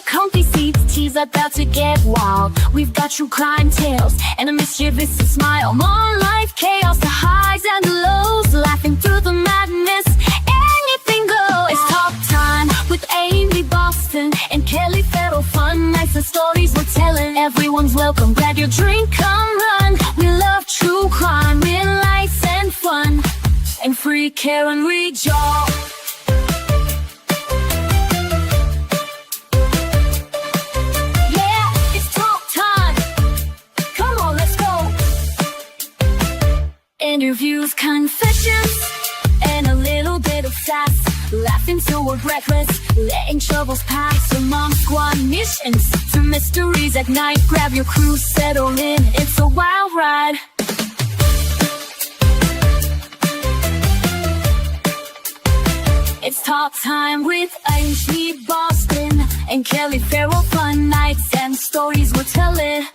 comfy seats, teas about to get wild. We've got true crime tales and a mischievous smile. More life chaos, the highs and the lows, laughing through the madness, anything goes. It's talk time with Amy Boston and Kelly Farrell. Fun nights and stories we're telling. Everyone's welcome, grab your drink, come run. We love true crime, real life and fun, and free care and rejoice. Interviews, confessions, and a little bit of sass. Laughing till we're breathless, letting troubles pass. Among squad missions to mysteries at night. Grab your crew, settle in, it's a wild ride. It's talk time with Amy Boston and Kelly Farrell. Fun nights and stories we're telling.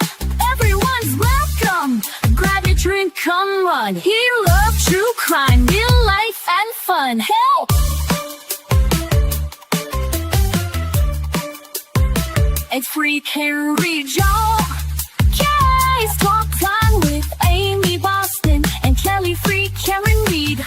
Everyone's welcome, grab your drink, come run. He loves true crime, real life and fun. Hell! It's free care regional. Yeah, it's talk time with Amy Boston and Kelly Free Karen Reed.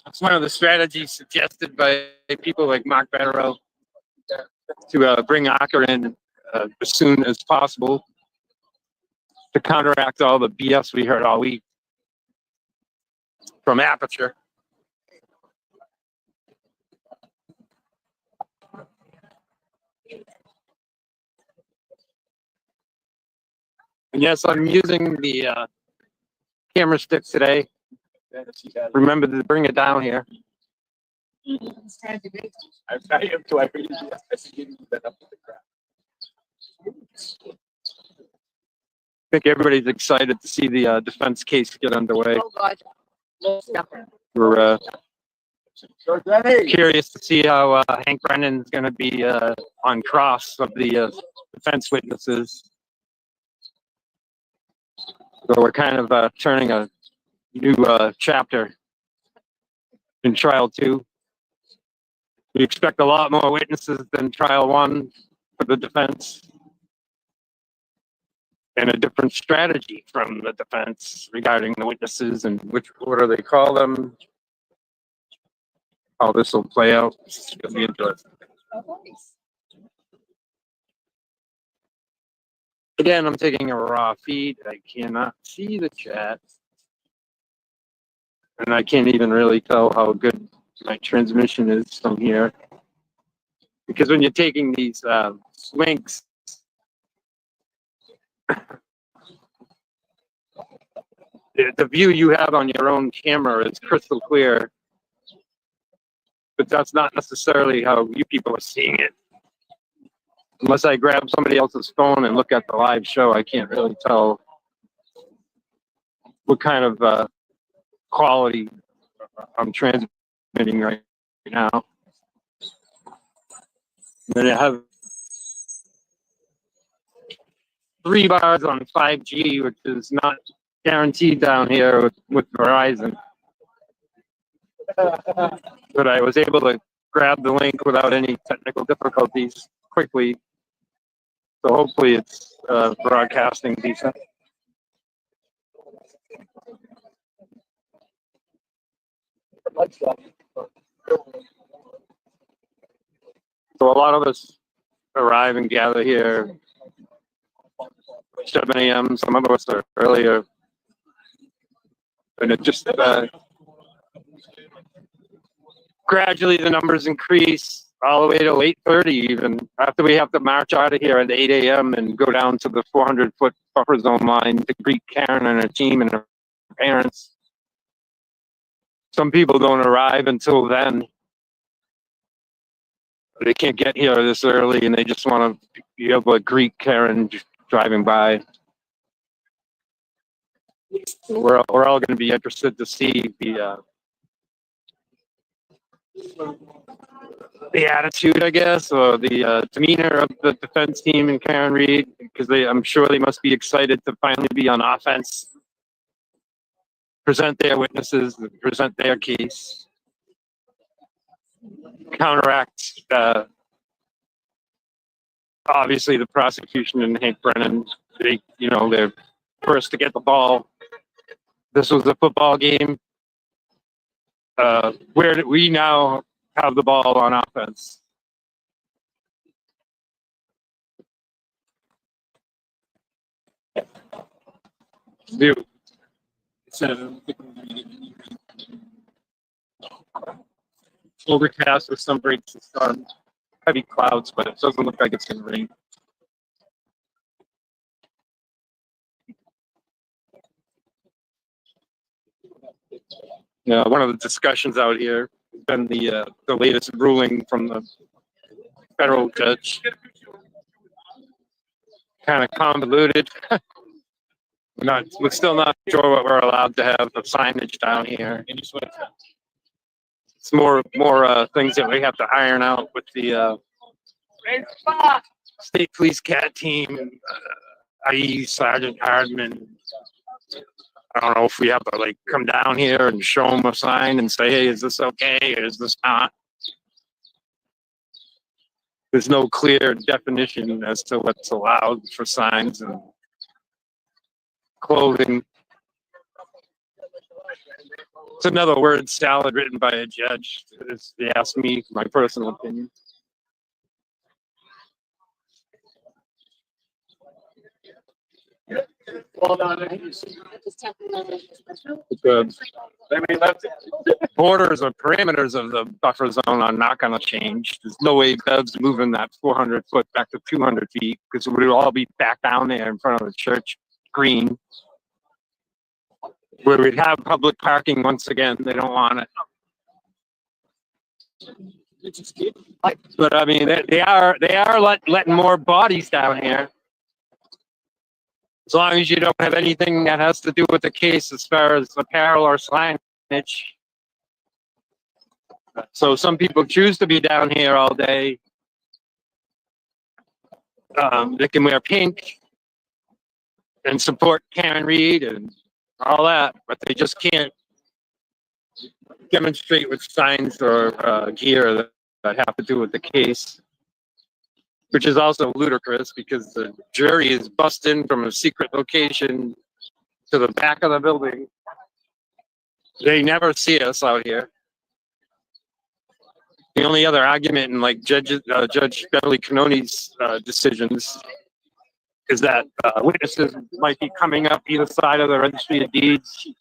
It's one of the strategies suggested by people like Mark Batterell to bring Acker in as soon as possible to counteract all the BS we heard all week from Aperture. And yes, I'm using the camera stick today. Remember to bring it down here. I think everybody's excited to see the defense case get underway. We're curious to see how Hank Brennan's going to be on cross of the defense witnesses. So we're kind of turning a new chapter in trial 2. We expect a lot more witnesses than trial 1 for the defense, and a different strategy from the defense regarding the witnesses and what do they call them, how this will play out. It's going to be interesting. Again, I'm taking a raw feed. I cannot see the chat. And I can't even really tell how good my transmission is from here. Because when you're taking these links, the view you have on your own camera is crystal clear. But that's not necessarily how you people are seeing it. Unless I grab somebody else's phone and look at the live show, I can't really tell what kind of quality I'm transmitting right now. Then I have 3 bars on 5G, which is not guaranteed down here with Verizon. But I was able to grab the link without any technical difficulties quickly. So hopefully it's broadcasting decent. So a lot of us arrive and gather here 7 a.m. Some of us are earlier. And it just gradually the numbers increase all the way to 8:30 even, after we have to march out of here at 8 a.m. and go down to the 400-foot buffer zone line to greet Karen and her team and her parents. Some people don't arrive until then. They can't get here this early and they just want to be able to greet Karen driving by. We're all going to be interested to see the the attitude, I guess, or the demeanor of the defense team and Karen Reed, because I'm sure they must be excited to finally be on offense, present their witnesses, present their case, counteract, obviously the prosecution and Hank Brennan. They're first to get the ball. This was a football game. Where do we now have the ball on offense? Overcast with some breaks of sun, heavy clouds, but it doesn't look like it's going to rain. One of the discussions out here has been the latest ruling from the federal judge. Kind of convoluted. We're still not sure what we're allowed to have of signage down here. It's more things that we have to iron out with the state police cat team, i.e. Sergeant Hardman. I don't know if we have to come down here and show them a sign and say, hey, is this okay or is this not? There's no clear definition as to what's allowed for signs and clothing. It's another word salad written by a judge, if they ask me my personal opinion. The borders or parameters of the buffer zone are not going to change. There's no way Bev's moving that 400 foot back to 200 feet because it would all be back down there in front of the church green. Where we'd have public parking once again, they don't want it. But I mean, they are letting more bodies down here. As long as you don't have anything that has to do with the case as far as apparel or signage. So some people choose to be down here all day. They can wear pink and support Karen Reed and all that, but they just can't demonstrate with signs or gear that have to do with the case. Which is also ludicrous because the jury is bussed in from a secret location to the back of the building. They never see us out here. The only other argument in Judge Beverly Cannoni's decisions is that witnesses might be coming up either side of the Registry of Deeds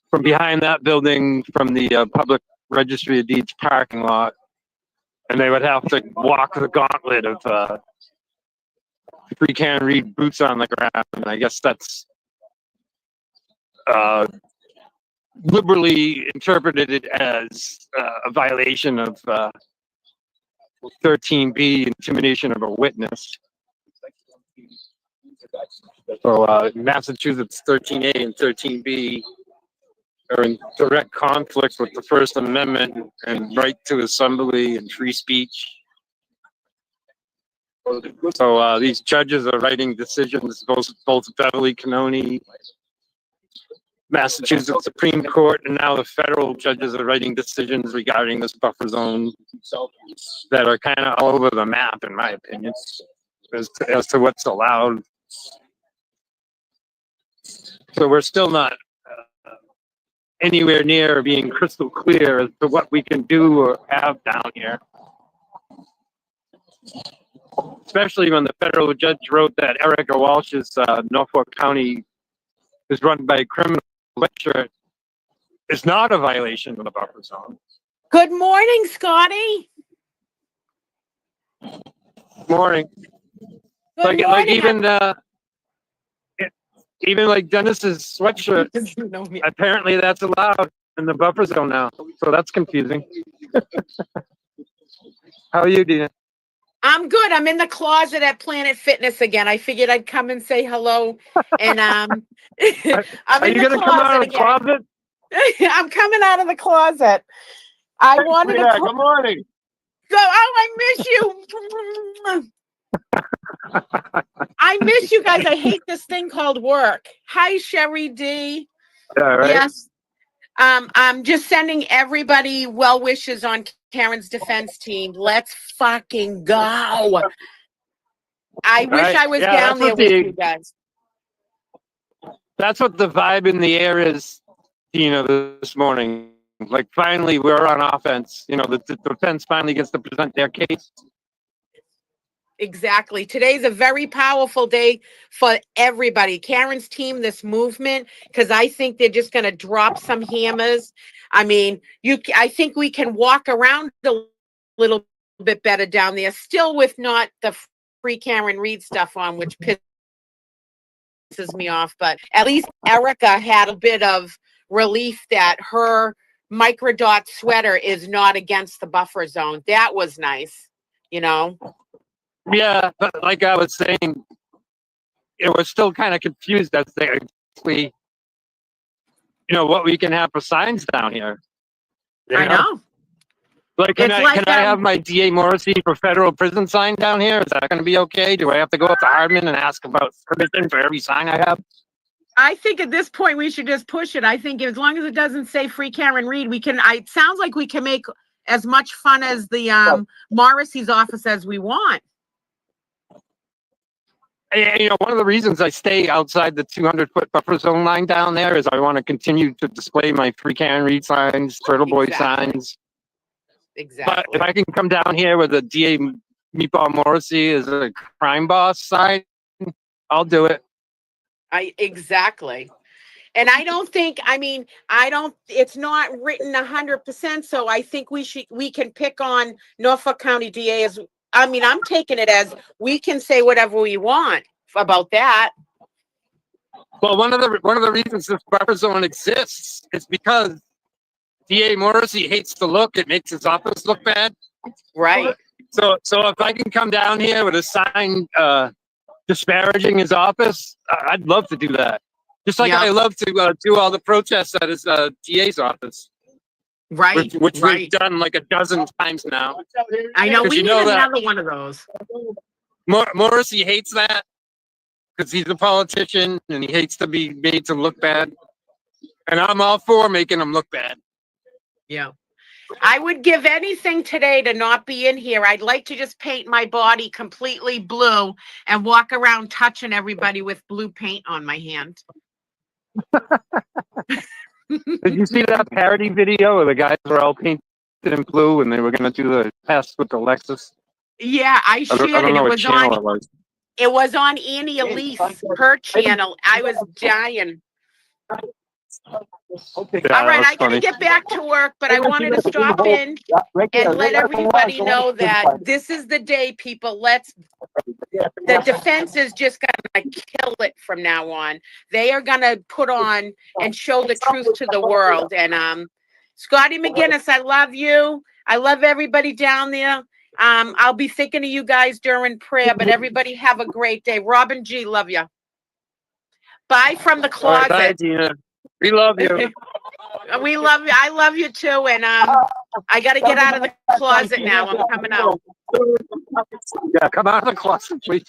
from behind that building from the public Registry of Deeds parking lot. And they would have to walk the gauntlet of free Karen Reed boots on the ground. And I guess that's liberally interpreted as a violation of 13B, intimidation of a witness. So Massachusetts 13A and 13B are in direct conflict with the First Amendment and right to assembly and free speech. So these judges are writing decisions, both Beverly Cannoni, Massachusetts Supreme Court, and now the federal judges are writing decisions regarding this buffer zone that are kind of all over the map, in my opinion, as to what's allowed. So we're still not anywhere near being crystal clear as to what we can do or have down here. Especially when the federal judge wrote that Erica Walsh's Norfolk County is run by a criminal lecturer is not a violation of the buffer zone. Good morning, Scotty. Morning. Good morning. Even like Dennis's sweatshirt, apparently that's allowed in the buffer zone now. So that's confusing. How are you, Dina? I'm good. I'm in the closet at Planet Fitness again. I figured I'd come and say hello. And I'm are you going to come out of the closet? I'm coming out of the closet. I wanted to Yeah, call. good morning. So, oh, I miss you. I miss you guys. I hate this thing called work. Hi, Sherry D. Yeah, right. Yes. I'm just sending everybody well wishes on Karen's defense team. Let's fucking go. I wish Right. I was Yeah, down there with you guys. that's what the vibe in the air is, this morning. Like finally we're on offense. The defense finally gets to present their case. Exactly. Today's a very powerful day for everybody. Karen's team, this movement, because I think they're just going to drop some hammers. I mean, I think we can walk around a little bit better down there, still with not the free Karen Reed stuff on, which pisses me off. But at least Erica had a bit of relief that her microdot sweater is not against the buffer zone. That was nice, Yeah, but like I was saying, we're still kind of confused as to exactly, what we can have for signs down here. I know. Like, can It's I have my DA Morrissey for federal prison sign down here? Is that going to be okay? Do I have to go up to Hardman and ask about permission for every sign I have? I think at this point we should just push it. I think as long as it doesn't say free Karen Reed, we can. It sounds like we can make as much fun as the Morrissey's office as we want. One of the reasons I stay outside the 200-foot buffer zone line down there is I want to continue to display my free Karen Reed signs, Turtle Boy signs. Exactly. But if I can come down here with a DA Meatball Morrissey as a crime boss sign, I'll do it. Exactly. And I don't think, it's not written 100%. So I think we can pick on Norfolk County DA as, I'm taking it as we can say whatever we want about that. Well, one of the reasons this buffer zone exists is because DA Morrissey hates the look. It makes his office look bad. Right. So if I can come down here with a sign disparaging his office, I'd love to do that. Just like I love to do all the protests at his DA's office. Right. Which we've done like a dozen times now. I know. We need another one of those. Morrissey hates that because he's a politician and he hates to be made to look bad. And I'm all for making him look bad. Yeah. I would give anything today to not be in here. I'd like to just paint my body completely blue and walk around touching everybody with blue paint on my hand. Did you see that parody video where the guys were all painted in blue and they were going to do the test with the Lexus? Yeah, I shared it. It was on Annie Elise, her channel. I was dying. Okay. All right, I got to get back to work, but I wanted to stop in and let everybody know that this is the day, people. The defense is just going to kill it from now on. They are going to put on and show the truth to the world. And Scotty McGinnis, I love you. I love everybody down there. I'll be thinking of you guys during prayer, but everybody have a great day. Robin G, love you. Bye from the closet. Bye, Gina. We love you. We love you. I love you too. And I got to get out of the closet now. I'm coming out. Yeah, come out of the closet, please.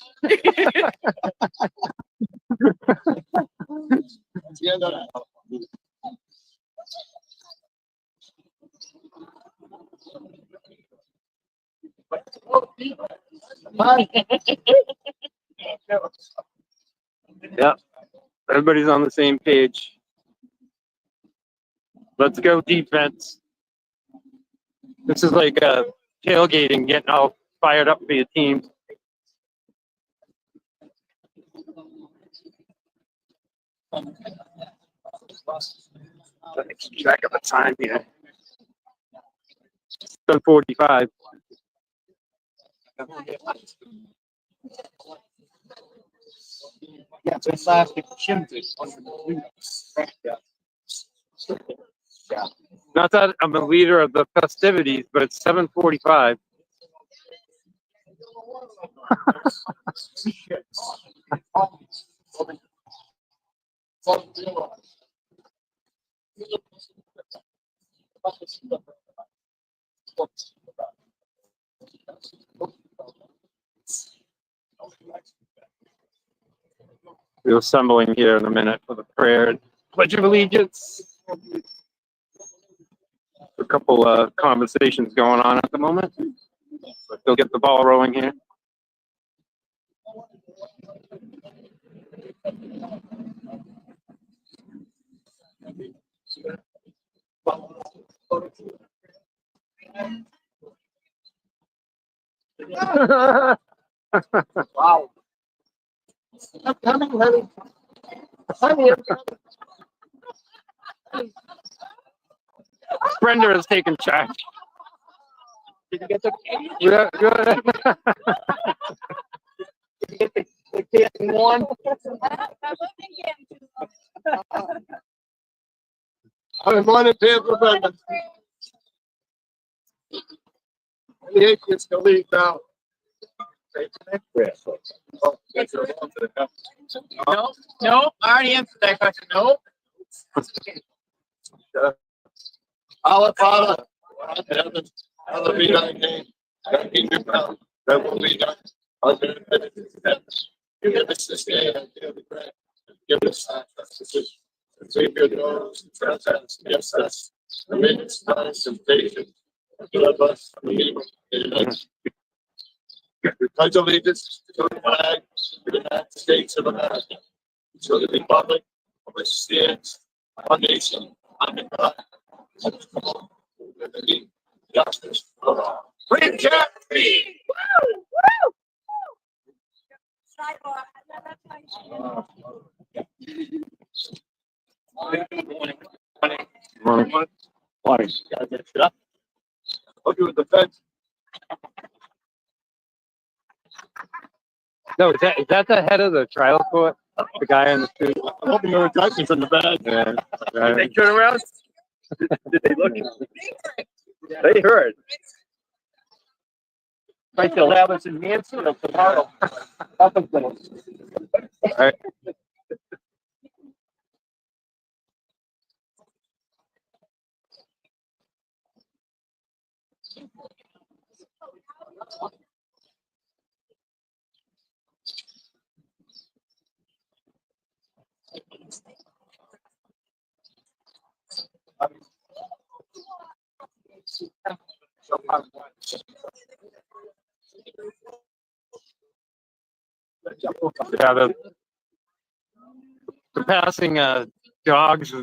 Yeah, everybody's on the same page. Let's go defense. This is like tailgating, getting all fired up for your team. Keep track of the time here. 7:45. Not that I'm a leader of the festivities, but it's 7:45. We're assembling here in a minute for the prayer and Pledge of Allegiance. A couple conversations going on at the moment, but they'll get the ball rolling here. Wow. I'm coming, honey. Honey, I'm coming. Brenda has taken charge. Did you get the Yeah, good. can one? I'm on it, paper, Brenda. The atheists can leave now. No, I already answered that question. No. Our Father, in heaven, hallowed be thy name. Thy kingdom come, thy will be done. On earth as it is in heaven. Give us this day our daily bread. And give us our trespasses. And save your those who trespass against us. And lead us not into temptation. But deliver us from evil. Amen. We pledge allegiance to the flag of the United States of America, to the republic for which stands one nation under God, indivisible, with liberty, justice for all. Free Jackie! Morning. Gotta get it up. Look at the fence. No, is that the head of the trial court? The guy in the suit? I'm hoping your indictment's in the bag. Yeah. Did they turn around? Did they look? They heard. Right, they'll have us in Mansfield tomorrow. Nothing close. All right. Yeah, the passing dogs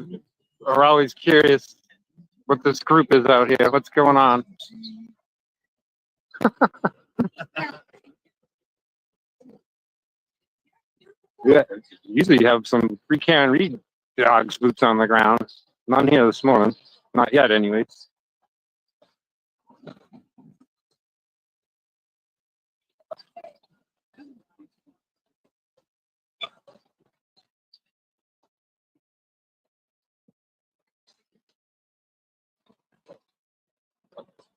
are always curious what this group is out here. What's going on? Yeah, usually you have some free Karen Reed dogs boots on the ground. None here this morning. Not yet, anyways.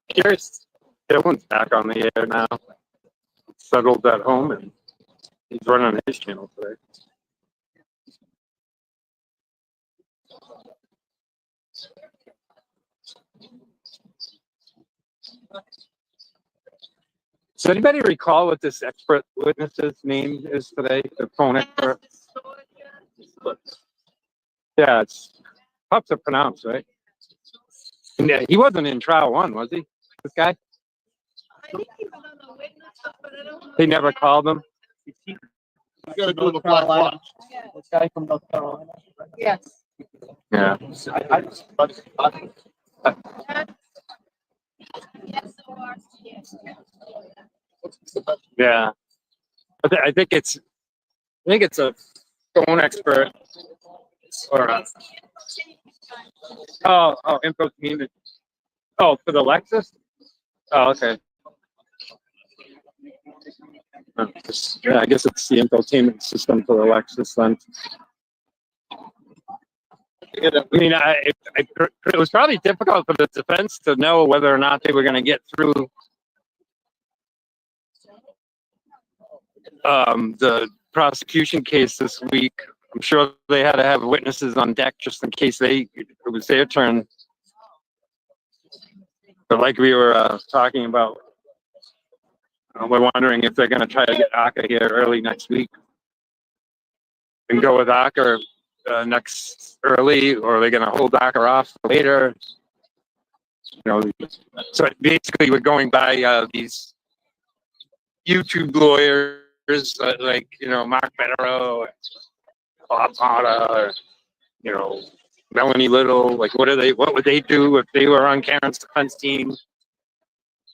Curious. Dylan's back on the air now. Settled at home and he's running his channel today. Does anybody recall what this expert witness's name is today? The phone expert? Yeah, it's tough to pronounce, right? And, he wasn't in trial one, was he? This guy? They never called him? You gotta do the black watch. This guy from North Carolina. Yes. Yeah. Yeah. I think it's a phone expert or info community. Oh, for the Lexus? Oh, okay. Yeah, I guess it's the infotainment system for the Lexus then. I mean, it was probably difficult for the defense to know whether or not they were going to get through the prosecution case this week. I'm sure they had to have witnesses on deck just in case it was their turn. But like we were talking about, we're wondering if they're going to try to get ACA here early next week and go with ACA next early, or are they going to hold ACA off later? You know, so basically we're going by these YouTube lawyers like, you know, Mark Meadow, Bob Potter, you know, Melanie Little. Like, what would they do if they were on Karen's defense team?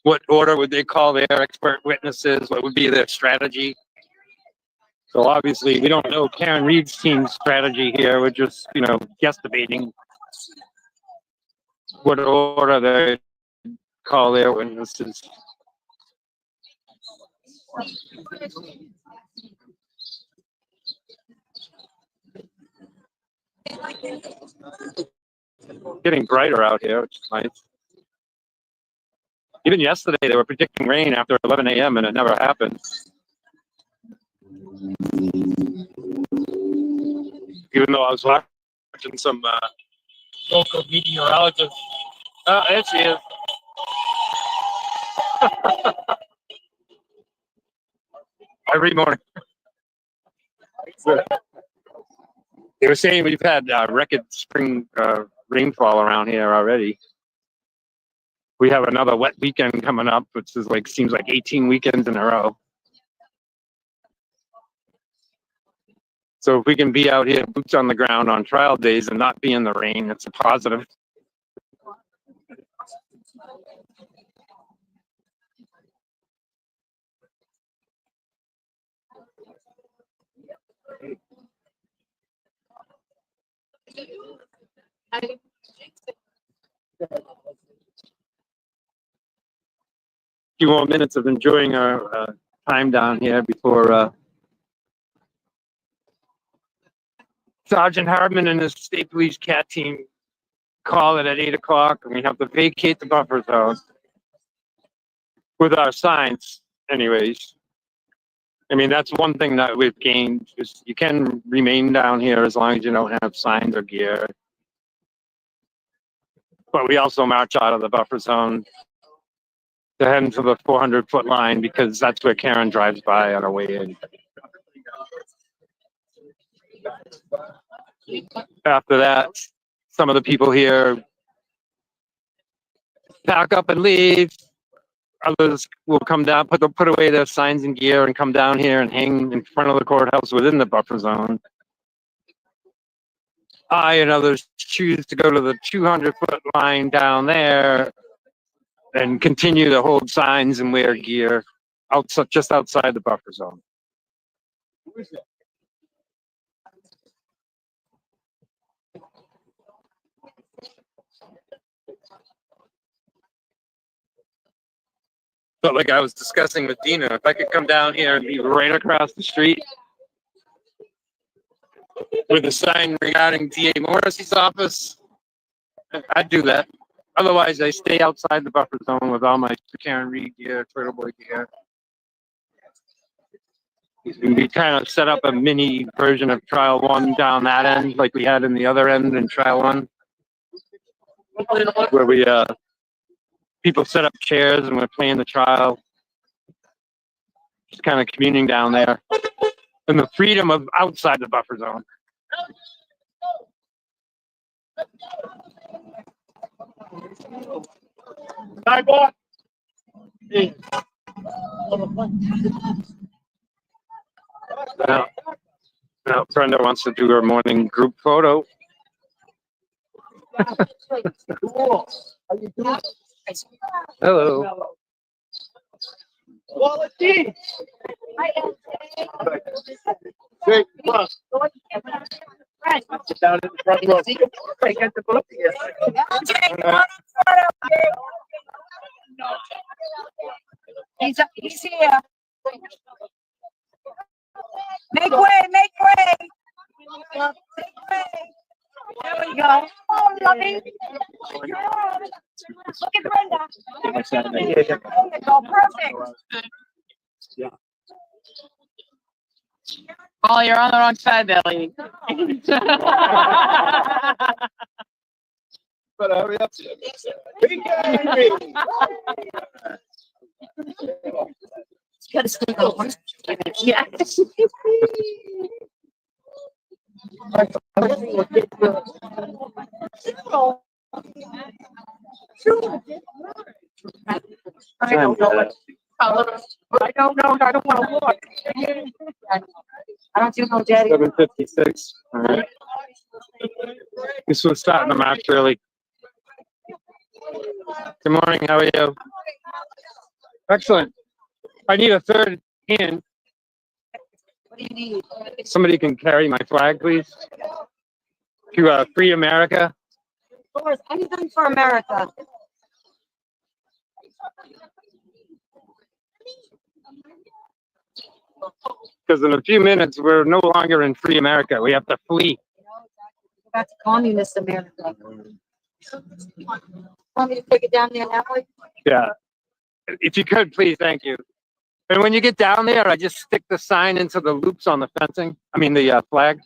What order would they call their expert witnesses? What would be their strategy? So obviously we don't know Karen Reed's team's strategy here. We're just, you know, guesstimating what order they call their witnesses. Getting brighter out here, which is nice. Even yesterday, they were predicting rain after 11 a.m. and it never happened. Even though I was watching some local meteorologists. Oh, there she is. Every morning. They were saying we've had record spring rainfall around here already. We have another wet weekend coming up, which is like, seems like 18 weekends in a row. So if we can be out here, boots on the ground on trial days and not be in the rain, it's a positive. Few more minutes of enjoying our time down here before Sergeant Hardman and his state police cat team call it at 8 o'clock, and we have to vacate the buffer zone with our signs anyways. I mean, that's one thing that we've gained, is you can remain down here as long as you don't have signs or gear. But we also march out of the buffer zone to head into the 400-foot line, because that's where Karen drives by on her way in. After that, some of the people here pack up and leave. Others will come down, put away their signs and gear and come down here and hang in front of the courthouse within the buffer zone. I and others choose to go to the 200-foot line down there and continue to hold signs and wear gear outside, just outside the buffer zone. But like I was discussing with Dina, if I could come down here and be right across the street with a sign regarding DA Morrissey's office, I'd do that. Otherwise, I stay outside the buffer zone with all my Karen Reed gear, Turtle Boy gear. We kind of set up a mini version of trial one down that end, like we had in the other end in trial one, where we people set up chairs and we're playing the trial, just kind of communing down there, and the freedom of outside the buffer zone. Hi, boy. Now, Brenda wants to do her morning group photo. Hello. Quality. Great. Sit down in the front row. I got the book here. He's here. Make way, make way. Make way. There we go. Oh, lovey. Look at Brenda. There you go. Perfect. Yeah. Oh, you're on the wrong side there, lady. But hurry up. Gotta stick over. Yeah. I don't know. I don't know. I don't want to look. I don't do no daddy. 7:56. All right. This was starting the match early. Good morning. How are you? Excellent. I need a third hand. What do you need? Somebody can carry my flag, please. To free America. Of course, anything for America. Because in a few minutes, we're no longer in free America. We have to flee. Back to communist America. Want me to take it down there that way? Yeah. If you could, please, thank you. And when you get down there, I just stick the sign into the loops on the fencing. I mean, the flag.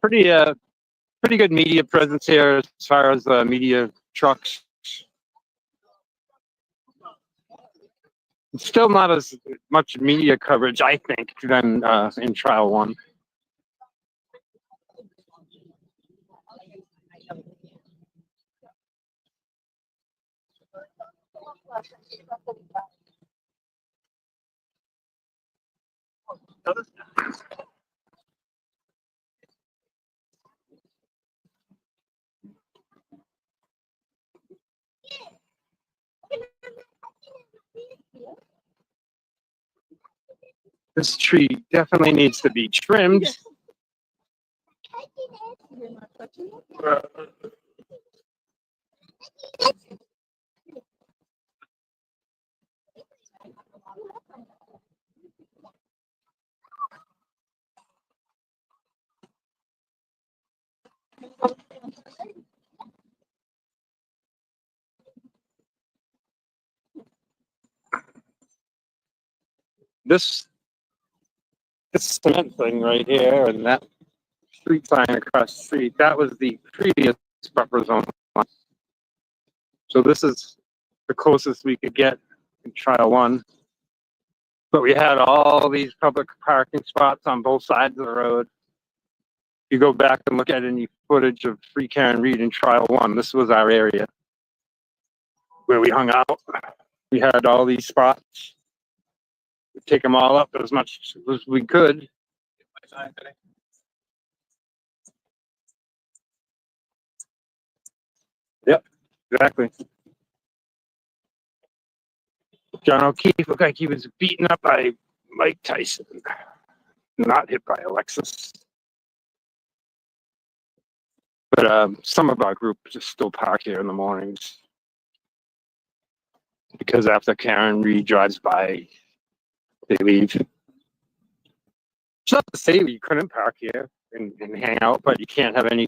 Pretty good media presence here as far as media trucks. It's still not as much media coverage, I think, than in trial one. This tree definitely needs to be trimmed. This cement thing right here and that street sign across the street, that was the previous buffer zone. So this is the closest we could get in trial one. But we had all these public parking spots on both sides of the road. You go back and look at any footage of Free Karen Reed in trial one, this was our area where we hung out. We had all these spots. We'd take them all up as much as we could. Yep, exactly. John O'Keefe looked like he was beaten up by Mike Tyson, not hit by Alexis. But some of our group just still park here in the mornings because after Karen Reed drives by, they leave. It's not to say you couldn't park here and hang out, but you can't have any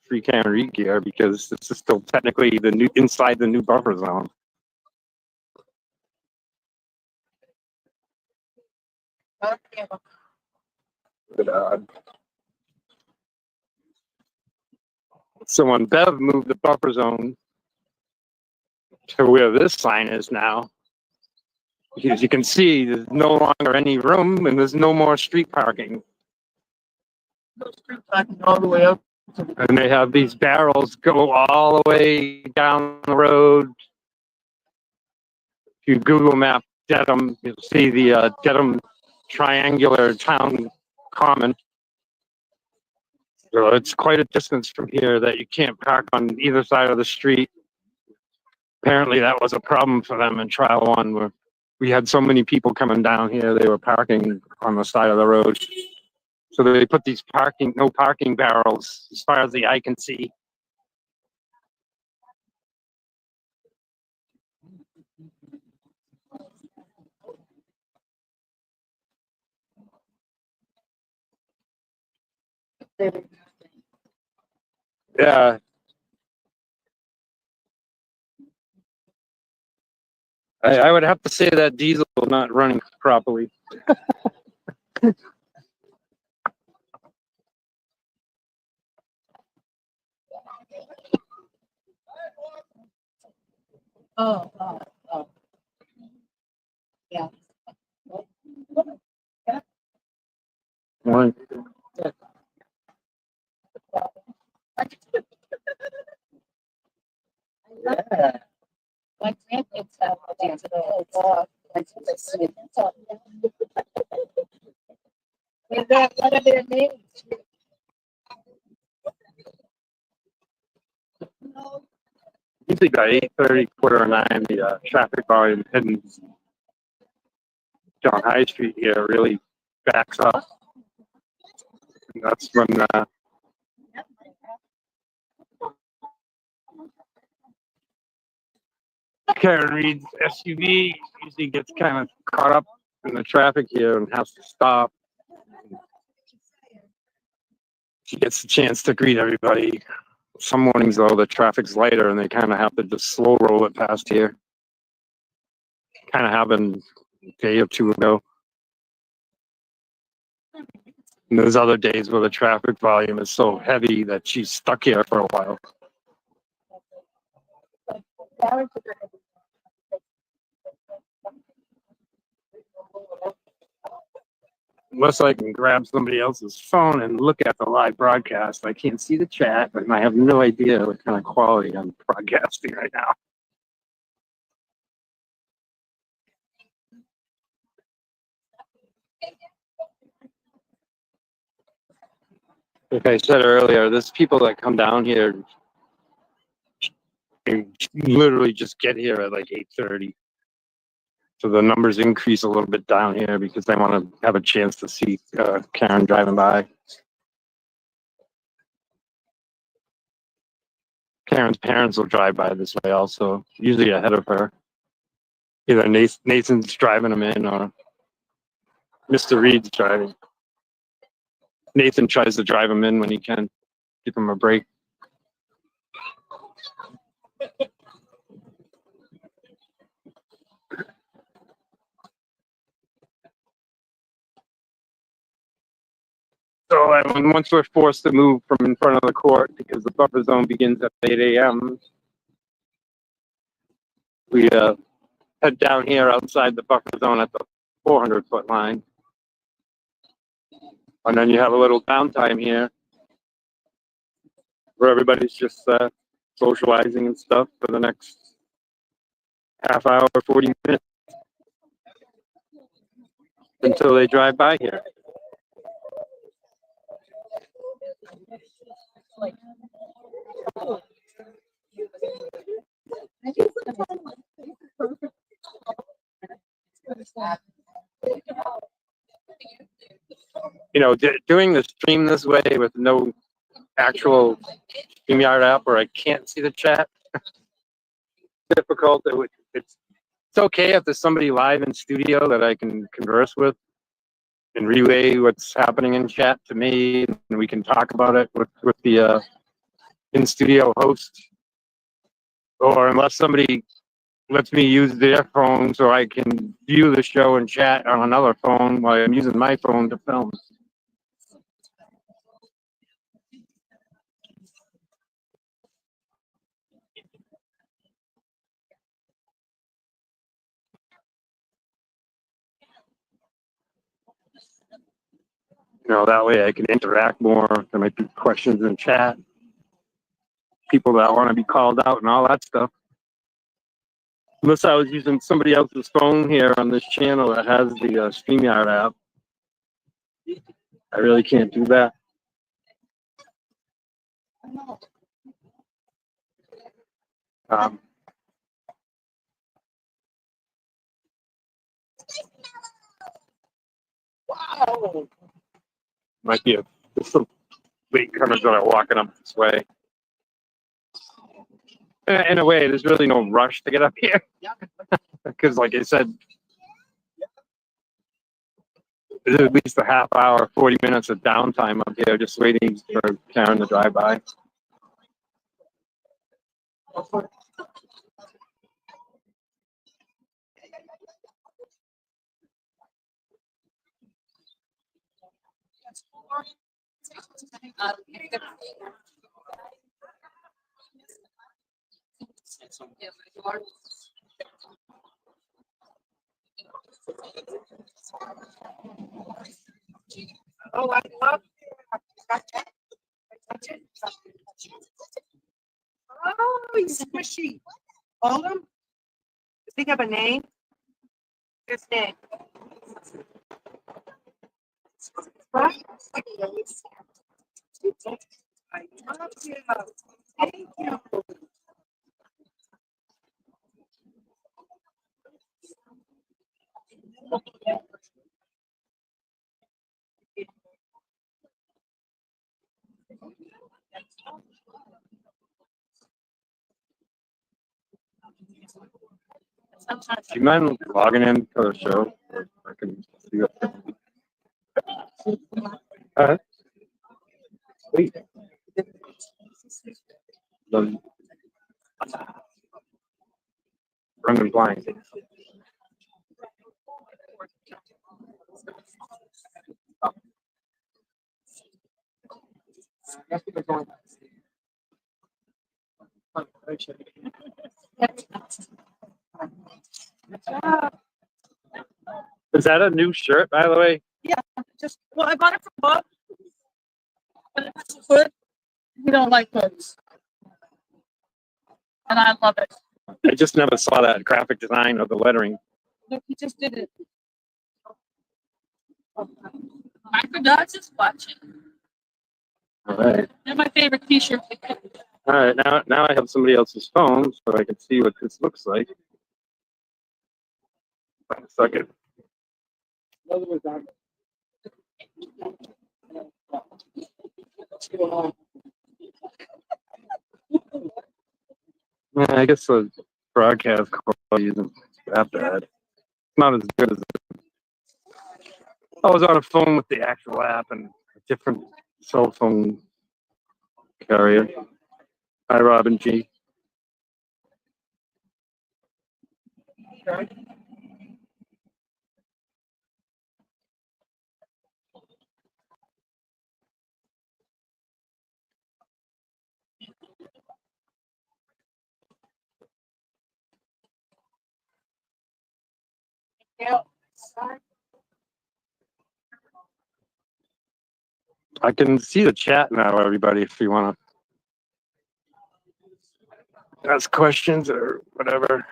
Free Karen Reed gear because this is still technically the new inside the new buffer zone. But, so when Bev moved the buffer zone to where this sign is now, as you can see, there's no longer any room and there's no more street parking. No street parking all the way up. And they have these barrels go all the way down the road. If you Google map Dedham, you'll see the Dedham triangular town common. So it's quite a distance from here that you can't park on either side of the street. Apparently that was a problem for them in trial one, where we had so many people coming down here, they were parking on the side of the road. So they put these no parking barrels as far as the eye can see. Yeah. I would have to say that diesel is not running properly. Oh. Yeah. One. Yeah. My grandkids have a dance. What are their names? Usually by 8:30, quarter of 9, the traffic volume heading down High Street here really backs up. And that's when Karen Reed's SUV usually gets kind of caught up in the traffic here and has to stop. She gets a chance to greet everybody. Some mornings, though, the traffic's lighter and they kind of have to just slow roll it past here. Kind of happened a day or two ago. And there's other days where the traffic volume is so heavy that she's stuck here for a while. Unless I can grab somebody else's phone and look at the live broadcast, I can't see the chat, and I have no idea what kind of quality I'm broadcasting right now. Like I said earlier, there's people that come down here and literally just get here at like 8:30. So the numbers increase a little bit down here because they want to have a chance to see Karen driving by. Karen's parents will drive by this way also, usually ahead of her. Either Nathan's driving them in or Mr. Reed's driving. Nathan tries to drive him in when he can, give him a break. So once we're forced to move from in front of the court because the buffer zone begins at 8 a.m., we head down here outside the buffer zone at the 400-foot line. And then you have a little downtime here where everybody's just socializing and stuff for the next half hour, 40 minutes until they drive by here. You know, doing the stream this way with no actual StreamYard app where I can't see the chat, difficult. It's okay if there's somebody live in studio that I can converse with and relay what's happening in chat to me, and we can talk about it with the in-studio host. Or unless somebody lets me use their phone so I can view the show and chat on another phone while I'm using my phone to film. You know, that way I can interact more. There might be questions in chat, people that want to be called out and all that stuff. Unless I was using somebody else's phone here on this channel that has the StreamYard app. I really can't do that. Wow. Might be there's some late comers that are walking up this way. In a way, there's really no rush to get up here. Because like I said, there's at least a half hour, 40 minutes of downtime up here just waiting for Karen to drive by. Oh, I love it. Oh, he's squishy. Hold him. Does he have a name? His name. What? I love you. Thank you. Do you mind logging in for the show? I can see what. Sweet. Running blind. Is that a new shirt, by the way? Just, well, I bought it from Bob. But it's good. We don't like books. And I love it. I just never saw that graphic design of the lettering. Look, he just did it. Microdots is watching. All right. They're my favorite t-shirt. All right. Now I have somebody else's phone, so I can see what this looks like. Wait a second. Yeah, I guess the broadcast quality isn't that bad. It's not as good as I was on a phone with the actual app and a different cell phone carrier. Hi, Robin G. I can see the chat now, everybody, if you want to ask questions or whatever.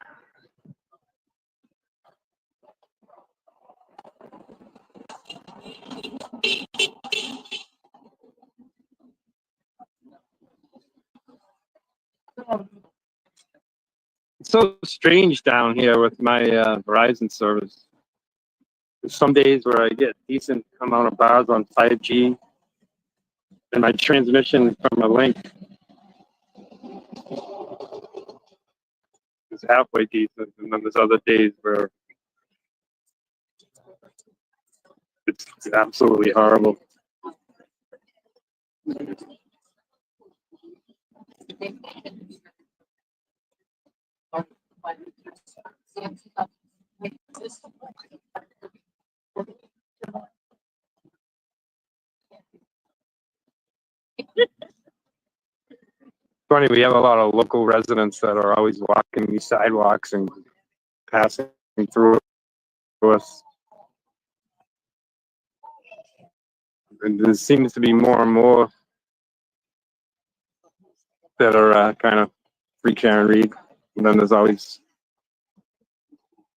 It's so strange down here with my Verizon service. There's some days where I get decent amount of bars on 5G, and my transmission from a link is halfway decent, and then there's other days where it's absolutely horrible. Funny, we have a lot of local residents that are always walking these sidewalks and passing through us. And there seems to be more and more that are kind of free Karen Reed. And then there's always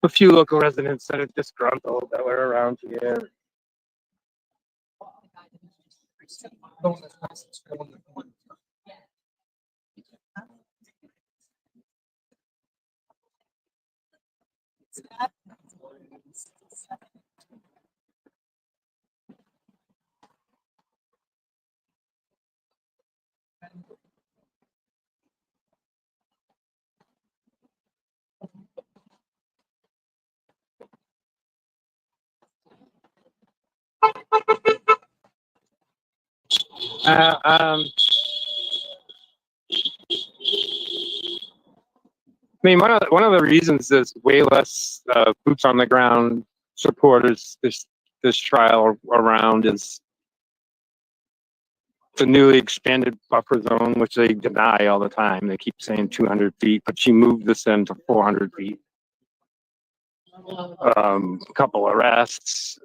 a few local residents that are disgruntled that were around here. Uh, um, I mean, one of the reasons there's way less boots on the ground supporters this trial around is the newly expanded buffer zone, which they deny all the time. They keep saying 200 feet, but she moved this in to 400 feet. A couple arrests.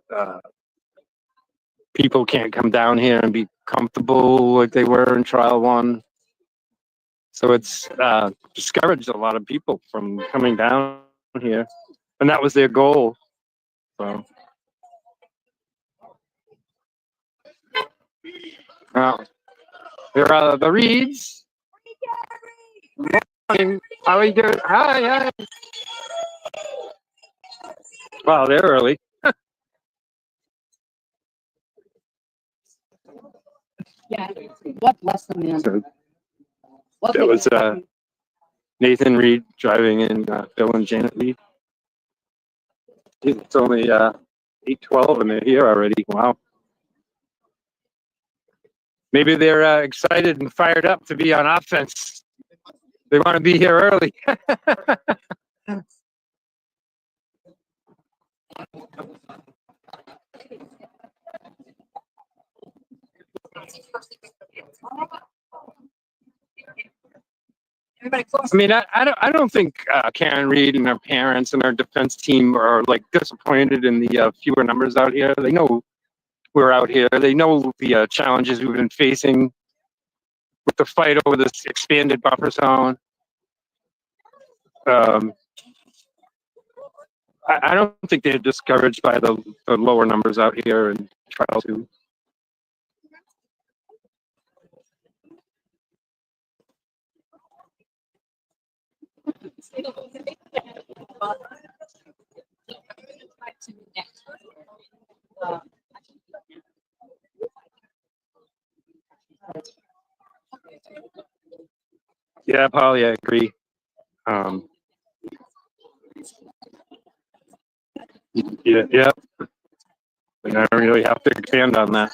People can't come down here and be comfortable like they were in trial one. So it's discouraged a lot of people from coming down here, and that was their goal. So, there are the Reeds. Morning. How are you doing? Hi. Wow, they're early. Yeah. What lesson is? So it was Nathan Reed driving in, Bill and Janet Reed. It's only 8:12 and they're here already. Wow. Maybe they're excited and fired up to be on offense. They want to be here early. I mean, I don't think Karen Reed and her parents and her defense team are like disappointed in the fewer numbers out here. They know we're out here. They know the challenges we've been facing with the fight over this expanded buffer zone. I don't think they're discouraged by the lower numbers out here in trial two. Yeah, Polly, I agree. Yeah. And I don't really have to expand on that.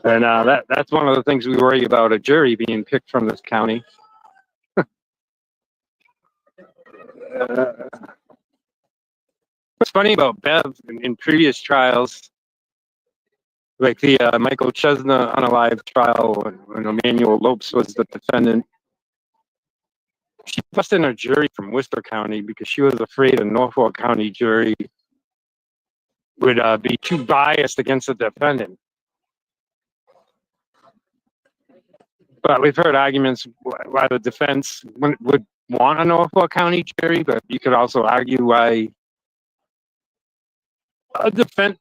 And that's one of the things we worry about, a jury being picked from this county. What's funny about Bev in previous trials, like the Michael Chesna unalive trial when Emmanuel Lopes was the defendant, she busted in a jury from Worcester County because she was afraid a Norfolk County jury would be too biased against the defendant. But we've heard arguments why the defense would want a Norfolk County jury, but you could also argue why a defense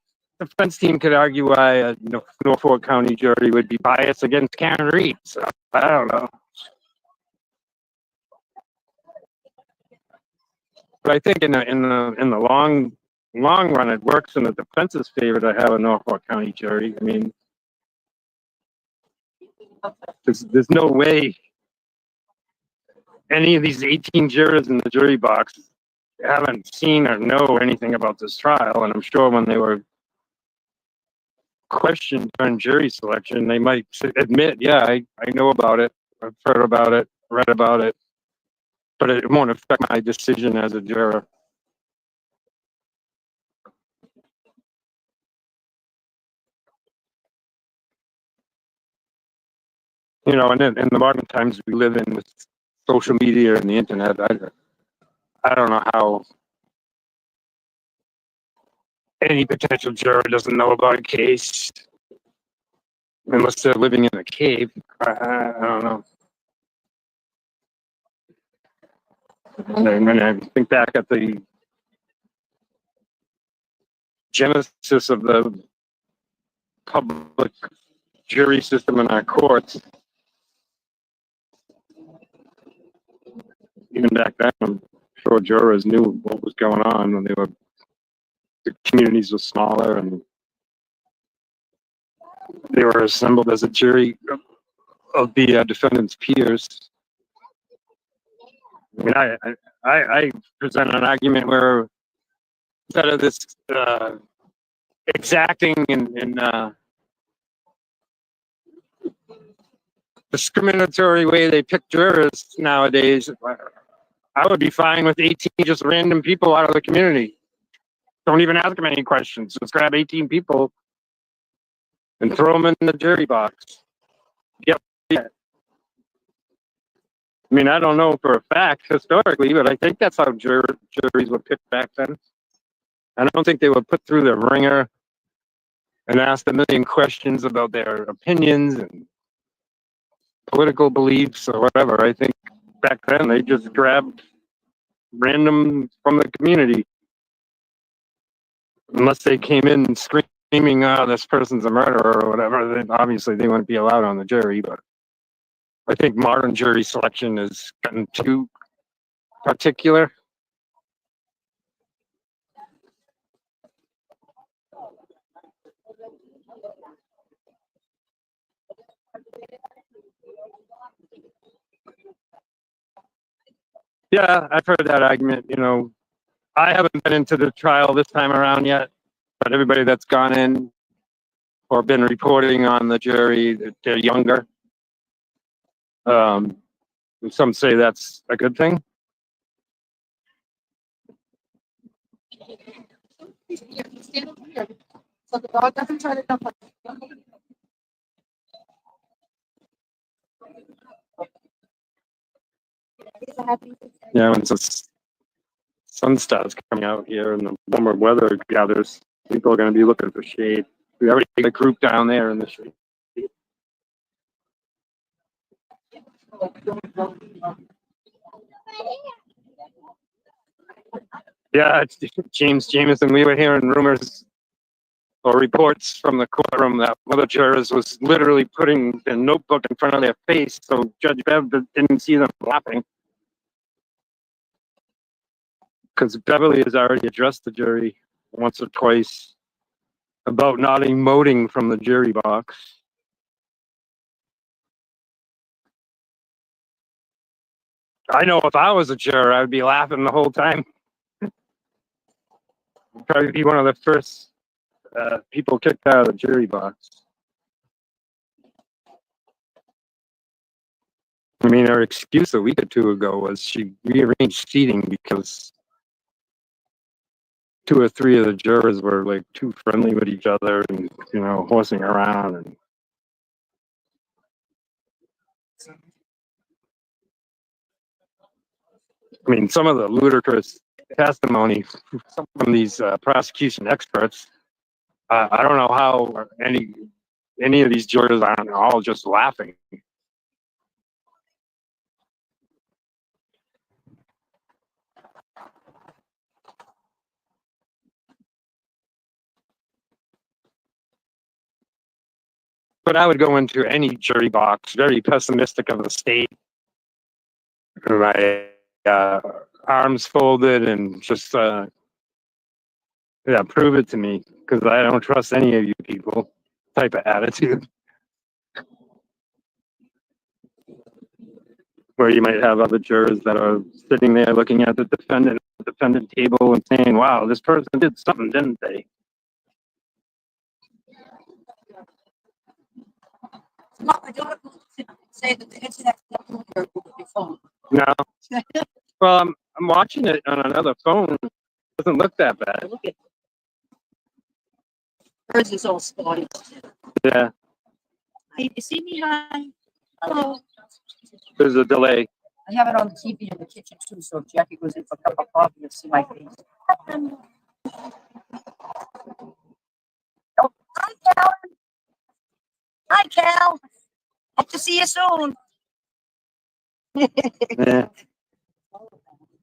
team could argue why a Norfolk County jury would be biased against Karen Reed. So I don't know. But I think in the long run, it works in the defense's favor to have a Norfolk County jury. I mean, there's no way any of these 18 jurors in the jury box haven't seen or know anything about this trial. And I'm sure when they were questioned during jury selection, they might admit, yeah, I know about it, I've heard about it, read about it, but it won't affect my decision as a juror. You know, and in the modern times we live in with social media and the internet, I don't know how any potential juror doesn't know about a case unless they're living in a cave. I don't know. And when I think back at the genesis of the public jury system in our courts, even back then, I'm sure jurors knew what was going on when the communities were smaller and they were assembled as a jury of the defendant's peers. I mean, I present an argument where instead of this exacting and discriminatory way they pick jurors nowadays, I would be fine with 18 just random people out of the community. Don't even ask them any questions. Just grab 18 people and throw them in the jury box. Yep. Yeah. I mean, I don't know for a fact historically, but I think that's how juries were picked back then. I don't think they were put through the ringer and asked a million questions about their opinions and political beliefs or whatever. I think back then they just grabbed random from the community. Unless they came in screaming, oh, this person's a murderer or whatever, then obviously they wouldn't be allowed on the jury. But I think modern jury selection has gotten too particular. Yeah, I've heard that argument. You know, I haven't been into the trial this time around yet, but everybody that's gone in or been reporting on the jury, they're younger. Some say that's a good thing. So the dog doesn't try to jump on. Yeah, when the sun starts coming out here and the warmer weather gathers, people are going to be looking for shade. We already got a group down there in the shade. Yeah, it's James Jameson. We were hearing rumors or reports from the courtroom that one of the jurors was literally putting the notebook in front of their face so Judge Bev didn't see them laughing. Because Beverly has already addressed the jury once or twice about not emoting from the jury box. I know if I was a juror, I'd be laughing the whole time. I'd probably be one of the first people kicked out of the jury box. I mean, her excuse a week or two ago was she rearranged seating because 2 or 3 of the jurors were like too friendly with each other and, you know, horsing around. And I mean, some of the ludicrous testimony from these prosecution experts, I don't know how any of these jurors aren't all just laughing. But I would go into any jury box very pessimistic of the state. My arms folded and just, yeah, prove it to me, because I don't trust any of you people type of attitude. Where you might have other jurors that are sitting there looking at the defendant table and saying, wow, this person did something, didn't they? No, I don't say that the internet your phone. No. Well, I'm watching it on another phone. It doesn't look that bad. Look at hers is all spotty. Yeah. Hey, you see me? Hi. Hello. There's a delay. I have it on the TV in the kitchen too, so if Jackie goes in for a cup of coffee, you'll see my face. Oh, hi, Cal. Hi, Cal. Hope to see you soon. Yeah.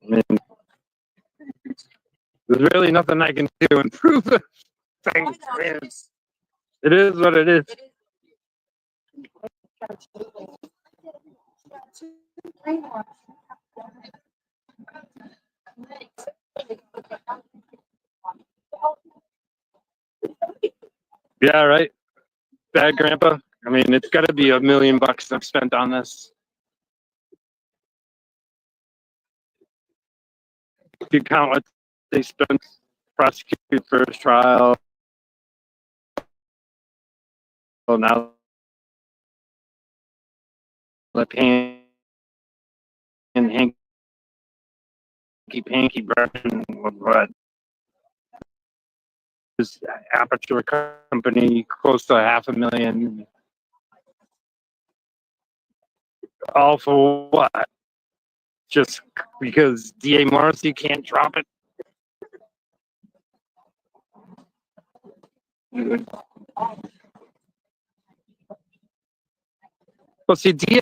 I mean, there's really nothing I can do to improve the thing. It is what it is. Yeah, right. Bad grandpa. I mean, it's got to be $1 million I've spent on this. if you count what they spent prosecute first trial, well, now the pan and hanky panky version of what this Aperture company close to $500,000. All for what? Just because DA Morrissey can't drop it? Well, see, DA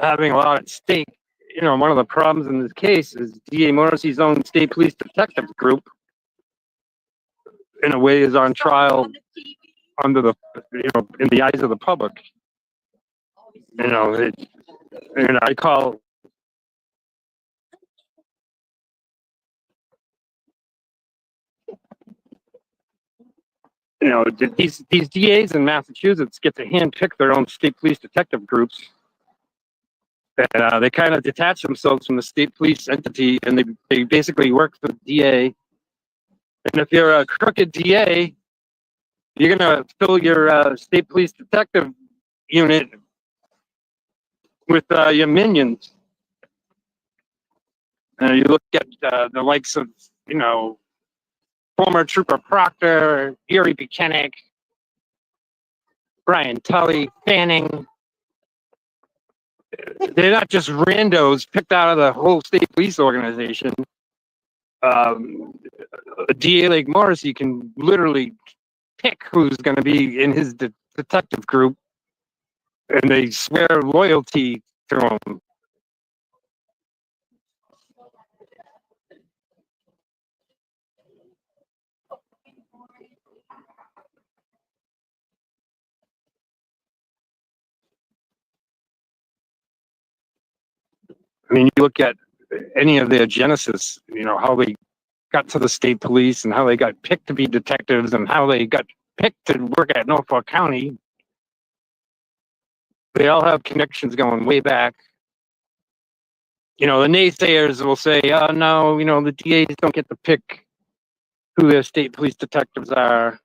having a lot at stake. You know, one of the problems in this case is DA Morrissey's own state police detective group, in a way, is on trial under the, you know, in the eyes of the public. You know, and I call, you know, these DAs in Massachusetts get to handpick their own state police detective groups. And they kind of detach themselves from the state police entity, and they basically work for the DA. And if you're a crooked DA, you're going to fill your state police detective unit with your minions. You look at the likes of, you know, former Trooper Proctor, Erie Buchanan, Brian Tully, Fanning. They're not just randos picked out of the whole state police organization. A DA like Morrissey can literally pick who's going to be in his detective group, and they swear loyalty to him. I mean, you look at any of their genesis, you know, how they got to the state police and how they got picked to be detectives and how they got picked to work at Norfolk County. They all have connections going way back. You know, the naysayers will say, oh, no, you know, the DAs don't get to pick who their state police detectives are.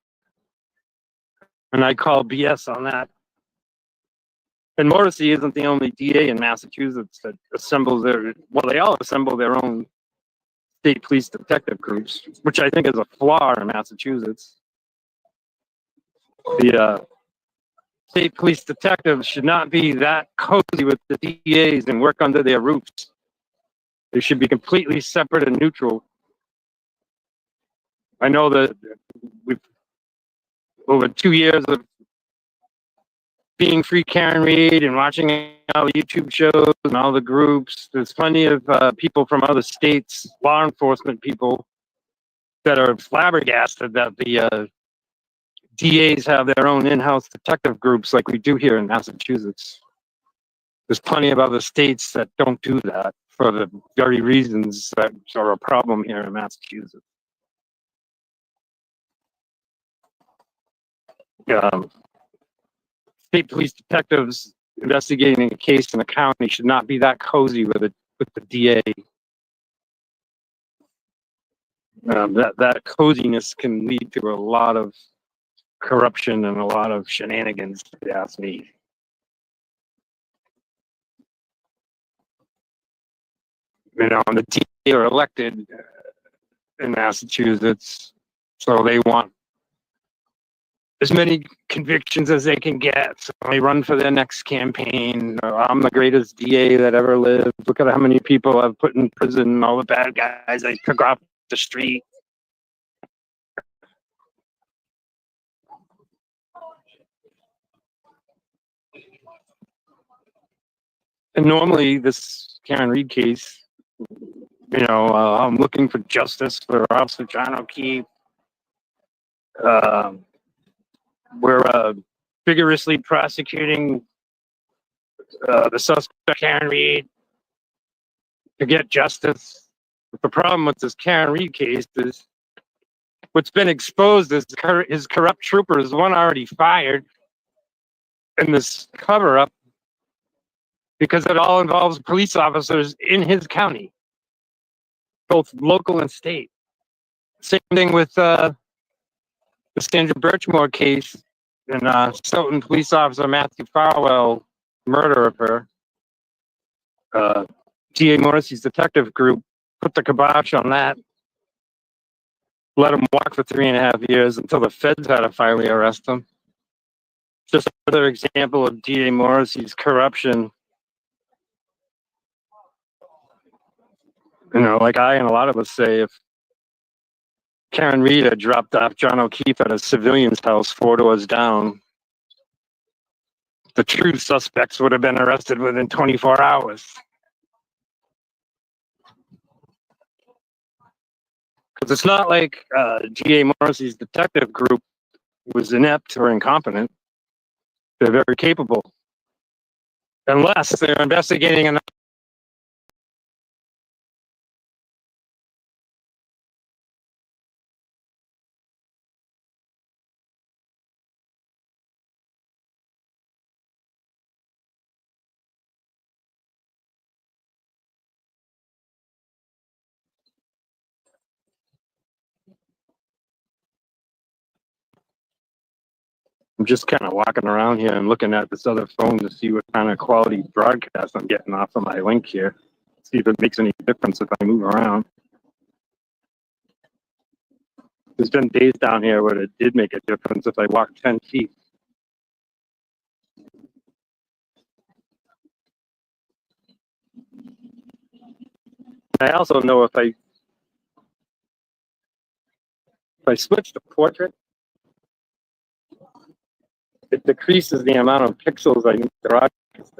And I call BS on that. And Morrissey isn't the only DA in Massachusetts that assembles they all assemble their own state police detective groups, which I think is a flaw in Massachusetts. The state police detectives should not be that cozy with the DAs and work under their roofs. They should be completely separate and neutral. I know that we've, over 2 years of being free Karen Reed and watching all the YouTube shows and all the groups, there's plenty of people from other states, law enforcement people, that are flabbergasted that the DAs have their own in-house detective groups like we do here in Massachusetts. There's plenty of other states that don't do that for the very reasons that are a problem here in Massachusetts. State police detectives investigating a case in a county should not be that cozy with the DA. That coziness can lead to a lot of corruption and a lot of shenanigans, if you ask me. You know, the DA are elected in Massachusetts, so they want as many convictions as they can get. So they run for their next campaign. I'm the greatest DA that ever lived. Look at how many people I've put in prison, all the bad guys I took off the street. And normally this Karen Reed case, you know, I'm looking for justice for Officer John O'Keefe. We're vigorously prosecuting the suspect Karen Reed to get justice. But the problem with this Karen Reed case is what's been exposed is his corrupt troopers, one already fired, and this cover-up because it all involves police officers in his county, both local and state. Same thing with the Sandra Birchmore case and Stoughton police officer Matthew Farwell murder of her. G.A. Morrissey's detective group put the kibosh on that. Let him walk for 3.5 years until the feds had to finally arrest him. Just another example of G.A. Morrissey's corruption. You know, like I and a lot of us say, if Karen Reed had dropped off John O'Keefe at a civilian's house 4 doors down, the true suspects would have been arrested within 24 hours. Because it's not like G.A. Morrissey's detective group was inept or incompetent. They're very capable. Unless they're investigating an I'm just kind of walking around here and looking at this other phone to see what kind of quality broadcast I'm getting off of my link here. See if it makes any difference if I move around. There's been days down here where it did make a difference if I walked 10 feet. I also know if I switch to portrait, it decreases the amount of pixels I need to broadcast.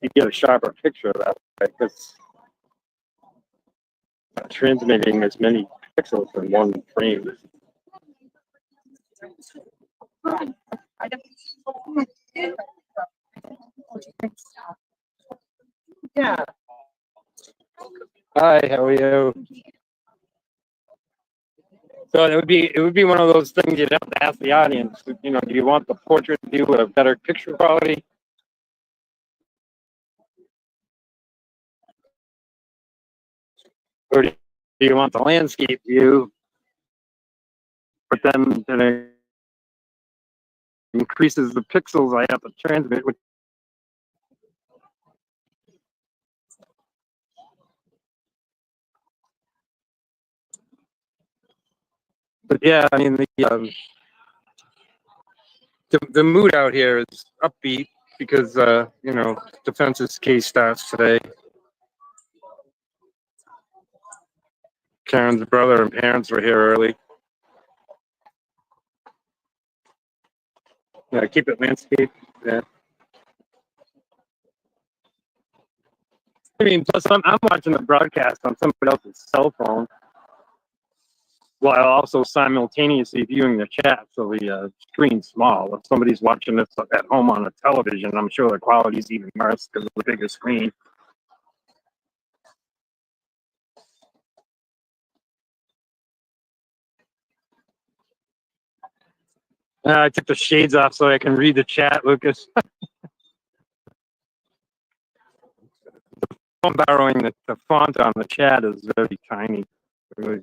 You get a sharper picture of that, because I'm transmitting as many pixels in one frame. Yeah. Hi, how are you? So it would be one of those things you'd have to ask the audience. You know, do you want the portrait view with a better picture quality? Or do you want the landscape view? But then it increases the pixels I have to transmit. But yeah, I mean, the mood out here is upbeat because, you know, defense's case starts today. Karen's brother and parents were here early. Yeah, keep it landscape. Yeah. I mean, plus I'm watching the broadcast on somebody else's cell phone while also simultaneously viewing the chat, so the screen's small. If somebody's watching this at home on a television, I'm sure the quality's even worse because of the bigger screen. I took the shades off so I can read the chat, Lucas. I'm borrowing the font on the chat is very tiny. Really.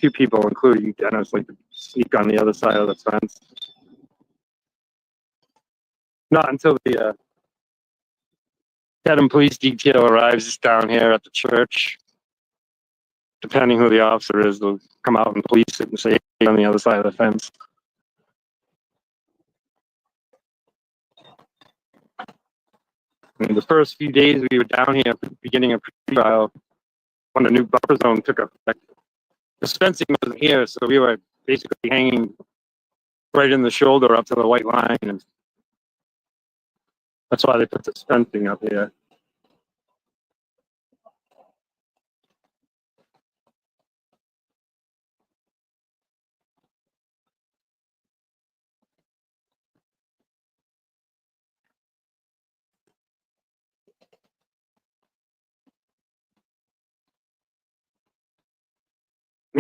Few people, including Dennis, like to sneak on the other side of the fence. Not until the Dedham police detail arrives down here at the church. Depending who the officer is, they'll come out and police it and say, hey, on the other side of the fence. And the first few days we were down here at the beginning of pre-trial, when the new buffer zone took effect, the fencing wasn't here, so we were basically hanging right in the shoulder up to the white line, and that's why they put this fencing up here.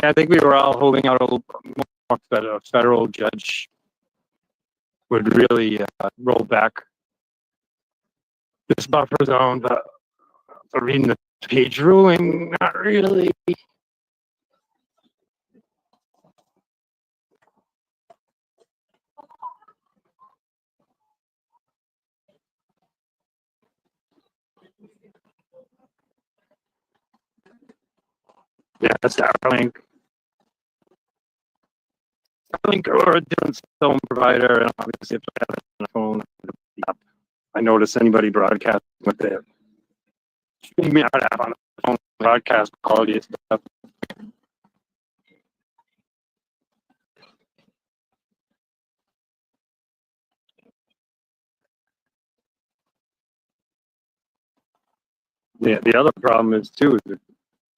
Yeah, I think we were all holding out a little more that a federal judge would really roll back this buffer zone, but reading the page ruling, not really. Yeah, Starlink. Starlink or a different phone provider, and obviously if I have it on the phone, I notice anybody broadcasting with their streaming app on the phone, broadcast quality and stuff. Yeah, the other problem is too,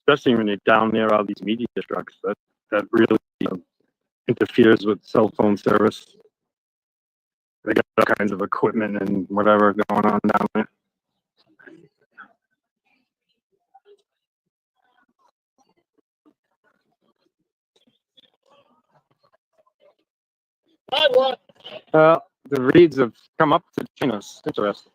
especially when you're down near all these media trucks, that really interferes with cell phone service. They got all kinds of equipment and whatever going on down there. The reads have come up to join us. Interesting.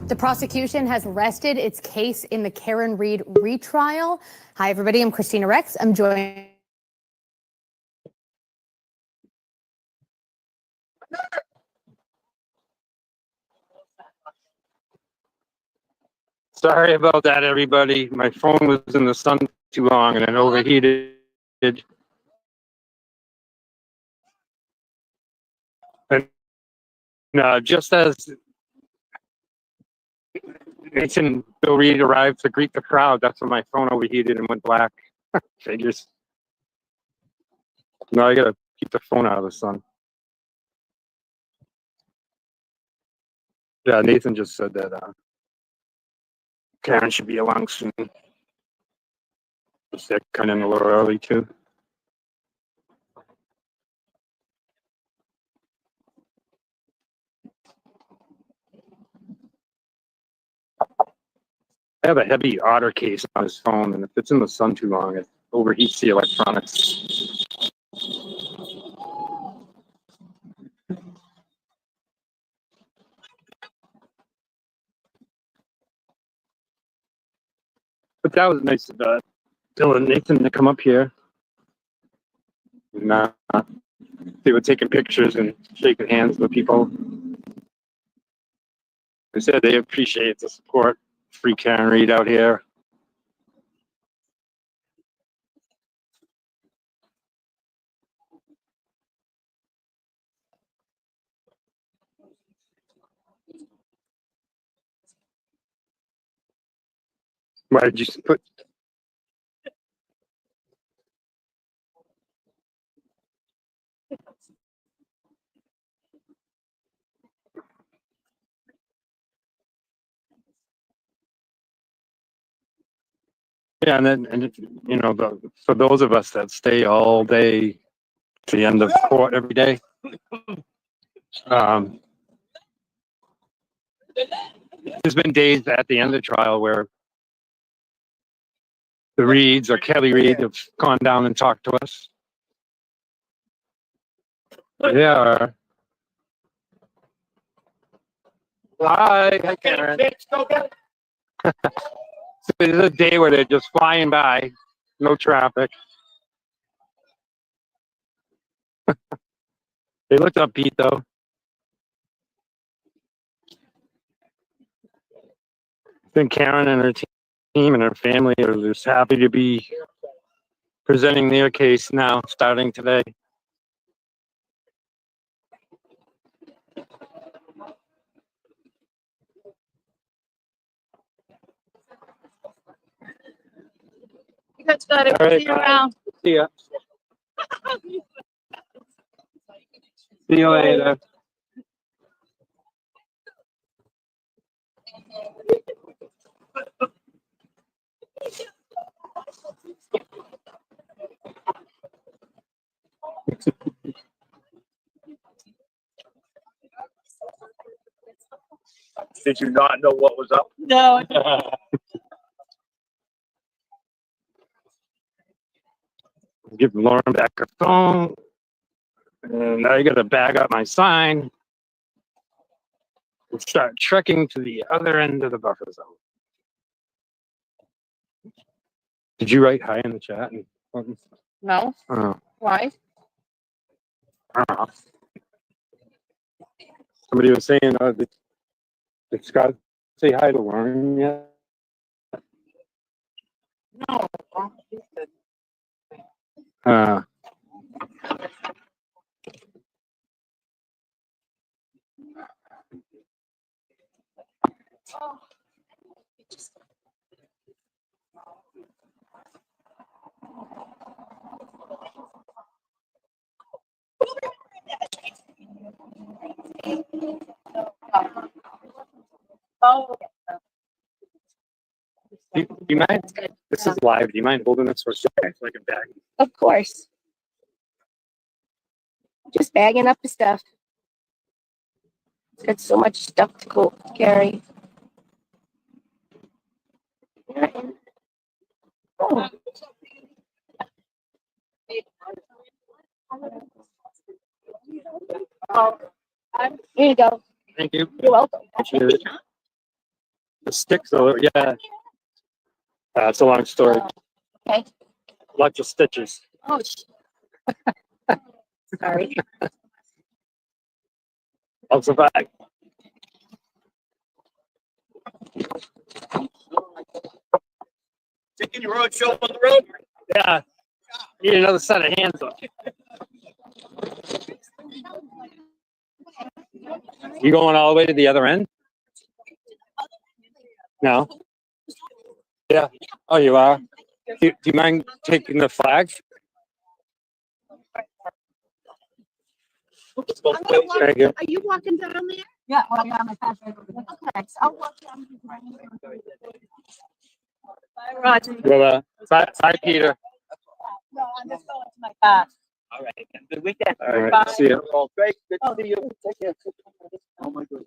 The prosecution has rested its case in the Karen Reed retrial. Hi, everybody. I'm Christina Rex. I'm joined. Sorry about that, everybody. My phone was in the sun too long and it overheated. And just as Nathan Bill Reed arrived to greet the crowd, that's when my phone overheated and went black. Figures. No, I gotta keep the phone out of the sun. Yeah, Nathan just said that Karen should be along soon. They're kind of a little early too. I have a heavy otter case on his phone, and if it's in the sun too long, it overheats the electronics. But that was nice of Bill and Nathan to come up here. And they were taking pictures and shaking hands with people. They said they appreciate the support. Free Karen Reed out here. Why did you put? Yeah, and then you know, for those of us that stay all day to the end of court every day, there's been days at the end of the trial where the Reeds or Kelly Reed have gone down and talked to us. Yeah. Hi, Karen. So there's a day where they're just flying by, no traffic. They looked upbeat though. I think Karen and her team and her family are just happy to be presenting their case now, starting today. You guys got it. All right, See you around. See ya. See you later. Did you not know what was up? No. Give Lauren back her phone. And I gotta bag up my sign and start trekking to the other end of the buffer zone. Did you write hi in the chat? No, Oh, why? I don't know. Somebody was saying, did Scott say hi to Lauren yet? No. Oh, Do you mind? This is live. Do you mind holding this for a second so I can bag? Of course. Just bagging up the stuff. It's got so much stuff to carry. Oh. Here you go. Thank you. You're welcome. Appreciate it. The sticks, yeah. It's a long story. Okay. Lots of stitches. Oh, sorry. I'll survive. Taking your road show on the road? Yeah. Need another set of hands on. You going all the way to the other end? No. Yeah. Oh, you are? Do you mind taking the flag? Thank you. Are you walking down there? Yeah, well, yeah, my path right over there. Okay, so I'll walk down. Bye, Roger. Well, bye, Peter. No, I'm just going to my car. All right. Good weekend. All right. Bye. See you. Great. Good to see you. Take care. Oh my God.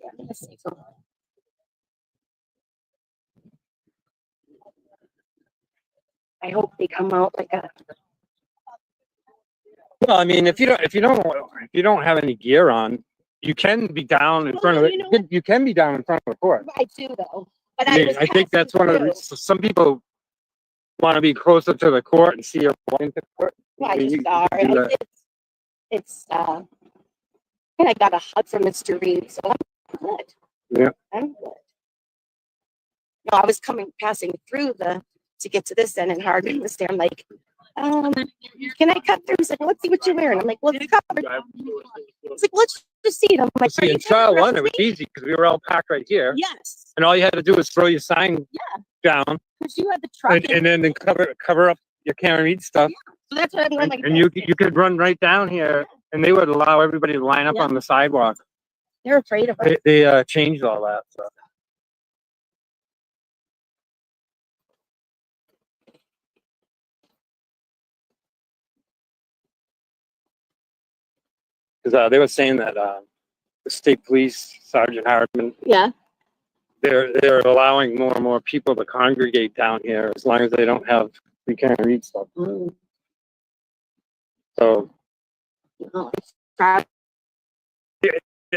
I hope they come out like a. Well, I mean, if you don't have any gear on, you can be down in front of you know what? it. You can be down in front of the court. I do though. But I mean, was I think that's one of the passing reasons. Some people want to be closer to the court and see her walk into the court. through. I I mean, just you saw can do her. that. It's and I got a hug from Mr. Reed, so I'm good. Yeah. I'm good. No, I was passing through to get to this end, and Hardman was there. I'm like, can I cut through? He's like, let's see what you're wearing. I'm like, well, it's covered. It's like, let's just see it. I'm like, See, in trial one, it was easy because we were all packed right here, yes, and all you had to do was throw your sign down, because you had the truck, and then cover up your Karen Reed stuff, so that's what I'm and, like. and you could run right down here, and they would allow everybody to line up Yeah. on the sidewalk. They're afraid of us. They changed all that. So. Because they were saying that the state police, Sergeant Hardman, Yeah. they're allowing more and more people to congregate down here as long as they don't have we can't read stuff. Mm. So No, it's bad.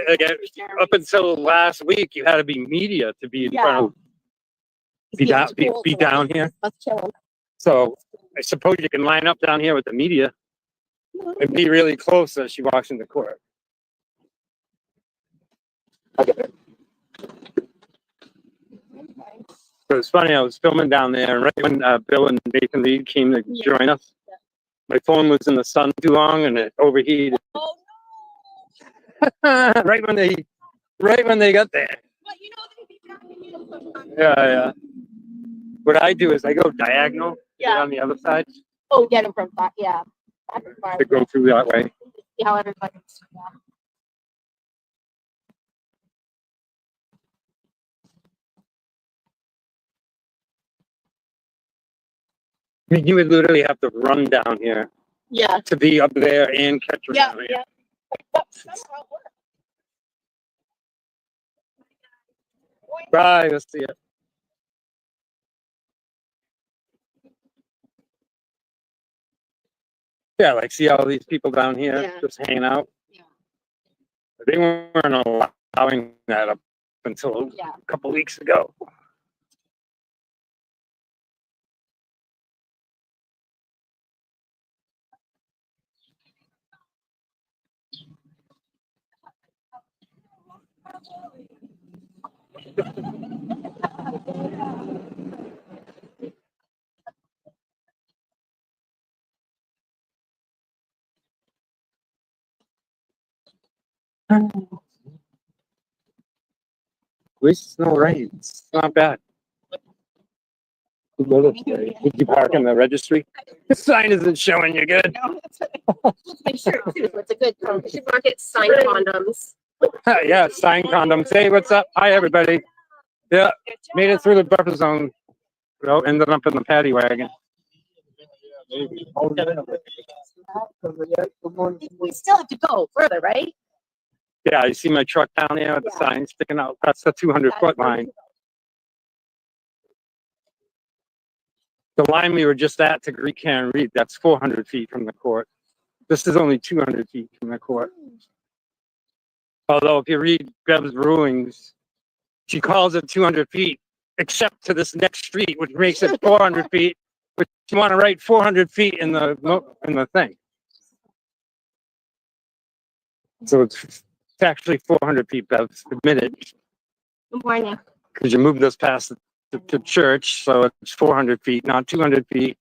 again, up until last week, you had to be media to be in front of be down here. Let's chill. So I suppose you can line up down here with the media and be really close as she walks into court. So it's funny, I was filming down there, and right when Bill and Nathan Reed came to join us, my phone was in the sun too long and it overheated. Oh right when they got there. But you know, they be talking to you sometimes. Yeah. What I do is I go diagonal, get Yeah. on the other side, Oh, get them from back. Yeah. That's fine. to go through that way. See how everybody's. Yeah. I mean, you would literally have to run down here Yeah. to be up there and catch her Yeah. down here. Yeah. But somehow it works. Bye, let's see it. Yeah, like see all these people down here Yeah. just hanging out. Yeah. They weren't allowing that up until Yeah. a couple weeks ago. At least it's no rain. It's not bad. Good weather today. Did you park in the registry? The sign isn't showing you good. No, that's my shirt too. It's a good one. We should market sign condoms. Yeah, sign condoms. Hey, what's up? Hi, everybody. Yeah, made it through the buffer zone. Well, ended up in the paddy wagon. We still have to go further, right? Yeah, you see my truck down there with the sign sticking out. That's the 200-foot line. The line we were just at to greet Karen Reed, that's 400 feet from the court. This is only 200 feet from the court. Although if you read Deb's rulings, she calls it 200 feet, except to this next street, which makes it 400 feet, but you want to write 400 feet in the thing. So it's actually 400 feet that's admitted, Good morning. because you moved us past the church, so it's 400 feet, not 200 feet.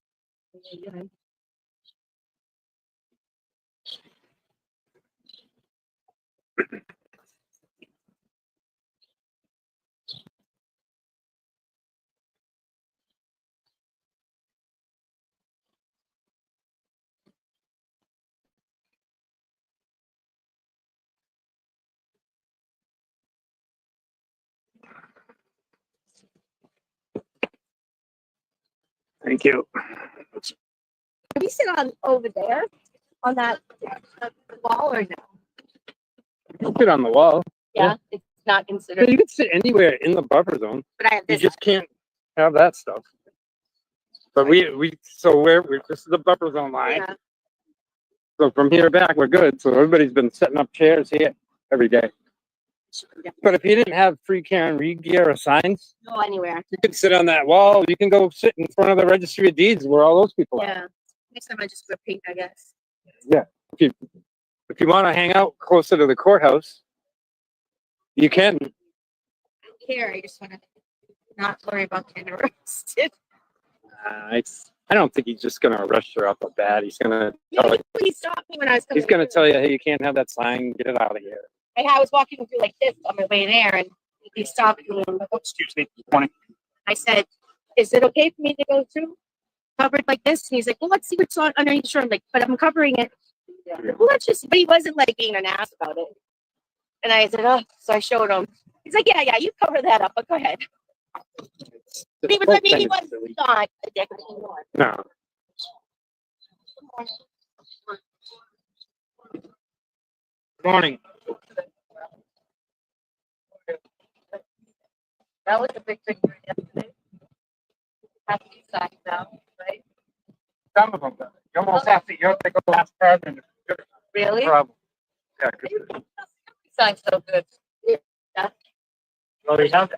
Thank you. Can we sit on over there on that wall or no? You can sit on the wall. Yeah, it's not considered. You can sit anywhere in the buffer zone. But I have You this. just can't have that stuff. But we're this is the buffer zone line. Yeah. So from here back, we're good. So everybody's been setting up chairs here every day. But if you didn't have free Karen Reed gear or signs, Go anywhere. you could sit on that wall. You can go sit in front of the registry of deeds where all those people are. Yeah. Next time I just wear pink, I guess. If you want to hang out closer to the courthouse, you can. I don't care. I just want to not worry about getting arrested. I don't think he's just gonna arrest her off the bat. He's gonna tell you, He stopped me when I was coming. he's gonna through. tell you, hey, you can't have that sign. Get it out of here. Like, I was walking through like this on my way there, and he stopped me. And Excuse me. Morning. I said, "Is it okay for me to go through covered like this?" And he's like, "Well, let's see what's on underneath the shirt." I'm like, "But I'm covering it." Well, let's just. But he wasn't like being an ass about it. And I said, "Oh," so I showed him. He's like, "Yeah, you cover that up, but go ahead." He was, I mean, he was not a dick anymore. No. Morning. That was a big thing yesterday. Have to be signed now, right? Some of them, you almost have to, you have to go last person. Really? Problem. Yeah, 'cause- Signed so good. Yeah. well, they have.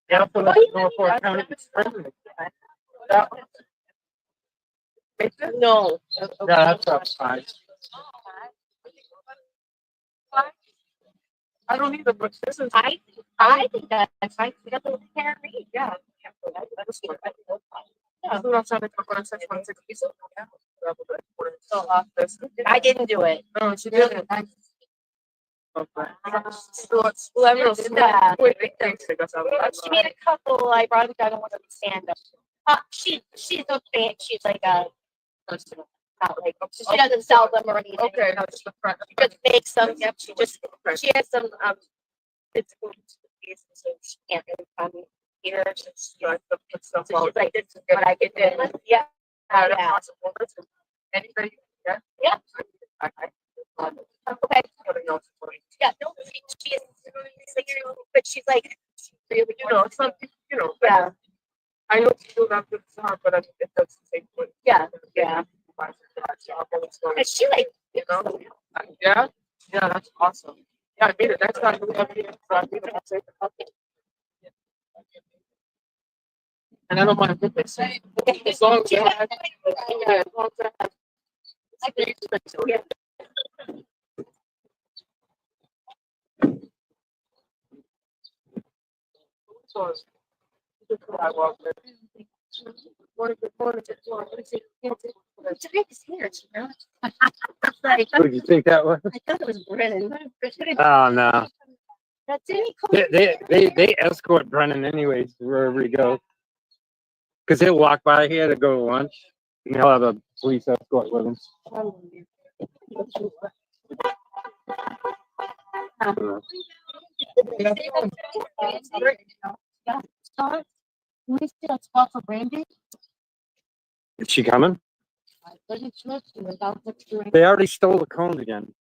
You have to let it go for a county president. That one? No. Yeah, that's fine. I don't either, but this is. I think that's fine. We got the Karen Reed. Yeah. I didn't do it. No, she didn't. Whoever did that. She made a couple. I brought them down and one of them stand up. She's a fan. She's like a. Not like she doesn't sell them or anything. Okay, no, just the front. She just makes them. Yep. She has some it's so she can't really come here. So she's like, this is what I could do. Yeah. Yeah. Anybody? Yeah. Yeah. Okay. Yeah, no, she is, but she's like, really, Some, yeah, I know you do that good job, but it doesn't take much. yeah, yeah. And she like, Yeah, that's awesome. Yeah, I made it. Next time we have here, so I made it. I'll take it. Okay. And I don't mind if it's as long as you have, as long as I have. yeah. So, I was there. Today's here, you know? Like, What did you think that was? I thought it was Brennan. Oh, no. That's it. They escort Brennan anyways, wherever he goes. Because he'll walk by here to go to lunch, and he'll have a police escort with him. We still have spot for Brandy. Is she coming? They already stole the cones again.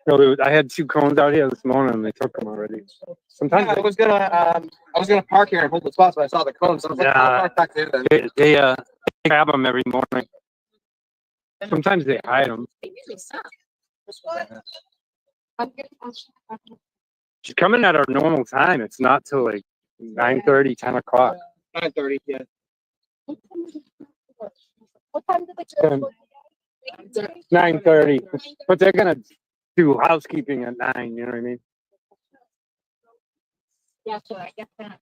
No, I had 2 cones out here this morning, and they took them already. Sometimes I was gonna park here and hold the spots, but I saw the cones. So I was like, Yeah. I'll park back there then. they grab them every morning. Sometimes they hide them. They usually suck. She's coming at our normal time. It's not till like 9:30, 10 o'clock. 9:30, yeah. What time did the 9:30, but they're gonna do housekeeping at 9. You know what I mean? Yeah, so I guess that.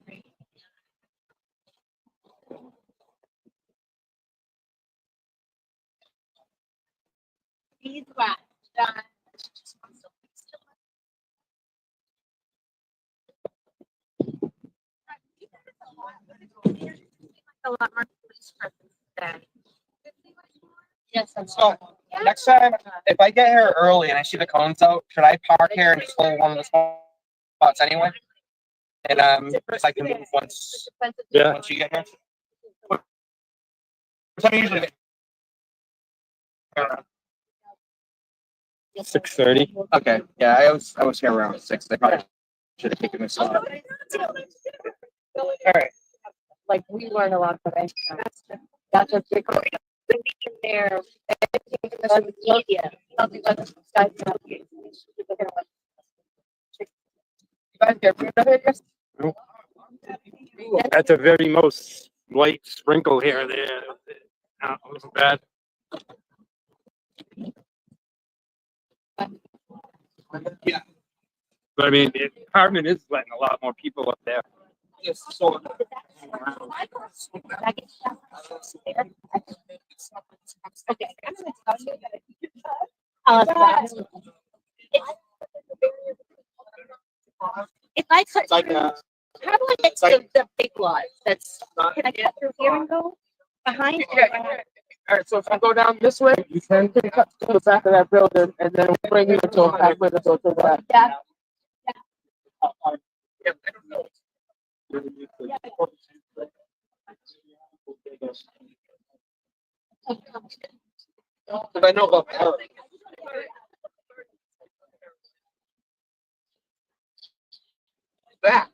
He's right. A lot more police presence today. Yes, I'm So next time, if I get here early and I see the cones out, should I park here and just hold one of the spots anyway? And if I can move once Yeah. once you get here. What time you usually get? 6:30. Okay, yeah, I was here around 6. They probably should have taken this off. All right. Like we learn a lot from it. That's a big there. Yeah. Something like this. Nope. At the very most, light sprinkle here and there. Not a little bad. Yeah. But I mean, the apartment is letting a lot more people up there. Yes, so. Okay. If I cut Like through, how do I get to the big lot? That's, can I cut through here and go behind? All right, so if I go down this way, you can cut to the back of that building and then we'll bring you into a back window to the back. Yeah. But I know about that. Back.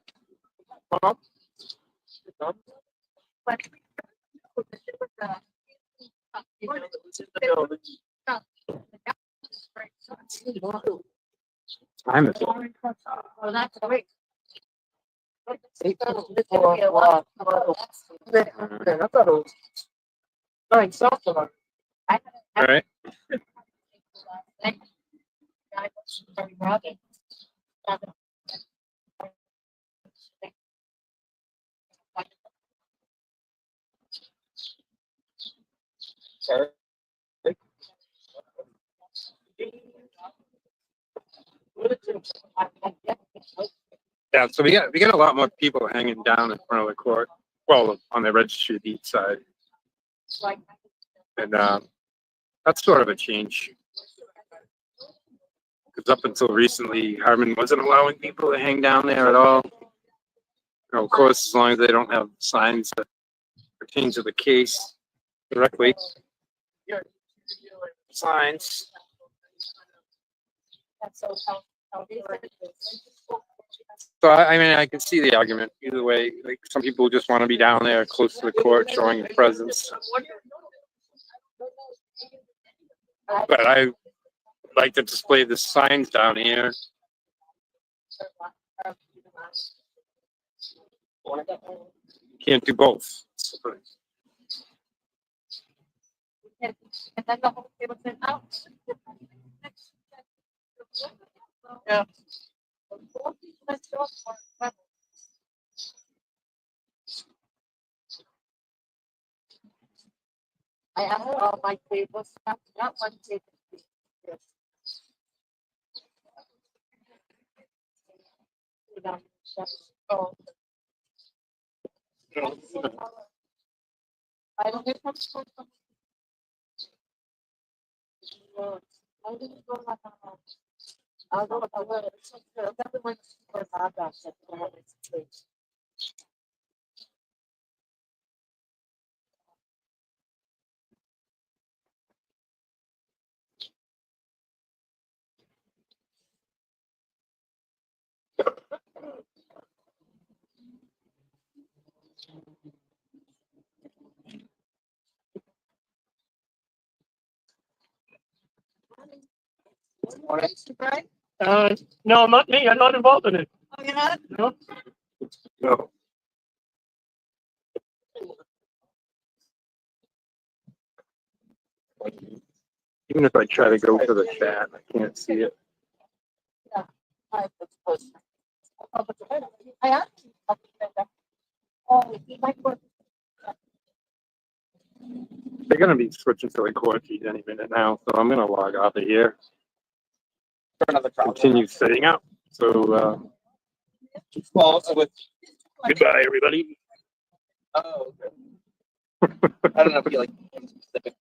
Time is Oh, that's great. I thought it was 9 south of it. all right. Sorry. Yeah, so we got a lot more people hanging down in front of the court. Well, on the registry deed side, and that's sort of a change. Because up until recently, Harmon wasn't allowing people to hang down there at all. You know, of course, as long as they don't have signs that pertain to the case directly. Signs. So I mean, I can see the argument either way. Like some people just want to be down there close to the court, showing a presence. But I like to display the signs down here. Can't do both. Yeah. I have all my tables, not one table. Oh. I don't get much. I'll go. No, not me. I'm not involved in it. No. Even if I try to go for the chat, I can't see it. They're gonna be switching to the court feed any minute now, so I'm gonna log off of here. Continue setting up. So Well, so with, goodbye, everybody. oh, okay. I don't know if you like specific.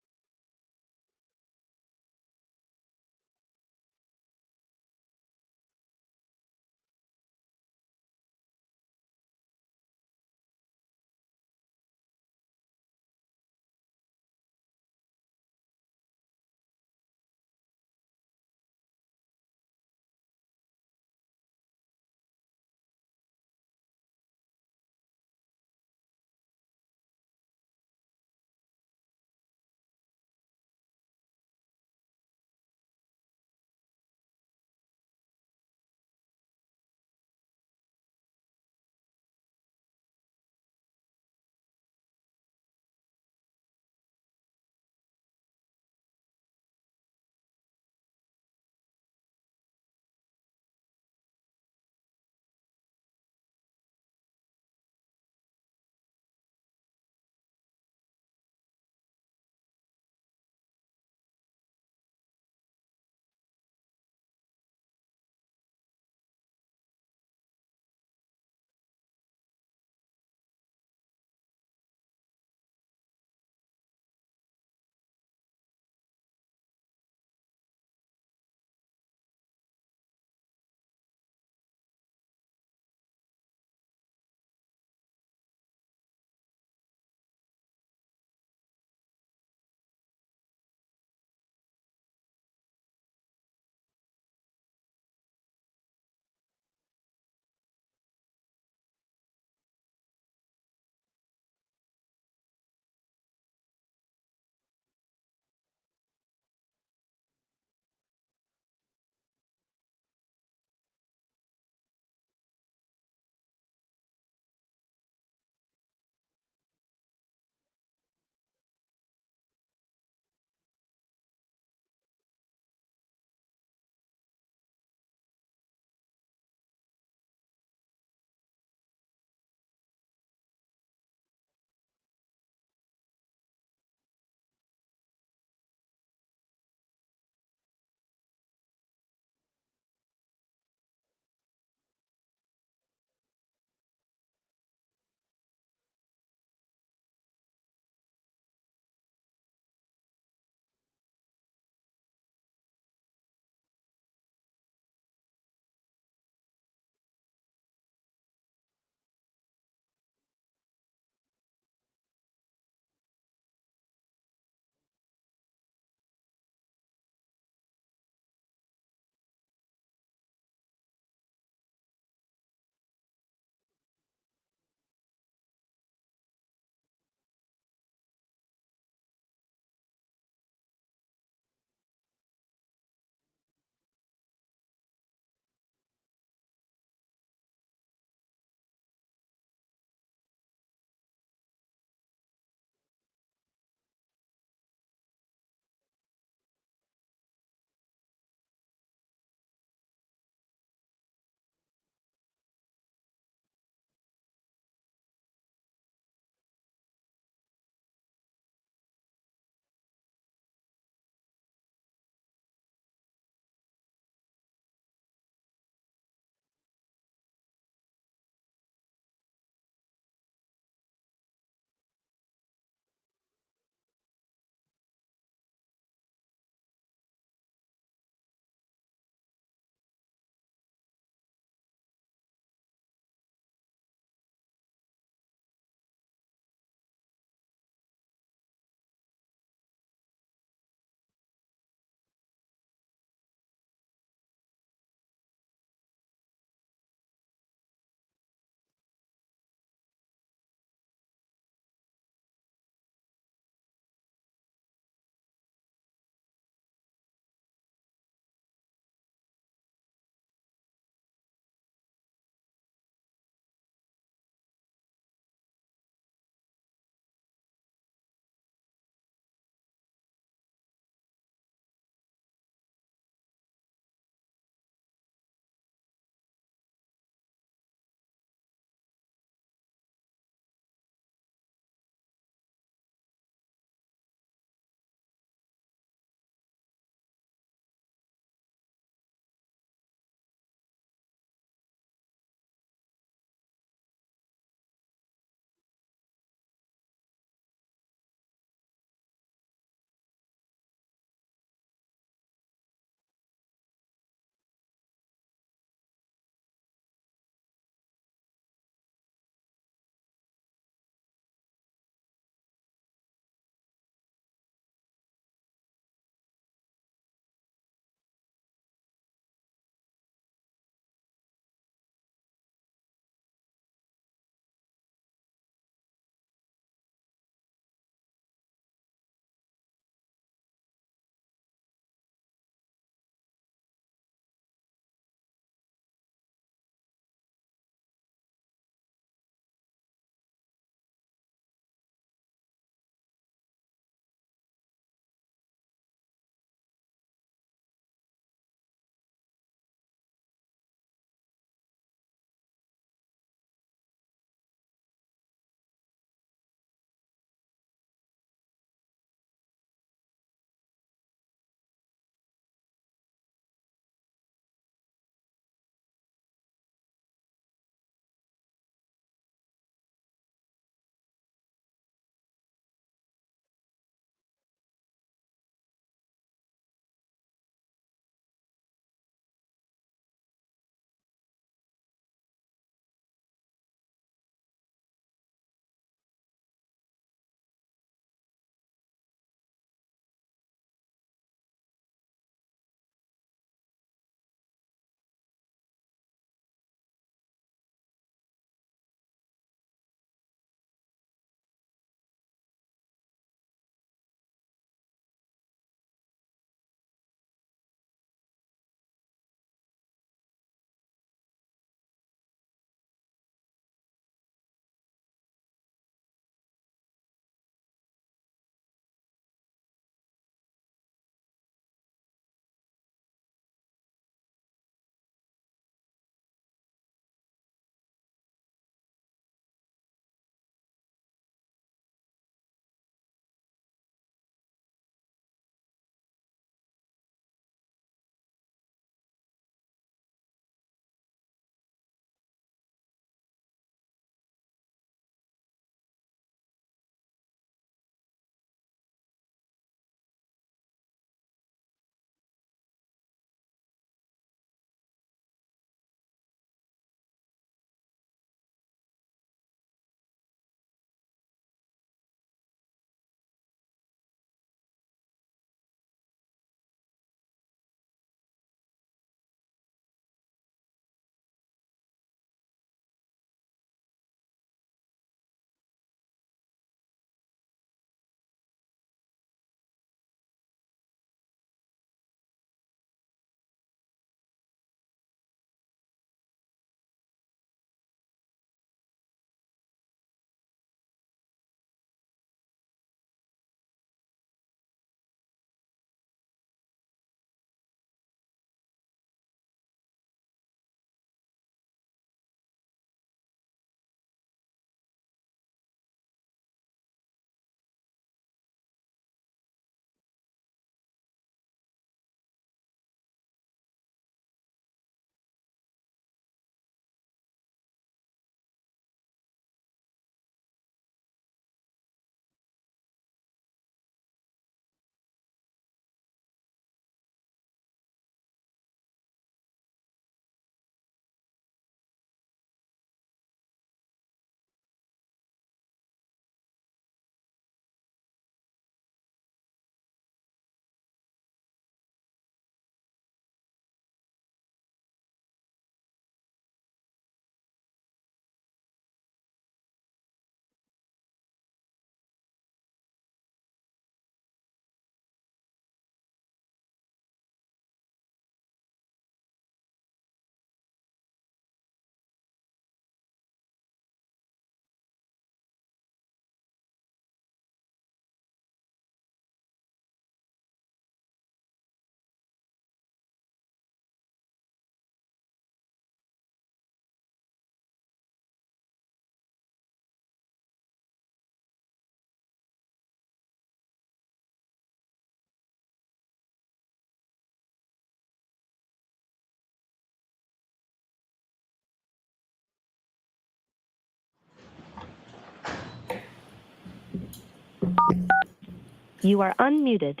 You are unmuted.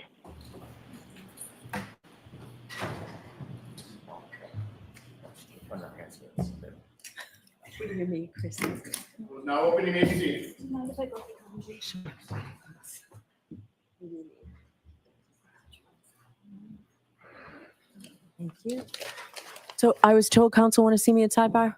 Now opening ABC. Thank you. So I was told council want to see me at sidebar?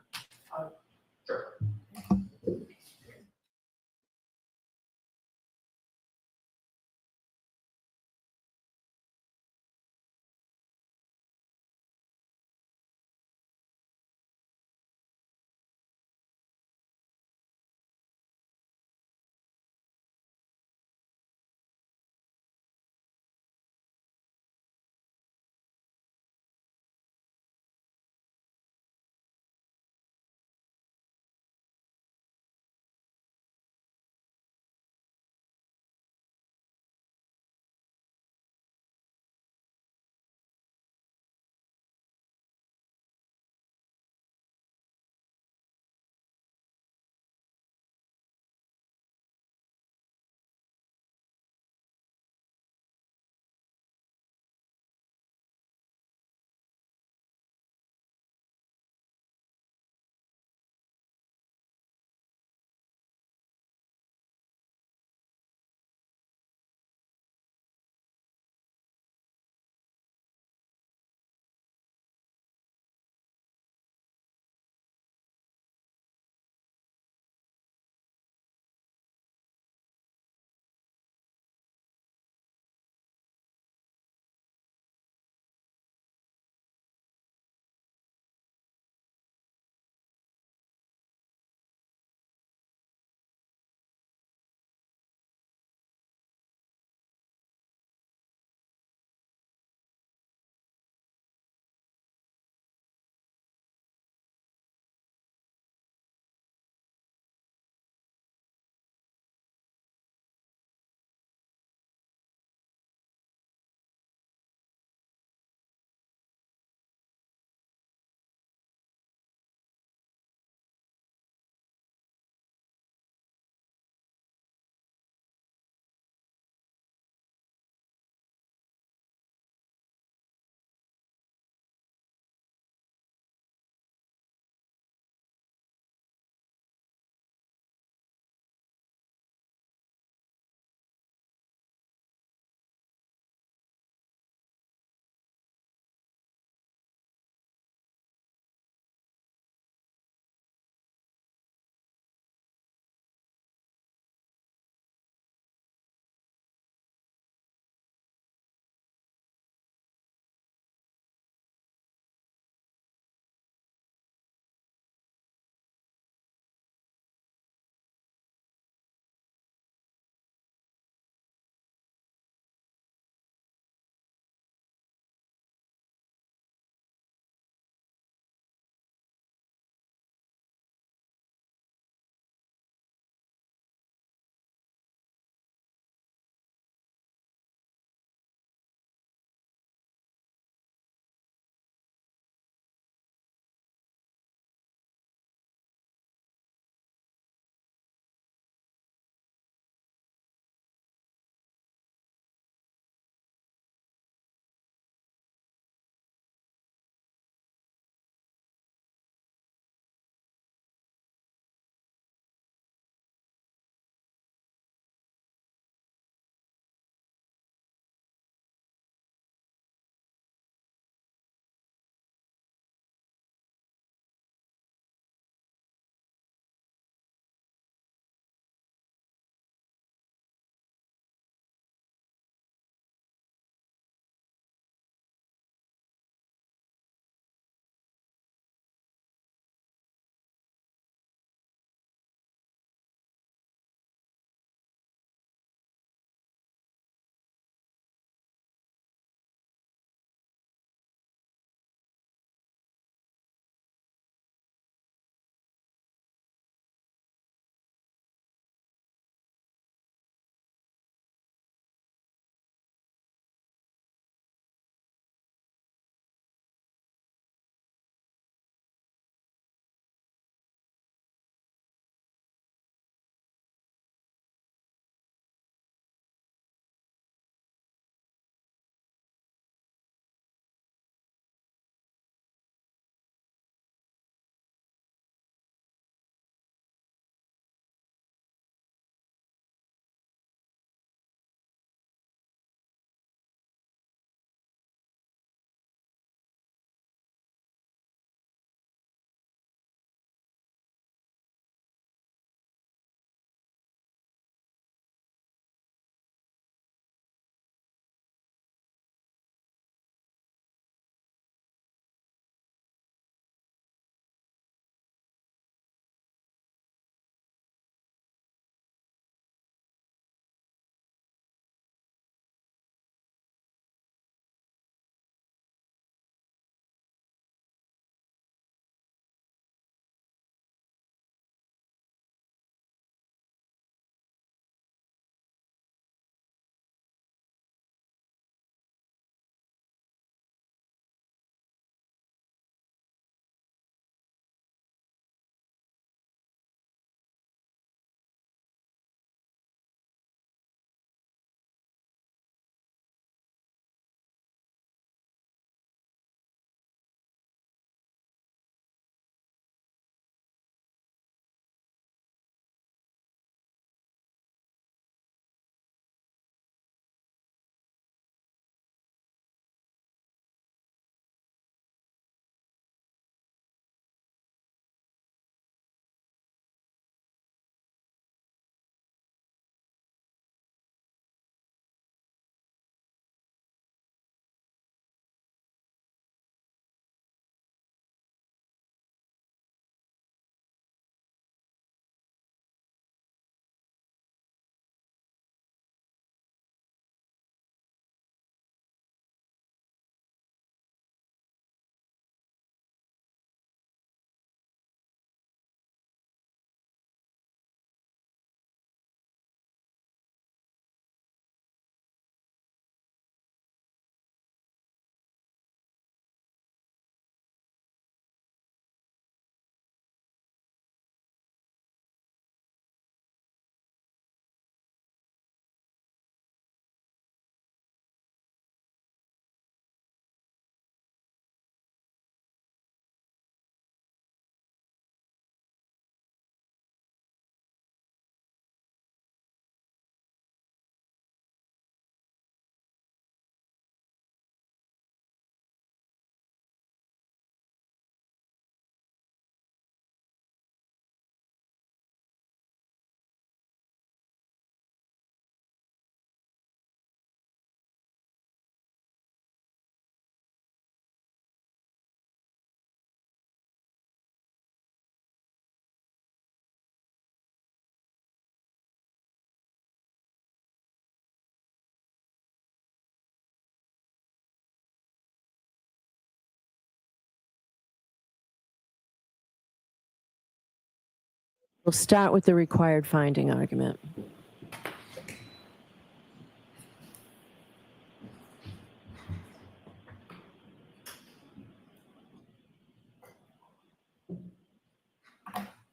We'll start with the required finding argument.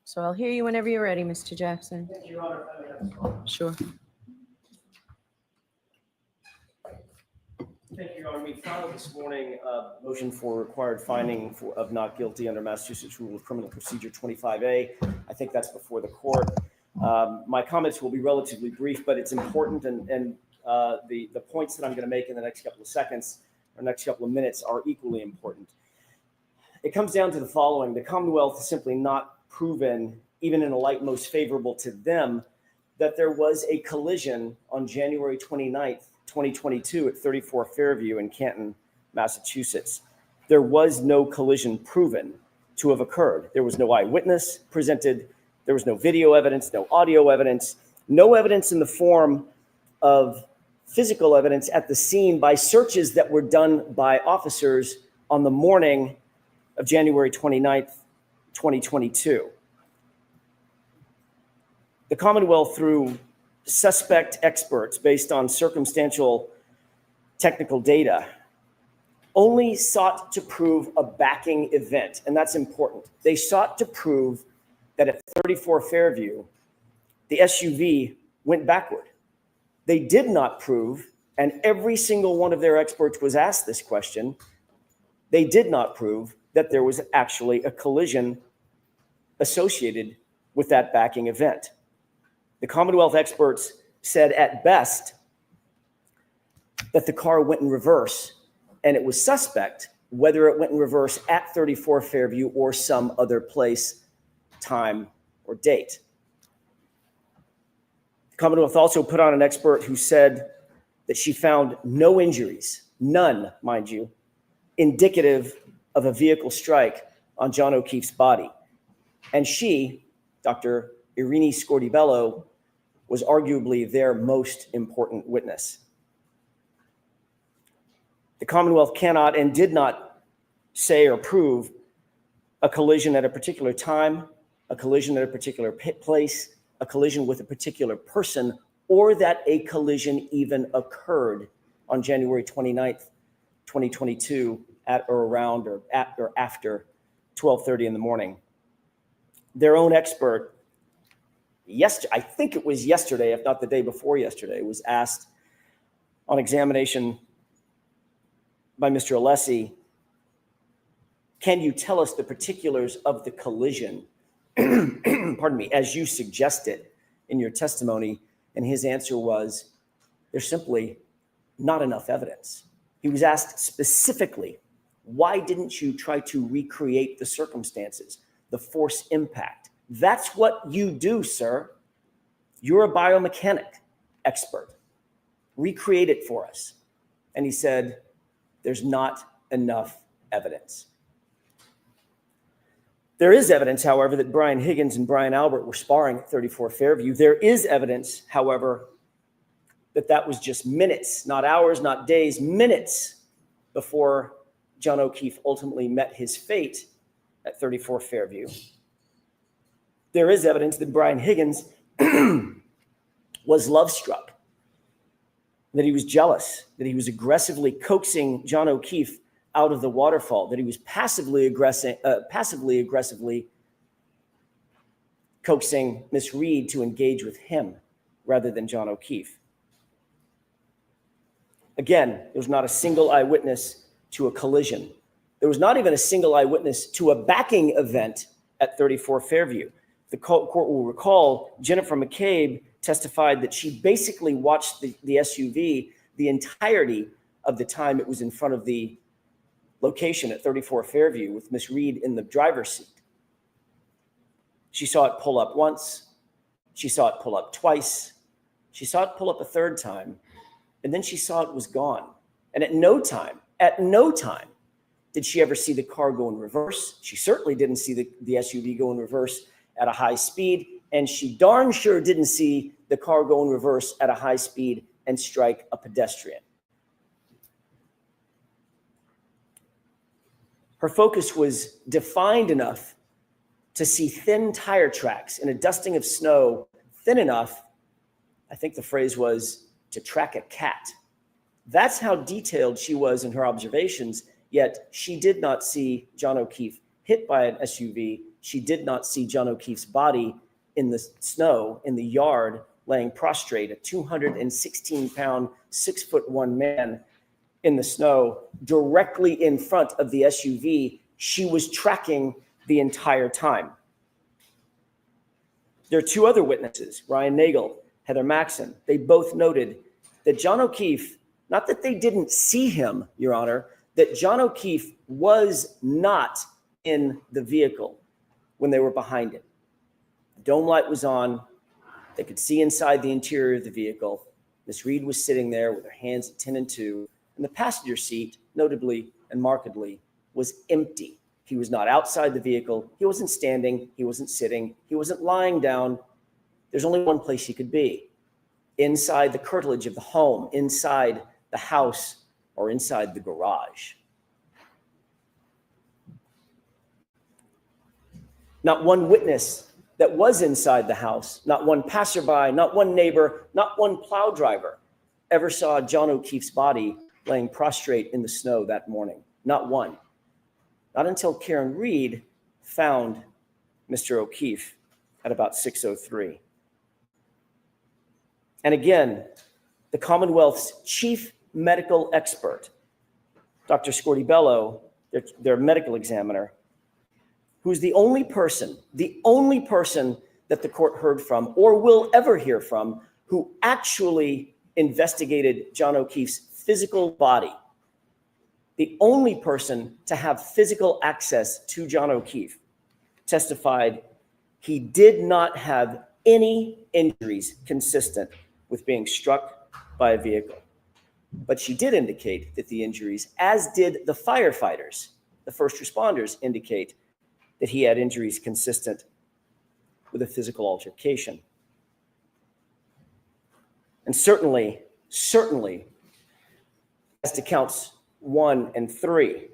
So I'll hear you whenever you're ready, Mr. Jackson. Sure. Thank you, Your Honor. We filed this morning a motion for required finding of not guilty under Massachusetts Rule of Criminal Procedure 25A. I think that's before the court. My comments will be relatively brief, but it's important, and the points that I'm going to make in the next couple of seconds or next couple of minutes are equally important. It comes down to the following. The Commonwealth has simply not proven, even in a light most favorable to them, that there was a collision on January 29th, 2022 at 34 Fairview in Canton, Massachusetts. There was no collision proven to have occurred. There was no eyewitness presented. There was no video evidence, no audio evidence, no evidence in the form of physical evidence at the scene by searches that were done by officers on the morning of January 29th, 2022. The Commonwealth, through suspect experts based on circumstantial technical data, only sought to prove a backing event, and that's important. They sought to prove that at 34 Fairview, the SUV went backward. They did not prove, and every single one of their experts was asked this question, they did not prove that there was actually a collision associated with that backing event. The Commonwealth experts said at best that the car went in reverse, and it was suspect whether it went in reverse at 34 Fairview or some other place, time, or date. The Commonwealth also put on an expert who said that she found no injuries, none, mind you, indicative of a vehicle strike on John O'Keefe's body. And she, Dr. Irini Scordibello, was arguably their most important witness. The Commonwealth cannot and did not say or prove a collision at a particular time, a collision at a particular place, a collision with a particular person, or that a collision even occurred on January 29th, 2022 at or around or at or after 12:30 in the morning. Their own expert, I think it was yesterday, if not the day before yesterday, was asked on examination by Mr. Alessi, can you tell us the particulars of the collision, pardon me, as you suggested in your testimony? And his answer was, there's simply not enough evidence. He was asked specifically, why didn't you try to recreate the circumstances, the force impact? That's what you do, sir. You're a biomechanic expert. Recreate it for us. And he said, there's not enough evidence. There is evidence, however, that Brian Higgins and Brian Albert were sparring at 34 Fairview. There is evidence, however, that was just minutes, not hours, not days, minutes before John O'Keefe ultimately met his fate at 34 Fairview. There is evidence that Brian Higgins was love-struck, that he was jealous, that he was aggressively coaxing John O'Keefe out of the waterfall, that he was passively aggressively coaxing Miss Reed to engage with him rather than John O'Keefe. Again, there was not a single eyewitness to a collision. There was not even a single eyewitness to a backing event at 34 Fairview. The court will recall Jennifer McCabe testified that she basically watched the SUV the entirety of the time it was in front of the location at 34 Fairview with Miss Reed in the driver's seat. She saw it pull up once. She saw it pull up twice. She saw it pull up a third time. And then she saw it was gone. And at no time did she ever see the car go in reverse. She certainly didn't see the SUV go in reverse at a high speed. And she darn sure didn't see the car go in reverse at a high speed and strike a pedestrian. Her focus was defined enough to see thin tire tracks in a dusting of snow thin enough, I think the phrase was, to track a cat. That's how detailed she was in her observations, yet she did not see John O'Keefe hit by an SUV. She did not see John O'Keefe's body in the snow, in the yard, laying prostrate, a 216-pound, 6'1" man in the snow, directly in front of the SUV she was tracking the entire time. There are two other witnesses, Ryan Nagel, Heather Maxson. They both noted that John O'Keefe, not that they didn't see him, Your Honor, that John O'Keefe was not in the vehicle when they were behind him. The dome light was on. They could see inside the interior of the vehicle. Miss Reed was sitting there with her hands at 10 and 2, and the passenger seat, notably and markedly, was empty. He was not outside the vehicle. He wasn't standing. He wasn't sitting. He wasn't lying down. There's only one place he could be: inside the curtilage of the home, inside the house, or inside the garage. Not one witness that was inside the house, not one passerby, not one neighbor, not one plow driver ever saw John O'Keefe's body laying prostrate in the snow that morning. Not one. Not until Karen Reed found Mr. O'Keefe at about 6:03. And again, the Commonwealth's chief medical expert, Dr. Scortibello, their medical examiner, who's the only person that the court heard from or will ever hear from who actually investigated John O'Keefe's physical body, the only person to have physical access to John O'Keefe, testified he did not have any injuries consistent with being struck by a vehicle. But she did indicate that the injuries, as did the firefighters, the first responders, indicate that he had injuries consistent with a physical altercation. And certainly, as to counts 1 and 3,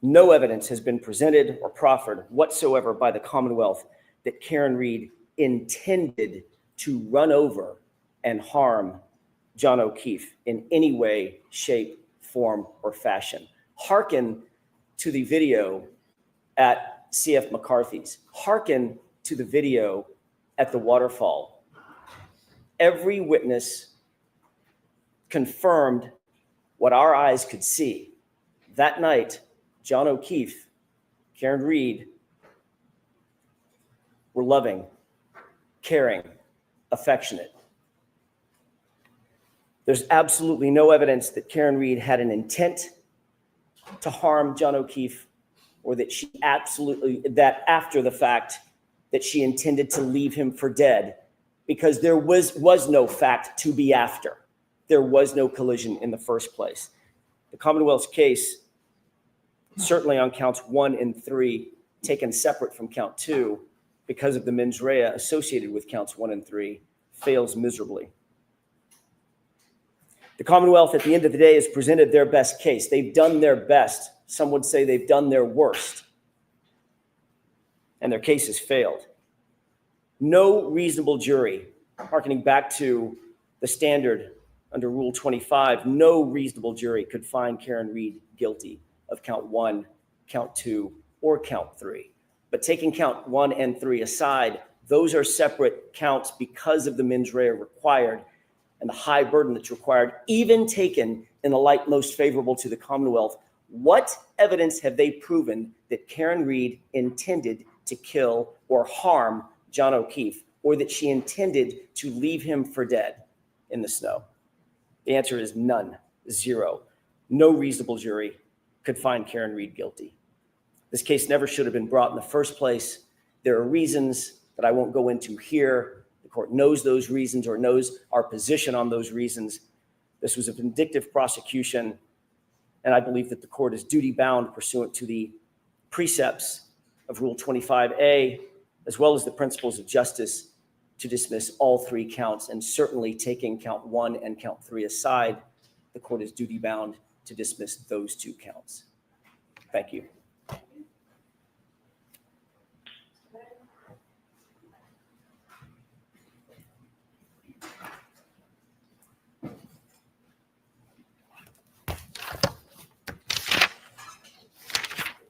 no evidence has been presented or proffered whatsoever by the Commonwealth that Karen Reed intended to run over and harm John O'Keefe in any way, shape, form, or fashion. Hearken to the video at C.F. McCarthy's. Hearken to the video at the waterfall. Every witness confirmed what our eyes could see. That night, John O'Keefe, Karen Reed were loving, caring, affectionate. There's absolutely no evidence that Karen Reed had an intent to harm John O'Keefe, or that she that after the fact, that she intended to leave him for dead, because there was no fact to be after. There was no collision in the first place. The Commonwealth's case, certainly on counts 1 and 3, taken separate from count 2, because of the mens rea associated with counts 1 and 3, fails miserably. The Commonwealth, at the end of the day, has presented their best case. They've done their best. Some would say they've done their worst. And their case has failed. No reasonable jury, hearkening back to the standard under Rule 25, no reasonable jury could find Karen Reed guilty of count 1, count 2, or count 3. But taking count 1 and 3 aside, those are separate counts because of the mens rea required and the high burden that's required, even taken in the light most favorable to the Commonwealth. What evidence have they proven that Karen Reed intended to kill or harm John O'Keefe, or that she intended to leave him for dead in the snow? The answer is none, 0. No reasonable jury could find Karen Reed guilty. This case never should have been brought in the first place. There are reasons that I won't go into here. The court knows those reasons, or knows our position on those reasons. This was a vindictive prosecution, and I believe that the court is duty-bound pursuant to the precepts of Rule 25A, as well as the principles of justice, to dismiss all 3 counts. And certainly, taking count 1 and count 3 aside, the court is duty-bound to dismiss those 2 counts. Thank you.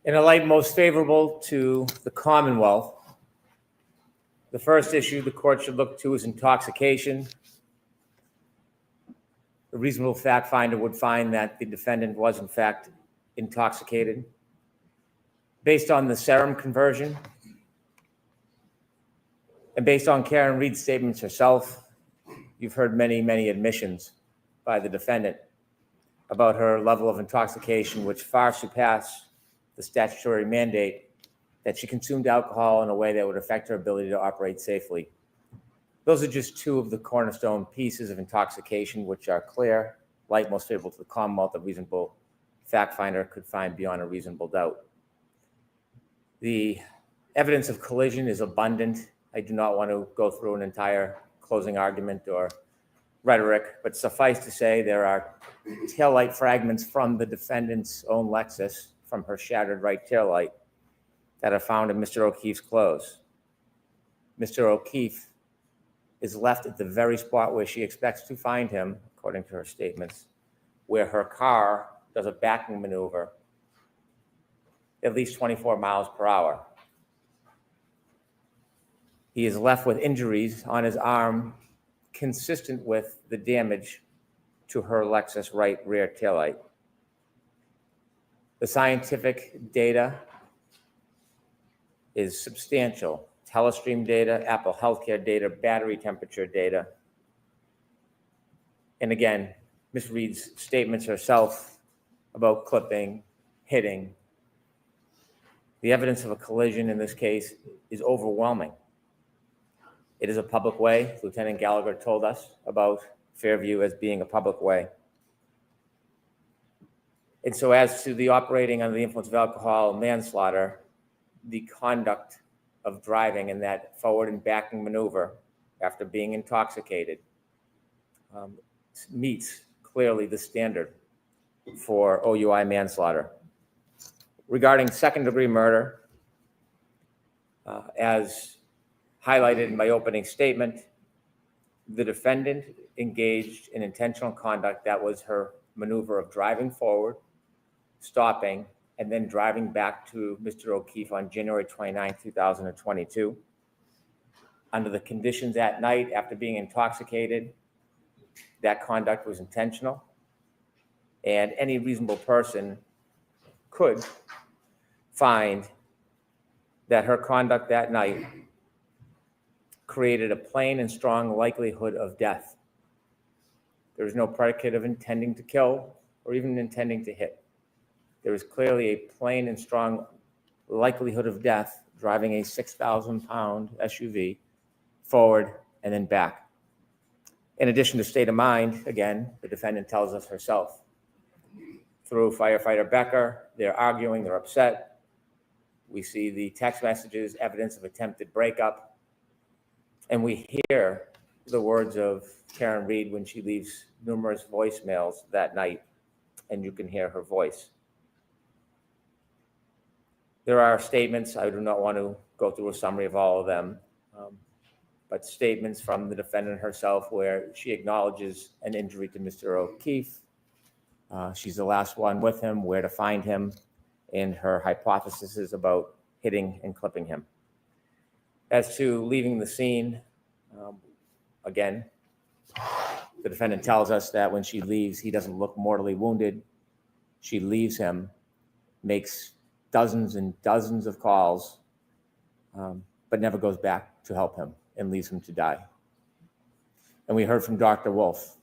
In a light most favorable to the Commonwealth, the first issue the court should look to is intoxication. A reasonable fact finder would find that the defendant was in fact intoxicated. Based on the serum conversion and based on Karen Reed's statements herself, you've heard many, many admissions by the defendant about her level of intoxication, which far surpassed the statutory mandate that she consumed alcohol in a way that would affect her ability to operate safely. Those are just two of the cornerstone pieces of intoxication, which are clear, light most favorable to the Commonwealth, a reasonable fact finder could find beyond a reasonable doubt. The evidence of collision is abundant. I do not want to go through an entire closing argument or rhetoric, but suffice to say there are taillight fragments from the defendant's own Lexus, from her shattered right taillight, that are found in Mr. O'Keefe's clothes. Mr. O'Keefe is left at the very spot where she expects to find him, according to her statements, where her car does a backing maneuver at least 24 miles per hour. He is left with injuries on his arm consistent with the damage to her Lexus right rear taillight. The scientific data is substantial. Telestream data, Apple Healthcare data, battery temperature data. And again, Ms. Reed's statements herself about clipping, hitting. The evidence of a collision in this case is overwhelming. It is a public way. Lieutenant Gallagher told us about Fairview as being a public way. And so as to the operating under the influence of alcohol manslaughter, the conduct of driving in that forward and backing maneuver after being intoxicated meets clearly the standard for OUI manslaughter. Regarding second-degree murder, as highlighted in my opening statement, the defendant engaged in intentional conduct that was her maneuver of driving forward, stopping, and then driving back to Mr. O'Keefe on January 29, 2022. Under the conditions that night after being intoxicated, that conduct was intentional, and any reasonable person could find that her conduct that night created a plain and strong likelihood of death. There is no predicate of intending to kill or even intending to hit. There is clearly a plain and strong likelihood of death driving a 6,000-pound SUV forward and then back. In addition to state of mind, again, the defendant tells us herself. Through firefighter Becker, they're arguing, they're upset. We see the text messages, evidence of attempted breakup, and we hear the words of Karen Reed when she leaves numerous voicemails that night, and you can hear her voice. There are statements, I do not want to go through a summary of all of them, but statements from the defendant herself where she acknowledges an injury to Mr. O'Keefe. She's the last one with him, where to find him, and her hypothesis about hitting and clipping him. As to leaving the scene, again, the defendant tells us that when she leaves, he doesn't look mortally wounded. She leaves him, makes dozens and dozens of calls, but never goes back to help him and leaves him to die. And we heard from Dr. Wolf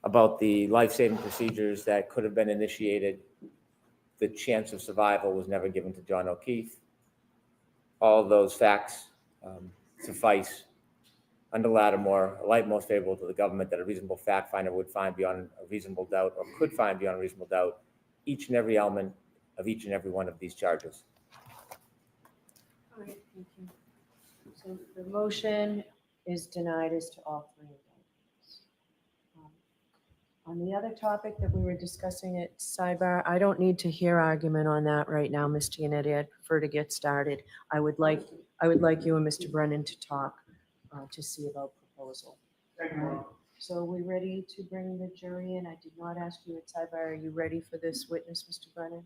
about the life-saving procedures that could have been initiated. The chance of survival was never given to John O'Keefe. All of those facts suffice under Lattimore, a light most favorable to the government, that a reasonable fact finder would find beyond a reasonable doubt, or could find beyond a reasonable doubt, each and every element of each and every one of these charges. All right, thank you. So the motion is denied as to all three indictments. On the other topic that we were discussing at sidebar, I don't need to hear argument on that right now, Ms. Giannetti. I'd prefer to get started. I would like you and Mr. Brennan to talk to see about proposal. So are we ready to bring the jury in? I did not ask you at sidebar. Are you ready for this witness, Mr. Brennan?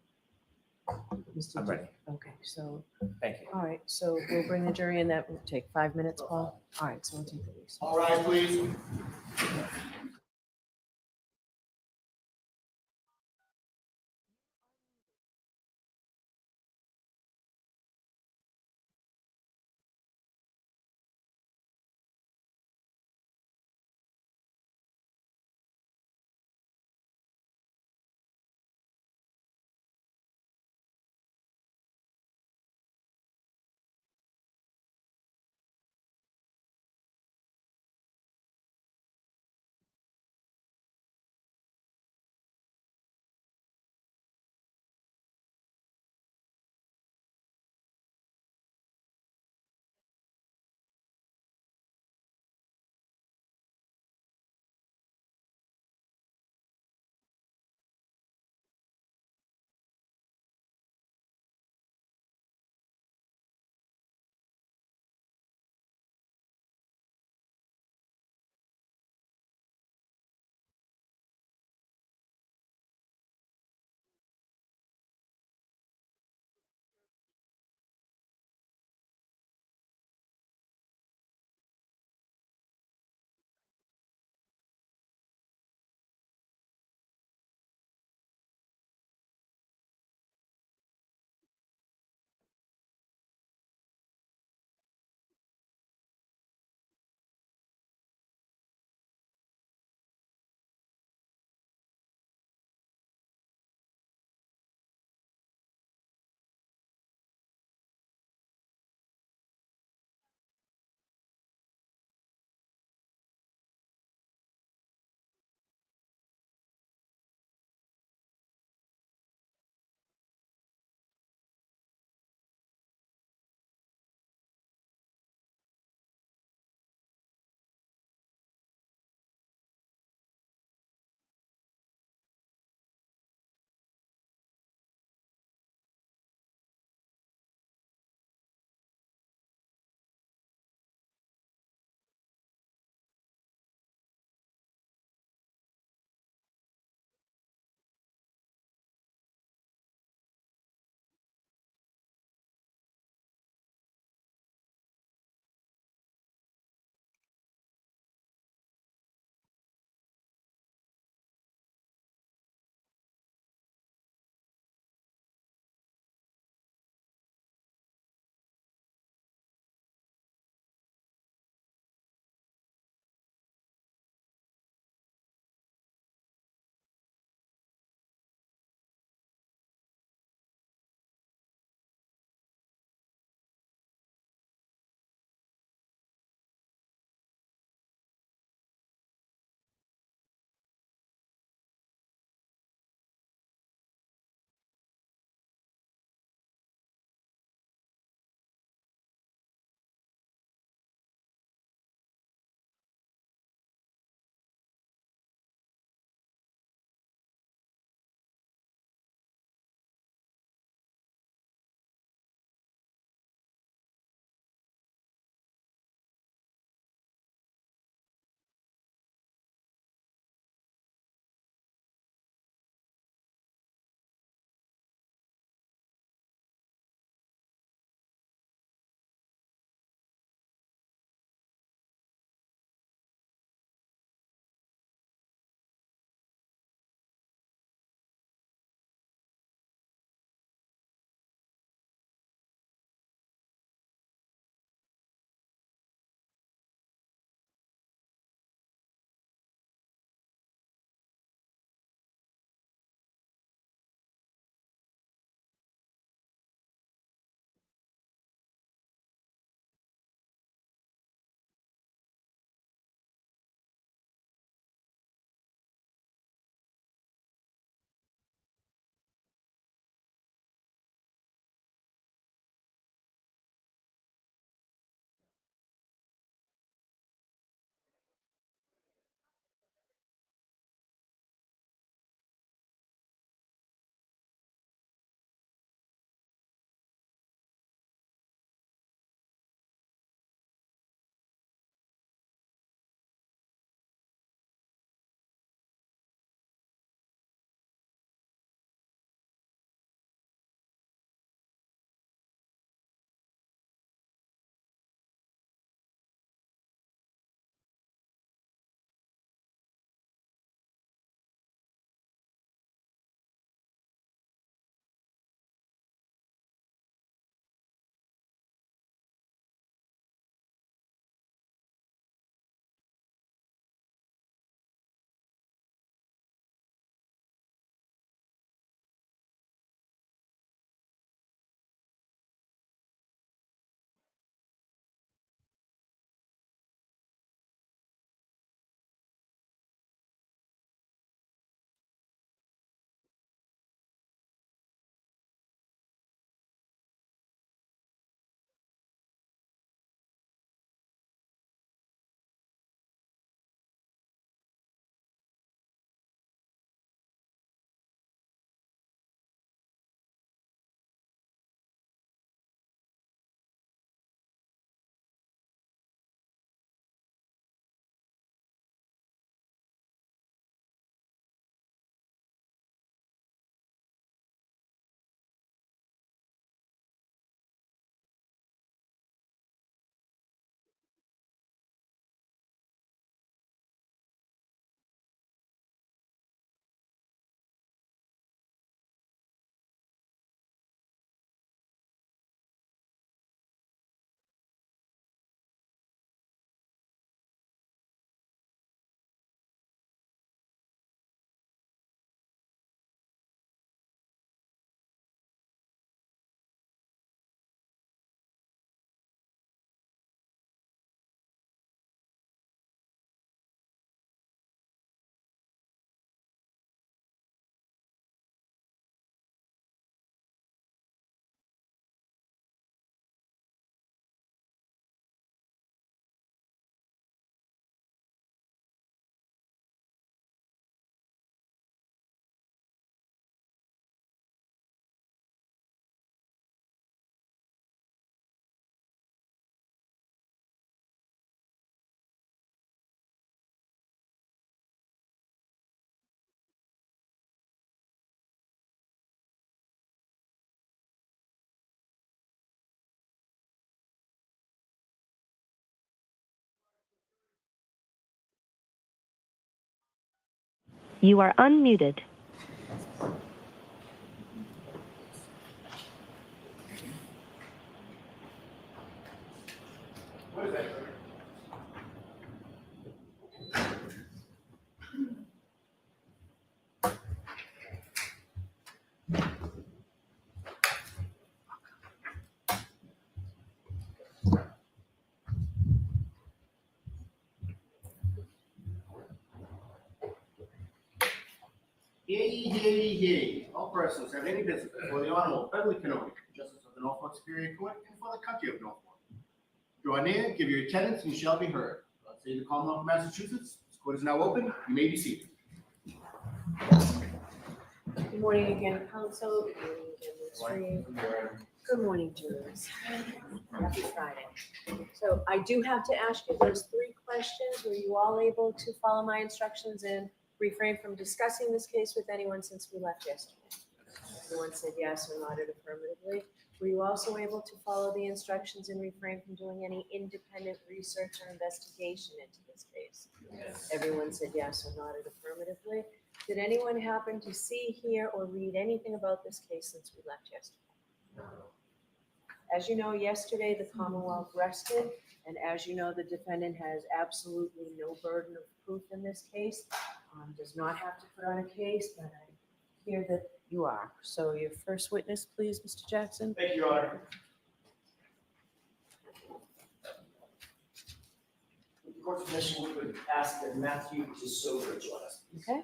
Mr. I'm Du- ready. Okay, so, Thank you. all right, so we'll bring the jury in. That will take 5 minutes, Paul. All right, so we'll take the recess. All right, please. You are unmuted. Hear. All persons have any business before the Honorable Beverly Kenobi, Justice of the Norfolk Superior Court, and for the country of Norfolk. Draw near, give your attendance, and you shall be heard. God save the Commonwealth of Massachusetts. This court is now open. You may be seated. Good morning again, council. Good morning again, Ms. Reed. Good morning, jurors. Happy Friday. So I do have to ask you those 3 questions. Were you all able to follow my instructions and refrain from discussing this case with anyone since we left yesterday? Everyone said yes or nodded affirmatively. Were you also able to follow the instructions and refrain from doing any independent research or investigation into this case? Yes. Everyone said yes or nodded affirmatively. Did anyone happen to see, hear, or read anything about this case since we left yesterday? No. As you know, yesterday the Commonwealth rested, and as you know, the defendant has absolutely no burden of proof in this case. Does not have to put on a case, but I hear that you are. So your first witness, please, Mr. Jackson. Thank you, Your Honor. With the court's permission, we would ask that Matthew DeSober join us. Okay.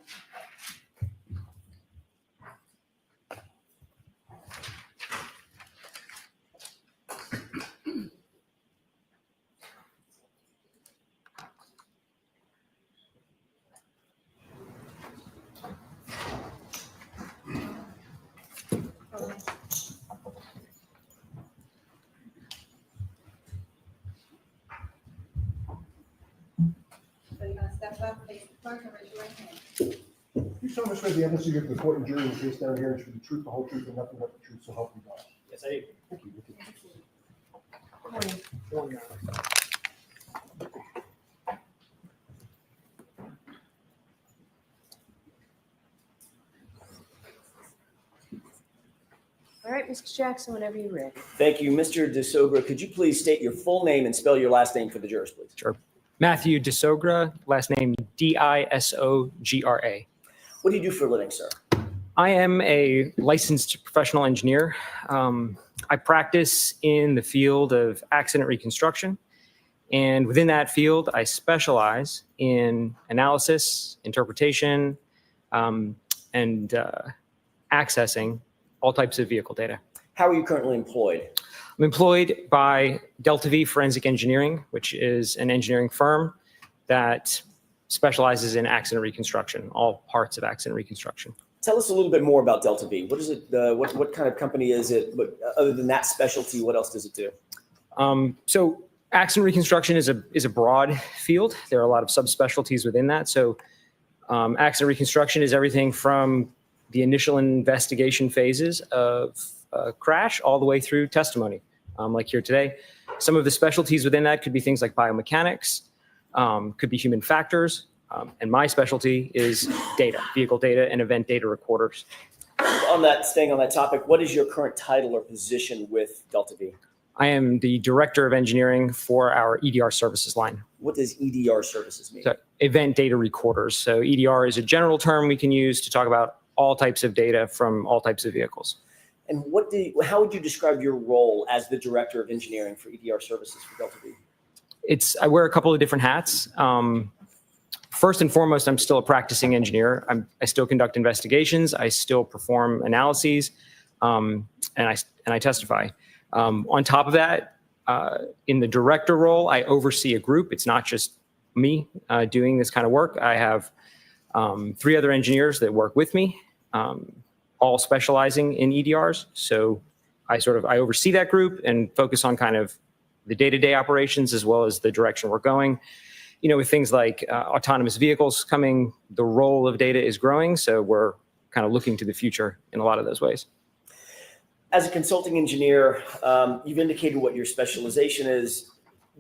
So you're gonna step up, face the clerk, and raise your right hand. You solemnly swear the evidence you give to the court and jury in the case down here is the truth, the whole truth, and nothing but the truth, so help you God. Yes, I do. Thank you. All right, Mr. Jackson, whenever you're ready. Thank you. Mr. DeSober, could you please state your full name and spell your last name for the jurors, please? Sure. Matthew DeSogra, last name Disogra. What do you do for a living, sir? I am a licensed professional engineer. I practice in the field of accident reconstruction. And within that field, I specialize in analysis, interpretation, and accessing all types of vehicle data. How are you currently employed? I'm employed by Delta V Forensic Engineering, which is an engineering firm that specializes in accident reconstruction, all parts of accident reconstruction. Tell us a little bit more about Delta V. What is it? What kind of company is it? But other than that specialty, what else does it do? So accident reconstruction is a broad field. There are a lot of subspecialties within that. So accident reconstruction is everything from the initial investigation phases of a crash all the way through testimony, like here today. Some of the specialties within that could be things like biomechanics, could be human factors, and my specialty is data, vehicle data, and event data recorders. Staying on that topic, what is your current title or position with Delta V? I am the Director of Engineering for our EDR services line. What does EDR services mean? So, event data recorders. So EDR is a general term we can use to talk about all types of data from all types of vehicles. And how would you describe your role as the Director of Engineering for EDR services for Delta V? I wear a couple of different hats. First and foremost, I'm still a practicing engineer. I still conduct investigations. I still perform analyses, and I testify. On top of that, in the director role, I oversee a group. It's not just me doing this kind of work. I have 3 other engineers that work with me, all specializing in EDRs. So I oversee that group and focus on kind of the day-to-day operations as well as the direction we're going. You know, with things like autonomous vehicles coming, the role of data is growing. So we're kind of looking to the future in a lot of those ways. As a consulting engineer, you've indicated what your specialization is.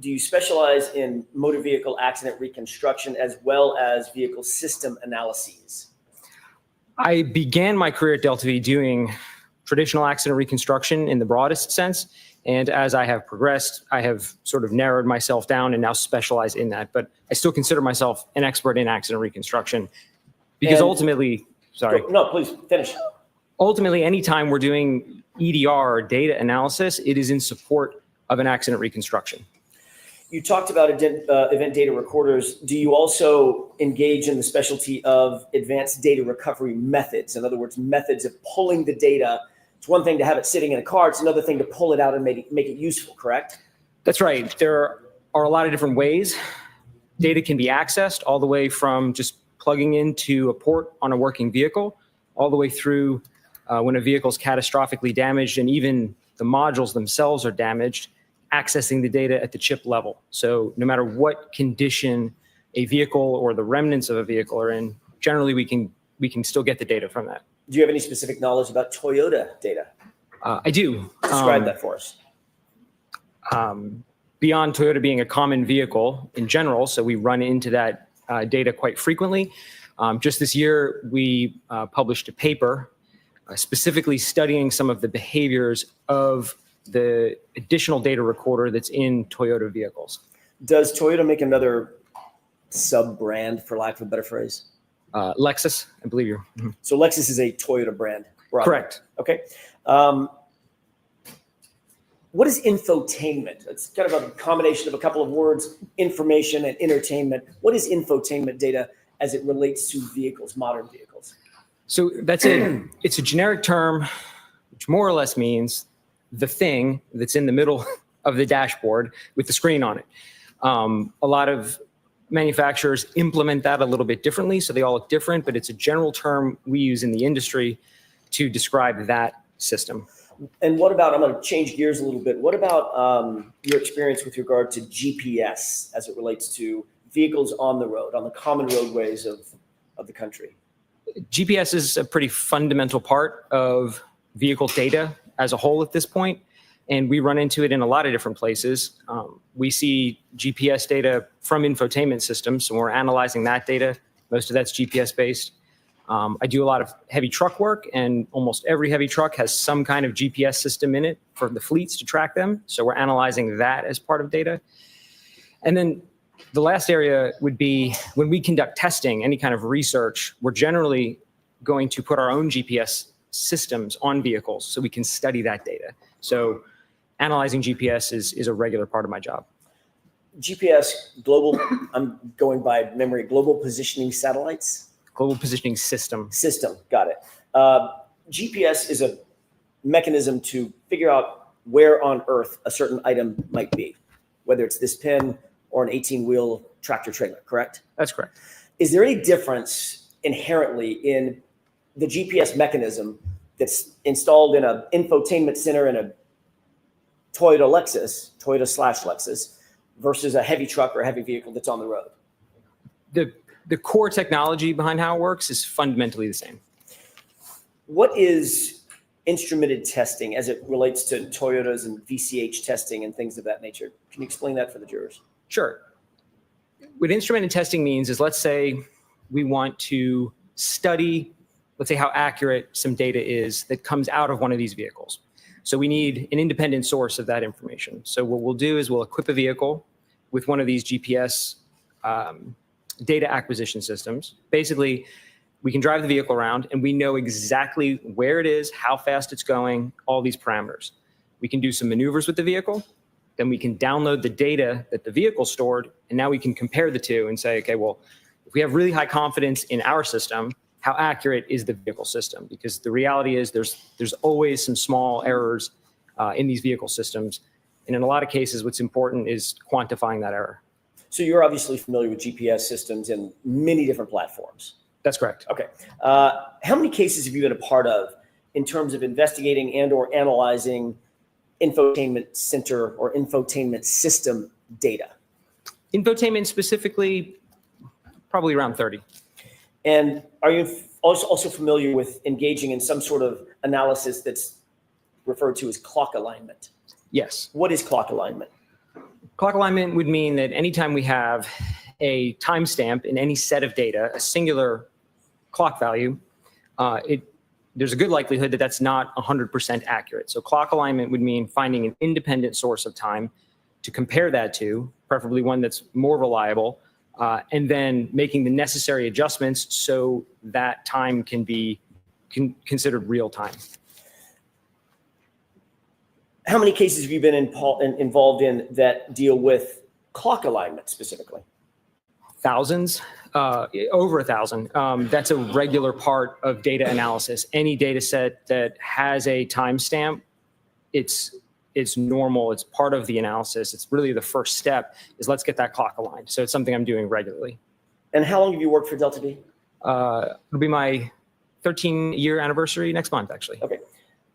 Do you specialize in motor vehicle accident reconstruction as well as vehicle system analyses? I began my career at Delta V doing traditional accident reconstruction in the broadest sense. And as I have progressed, I have sort of narrowed myself down and now specialize in that. But I still consider myself an expert in accident reconstruction because And- ultimately, sorry. No, please finish. Ultimately, anytime we're doing EDR or data analysis, it is in support of an accident reconstruction. You talked about event data recorders. Do you also engage in the specialty of advanced data recovery methods? In other words, methods of pulling the data. It's one thing to have it sitting in a car. It's another thing to pull it out and make it useful, correct? That's right. There are a lot of different ways data can be accessed, all the way from just plugging into a port on a working vehicle, all the way through when a vehicle is catastrophically damaged and even the modules themselves are damaged, accessing the data at the chip level. So no matter what condition a vehicle or the remnants of a vehicle are in, generally we can still get the data from that. Do you have any specific knowledge about Toyota data? I do. Describe that for us. Beyond Toyota being a common vehicle in general, so we run into that data quite frequently. Just this year, we published a paper specifically studying some of the behaviors of the additional data recorder that's in Toyota vehicles. Does Toyota make another sub-brand, for lack of a better phrase? Lexus, I believe you're. So Lexus is a Toyota brand. Broadly. Correct. Okay. What is infotainment? It's kind of a combination of a couple of words, information and entertainment. What is infotainment data as it relates to vehicles, modern vehicles? So it's a generic term, which more or less means the thing that's in the middle of the dashboard with the screen on it. A lot of manufacturers implement that a little bit differently, so they all look different, but it's a general term we use in the industry to describe that system. And what about, I'm going to change gears a little bit. What about your experience with regard to GPS as it relates to vehicles on the road, on the common roadways of the country? GPS is a pretty fundamental part of vehicle data as a whole at this point, and we run into it in a lot of different places. We see GPS data from infotainment systems, so we're analyzing that data. Most of that's GPS based. I do a lot of heavy truck work, and almost every heavy truck has some kind of GPS system in it for the fleets to track them. So we're analyzing that as part of data. And then the last area would be when we conduct testing, any kind of research, we're generally going to put our own GPS systems on vehicles so we can study that data. So analyzing GPS is a regular part of my job. GPS, global, I'm going by memory, global positioning satellites? Global positioning system. System, got it. GPS is a mechanism to figure out where on Earth a certain item might be, whether it's this pin or an 18-wheel tractor trailer, correct? That's correct. Is there any difference inherently in the GPS mechanism that's installed in an infotainment center in a Toyota/Lexus, versus a heavy truck or a heavy vehicle that's on the road? The core technology behind how it works is fundamentally the same. What is instrumented testing as it relates to Toyotas and VCH testing and things of that nature? Can you explain that for the jurors? Sure. What instrumented testing means is, let's say we want to study, let's say how accurate some data is that comes out of one of these vehicles. So we need an independent source of that information. So what we'll do is we'll equip a vehicle with one of these GPS data acquisition systems. Basically, we can drive the vehicle around and we know exactly where it is, how fast it's going, all these parameters. We can do some maneuvers with the vehicle. Then we can download the data that the vehicle stored, and now we can compare the two and say, okay, well, if we have really high confidence in our system, how accurate is the vehicle system? Because the reality is there's always some small errors in these vehicle systems. And in a lot of cases, what's important is quantifying that error. So you're obviously familiar with GPS systems in many different platforms. That's correct. Okay. How many cases have you been a part of in terms of investigating and or analyzing infotainment center or infotainment system data? Infotainment specifically, probably around 30. And are you also familiar with engaging in some sort of analysis that's referred to as clock alignment? Yes. What is clock alignment? Clock alignment would mean that anytime we have a timestamp in any set of data, a singular clock value, there's a good likelihood that that's not 100% accurate. So clock alignment would mean finding an independent source of time to compare that to, preferably one that's more reliable, and then making the necessary adjustments so that time can be considered real time. How many cases have you been involved in that deal with clock alignment specifically? Thousands, over 1,000. That's a regular part of data analysis. Any data set that has a timestamp, it's normal. It's part of the analysis. It's really the first step is let's get that clock aligned. So it's something I'm doing regularly. And how long have you worked for Delta V? It'll be my 13-year anniversary next month, actually. Okay.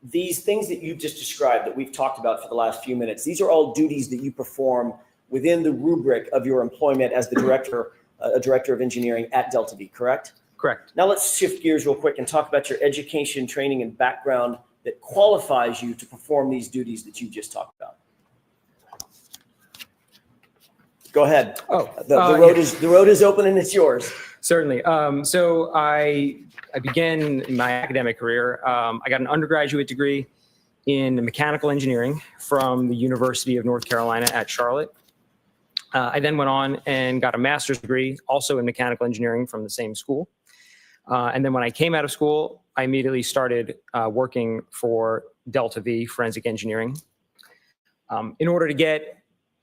These things that you've just described that we've talked about for the last few minutes, these are all duties that you perform within the rubric of your employment as the director, a director of engineering at Delta V, correct? Correct. Now let's shift gears real quick and talk about your education, training, and background that qualifies you to perform these duties that you just talked about. Go ahead. Oh, the road is open and it's yours. Certainly. So I began my academic career. I got an undergraduate degree in mechanical engineering from the University of North Carolina at Charlotte. I then went on and got a master's degree also in mechanical engineering from the same school. And then when I came out of school, I immediately started working for Delta V Forensic Engineering. In order to get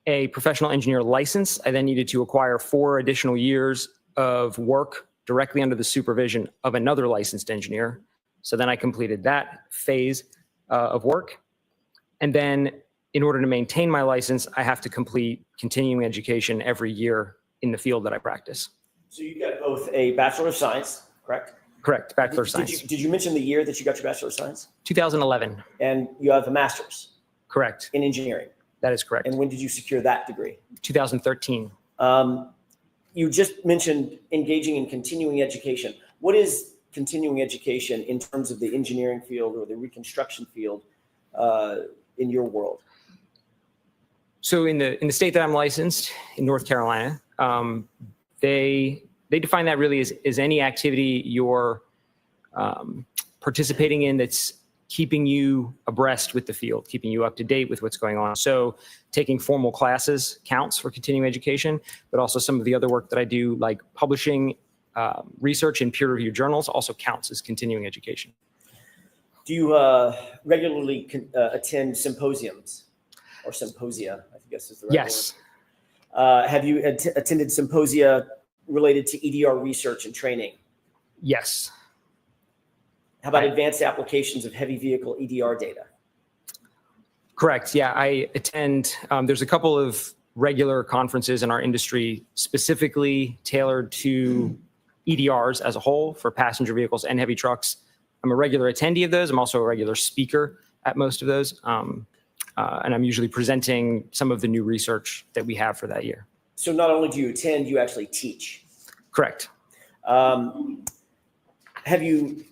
a professional engineer license, I then needed to acquire 4 additional years of work directly under the supervision of another licensed engineer. So then I completed that phase of work. And then in order to maintain my license, I have to complete continuing education every year in the field that I practice. So you got both a Bachelor of Science, correct? Correct, Bachelor of Science. Did you mention the year that you got your Bachelor of Science? 2011. And you have a Master's? Correct. In engineering? That is correct. And when did you secure that degree? 2013. You just mentioned engaging in continuing education. What is continuing education in terms of the engineering field or the reconstruction field in your world? So in the state that I'm licensed, in North Carolina, they define that really as any activity you're participating in that's keeping you abreast with the field, keeping you up to date with what's going on. So taking formal classes counts for continuing education, but also some of the other work that I do, like publishing research in peer-reviewed journals, also counts as continuing education. Do you regularly attend symposiums or symposia, I guess is the right Yes. word? Have you attended symposia related to EDR research and training? Yes. How about advanced applications of heavy vehicle EDR data? Correct. Yeah, I attend. There's a couple of regular conferences in our industry specifically tailored to EDRs as a whole for passenger vehicles and heavy trucks. I'm a regular attendee of those. I'm also a regular speaker at most of those. And I'm usually presenting some of the new research that we have for that year. So not only do you attend, you actually teach. Correct. Have you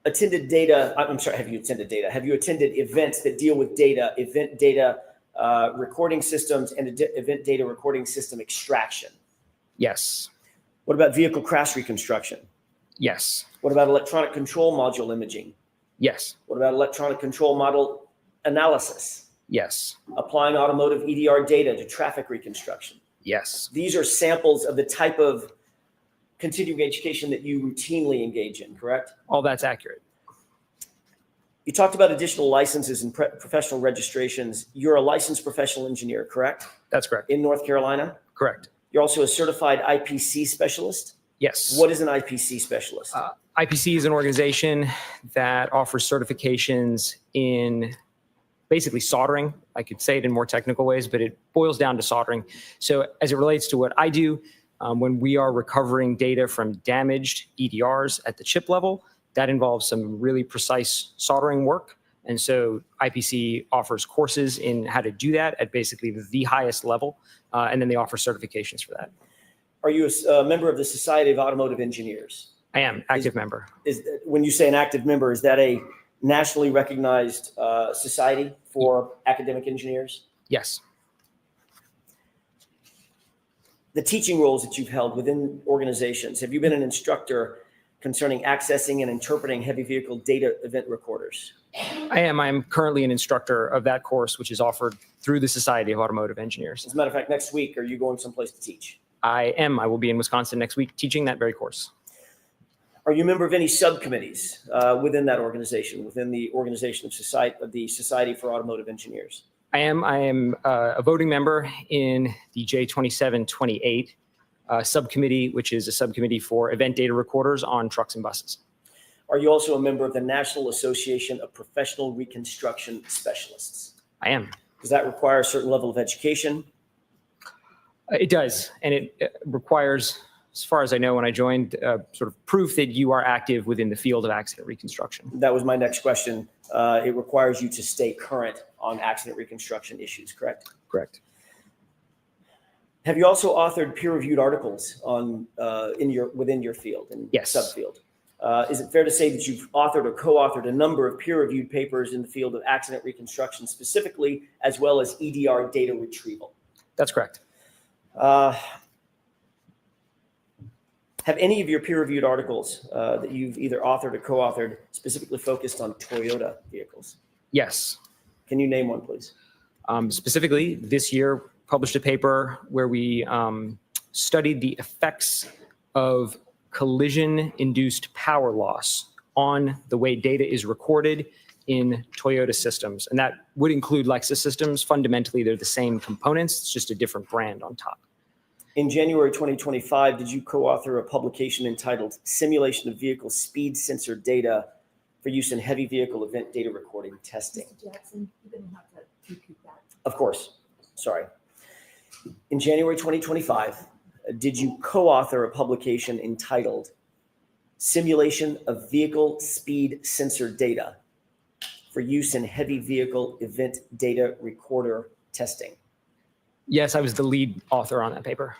attended data? I'm sorry, have you attended data? Have you attended events that deal with data, event data recording systems and event data recording system extraction? Yes. What about vehicle crash reconstruction? Yes. What about electronic control module imaging? Yes. What about electronic control model analysis? Yes. Applying automotive EDR data to traffic reconstruction? Yes. These are samples of the type of continuing education that you routinely engage in, correct? All that's accurate. You talked about additional licenses and professional registrations. You're a licensed professional engineer, correct? That's correct. In North Carolina? Correct. You're also a certified IPC specialist? Yes. What is an IPC specialist? IPC is an organization that offers certifications in basically soldering. I could say it in more technical ways, but it boils down to soldering. So as it relates to what I do, when we are recovering data from damaged EDRs at the chip level, that involves some really precise soldering work. And so IPC offers courses in how to do that at basically the highest level. And then they offer certifications for that. Are you a member of the Society of Automotive Engineers? I am, active member. When you say an active member, is that a nationally recognized society for academic engineers? Yes. The teaching roles that you've held within organizations, have you been an instructor concerning accessing and interpreting heavy vehicle data event recorders? I am. I'm currently an instructor of that course, which is offered through the Society of Automotive Engineers. As a matter of fact, next week, are you going someplace to teach? I am. I will be in Wisconsin next week teaching that very course. Are you a member of any subcommittees within that organization, within the organization of the Society for Automotive Engineers? I am. I am a voting member in the J2728 subcommittee, which is a subcommittee for event data recorders on trucks and buses. Are you also a member of the National Association of Professional Reconstruction Specialists? I am. Does that require a certain level of education? It does, and it requires, as far as I know, when I joined, sort of proof that you are active within the field of accident reconstruction. That was my next question. It requires you to stay current on accident reconstruction issues, correct? Correct. Have you also authored peer-reviewed articles on within your field and yes. subfield? Is it fair to say that you've authored or co-authored a number of peer-reviewed papers in the field of accident reconstruction specifically, as well as EDR data retrieval? That's correct. Have any of your peer-reviewed articles that you've either authored or co-authored specifically focused on Toyota vehicles? Yes. Can you name one, please? Specifically, this year, published a paper where we studied the effects of collision-induced power loss on the way data is recorded in Toyota systems. And that would include Lexus systems. Fundamentally, they're the same components. It's just a different brand on top. In January 2025, did you co-author a publication entitled Simulation of Vehicle Speed Sensor Data for Use in Heavy Vehicle Event Data Recording Testing? Mr. Jackson, you're going to have to repeat that. Of course. Sorry. In January 2025, did you co-author a publication entitled Simulation of Vehicle Speed Sensor Data for Use in Heavy Vehicle Event Data Recorder Testing? Yes, I was the lead author on that paper.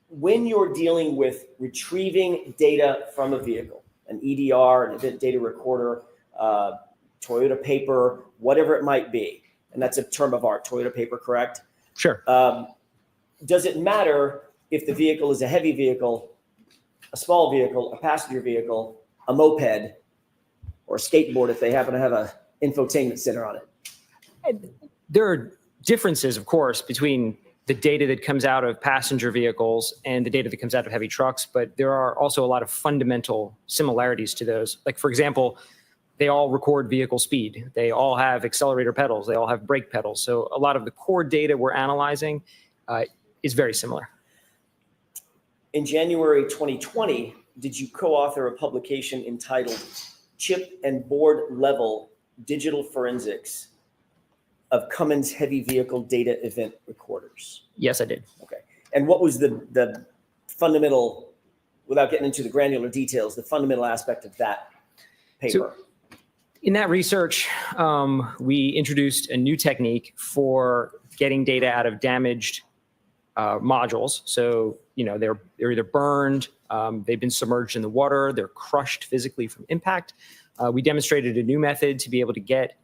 When you're dealing with retrieving data from a vehicle, an EDR, an event data recorder, Toyota paper, whatever it might be, and that's a term of art, Toyota paper, correct? Sure. Does it matter if the vehicle is a heavy vehicle, a small vehicle, a passenger vehicle, a moped, or a skateboard if they happen to have a infotainment center on it? There are differences, of course, between the data that comes out of passenger vehicles and the data that comes out of heavy trucks, but there are also a lot of fundamental similarities to those. Like, for example, they all record vehicle speed. They all have accelerator pedals. They all have brake pedals. So a lot of the core data we're analyzing is very similar. In January 2020, did you co-author a publication entitled Chip and Board Level Digital Forensics of Cummins Heavy Vehicle Data Event Recorders? Yes, I did. Okay. And what was the fundamental, without getting into the granular details, the fundamental aspect of that paper? So, in that research, we introduced a new technique for getting data out of damaged modules. So, they're either burned, they've been submerged in the water, they're crushed physically from impact. We demonstrated a new method to be able to get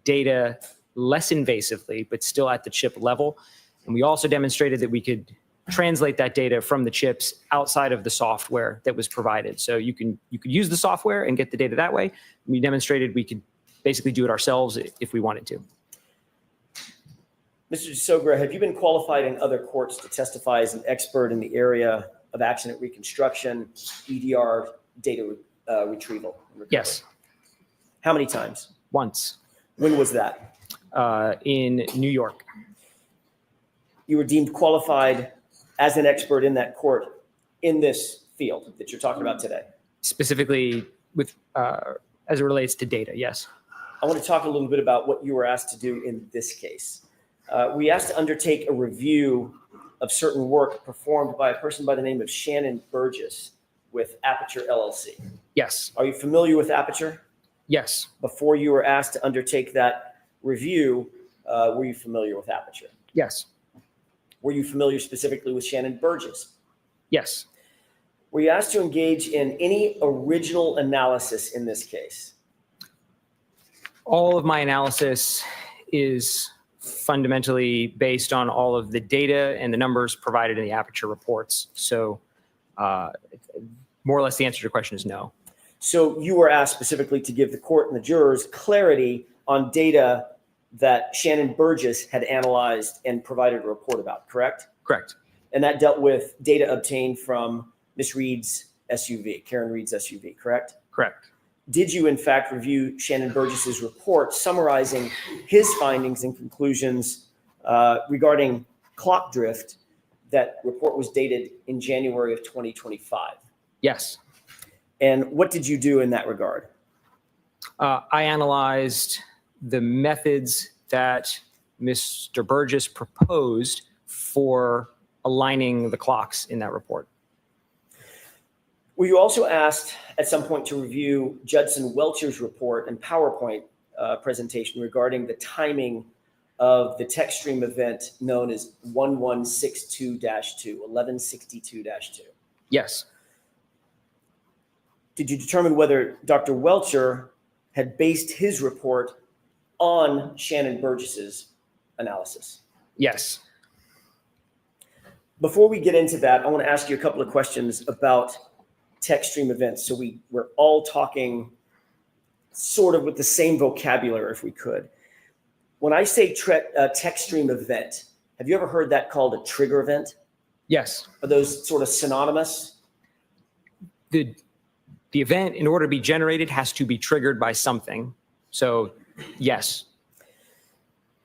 data less invasively, but still at the chip level. And we also demonstrated that we could translate that data from the chips outside of the software that was provided. So you could use the software and get the data that way. We demonstrated we could basically do it ourselves if we wanted to. Mr. DeSogra, have you been qualified in other courts to testify as an expert in the area of accident reconstruction, EDR data retrieval? Yes. How many times? Once. When was that? In New York. You were deemed qualified as an expert in that court in this field that you're talking about today? Specifically with as it relates to data, yes. I want to talk a little bit about what you were asked to do in this case. We asked to undertake a review of certain work performed by a person by the name of Shannon Burgess with Aperture LLC. Yes. Are you familiar with Aperture? Yes. Before you were asked to undertake that review, were you familiar with Aperture? Yes. Were you familiar specifically with Shannon Burgess? Yes. Were you asked to engage in any original analysis in this case? All of my analysis is fundamentally based on all of the data and the numbers provided in the Aperture reports. So more or less the answer to your question is no. So you were asked specifically to give the court and the jurors clarity on data that Shannon Burgess had analyzed and provided a report about, correct? Correct. And that dealt with data obtained from Miss Reed's SUV, Karen Reed's SUV, correct? Correct. Did you in fact review Shannon Burgess's report summarizing his findings and conclusions regarding clock drift? That report was dated in January of 2025. Yes. And what did you do in that regard? I analyzed the methods that Mr. Burgess proposed for aligning the clocks in that report. Were you also asked at some point to review Judson Welcher's report and PowerPoint presentation regarding the timing of the text stream event known as 1162-2, 1162-2? Yes. Did you determine whether Dr. Welcher had based his report on Shannon Burgess's analysis? Yes. Before we get into that, I want to ask you a couple of questions about text stream events. So we're all talking sort of with the same vocabulary if we could. When I say text stream event, have you ever heard that called a trigger event? Yes. Are those sort of synonymous? The event, in order to be generated, has to be triggered by something. So, yes.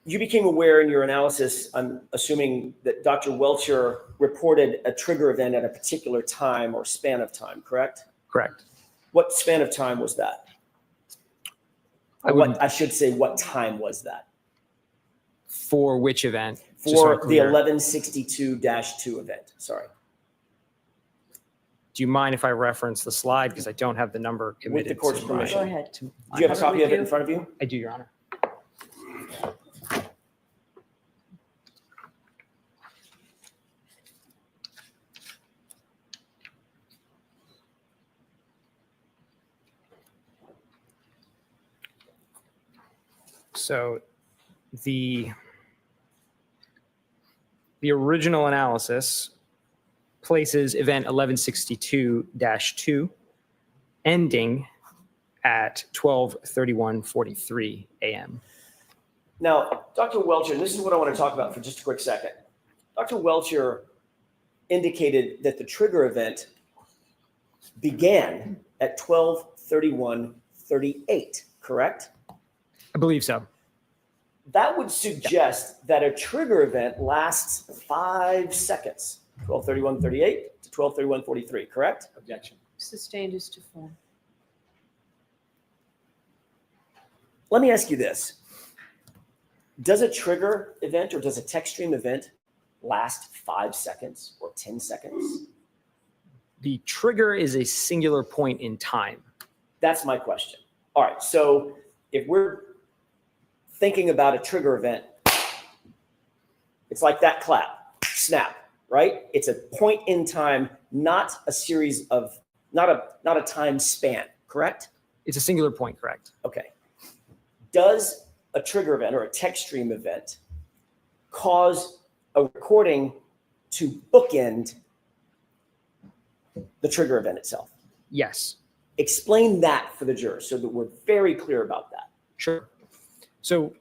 You became aware in your analysis, I'm assuming, that Dr. Welcher reported a trigger event at a particular time or span of time, correct? Correct. What span of time was that? I should say, what time was that? For which event? For the 1162-2 event, sorry. Do you mind if I reference the slide? Because I don't have the number committed. With the court's permission. Go ahead. Do you have a copy of it in front of you? I do, Your Honor. So the original analysis places event 1162-2 ending at 12:31:43 a.m. Now, Dr. Welcher, and this is what I want to talk about for just a quick second. Dr. Welcher indicated that the trigger event began at 12:31:38, correct? I believe so. That would suggest that a trigger event lasts 5 seconds, 12:31:38 to 12:31:43, correct? Objection. Sustained is to form. Let me ask you this. Does a trigger event or does a text stream event last 5 seconds or 10 seconds? The trigger is a singular point in time. That's my question. All right, so if we're thinking about a trigger event, it's like that clap, snap, right? It's a point in time, not a series of, not a time span, correct? It's a singular point, correct? Okay. Does a trigger event or a text stream event cause a recording to bookend the trigger event itself? Yes. Explain that for the jurors so that we're very clear about that. Sure. So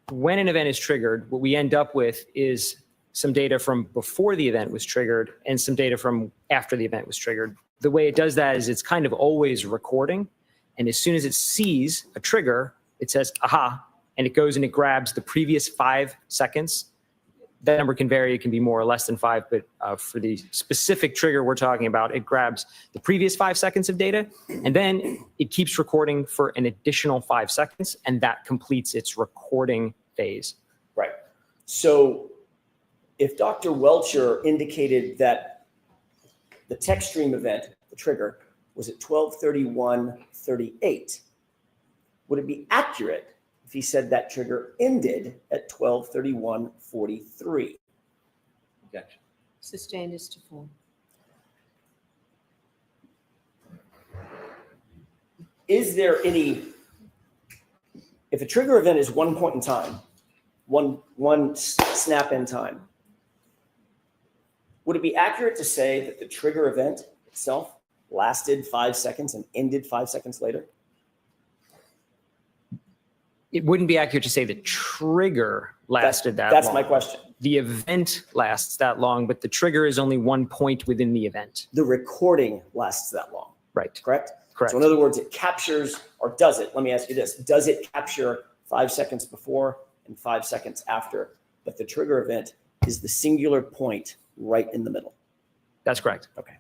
when an event is triggered, what we end up with is some data from before the event was triggered and some data from after the event was triggered. The way it does that is it's kind of always recording. And as soon as it sees a trigger, it says, aha, and it goes and it grabs the previous 5 seconds. That number can vary. It can be more or less than 5, but for the specific trigger we're talking about, it grabs the previous 5 seconds of data, and then it keeps recording for an additional 5 seconds, and that completes its recording phase. Right. So if Dr. Welcher indicated that the text stream event, the trigger, was at 12:31:38, would it be accurate if he said that trigger ended at 12:31:43? Objection. Sustained is to form. Is there any, if a trigger event is one point in time, one snap in time, Would it be accurate to say that the trigger event itself lasted 5 seconds and ended 5 seconds later? It wouldn't be accurate to say the trigger lasted that long. That's my question. The event lasts that long, but the trigger is only one point within the event. The recording lasts that long. Right. Correct? Correct. So in other words, it captures, or does it? Let me ask you this. Does it capture 5 seconds before and 5 seconds after? But the trigger event is the singular point right in the middle. That's correct. Okay.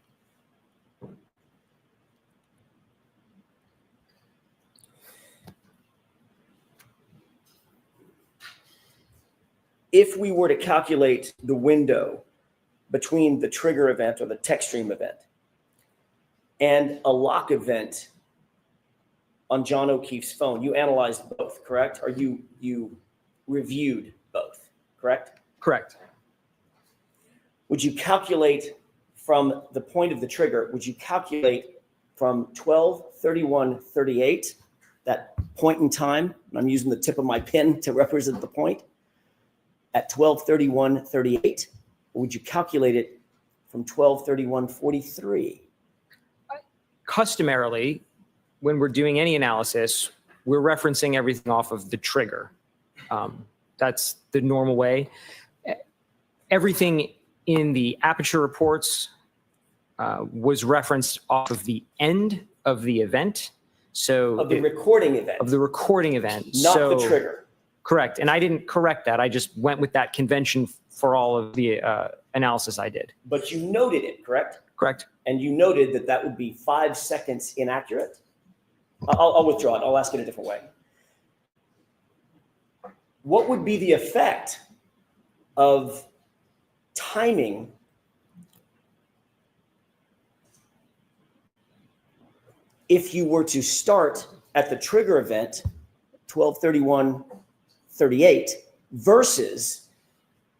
If we were to calculate the window between the trigger event or the text stream event and a lock event on John O'Keefe's phone, you analyzed both, correct? Or you reviewed both, correct? Correct. Would you calculate from the point of the trigger, would you calculate from 12:31:38, that point in time, and I'm using the tip of my pen to represent the point, at 12:31:38, or would you calculate it from 12:31:43? Customarily, when we're doing any analysis, we're referencing everything off of the trigger. That's the normal way. Everything in the aperture reports was referenced off of the end of the event. So of the recording event. Of the recording event. Not the trigger. Correct. And I didn't correct that. I just went with that convention for all of the analysis I did. But you noted it, correct? Correct. And you noted that that would be 5 seconds inaccurate? I'll withdraw it. I'll ask it a different way. What would be the effect of timing if you were to start at the trigger event, 12:31:38, versus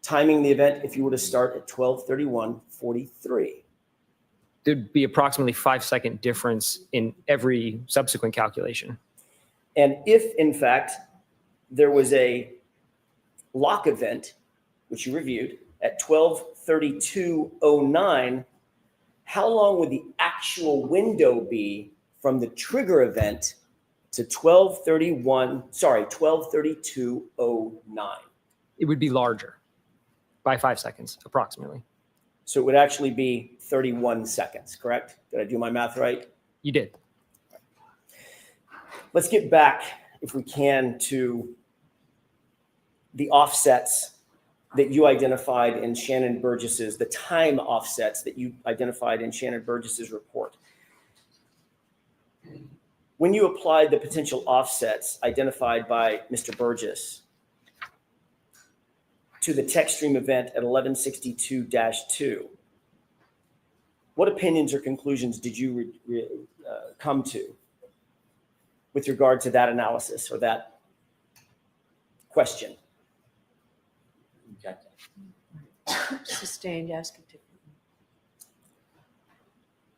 timing the event if you were to start at 12:31:43? There'd be approximately 5 second difference in every subsequent calculation. And if, in fact, there was a lock event, which you reviewed, at 12:32:09, how long would the actual window be from the trigger event to 12:32:09? It would be larger by 5 seconds, approximately. So it would actually be 31 seconds, correct? Did I do my math right? You did. Let's get back, if we can, to the offsets that you identified in Shannon Burgess's, the time offsets that you identified in Shannon Burgess's report. When you applied the potential offsets identified by Mr. Burgess to the text stream event at 1162-2, what opinions or conclusions did you come to with regard to that analysis or that question? Sustained, ask it to.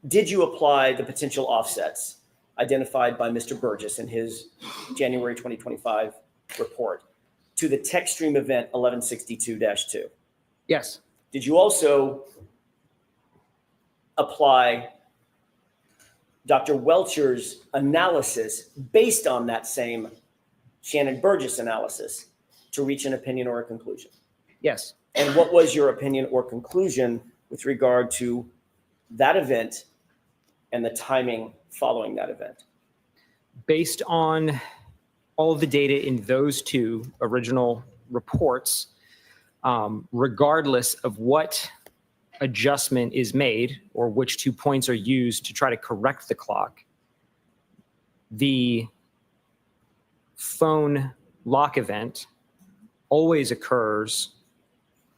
Did you apply the potential offsets identified by Mr. Burgess in his January 2025 report to the text stream event 1162-2? Yes. Did you also apply Dr. Welcher's analysis based on that same Shannon Burgess analysis to reach an opinion or a conclusion? Yes. And what was your opinion or conclusion with regard to that event and the timing following that event? Based on all of the data in those two original reports, regardless of what adjustment is made or which 2 points are used to try to correct the clock, the phone lock event always occurs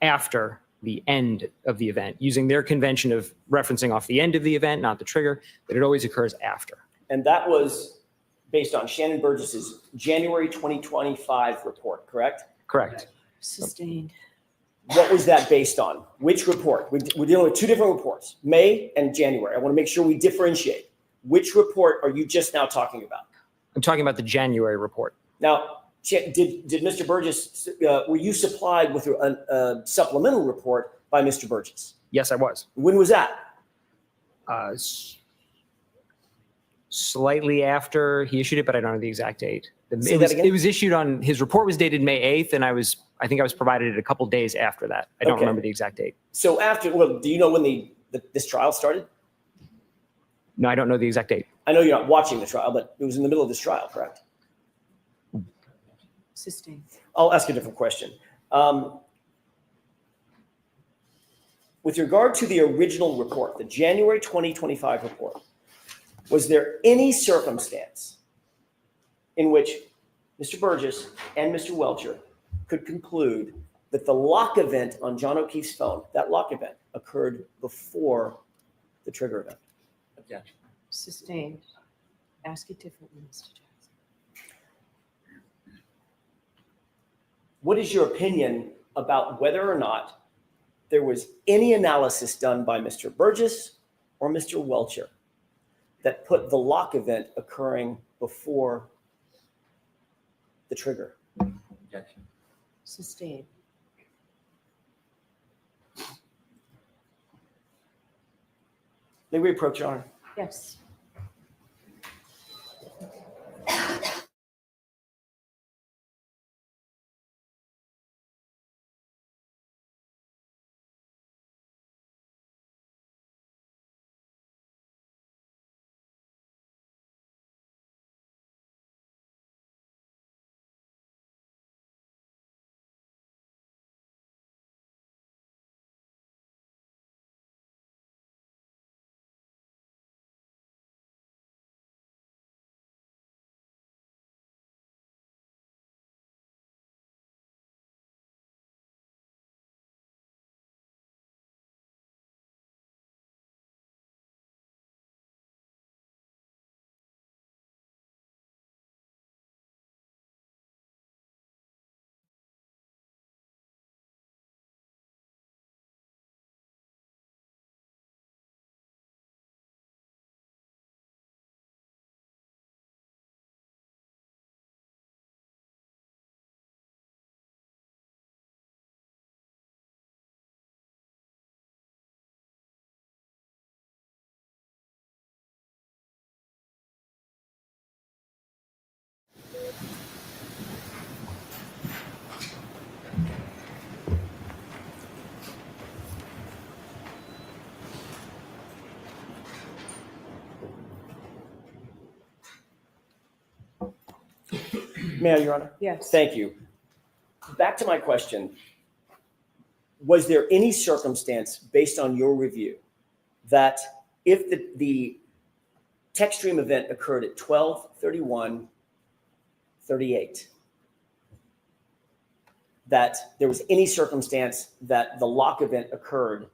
after the end of the event, using their convention of referencing off the end of the event, not the trigger, but it always occurs after. And that was based on Shannon Burgess's January 2025 report, correct? Correct. Sustained. What was that based on? Which report? We're dealing with two different reports, May and January. I want to make sure we differentiate. Which report are you just now talking about? I'm talking about the January report. Now, did Mr. Burgess, were you supplied with a supplemental report by Mr. Burgess? Yes, I was. When was that? Slightly after he issued it, but I don't know the exact date. Say that again? It was issued on, his report was dated May 8th, and I think I was provided it a couple days after that. I don't Okay. remember the exact date. So after, well, do you know when this trial started? No, I don't know the exact date. I know you're not watching the trial, but it was in the middle of this trial, correct? Sustained. I'll ask a different question. With regard to the original report, the January 2025 report, was there any circumstance in which Mr. Burgess and Mr. Welcher could conclude that the lock event on John O'Keefe's phone, that lock event, occurred before the trigger event? Objection. Sustained. Ask it differently, Mr. Jackson. What is your opinion about whether or not there was any analysis done by Mr. Burgess or Mr. Welcher that put the lock event occurring before the trigger? Objection. Sustained. May we approach, Your Honor? Yes. May I, Your Honor? Yes. Thank you. Back to my question. Was there any circumstance based on your review that if the text stream event occurred at 12:31:38, that there was any circumstance that the lock event occurred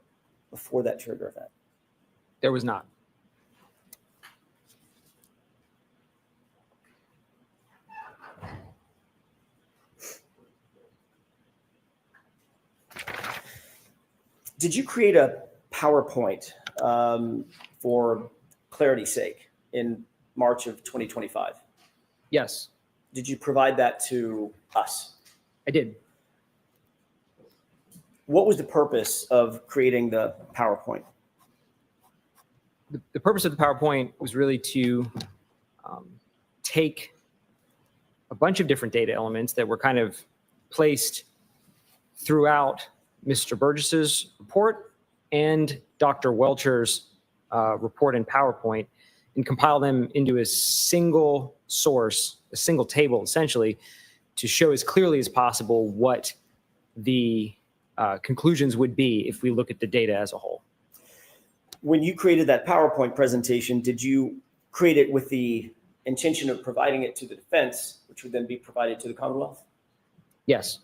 before that trigger event? There was not. Did you create a PowerPoint for clarity's sake in March of 2025? Yes, Did you provide that to us? I did. What was the purpose of creating the PowerPoint? The purpose of the PowerPoint was really to take a bunch of different data elements that were kind of placed throughout Mr. Burgess's report and Dr. Welcher's report in PowerPoint and compile them into a single source, a single table, essentially, to show as clearly as possible what the conclusions would be if we look at the data as a whole. When you created that PowerPoint presentation, did you create it with the intention of providing it to the defense, which would then be provided to the Commonwealth? Yes.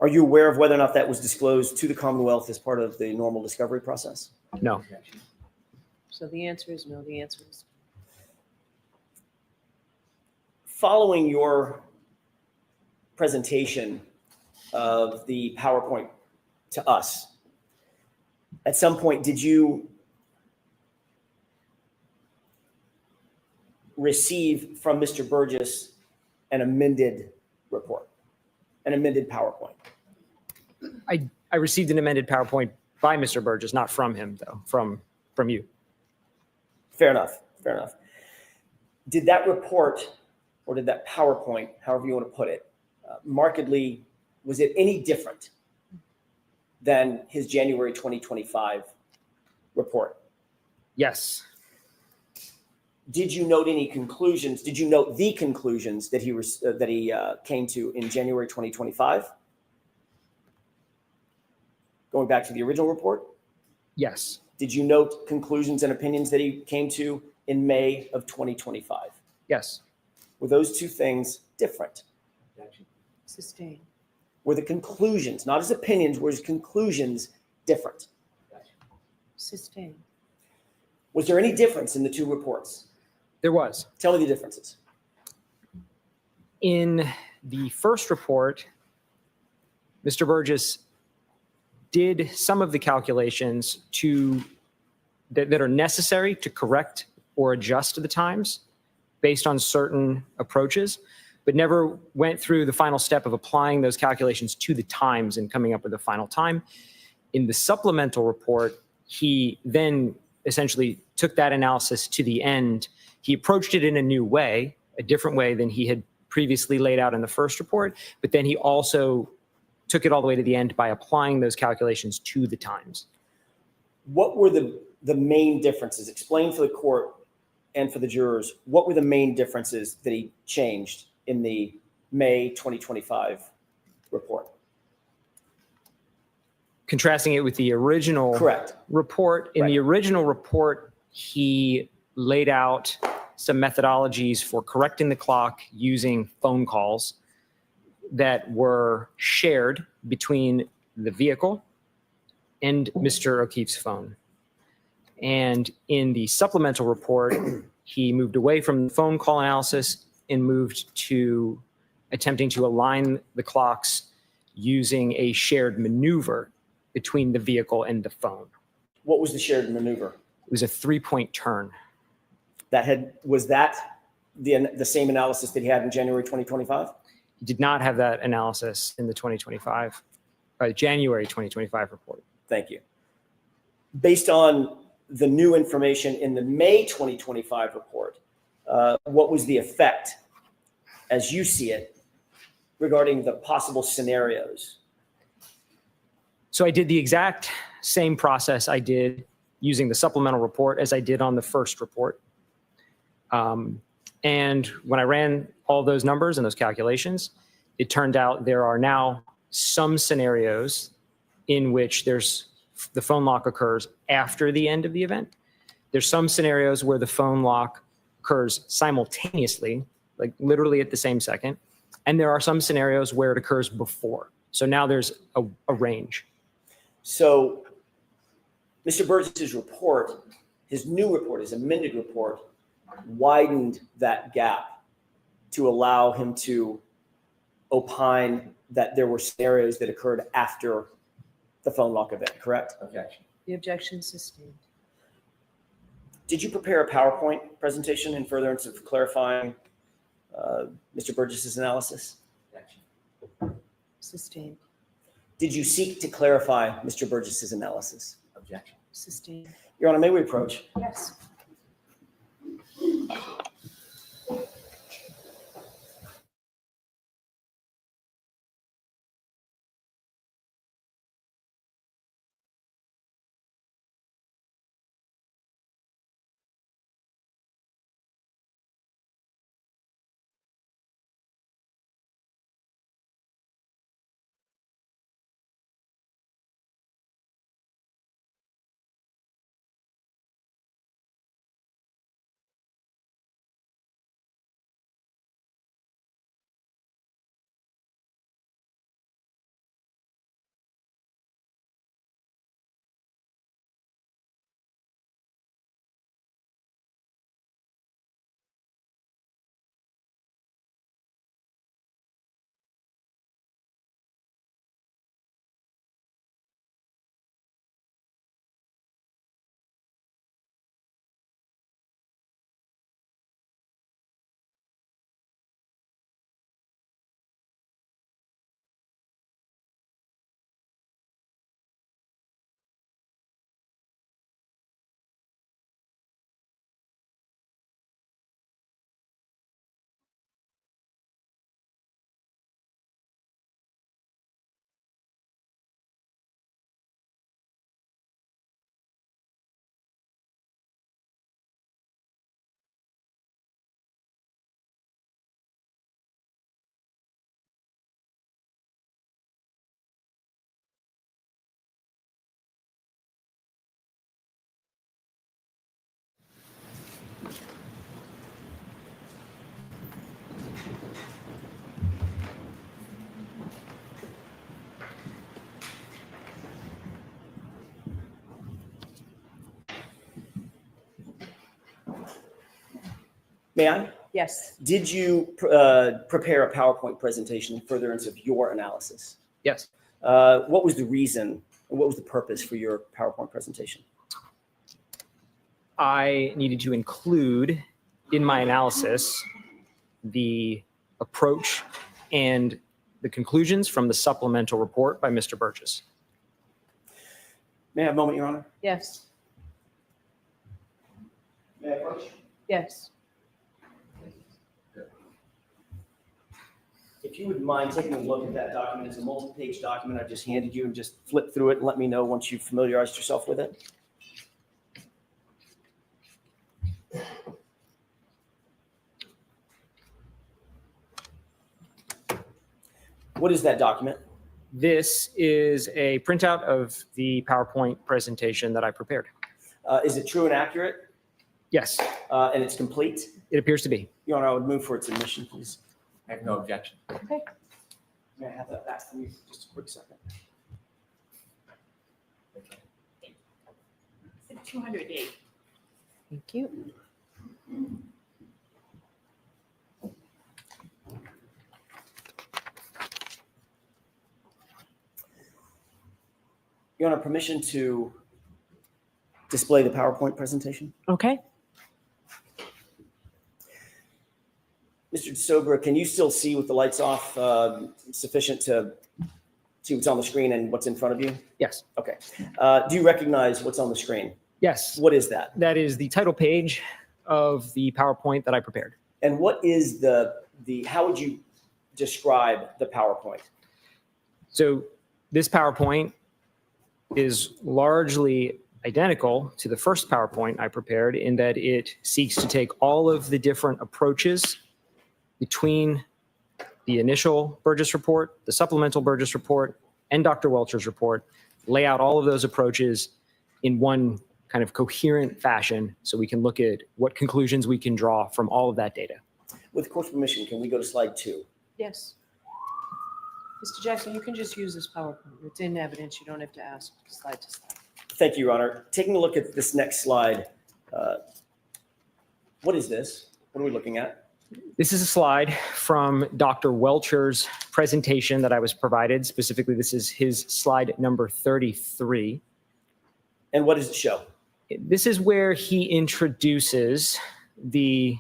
Are you aware of whether or not that was disclosed to the Commonwealth as part of the normal discovery process? No. So the answer is no. The answer is Following your presentation of the PowerPoint to us, at some point, did you receive from Mr. Burgess an amended report, an amended PowerPoint? I received an amended PowerPoint by Mr. Burgess, not from him, though, from you. Fair enough. Fair enough. Did that report or did that PowerPoint, however you want to put it, markedly, was it any different than his January 2025 report? Yes. Did you note any conclusions? Did you note the conclusions that he came to in January 2025? Going back to the original report? Yes. Did you note conclusions and opinions that he came to in May of 2025? Yes. Were those two things different? Sustained. Were the conclusions, not his opinions, were his conclusions different? Sustained. Was there any difference in the two reports? There was. Tell me the differences. In the first report, Mr. Burgess did some of the calculations that are necessary to correct or adjust the times based on certain approaches, but never went through the final step of applying those calculations to the times and coming up with a final time. In the supplemental report, he then essentially took that analysis to the end. He approached it in a new way, a different way than he had previously laid out in the first report, but then he also took it all the way to the end by applying those calculations to the times. What were the main differences? Explain for the court and for the jurors, what were the main differences that he changed in the May 2025 report? Contrasting it with the original report. In the original report, he laid out some methodologies for correcting the clock using phone calls that were shared between the vehicle and Mr. O'Keefe's phone. And in the supplemental report, he moved away from the phone call analysis and moved to attempting to align the clocks using a shared maneuver between the vehicle and the phone. What was the shared maneuver? It was a 3-point turn. Was that the same analysis that he had in January 2025? He did not have that analysis in the January 2025 report. Thank you. Based on the new information in the May 2025 report, what was the effect, as you see it, regarding the possible scenarios? So I did the exact same process I did using the supplemental report as I did on the first report. And when I ran all those numbers and those calculations, it turned out there are now some scenarios in which the phone lock occurs after the end of the event. There's some scenarios where the phone lock occurs simultaneously, like literally at the same second. And there are some scenarios where it occurs before. So now there's a range. So Mr. Burgess's report, his new report, his amended report, widened that gap to allow him to opine that there were scenarios that occurred after the phone lock event, correct? Objection. The objection sustained. Did you prepare a PowerPoint presentation in furtherance of clarifying Mr. Burgess's analysis? Objection. Sustained. Did you seek to clarify Mr. Burgess's analysis? Objection. Sustained. Your Honor, may we approach? Yes. May I? Yes. Did you prepare a PowerPoint presentation in furtherance of your analysis? Yes. What was the reason and what was the purpose for your PowerPoint presentation? I needed to include in my analysis the approach and the conclusions from the supplemental report by Mr. Burgess. May I have a moment, Your Honor? Yes. May I approach? Yes. If you wouldn't mind taking a look at that document, it's a multi-page document I just handed you, and just flip through it and let me know once you've familiarized yourself with it. What is that document? This is a printout of the PowerPoint presentation that I prepared. Is it true and accurate? Yes. And it's complete? It appears to be. Your Honor, I would move for its admission, please. I have no objection. Okay. May I have that back from you for just a quick second? 208. Thank you. Your Honor, permission to display the PowerPoint presentation? Okay. Mr. DeSobra, can you still see with the lights off sufficient to see what's on the screen and what's in front of you? Yes. Okay. Do you recognize what's on the screen? Yes. What is that? That is the title page of the PowerPoint that I prepared. And what is how would you describe the PowerPoint? So this PowerPoint is largely identical to the first PowerPoint I prepared in that it seeks to take all of the different approaches between the initial Burgess report, the supplemental Burgess report, and Dr. Welcher's report, lay out all of those approaches in one kind of coherent fashion so we can look at what conclusions we can draw from all of that data. With court's permission, can we go to slide 2? Yes. Mr. Jackson, you can just use this PowerPoint. It's in evidence. You don't have to ask slide to slide. Thank you, Your Honor. Taking a look at this next slide, what is this? What are we looking at? This is a slide from Dr. Welcher's presentation that I was provided. Specifically, this is his slide number 33. And what does it show? This is where he introduces the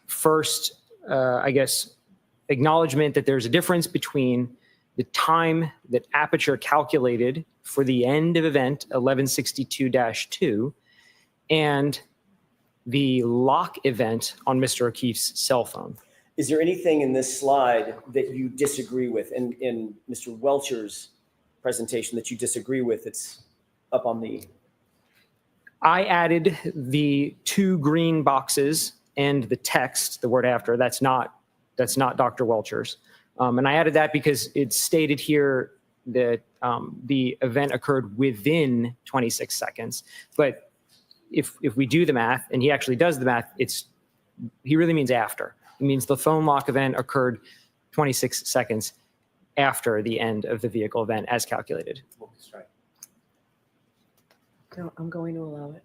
first, acknowledgement that there's a difference between the time that Aperture calculated for the end of event 1162-2 and the lock event on Mr. O'Keefe's cell phone. Is there anything in this slide that you disagree with in Mr. Welcher's presentation that you disagree with? It's up on the... I added the 2 green boxes and the text, the word after. That's not Dr. Welcher's. And I added that because it's stated here that the event occurred within 26 seconds. But if we do the math, and he actually does the math, he really means after. It means the phone lock event occurred 26 seconds after the end of the vehicle event as calculated. That's right. No, I'm going to allow it.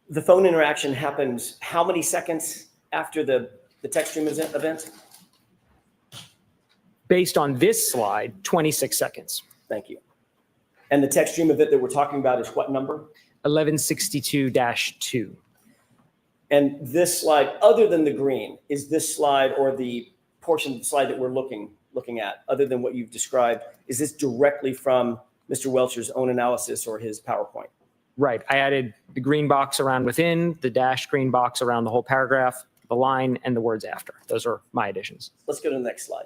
The phone interaction happens how many seconds after the text stream event? Based on this slide, 26 seconds. Thank you. And the text stream event that we're talking about is what number? 1162-2. And this slide, other than the green, is this slide or the portion of the slide that we're looking at, other than what you've described, is this directly from Mr. Welcher's own analysis or his PowerPoint? Right. I added the green box around within, the dashed green box around the whole paragraph, the line, and the words after. Those are my additions. Let's go to the next slide.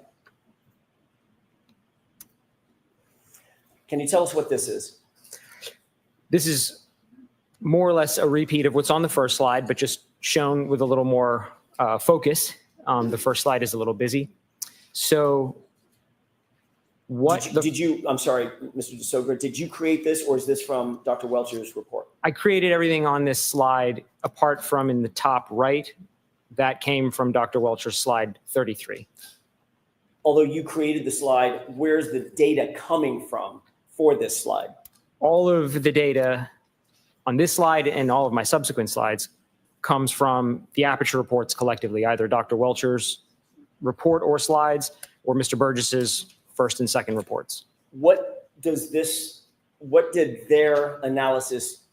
Can you tell us what this is? This is more or less a repeat of what's on the first slide, but just shown with a little more focus. The first slide is a little busy. So Did you, I'm sorry, Mr. DeSogra, did you create this or is this from Dr. Welcher's report? I created everything on this slide apart from in the top right. That came from Dr. Welcher's slide 33. Although you created the slide, where's the data coming from for this slide? All of the data on this slide and all of my subsequent slides comes from the Aperture reports collectively, either Dr. Welcher's report or slides or Mr. Burgess's first and second reports. What did their analysis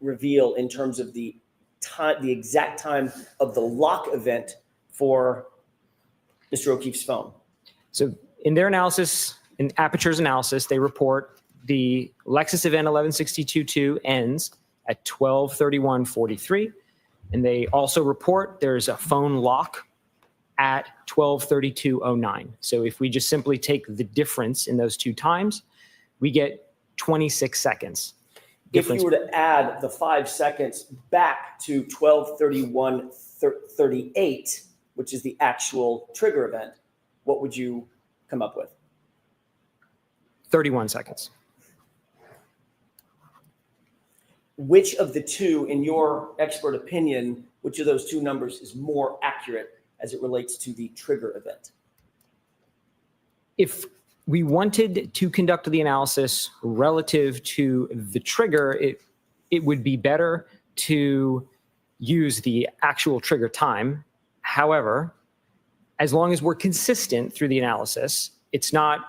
reveal in terms of the time, the exact time of the lock event for Mr. O'Keefe's phone? So in their analysis, in Aperture's analysis, they report the Lexus event 1162.2 ends at 12:31:43. And they also report there's a phone lock at 12:32:09. So if we just simply take the difference in those two times, we get 26 seconds. If you were to add the 5 seconds back to 12:31:38, which is the actual trigger event, what would you come up with? 31 seconds. Which of the two, in your expert opinion, which of those two numbers is more accurate as it relates to the trigger event? If we wanted to conduct the analysis relative to the trigger, it would be better to use the actual trigger time. However, as long as we're consistent through the analysis, it's not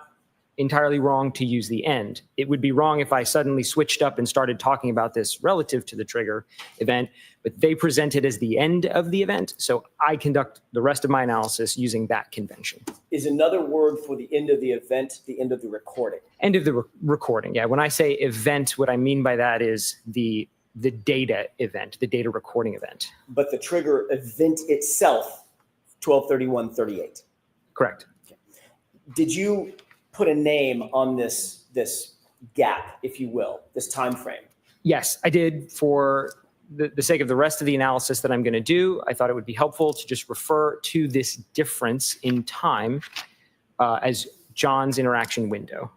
entirely wrong to use the end. It would be wrong if I suddenly switched up and started talking about this relative to the trigger event, but they present it as the end of the event. So I conduct the rest of my analysis using that convention. Is another word for the end of the event the end of the recording? End of the recording, yeah. When I say event, what I mean by that is the data event, the data recording event. But the trigger event itself, 12:31:38. Correct. Okay. Did you put a name on this gap, if you will, this time frame? Yes, I did. For the sake of the rest of the analysis that I'm going to do, I thought it would be helpful to just refer to this difference in time as John's interaction window.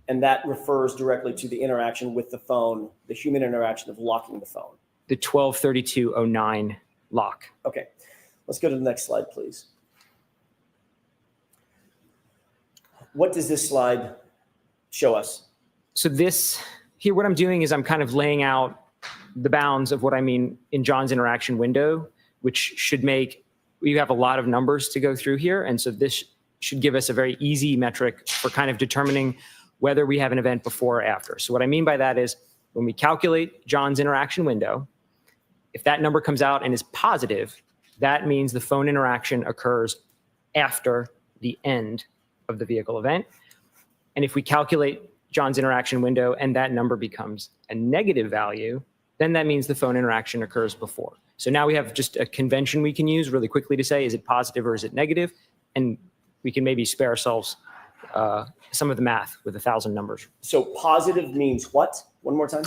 And that refers directly to the interaction with the phone, the human interaction of locking the phone. The 12:32:09 lock. Okay, let's go to the next slide, please. What does this slide show us? So this here, what I'm doing is I'm kind of laying out the bounds of what I mean in John's interaction window, which should make, you have a lot of numbers to go through here. And so this should give us a very easy metric for kind of determining whether we have an event before or after. So what I mean by that is when we calculate John's interaction window, if that number comes out and is positive, that means the phone interaction occurs after the end of the vehicle event. And if we calculate John's interaction window and that number becomes a negative value, then that means the phone interaction occurs before. So now we have just a convention we can use really quickly to say, is it positive or is it negative? And we can maybe spare ourselves some of the math with 1,000 numbers. So positive means what? One more time.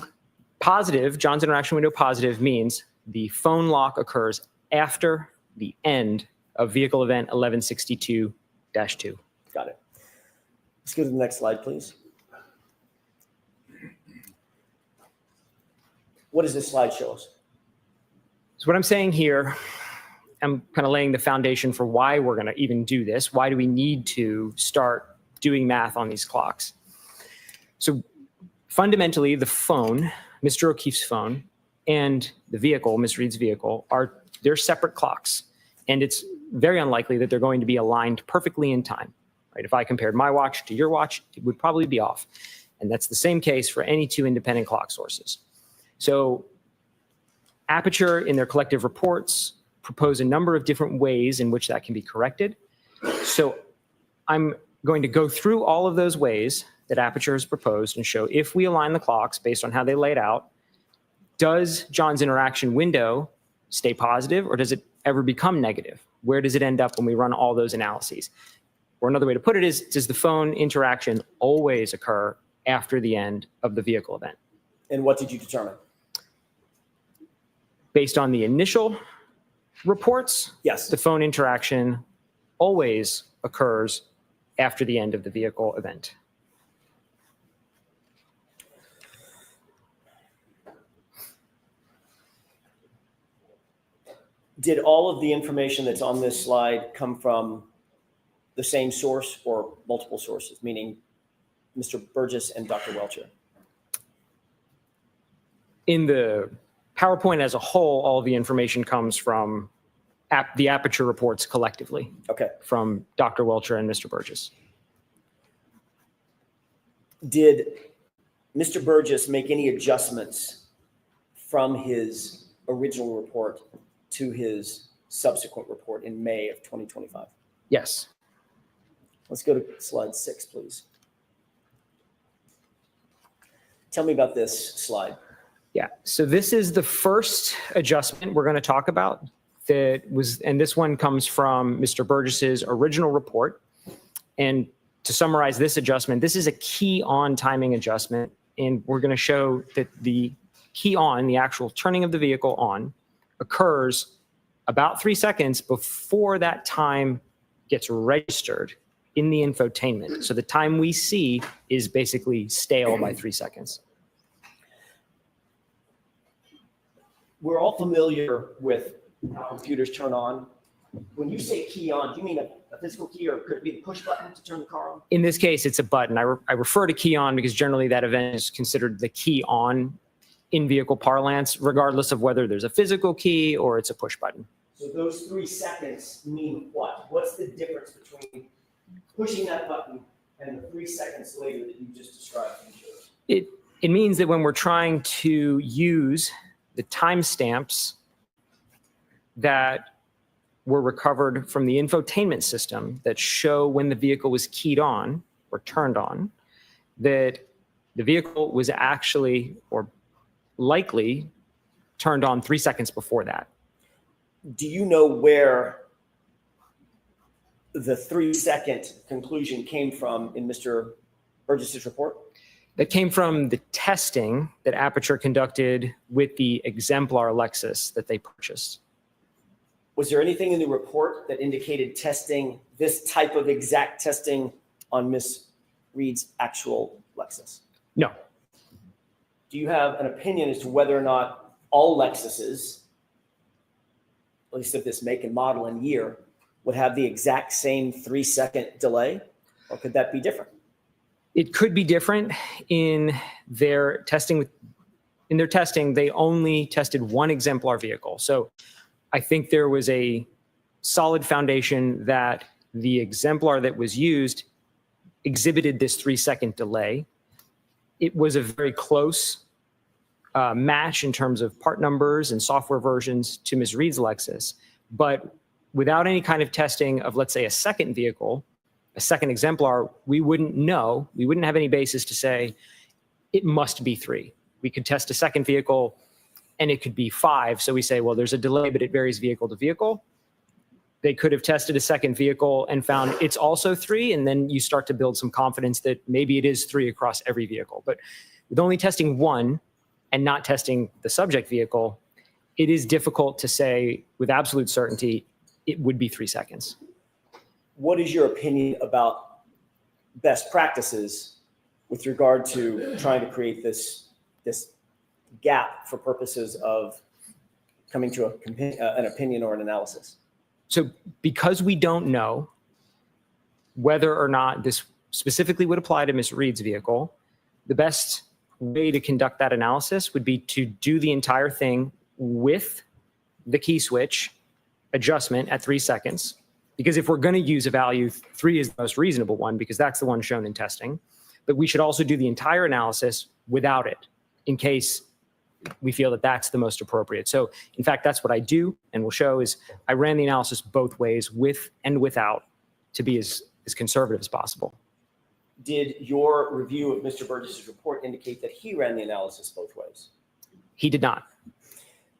Positive, John's interaction window positive means the phone lock occurs after the end of vehicle event 1162-2. Got it. Let's go to the next slide, please. What does this slide show us? So what I'm saying here, I'm kind of laying the foundation for why we're going to even do this. Why do we need to start doing math on these clocks? So fundamentally, the phone, Mr. O'Keefe's phone, and the vehicle, Ms. Reed's vehicle, they're separate clocks. And it's very unlikely that they're going to be aligned perfectly in time. Right? If I compared my watch to your watch, it would probably be off. And that's the same case for any two independent clock sources. So Aperture, in their collective reports, propose a number of different ways in which that can be corrected. So I'm going to go through all of those ways that Aperture has proposed and show if we align the clocks based on how they laid out, does John's interaction window stay positive or does it ever become negative? Where does it end up when we run all those analyses? Or another way to put it is, does the phone interaction always occur after the end of the vehicle event? And what did you determine? Based on the initial reports, yes, the phone interaction always occurs after the end of the vehicle event. Did all of the information that's on this slide come from the same source or multiple sources, meaning Mr. Burgess and Dr. Welcher? In the PowerPoint as a whole, all the information comes from the Aperture reports collectively. Okay. From Dr. Welcher and Mr. Burgess. Did Mr. Burgess make any adjustments from his original report to his subsequent report in May of 2025? Yes. Let's go to slide 6, please. Tell me about this slide. Yeah, so this is the first adjustment we're going to talk about and this one comes from Mr. Burgess's original report. And to summarize this adjustment, this is a key on timing adjustment. And we're going to show that the key on, the actual turning of the vehicle on, occurs about 3 seconds before that time gets registered in the infotainment. So the time we see is basically stale by 3 seconds. We're all familiar with how computers turn on. When you say key on, do you mean a physical key, or could it be the push button to turn the car on? In this case, it's a button. I refer to key on because generally that event is considered the key on in vehicle parlance, regardless of whether there's a physical key or it's a push button. So those 3 seconds mean what? What's the difference between pushing that button and the 3 seconds later that you just described? It means that when we're trying to use the timestamps that were recovered from the infotainment system that show when the vehicle was keyed on or turned on, that the vehicle was actually or likely turned on 3 seconds before that. Do you know where the 3 second conclusion came from in Mr. Burgess's report? That came from the testing that Aperture conducted with the exemplar Lexus that they purchased. Was there anything in the report that indicated testing, this type of exact testing on Miss Reed's actual Lexus? No. Do you have an opinion as to whether or not all Lexuses, at least of this make and model and year, would have the exact same 3 second delay? Or could that be different? It could be different. In their testing, they only tested one exemplar vehicle. So I think there was a solid foundation that the exemplar that was used exhibited this 3 second delay. It was a very close match in terms of part numbers and software versions to Ms. Reed's Lexus, but without any kind of testing of, let's say, a second vehicle, a second exemplar, we wouldn't know, we wouldn't have any basis to say it must be 3. We could test a second vehicle and it could be 5. So we say, well, there's a delay, but it varies vehicle to vehicle. They could have tested a second vehicle and found it's also 3. And then you start to build some confidence that maybe it is 3 across every vehicle. But with only testing one and not testing the subject vehicle, it is difficult to say with absolute certainty it would be 3 seconds. What is your opinion about best practices with regard to trying to create this gap for purposes of coming to an opinion or an analysis? So because we don't know whether or not this specifically would apply to Ms. Reed's vehicle, the best way to conduct that analysis would be to do the entire thing with the key switch adjustment at 3 seconds. Because if we're going to use a value, 3 is the most reasonable one because that's the one shown in testing. But we should also do the entire analysis without it in case we feel that that's the most appropriate. So in fact, that's what I do and will show is I ran the analysis both ways, with and without, to be as conservative as possible. Did your review of Mr. Burgess's report indicate that he ran the analysis both ways? He did not.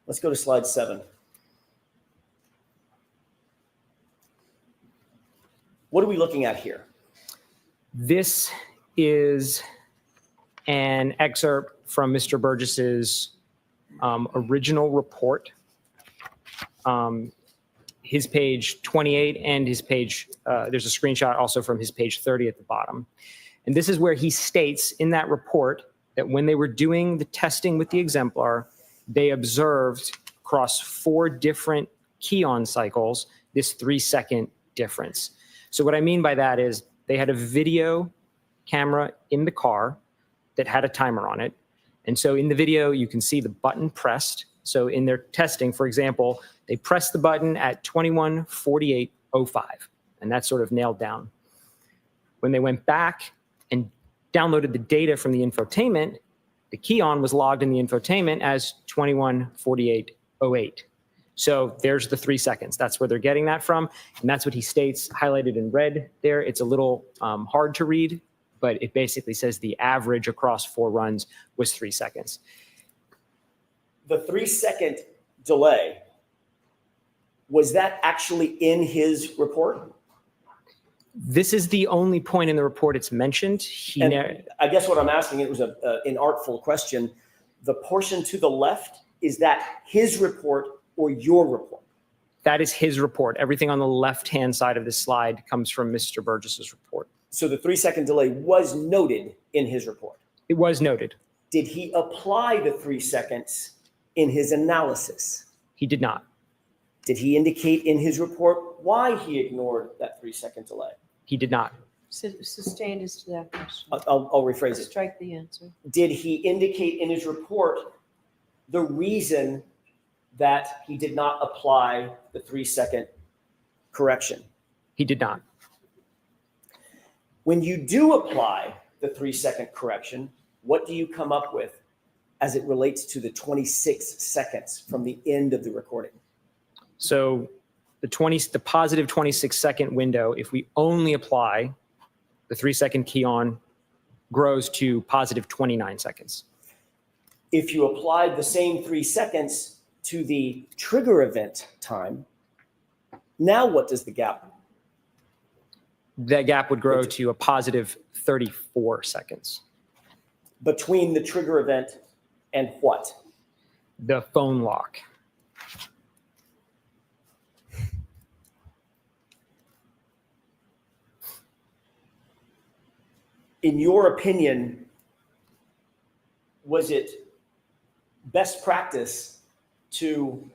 Let's go to slide 7. What are we looking at here? This is an excerpt from Mr. Burgess's original report, his page 28 and his page, there's a screenshot also from his page 30 at the bottom. And this is where he states in that report that when they were doing the testing with the exemplar, they observed across 4 different key on cycles, this 3-second difference. So what I mean by that is they had a video camera in the car that had a timer on it. And so in the video, you can see the button pressed. So in their testing, for example, they pressed the button at 21:48:05, and that's sort of nailed down. When they went back and downloaded the data from the infotainment, the key on was logged in the infotainment as 21:48:08. So there's the 3 seconds. That's where they're getting that from. And that's what he states highlighted in red there. It's a little hard to read, but it basically says the average across 4 runs was 3 seconds. The 3-second delay, was that actually in his report? This is the only point in the report it's mentioned. I guess what I'm asking, it was an inartful question. The portion to the left, is that his report or your report? That is his report. Everything on the left-hand side of this slide comes from Mr. Burgess's report. So the 3-second delay was noted in his report? It was noted. Did he apply the 3 seconds in his analysis? He did not. Did he indicate in his report why he ignored that 3-second delay? He did not. Sustained as to that question. I'll rephrase it. Strike the answer. Did he indicate in his report the reason that he did not apply the 3-second correction? He did not. When you do apply the 3-second correction, what do you come up with as it relates to the 26 seconds from the end of the recording? So the positive 26-second window, if we only apply the 3-second key on, grows to positive 29 seconds. If you applied the same 3 seconds to the trigger event time, now what does the gap? That gap would grow to a positive 34 seconds. Between the trigger event and what? The phone lock. In your opinion, was it best practice to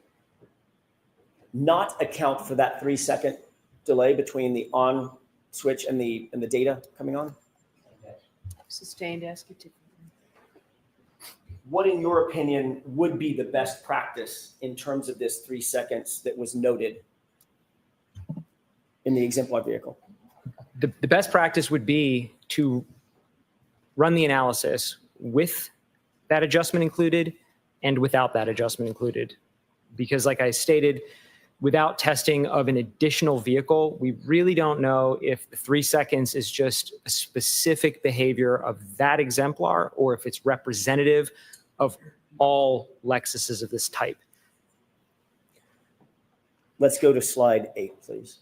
not account for that 3-second delay between the on switch and the data coming on? Sustained, ask it to. What, in your opinion, would be the best practice in terms of this 3 seconds that was noted in the exemplar vehicle? The best practice would be to run the analysis with that adjustment included and without that adjustment included. Because like I stated, without testing of an additional vehicle, we really don't know if the 3 seconds is just a specific behavior of that exemplar or if it's representative of all Lexuses of this type. Let's go to slide 8, please.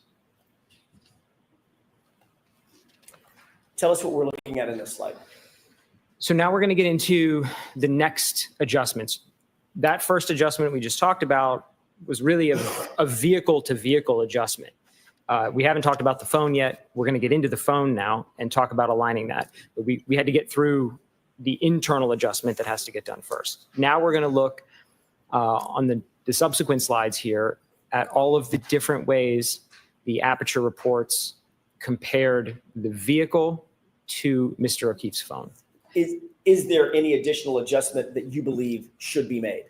Tell us what we're looking at in this slide. So now we're going to get into the next adjustments. That first adjustment we just talked about was really a vehicle-to-vehicle adjustment. We haven't talked about the phone yet. We're going to get into the phone now and talk about aligning that. But we had to get through the internal adjustment that has to get done first. Now we're going to look on the subsequent slides here at all of the different ways the Aperture reports compared the vehicle to Mr. O'Keefe's phone. Is there any additional adjustment that you believe should be made?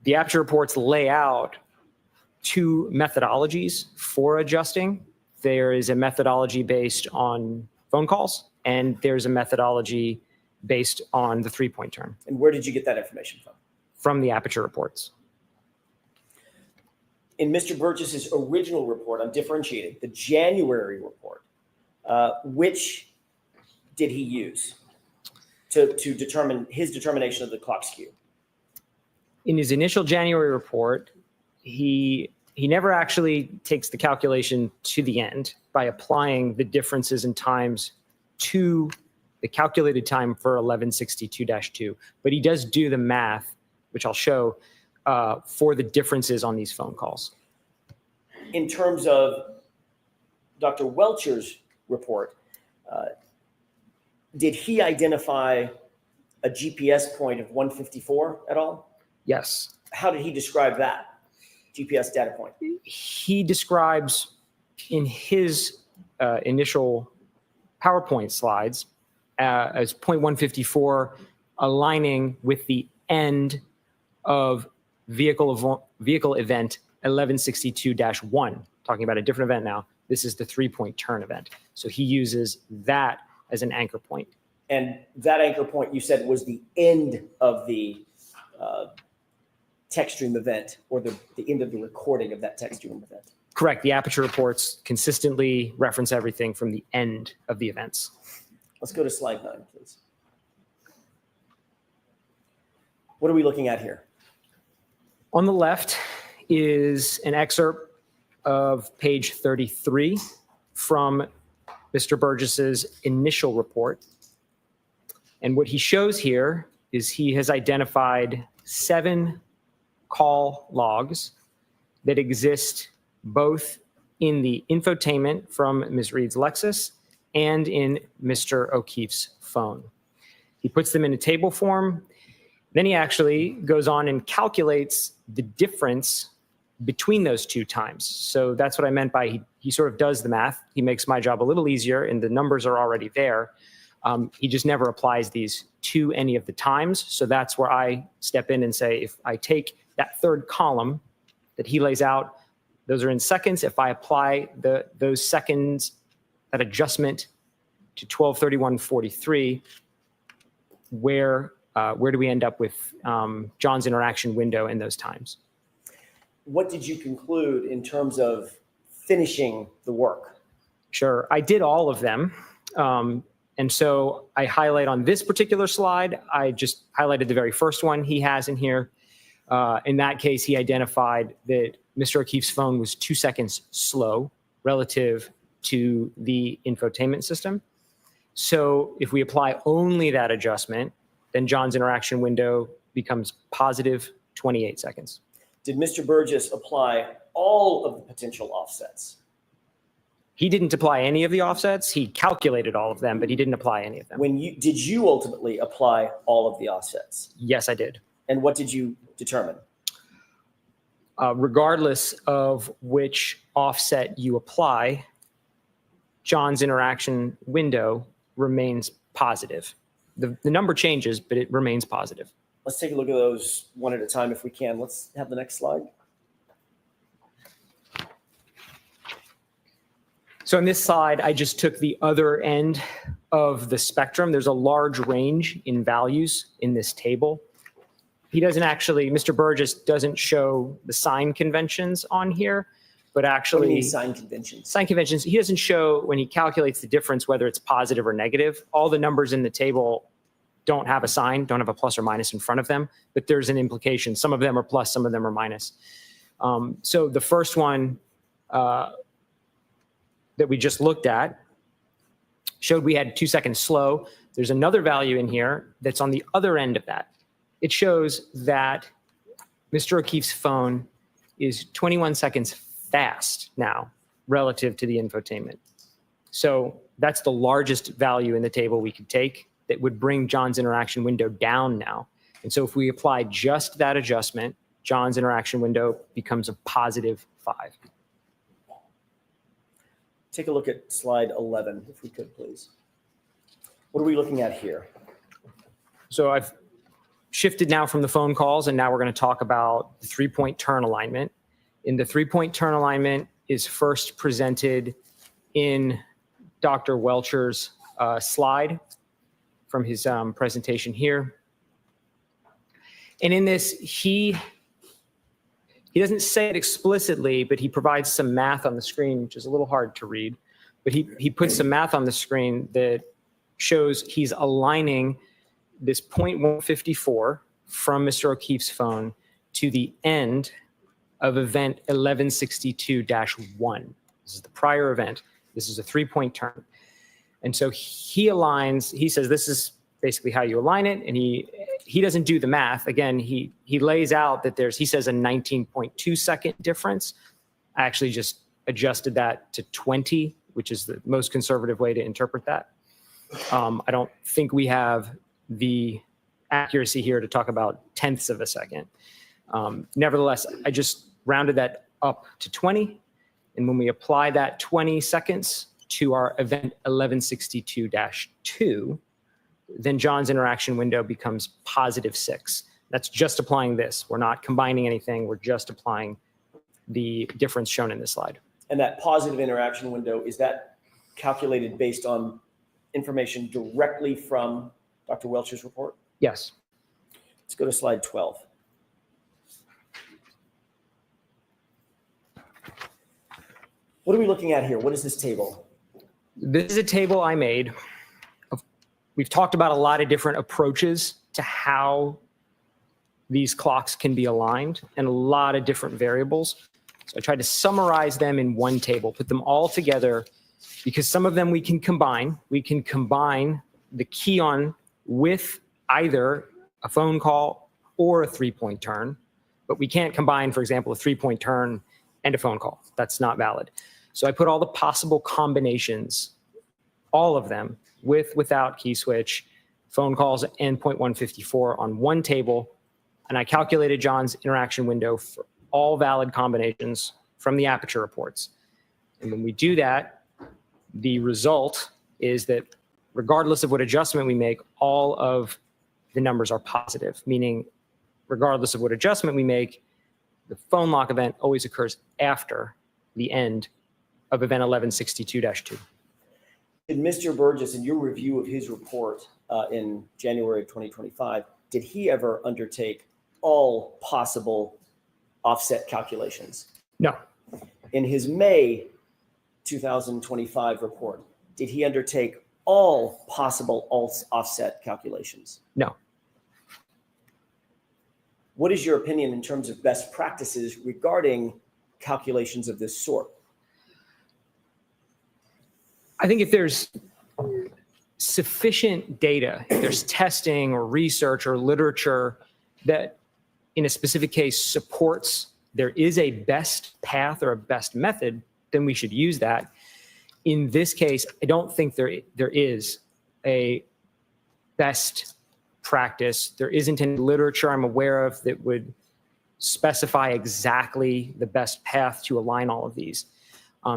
The Aperture reports lay out 2 methodologies for adjusting. There is a methodology based on phone calls, and there's a methodology based on the 3-point turn. And where did you get that information from? From the Aperture reports. In Mr. Burgess's original report on differentiating, the January report, which did he use to determine his determination of the clock skew? In his initial January report, he never actually takes the calculation to the end by applying the differences in times to the calculated time for 1162-2, but he does do the math, which I'll show, for the differences on these phone calls. In terms of Dr. Welcher's report, did he identify a GPS point of 154 at all? Yes. How did he describe that GPS data point? He describes in his initial PowerPoint slides as 0.154 aligning with the end of vehicle event 1162-1, talking about a different event now. This is the 3-point turn event. So he uses that as an anchor point. And that anchor point you said was the end of the text stream event, or the end of the recording of that text stream event. Correct. The aperture reports consistently reference everything from the end of the events. Let's go to slide 9, please. What are we looking at here? On the left is an excerpt of page 33 from Mr. Burgess's initial report. And what he shows here is he has identified 7 call logs that exist both in the infotainment from Ms. Reed's Lexus and in Mr. O'Keefe's phone. He puts them in a table form. Then he actually goes on and calculates the difference between those 2 times. So that's what I meant by he sort of does the math. He makes my job a little easier, and the numbers are already there. He just never applies these to any of the times. So that's where I step in and say, if I take that 3rd column that he lays out, those are in seconds. If I apply those seconds, that adjustment to 12:31:43, where do we end up with John's interaction window in those times? What did you conclude in terms of finishing the work? Sure, I did all of them. And so I highlight on this particular slide, I just highlighted the very first one he has in here. In that case, he identified that Mr. O'Keefe's phone was 2 seconds slow relative to the infotainment system. So if we apply only that adjustment, then John's interaction window becomes positive 28 seconds. Did Mr. Burgess apply all of the potential offsets? He didn't apply any of the offsets. He calculated all of them, but he didn't apply any of them. Did you ultimately apply all of the offsets? Yes, I did. And what did you determine? Regardless of which offset you apply, John's interaction window remains positive. The number changes, but it remains positive. Let's take a look at those one at a time if we can. Let's have the next slide. So on this slide, I just took the other end of the spectrum. There's a large range in values in this table. He doesn't actually, Mr. Burgess doesn't show the sign conventions on here, but actually— What do you mean sign conventions? Sign conventions, he doesn't show when he calculates the difference, whether it's positive or negative. All the numbers in the table don't have a sign, don't have a plus or minus in front of them, but there's an implication. Some of them are plus, some of them are minus. So the first one that we just looked at showed we had 2 seconds slow. There's another value in here that's on the other end of that. It shows that Mr. O'Keefe's phone is 21 seconds fast now relative to the infotainment. So that's the largest value in the table we could take that would bring John's interaction window down now. And so if we apply just that adjustment, John's interaction window becomes a positive 5. Take a look at slide 11, if we could, please. What are we looking at here? So I've shifted now from the phone calls, and now we're going to talk about the 3-point turn alignment. And the 3-point turn alignment is first presented in Dr. Welcher's slide from his presentation here. And in this, he doesn't say it explicitly, but he provides some math on the screen, which is a little hard to read. But he puts some math on the screen that shows he's aligning this 0.154 from Mr. O'Keefe's phone to the end of event 1162-1. This is the prior event. This is a 3-point turn. And so he aligns, he says this is basically how you align it. And he doesn't do the math. Again, he lays out that he says a 19.2 second difference. I actually just adjusted that to 20, which is the most conservative way to interpret that. I don't think we have the accuracy here to talk about tenths of a second. Nevertheless, I just rounded that up to 20. And when we apply that 20 seconds to our event 1162-2, then John's interaction window becomes +6. That's just applying this. We're not combining anything. We're just applying the difference shown in this slide. And that positive interaction window, is that calculated based on information directly from Dr. Welch's report? Yes. Let's go to slide 12. What are we looking at here? What is this table? This is a table I made. We've talked about a lot of different approaches to how these clocks can be aligned and a lot of different variables. So I tried to summarize them in one table, put them all together, because some of them we can combine. We can combine the key on with either a phone call or a 3-point turn, but we can't combine, for example, a 3-point turn and a phone call. That's not valid. So I put all the possible combinations, all of them, with, without key switch, phone calls, and 0.154 on one table. And I calculated John's interaction window for all valid combinations from the aperture reports. And when we do that, the result is that regardless of what adjustment we make, all of the numbers are positive, meaning regardless of what adjustment we make, the phone lock event always occurs after the end of event 1162-2. Did Mr. Burgess, in your review of his report in January of 2025, did he ever undertake all possible offset calculations? No. In his May 2025 report, did he undertake all possible offset calculations? No. What is your opinion in terms of best practices regarding calculations of this sort? I think if there's sufficient data, if there's testing or research or literature that in a specific case supports there is a best path or a best method, then we should use that. In this case, I don't think there is a best practice. There isn't any literature I'm aware of that would specify exactly the best path to align all of these.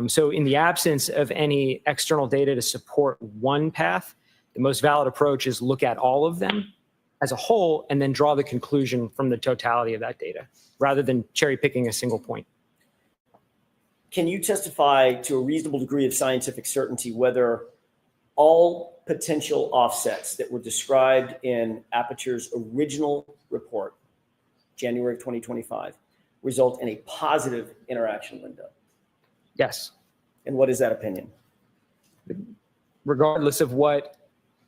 So in the absence of any external data to support one path, the most valid approach is look at all of them as a whole and then draw the conclusion from the totality of that data, rather than cherry picking a single point. Can you testify to a reasonable degree of scientific certainty whether all potential offsets that were described in Aperture's original report, January of 2025, result in a positive interaction window? Yes. And what is that opinion? Regardless of what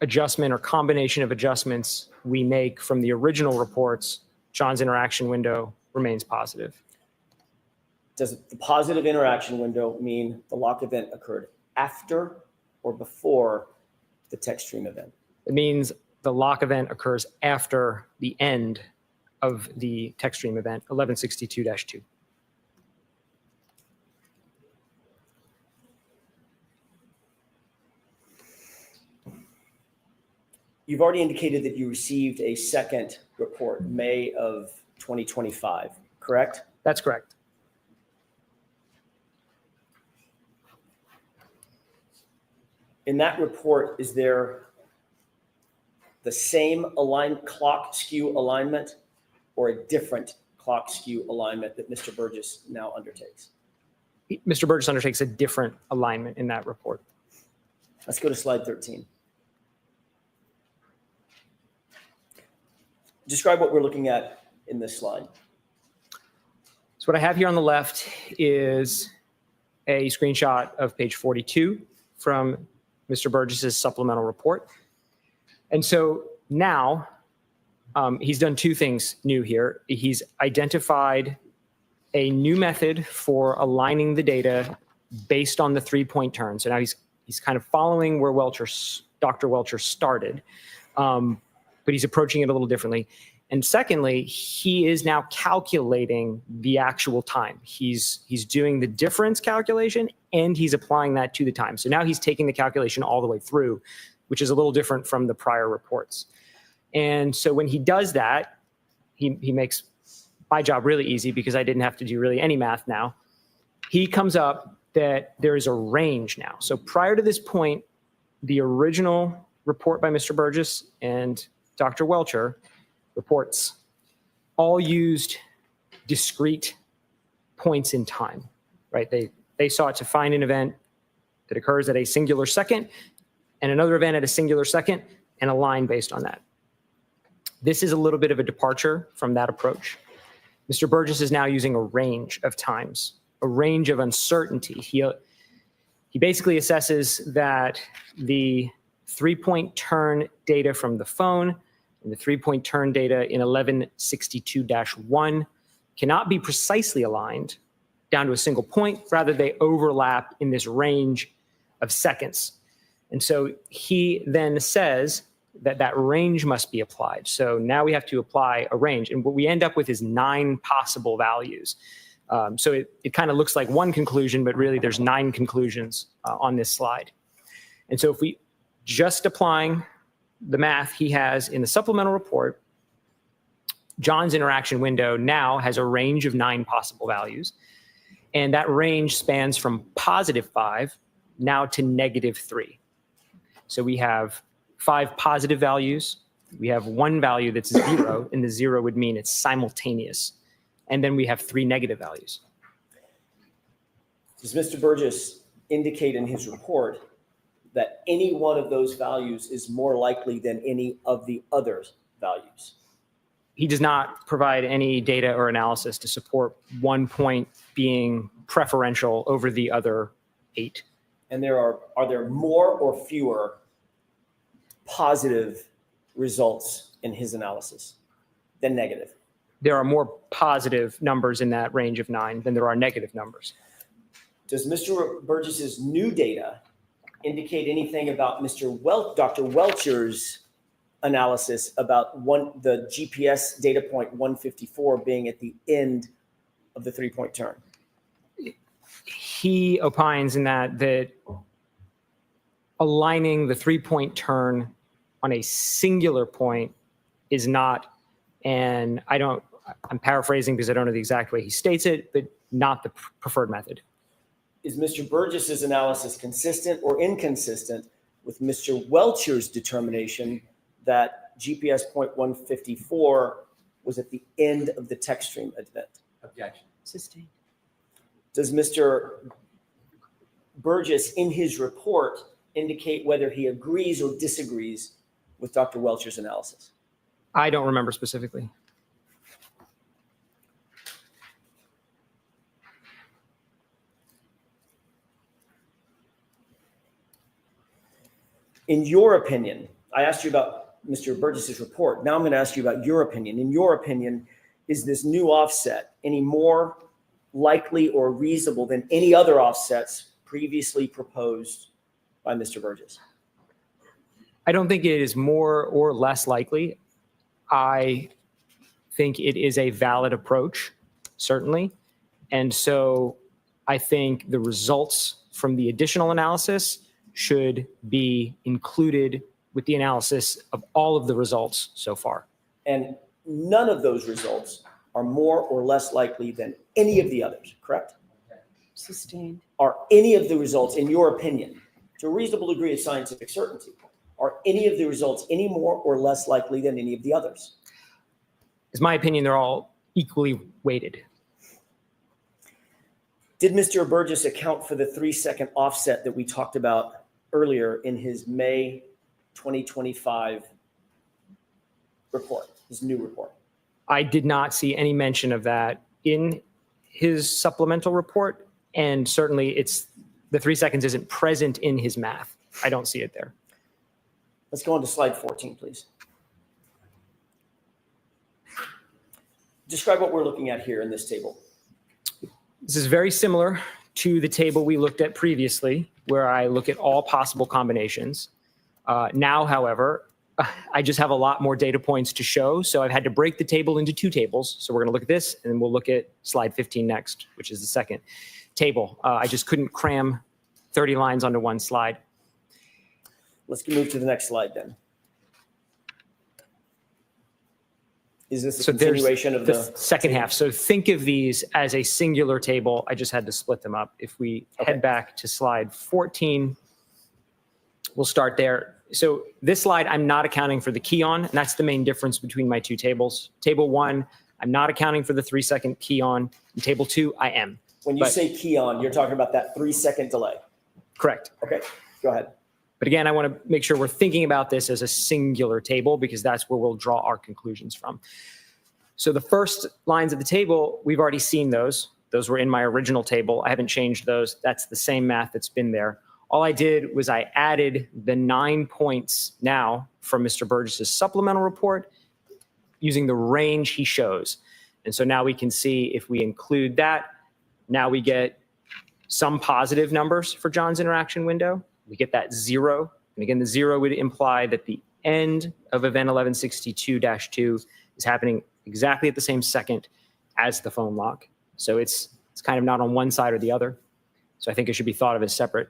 adjustment or combination of adjustments we make from the original reports, John's interaction window remains positive. Does the positive interaction window mean the lock event occurred after or before the text stream event? It means the lock event occurs after the end of the text stream event, 1162-2. You've already indicated that you received a second report, May of 2025, correct? That's correct. In that report, is there the same clock skew alignment or a different clock skew alignment that Mr. Burgess now undertakes? Mr. Burgess undertakes a different alignment in that report. Let's go to slide 13. Describe what we're looking at in this slide. So what I have here on the left is a screenshot of page 42 from Mr. Burgess's supplemental report. And so now he's done two things new here. He's identified a new method for aligning the data based on the 3-point turn. So now he's kind of following where Dr. Welcher started, but he's approaching it a little differently. And secondly, he is now calculating the actual time. He's doing the difference calculation and he's applying that to the time. So now he's taking the calculation all the way through, which is a little different from the prior reports. And so when he does that, he makes my job really easy because I didn't have to do really any math now. He comes up that there is a range now. So prior to this point, the original report by Mr. Burgess and Dr. Welcher reports all used discrete points in time, right? They sought to find an event that occurs at a singular second and another event at a singular second and a line based on that. This is a little bit of a departure from that approach. Mr. Burgess is now using a range of times, a range of uncertainty. He basically assesses that the 3-point turn data from the phone and the 3-point turn data in 1162-1 cannot be precisely aligned down to a single point. Rather, they overlap in this range of seconds. And so he then says that that range must be applied. So now we have to apply a range. And what we end up with is 9 possible values. So it kind of looks like one conclusion, but really there's 9 conclusions on this slide. And so if we just applying the math he has in the supplemental report, John's interaction window now has a range of 9 possible values. And that range spans from +5 now to -3. So we have 5 positive values. We have 1 value that's 0, and the 0 would mean it's simultaneous. And then we have 3 negative values. Does Mr. Burgess indicate in his report that any one of those values is more likely than any of the other values? He does not provide any data or analysis to support 1 point being preferential over the other 8. And are there more or fewer positive results in his analysis than negative? There are more positive numbers in that range of 9 than there are negative numbers. Does Mr. Burgess's new data indicate anything about Dr. Welcher's analysis about the GPS data point 154 being at the end of the 3-point turn? He opines in that aligning the 3-point turn on a singular point is not, and I'm paraphrasing because I don't know the exact way he states it, but not the preferred method. Is Mr. Burgess's analysis consistent or inconsistent with Mr. Welcher's determination that GPS point 154 was at the end of the text stream event? Objection. Sustained. Does Mr. Burgess in his report indicate whether he agrees or disagrees with Dr. Welcher's analysis? I don't remember specifically. In your opinion, I asked you about Mr. Burgess's report. Now I'm going to ask you about your opinion. In your opinion, is this new offset any more likely or reasonable than any other offsets previously proposed by Mr. Burgess? I don't think it is more or less likely. I think it is a valid approach, certainly. And so I think the results from the additional analysis should be included with the analysis of all of the results so far. And none of those results are more or less likely than any of the others, correct? Sustained. Are any of the results, in your opinion, to a reasonable degree of scientific certainty, are any of the results any more or less likely than any of the others? It's my opinion they're all equally weighted. Did Mr. Burgess account for the 3-second offset that we talked about earlier in his May 2025 report, his new report? I did not see any mention of that in his supplemental report, and certainly the 3 seconds isn't present in his math. I don't see it there. Let's go on to slide 14, please. Describe what we're looking at here in this table. This is very similar to the table we looked at previously, where I look at all possible combinations. Now, however, I just have a lot more data points to show, so I've had to break the table into 2 tables. So we're going to look at this, and then we'll look at slide 15 next, which is the second table. I just couldn't cram 30 lines onto one slide. Let's move to the next slide then. Is this a So there's continuation of the the second table? half. So think of these as a singular table. I just had to split them up. If we Okay. head back to slide 14, we'll start there. So this slide, I'm not accounting for the key on, and that's the main difference between my two tables. Table 1, I'm not accounting for the 3-second key on. In table 2, I am. When you But- say key on, you're talking about that 3-second delay. Correct. Okay, go ahead. But again, I want to make sure we're thinking about this as a singular table because that's where we'll draw our conclusions from. So the first lines of the table, we've already seen those. Those were in my original table. I haven't changed those. That's the same math that's been there. All I did was I added the 9 points now from Mr. Burgess's supplemental report using the range he shows. And so now we can see if we include that, now we get some positive numbers for John's interaction window. We get that 0. And again, the 0 would imply that the end of event 1162-2 is happening exactly at the same second as the phone lock. So it's kind of not on one side or the other. So I think it should be thought of as separate.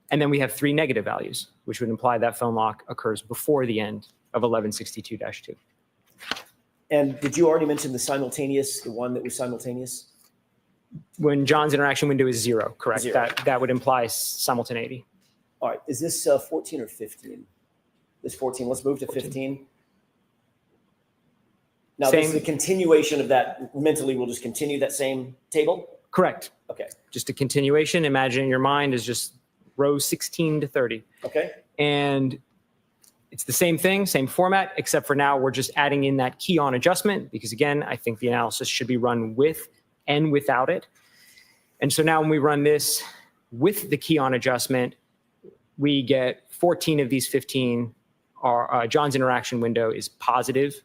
And then we have 3 negative values, which would imply that phone lock occurs before the end of 1162-2. And did you already mention the simultaneous, the one that was simultaneous? When John's interaction window is 0, correct? 0. That would imply simultaneity. All right, is this 14 or 15? This 14, let's move to 15. Now, this is Same. a continuation of that. Mentally, we'll just continue that same table? Correct. Okay, Just a continuation. Imagine in your mind is just rows 16 to 30. okay. And it's the same thing, same format, except for now we're just adding in that key on adjustment because again, I think the analysis should be run with and without it. And so now when we run this with the key on adjustment, we get 14 of these 15 are John's interaction window is positive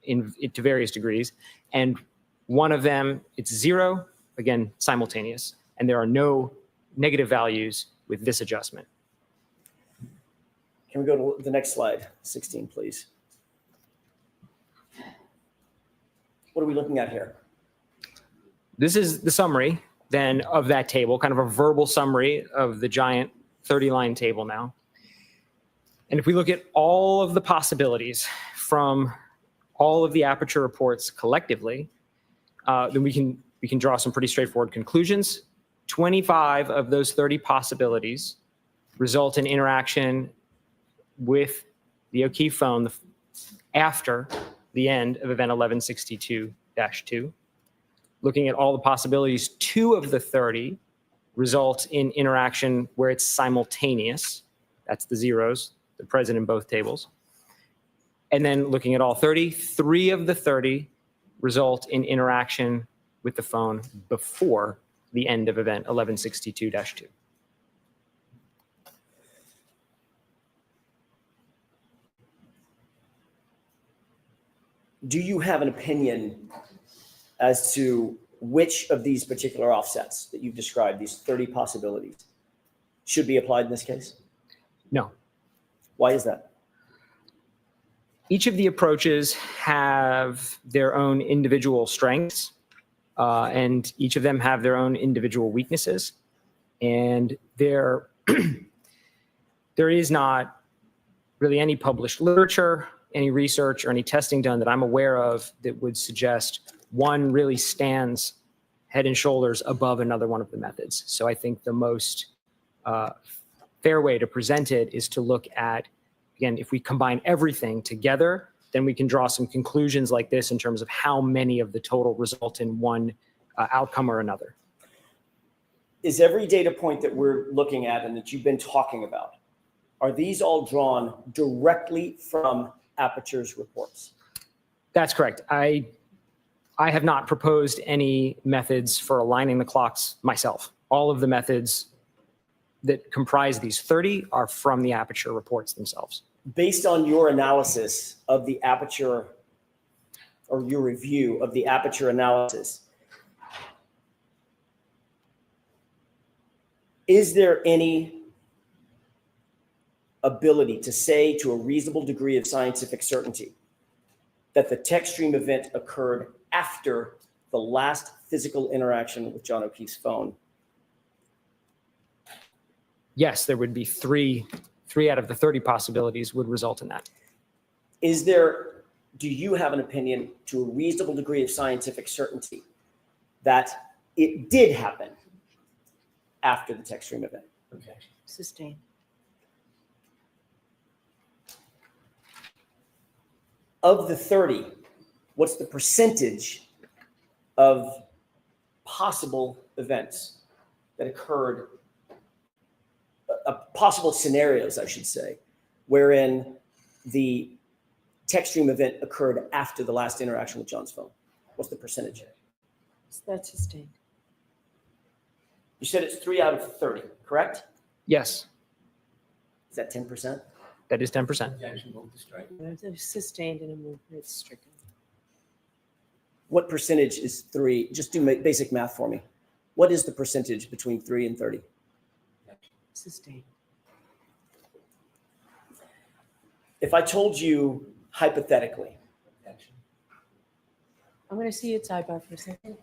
to various degrees. And one of them, it's 0, again, simultaneous. And there are no negative values with this adjustment. Can we go to the next slide, 16, please? What are we looking at here? This is the summary then of that table, kind of a verbal summary of the giant 30-line table now. And if we look at all of the possibilities from all of the Aperture reports collectively, then we can draw some pretty straightforward conclusions. 25 of those 30 possibilities result in interaction with the O'Keefe phone after the end of event 1162-2. Looking at all the possibilities, 2 of the 30 result in interaction where it's simultaneous. That's the zeros, they're present in both tables. And then looking at all 30, 3 of the 30 result in interaction with the phone before the end of event 1162-2. Do you have an opinion as to which of these particular offsets that you've described, these 30 possibilities, should be applied in this case? No. Why is that? Each of the approaches have their own individual strengths, and each of them have their own individual weaknesses. And there is not really any published literature, any research, or any testing done that I'm aware of that would suggest one really stands head and shoulders above another one of the methods. So I think the most fair way to present it is to look at, again, if we combine everything together, then we can draw some conclusions like this in terms of how many of the total result in one outcome or another. Is every data point that we're looking at and that you've been talking about, are these all drawn directly from Aperture's reports? That's correct. I have not proposed any methods for aligning the clocks myself. All of the methods that comprise these 30 are from the Aperture reports themselves. Based on your analysis of the Aperture, or your review of the Aperture analysis, is there any ability to say to a reasonable degree of scientific certainty that the text stream event occurred after the last physical interaction with John O'Keefe's phone? Yes, there would be three out of the 30 possibilities would result in that. Is there do you have an opinion to a reasonable degree of scientific certainty that it did happen after the text stream event? Objection. Sustained. Of the 30, what's the percentage of possible events that occurred, possible scenarios, I should say, wherein the text stream event occurred after the last interaction with John's phone? What's the percentage? That's sustained. You said it's 3 out of 30, correct? Yes, Is that 10%? that is 10%. Objection, move to strike. It's sustained and a movement. It's stricken. What percentage is 3? Just do basic math for me. What is the percentage between 3 and 30? Sustained. If I told you hypothetically, Objection. I'm going to see your sidebar for a second.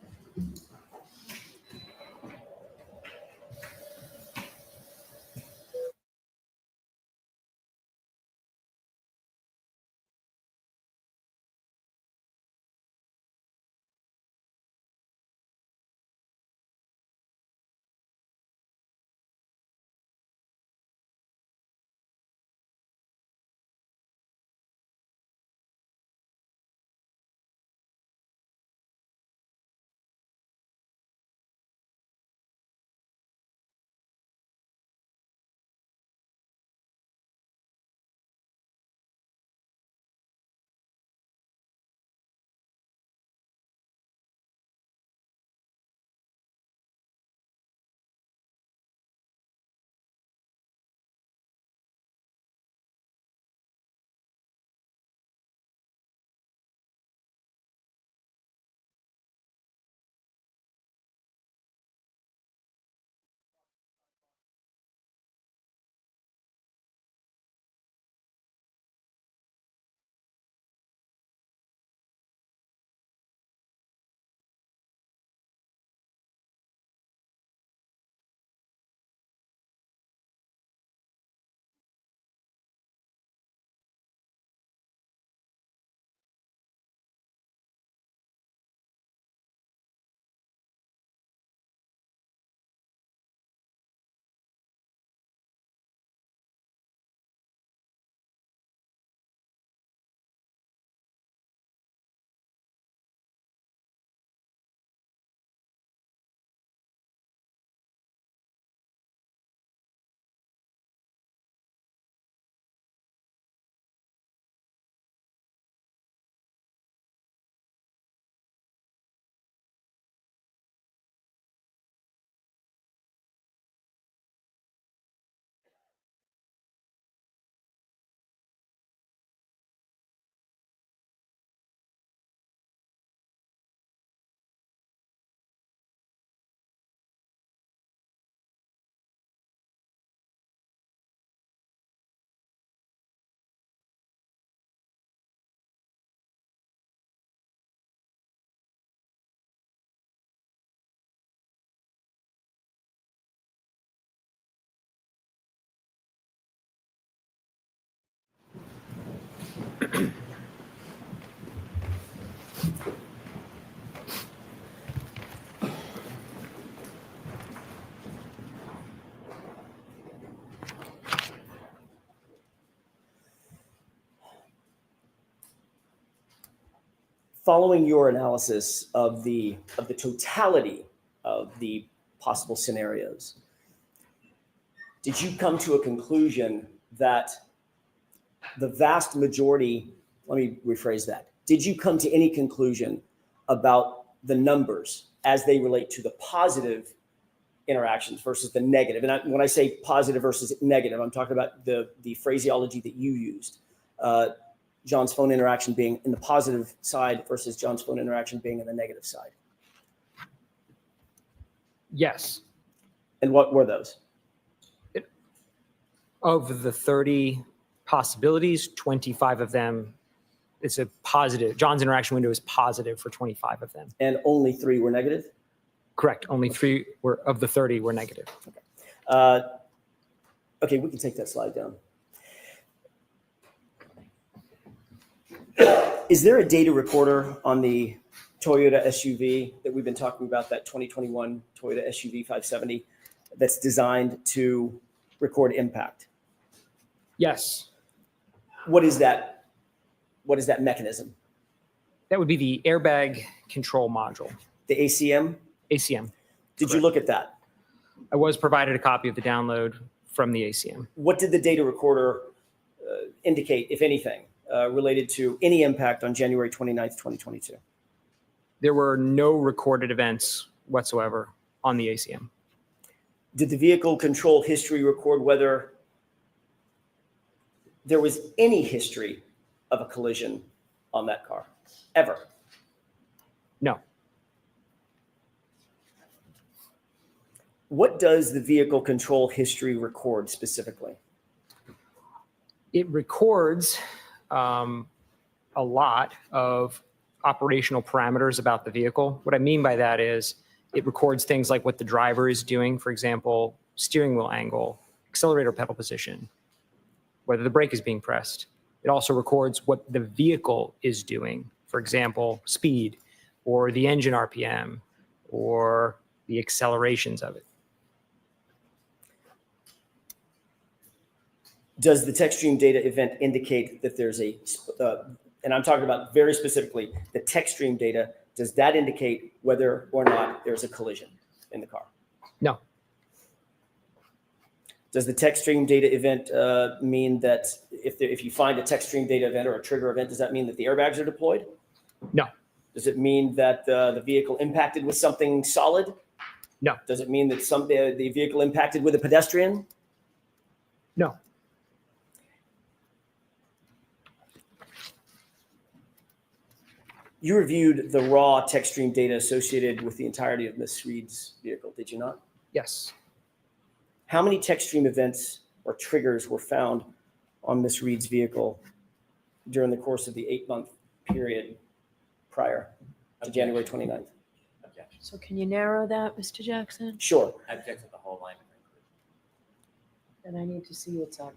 following your analysis of the totality of the possible scenarios, did you come to a conclusion that the vast majority, let me rephrase that, did you come to any conclusion about the numbers as they relate to the positive interactions versus the negative? And when I say positive versus negative, I'm talking about the phraseology that you used. John's phone interaction being in the positive side versus John's phone interaction being in the negative side. Yes. And what were those? Of the 30 possibilities, 25 of them, it's a positive. John's interaction window is positive for 25 of them. And only 3 were negative? Correct. Only 3 were of the 30 were negative. Okay, we can take that slide down. Is there a data recorder on the Toyota SUV that we've been talking about, that 2021 Toyota SUV 570, that's designed to record impact? Yes, What is that? What is that mechanism? that would be the airbag control module, The ACM? ACM. Did you Correct. look at that? I was provided a copy of the download from the ACM. What did the data recorder indicate, if anything, related to any impact on January 29th, 2022? There were no recorded events whatsoever on the ACM. Did the vehicle control history record whether there was any history of a collision on that car, ever? No. What does the vehicle control history record specifically? It records a lot of operational parameters about the vehicle. What I mean by that is it records things like what the driver is doing, for example, steering wheel angle, accelerator pedal position, whether the brake is being pressed. It also records what the vehicle is doing, for example, speed or the engine RPM or the accelerations of it. Does the TechStream data event indicate that there's a, and I'm talking about very specifically the TechStream data, does that indicate whether or not there's a collision in the car? No. Does the TechStream data event mean that if you find a TechStream data event or a trigger event, does that mean that the airbags are deployed? No. Does it mean that the vehicle impacted with something solid? No. Does it mean that the vehicle impacted with a pedestrian? No. You reviewed the raw TechStream data associated with the entirety of Ms. Reed's vehicle, did you not? Yes. How many TechStream events or triggers were found on Ms. Reed's vehicle during the course of the 8-month period prior to January 29th? Objection. So can you narrow that, Mr. Jackson? Sure. I object to the whole line. Then I need to see what's up.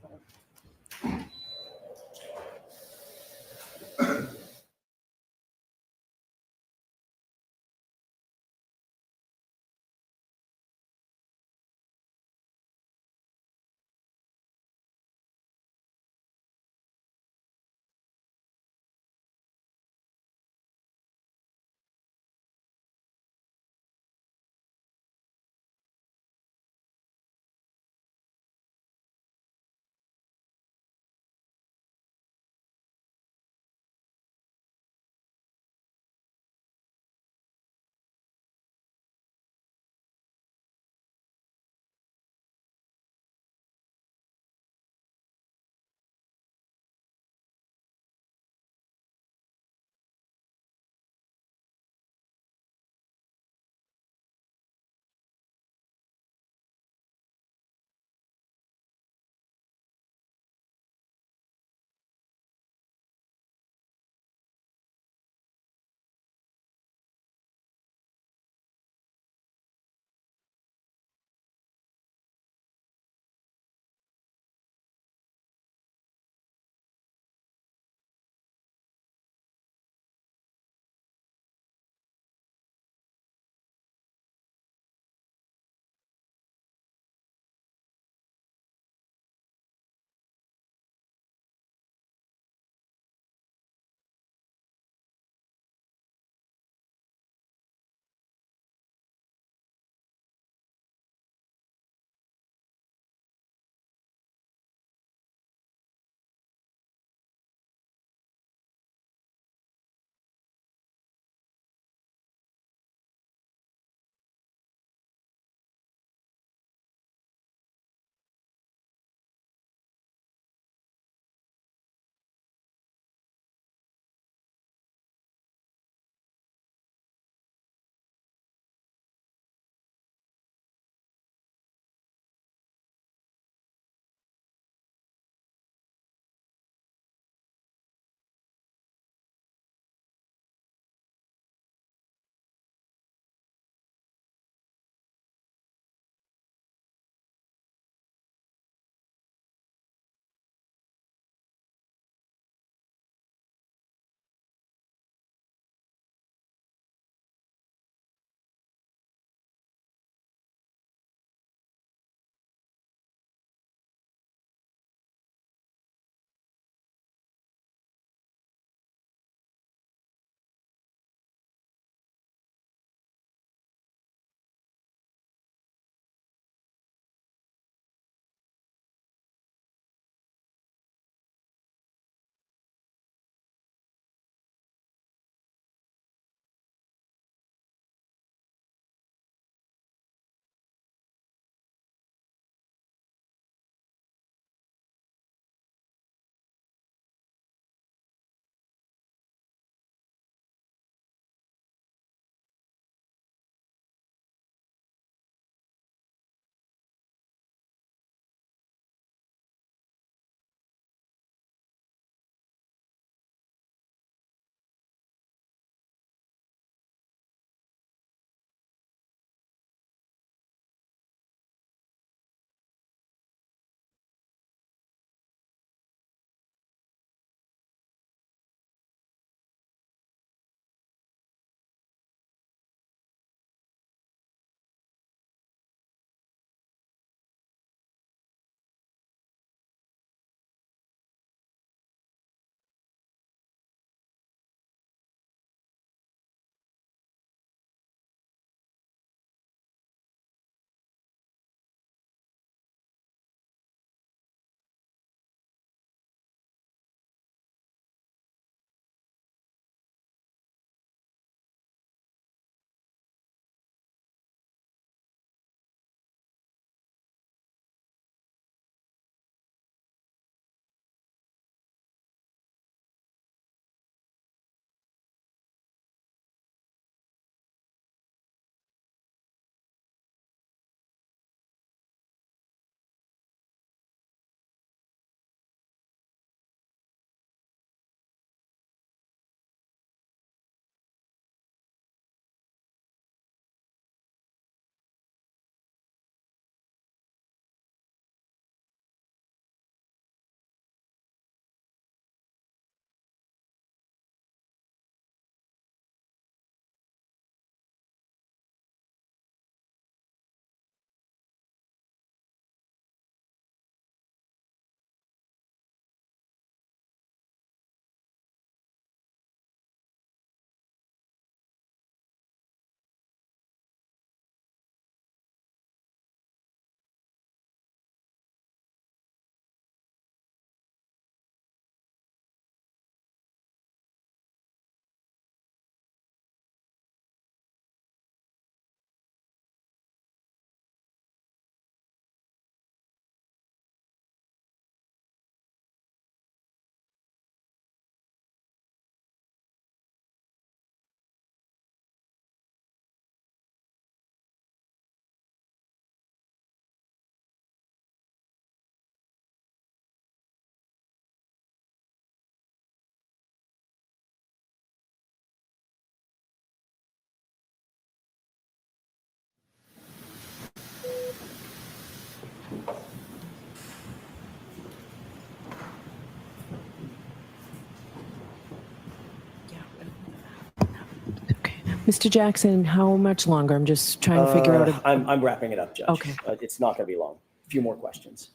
Mr. Jackson, how much longer? I'm just trying to figure out. I'm wrapping it up, Judge. Okay. It's not going to be long. A few more questions.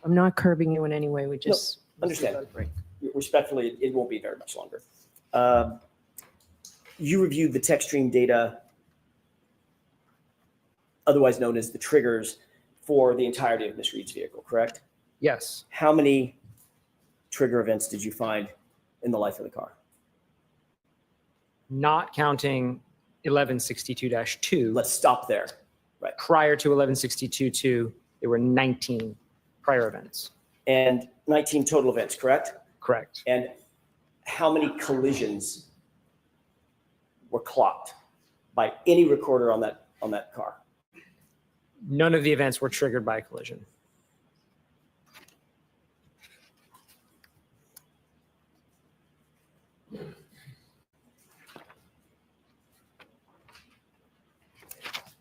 I'm not curbing you in any way. We just. Understand. Respectfully, it won't be very much longer. You reviewed the text stream data, otherwise known as the triggers, for the entirety of Ms. Reed's vehicle, correct? Yes. How many trigger events did you find in the life of the car? Not counting 1162-2. Let's stop there. Right. Prior to 1162-2, there were 19 prior events. And 19 total events, correct? Correct. And how many collisions were clocked by any recorder on that car? None of the events were triggered by a collision.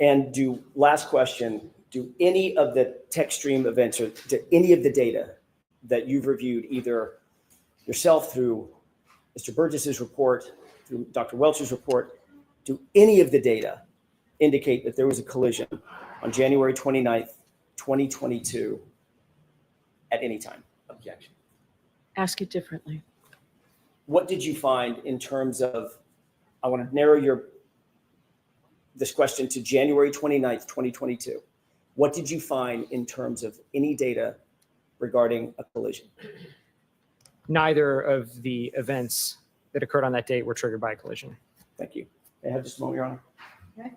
And last question, do any of the text stream events or do any of the data that you've reviewed, either yourself through Mr. Burgess's report, through Dr. Welch's report, do any of the data indicate that there was a collision on January 29th, 2022 at any time? Objection. Ask it differently. What did you find in terms of, I want to narrow this question to January 29th, 2022. What did you find in terms of any data regarding a collision? Neither of the events that occurred on that date were triggered by a collision. Thank you. May I have just a moment, Your Honor? Okay.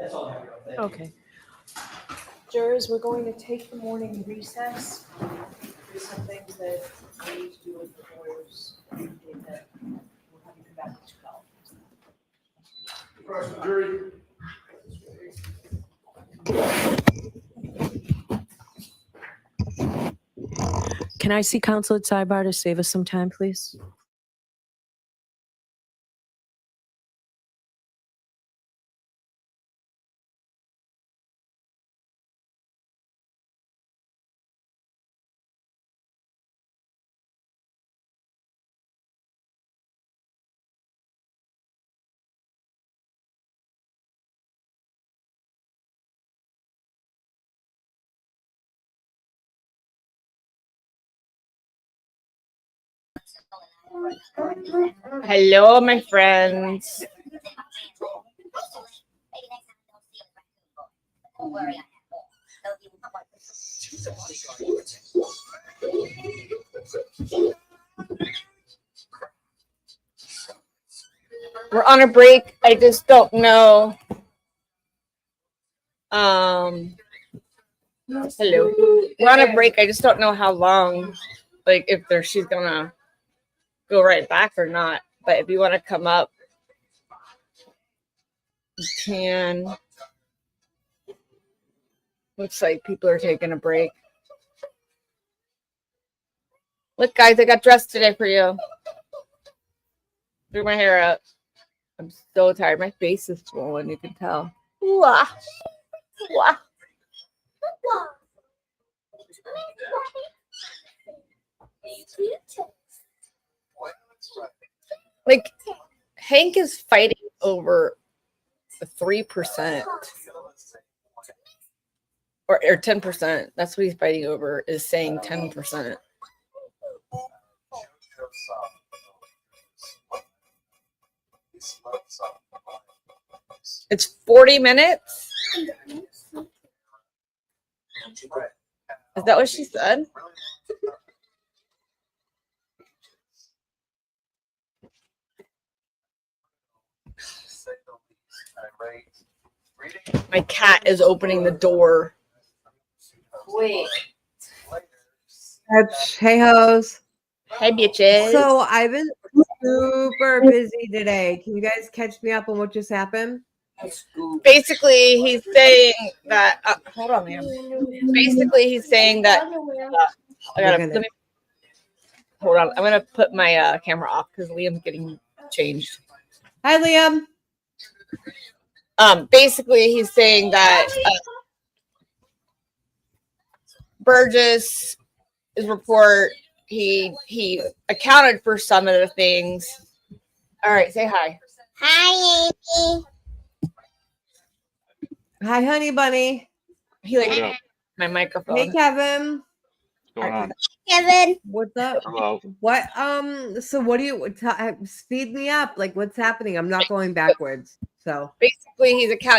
That's all I have. Thank you. Okay. Jurors, we're going to take the morning recess. There's some things that we need to do with the lawyers. We'll have you come back at 12. Question, jury. Can I see counsel at sidebar to save us some time, please? Hello, my friends. We're on a break. I just don't know. Hello. We're on a break. I just don't know how long. Like if she's gonna go right back or not. But if you want to come up, you can. Looks like people are taking a break. Look, guys, I got dressed today for you. Threw my hair up. I'm so tired. My face is swollen, you can tell. Wah. Wah. Like, Hank is fighting over 3% or 10%. That's what he's fighting over, is saying 10%. It's 40 minutes? Is that what she said? My cat is opening the door. Wait. Hey, hoes. Hey, bitches. So I've been super busy today. Can you guys catch me up on what just happened? Basically, he's saying that. Hold on, ma'am. Basically, he's saying that. Let me hold on. I'm gonna put my camera off because Liam's getting changed. Hi, Liam. Basically, he's saying that Burgess, his report, he accounted for some of the things. All right, say hi. Hi, Amy. Hi, honey bunny. He like my microphone. Hey, Kevin. What's going on? Kevin. What's up? Hello. What? So what do you speed me up? Like, what's happening? I'm not going backwards. So Basically,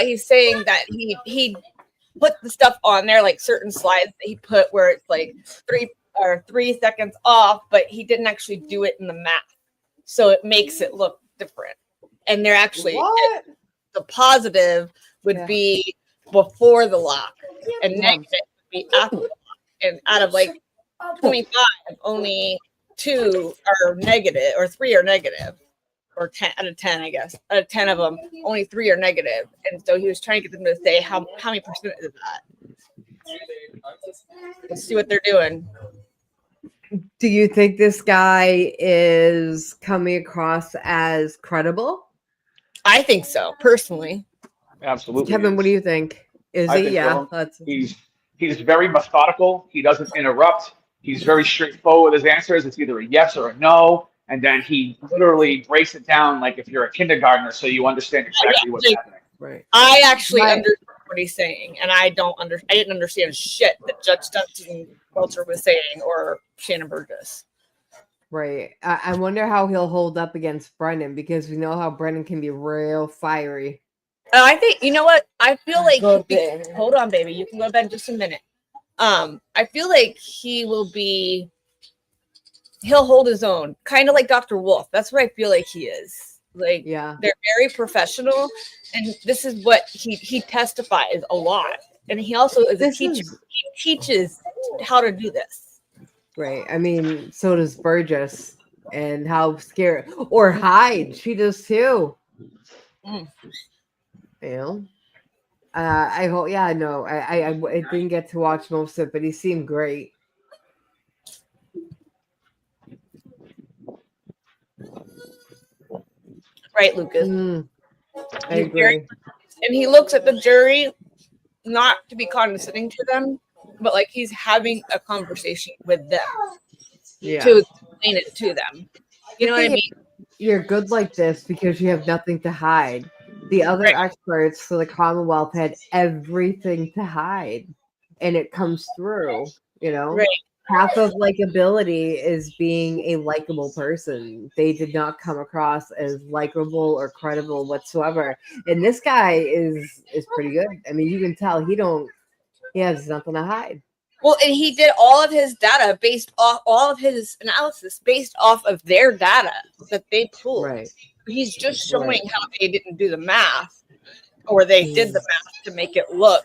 he's saying that he put the stuff on there, like certain slides that he put where it's like 3 seconds off, but he didn't actually do it in the math, so it makes it look different. And they're actually the positive would be before the lock, and negative would be after the lock. And out of like 25, only 2 are negative, or 3 are negative, or 10 out of 10, I guess. Out of 10 of them, only 3 are negative. And so he was trying to get them to say how many percent is that. Let's see what they're doing. do you think this guy is coming across as credible? I think so, personally. Absolutely. Kevin, what do you think? Is I he? think Yeah. so. He's very methodical. He doesn't interrupt. He's very straightforward with his answers. It's either a yes or a no. And then he literally breaks it down like if you're a kindergartner, so you understand exactly what's happening. Right. I actually understand what he's saying, and I didn't understand shit that Judge Dustin Welcher was saying or Shannon Burgess. Right. I wonder how he'll hold up against Brennan, because we know how Brennan can be real fiery. I think, you know what? I feel like hold on, baby. You can go to bed in just a minute. I feel like he'll hold his own, kind of like Dr. Wolf. That's what I feel like he is. Like, yeah, they're very professional, and this is what he testifies a lot. And he also is a teacher. He teaches how to do this. Right. I mean, so does Burgess, and how scary, or Hyde. She does too. You know. I hope. Yeah. No. I didn't get to watch most of it, but he seemed great. Right, Lucas. I agree. And he looks at the jury, not to be condescending to them, but like he's having a conversation with them to explain it to them. You know what I mean? You're good like this because you have nothing to hide. The other experts for the Commonwealth had everything to hide, and it comes through. You know, half of likability is being a likable person. They did not come across as likable or credible whatsoever. And this guy is pretty good. I mean, you can tell he has nothing to hide. Well, and he did all of his data based off all of his analysis based off of their data that they pulled. Right. He's just showing how they didn't do the math, or they did the math to make it look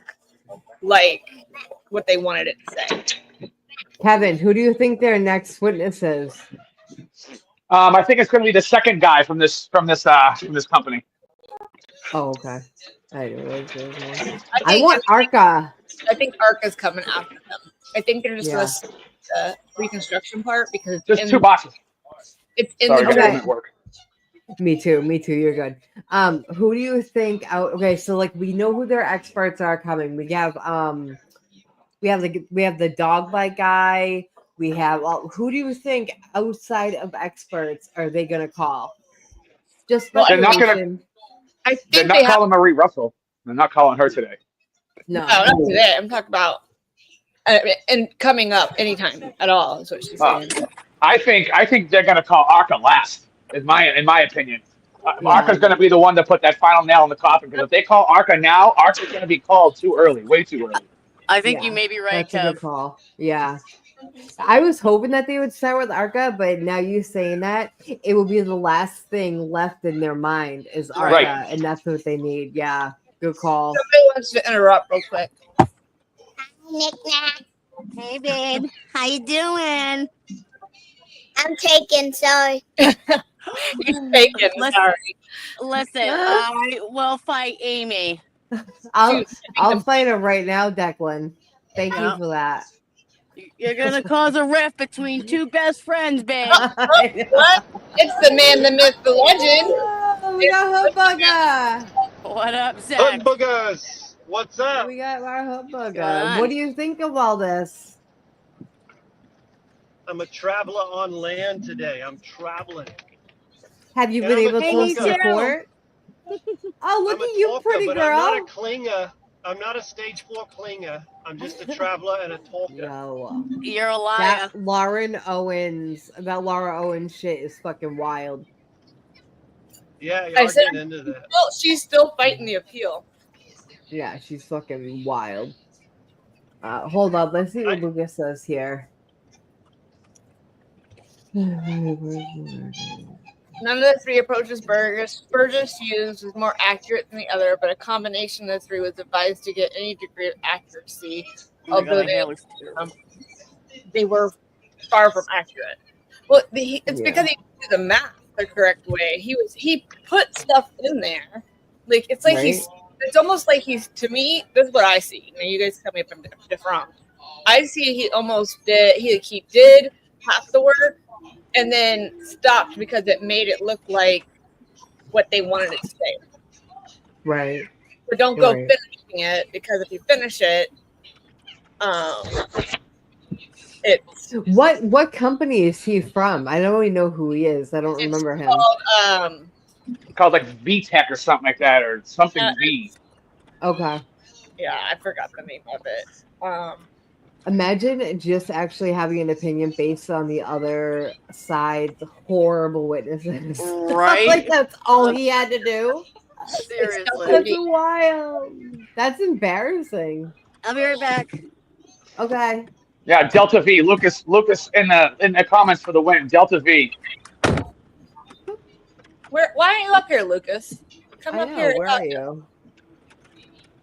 like what they wanted it to say. Kevin, who do you think their next witness is? I think it's going to be the second guy from this company. Oh, okay. I want Arca. I think Arca's coming after them. I think they're just going to skip the reconstruction part because just 2 boxes. It's in Sorry, the government work. Me too. You're good. Who do you think? Okay, so like we know who their experts are coming. We have the dog bite guy. We have who do you think outside of experts are they gonna call? Just they're not gonna. They're not calling Marie Russell. They're not calling her today. No, not today. I'm talking about and coming up anytime at all. Is what she's saying. I think they're gonna call Arca last. In my opinion, Arca's going to be the one to put that final nail in the coffin. Because if they call Arca now, Arca's going to be called too early, way too early. I think you may be right, That's a good call. Yeah, I was hoping that they would start with Arca, but now you saying that, it will be the last thing left in their mind is Arca, and that's what they need. Yeah, good call. Somebody wants to interrupt real quick. Hi, Knick-knack. Hey, babe. How you doing? I'm taking, sorry. He's faking. Listen, Sorry. listen, I will fight Amy. I'll fight her right now, Declan. Thank you Yeah. for that. You're gonna cause a rift between two best friends, babe. What? It's the man, the myth, the legend. Oh, we got Hood Bugger. What up, Zach? Hood Boogers, what's up? We got our Hood going Bugger. on? What do you think of all this? I'm a traveler on land today. I'm traveling. Have you And been I'm a able to Me listen to too. court? Oh, look I'm a at you, talker, pretty but I'm not a girl. clinger. I'm not a stage 4 clinger. I'm just a traveler and a talker. Yo, You're a liar. that that Laura Owens shit is fucking wild. Yeah, I y'all said, getting into that. well, she's still fighting the appeal. Yeah, she's fucking wild. Hold on, let's see what Lucas says here. None of the three approaches Burgess used was more accurate than the other, but a combination of the three was advised to get any degree of accuracy, although they were far from accurate. Well, it's because he did the math the correct way. He put stuff in there, like it's like it's almost like he's, to me, this is what I see. Now you guys tell me if I'm wrong. I see he did half the work and then stopped because it made it look like what they wanted it to say. Right. But don't go finishing it, because if you finish it, it's what company is he from? I don't even know who he is. I don't remember him. Called like VTech or something like that, or something V. Okay. Yeah, I forgot the name of it. Imagine just actually having an opinion based on the other side's horrible witnesses. Right? Like that's all he had to do. Seriously. That's wild. That's embarrassing. I'll be right back. Okay. Yeah, Delta V. Lucas in the comments for the win. Delta V. Why aren't you up here, Lucas? Come up here. Where are you?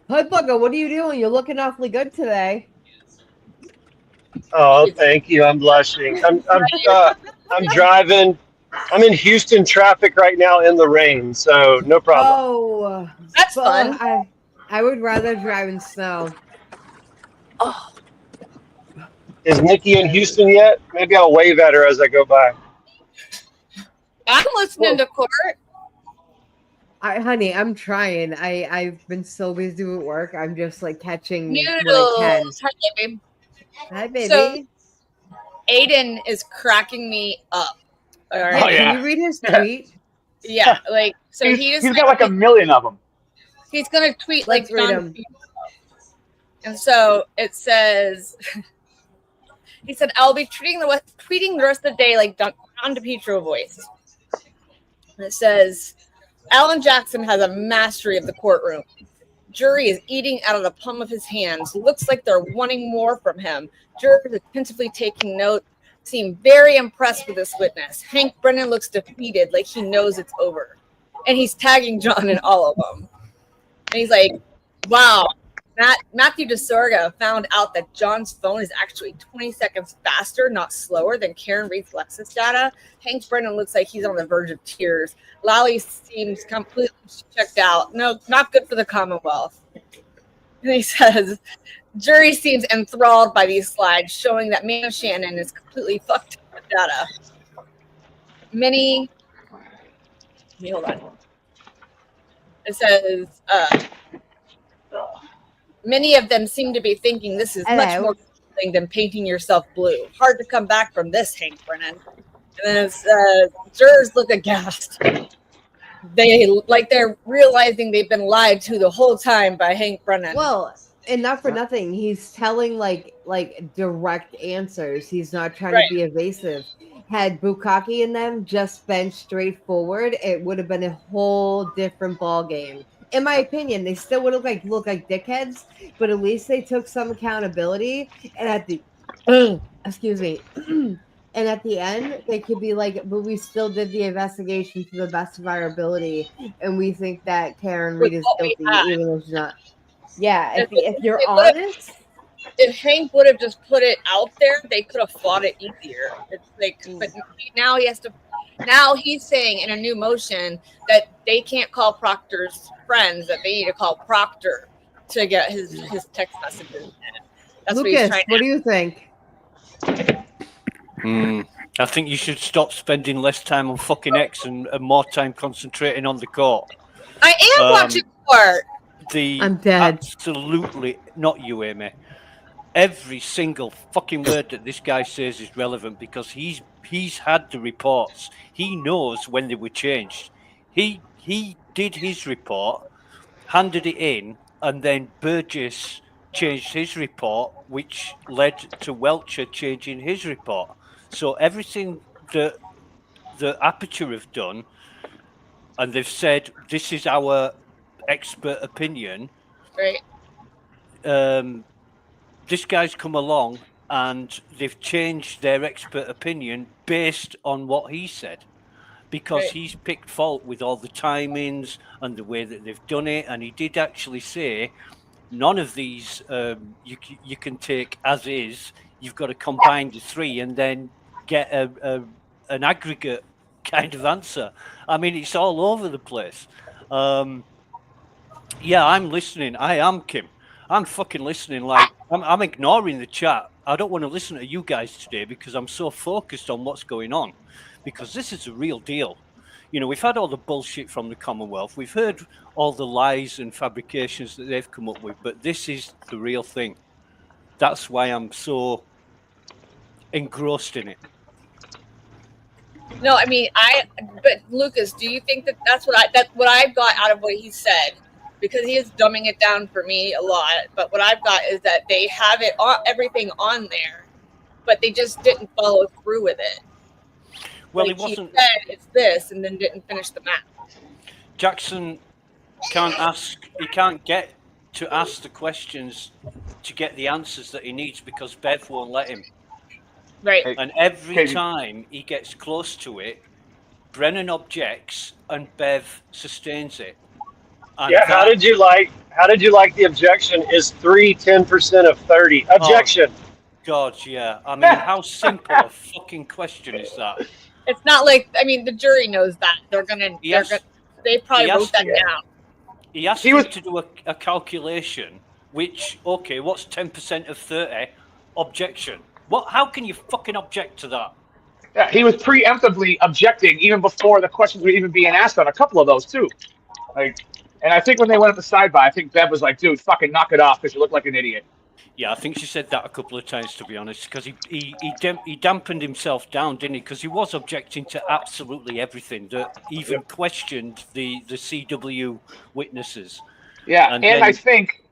Hood Bugger, what are you doing? You're looking awfully good today. Oh, thank you. I'm blushing. I'm driving. I'm in Houston traffic right now in the rain, so no problem. Oh, that's fun. I would rather drive in snow. Oh. Is Nikki in Houston yet? Maybe I'll wave at her as I go by. I'm listening to court. Honey, I'm trying. I've been so busy with work. I'm just like catching what I can. Hi, baby. Hi, baby. So, Aiden is cracking me up. All right. Oh, yeah. Can you read his tweet? Yeah, like so he's got like a million of them. He's gonna tweet Let's like read John. him. And so it says, he said, "I'll be tweeting the rest of the day like Don DePietro voice." And it says, "Alan Jackson has a mastery of the courtroom. Jury is eating out of the palm of his hands. Looks like they're wanting more from him. Jurors attentively taking note. Seem very impressed with this witness. Hank Brennan looks defeated, like he knows it's over." And he's tagging John in all of them. And he's like, "Wow, Matthew DeSorga found out that John's phone is actually 20 seconds faster, not slower, than Karen Reed's Lexus data. Hank Brennan looks like he's on the verge of tears. Lally seems completely checked out. No, not good for the Commonwealth." And he says, "Jury seems enthralled by these slides, showing that Man Shannon is completely fucked up with data. Hold on. It says, many of them seem to be thinking this is much more thing than painting yourself blue. Hard to come back from this, Hank Brennan." And then it's, jurors look aghast. They're realizing they've been lied to the whole time by Hank Brennan. Well, and not for nothing, he's telling like direct answers. He's not trying to be evasive. Had Bukkake and them just been straightforward, it would have been a whole different ball game. In my opinion, they still would look like dickheads, but at least they took some accountability. And at the excuse me. And at the end, they could be like, "But we still did the investigation to the best of our ability, and we think that Karen Reed is guilty, even though she's not." Yeah, if you're honest, if Hank would have just put it out there, they could have fought it easier. It's like, but now he has to. Now he's saying in a new motion that they can't call Proctor's friends, that they need to call Proctor to get his text messages. That's what he's Lucas, trying what to. do you think? I think you should stop spending less time on fucking X and more time concentrating on the court. I am watching court. I'm dead. Absolutely not you, Amy. Every single fucking word that this guy says is relevant because he's had the reports. He knows when they were changed. He did his report, handed it in, and then Burgess changed his report, which led to Welcher changing his report. So everything that the Aperture have done, and they've said this is our expert opinion. Right. This guy's come along and they've changed their expert opinion based on what he said, because he's picked fault with all the timings and the way that they've done it. And he did actually say none of these you can take as is. You've got to combine the three and then get an aggregate kind of answer. I mean, it's all over the place. Yeah, I'm listening. I am, Kim. I'm fucking listening. Like I'm ignoring the chat. I don't want to listen to you guys today because I'm so focused on what's going on, because this is a real deal. You know, we've had all the bullshit from the Commonwealth. We've heard all the lies and fabrications that they've come up with, but this is the real thing. That's why I'm so engrossed in it. No, I mean, but Lucas, do you think that that's what I've got out of what he said? Because he is dumbing it down for me a lot. But what I've got is that they have it everything on there, but they just didn't follow through with it. Well, like it wasn't. He said it's this, and then didn't finish the math. Jackson can't ask. He can't get to ask the questions to get the answers that he needs because Bev won't let him. Right. And every time he gets close to it, Brennan objects and Bev sustains it. And yeah, how did you like the objection? Is 3 10% of 30? Objection. Oh, God, yeah. I mean, how simple a fucking question is that? It's not like, I mean, the jury knows that. They probably wrote that down. He asked him to do a calculation, which, okay, what's 10% of 30? Objection. What? How can you fucking object to that? Yeah, he was preemptively objecting even before the questions were even being asked on a couple of those too. Like, and I think when they went up the sidebar, I think Bev was like, "Dude, fucking knock it off because you look like an idiot." Yeah, I think she said that a couple of times, to be honest, because he dampened himself down, didn't he? Because he was objecting to absolutely everything, that even questioned the CW witnesses. Yeah, and I think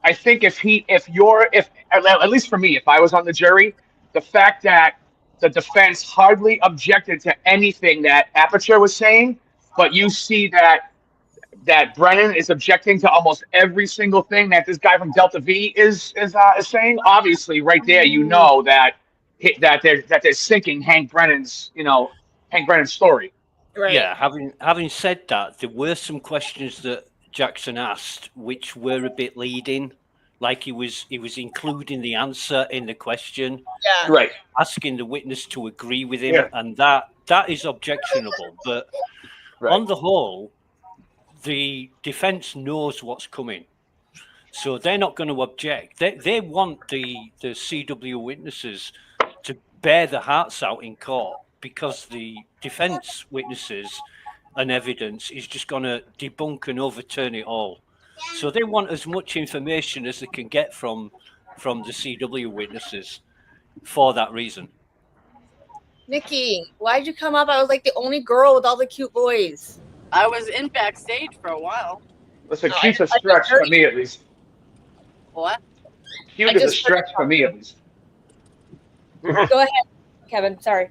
if at least for me, if I was on the jury, the fact that the defense hardly objected to anything that Aperture was saying, but you see that Brennan is objecting to almost every single thing that this guy from Delta V is saying. Obviously, right there, you know that they're sinking Hank Brennan's story. Right. Yeah, having said that, there were some questions that Jackson asked which were a bit leading, like he was including the answer in the question. Yeah. Right. Asking the witness to agree with him, and that is objectionable. But on the whole, the defense knows what's coming, so they're not going to object. They want the CW witnesses to bear their hearts out in court, because the defense witnesses and evidence is just going to debunk and overturn it all. So they want as much information as they can get from the CW witnesses for that reason. Nikki, why'd you come up? I was like the only girl with all the cute boys. I was in backstage for a while. Listen, cute's a stretch for me at least. What? Cute is a stretch for me at least. Go ahead, Kevin. Sorry.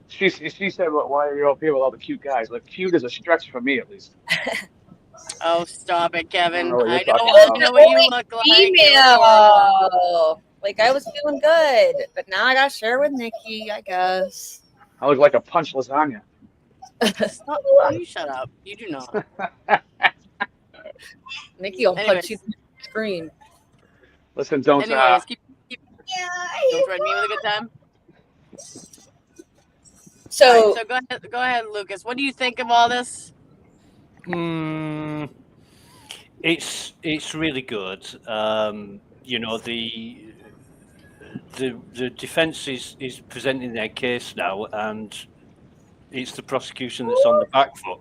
She said, "Well, why are you up here with all the cute guys?" Like, cute is a stretch for me at least. Oh, stop it, Kevin. I know what you look like. Female. Like, I was feeling good, but now I got to share with Nikki, I guess. I look like a punch lasagna. Stop, you shut up. You do not. Nikki will punch you through the screen. Listen, don't threaten me with a good time. So, so go ahead, Lucas. What do you think of all this? It's really good. You know, the defense is presenting their case now, and it's the prosecution that's on the back foot.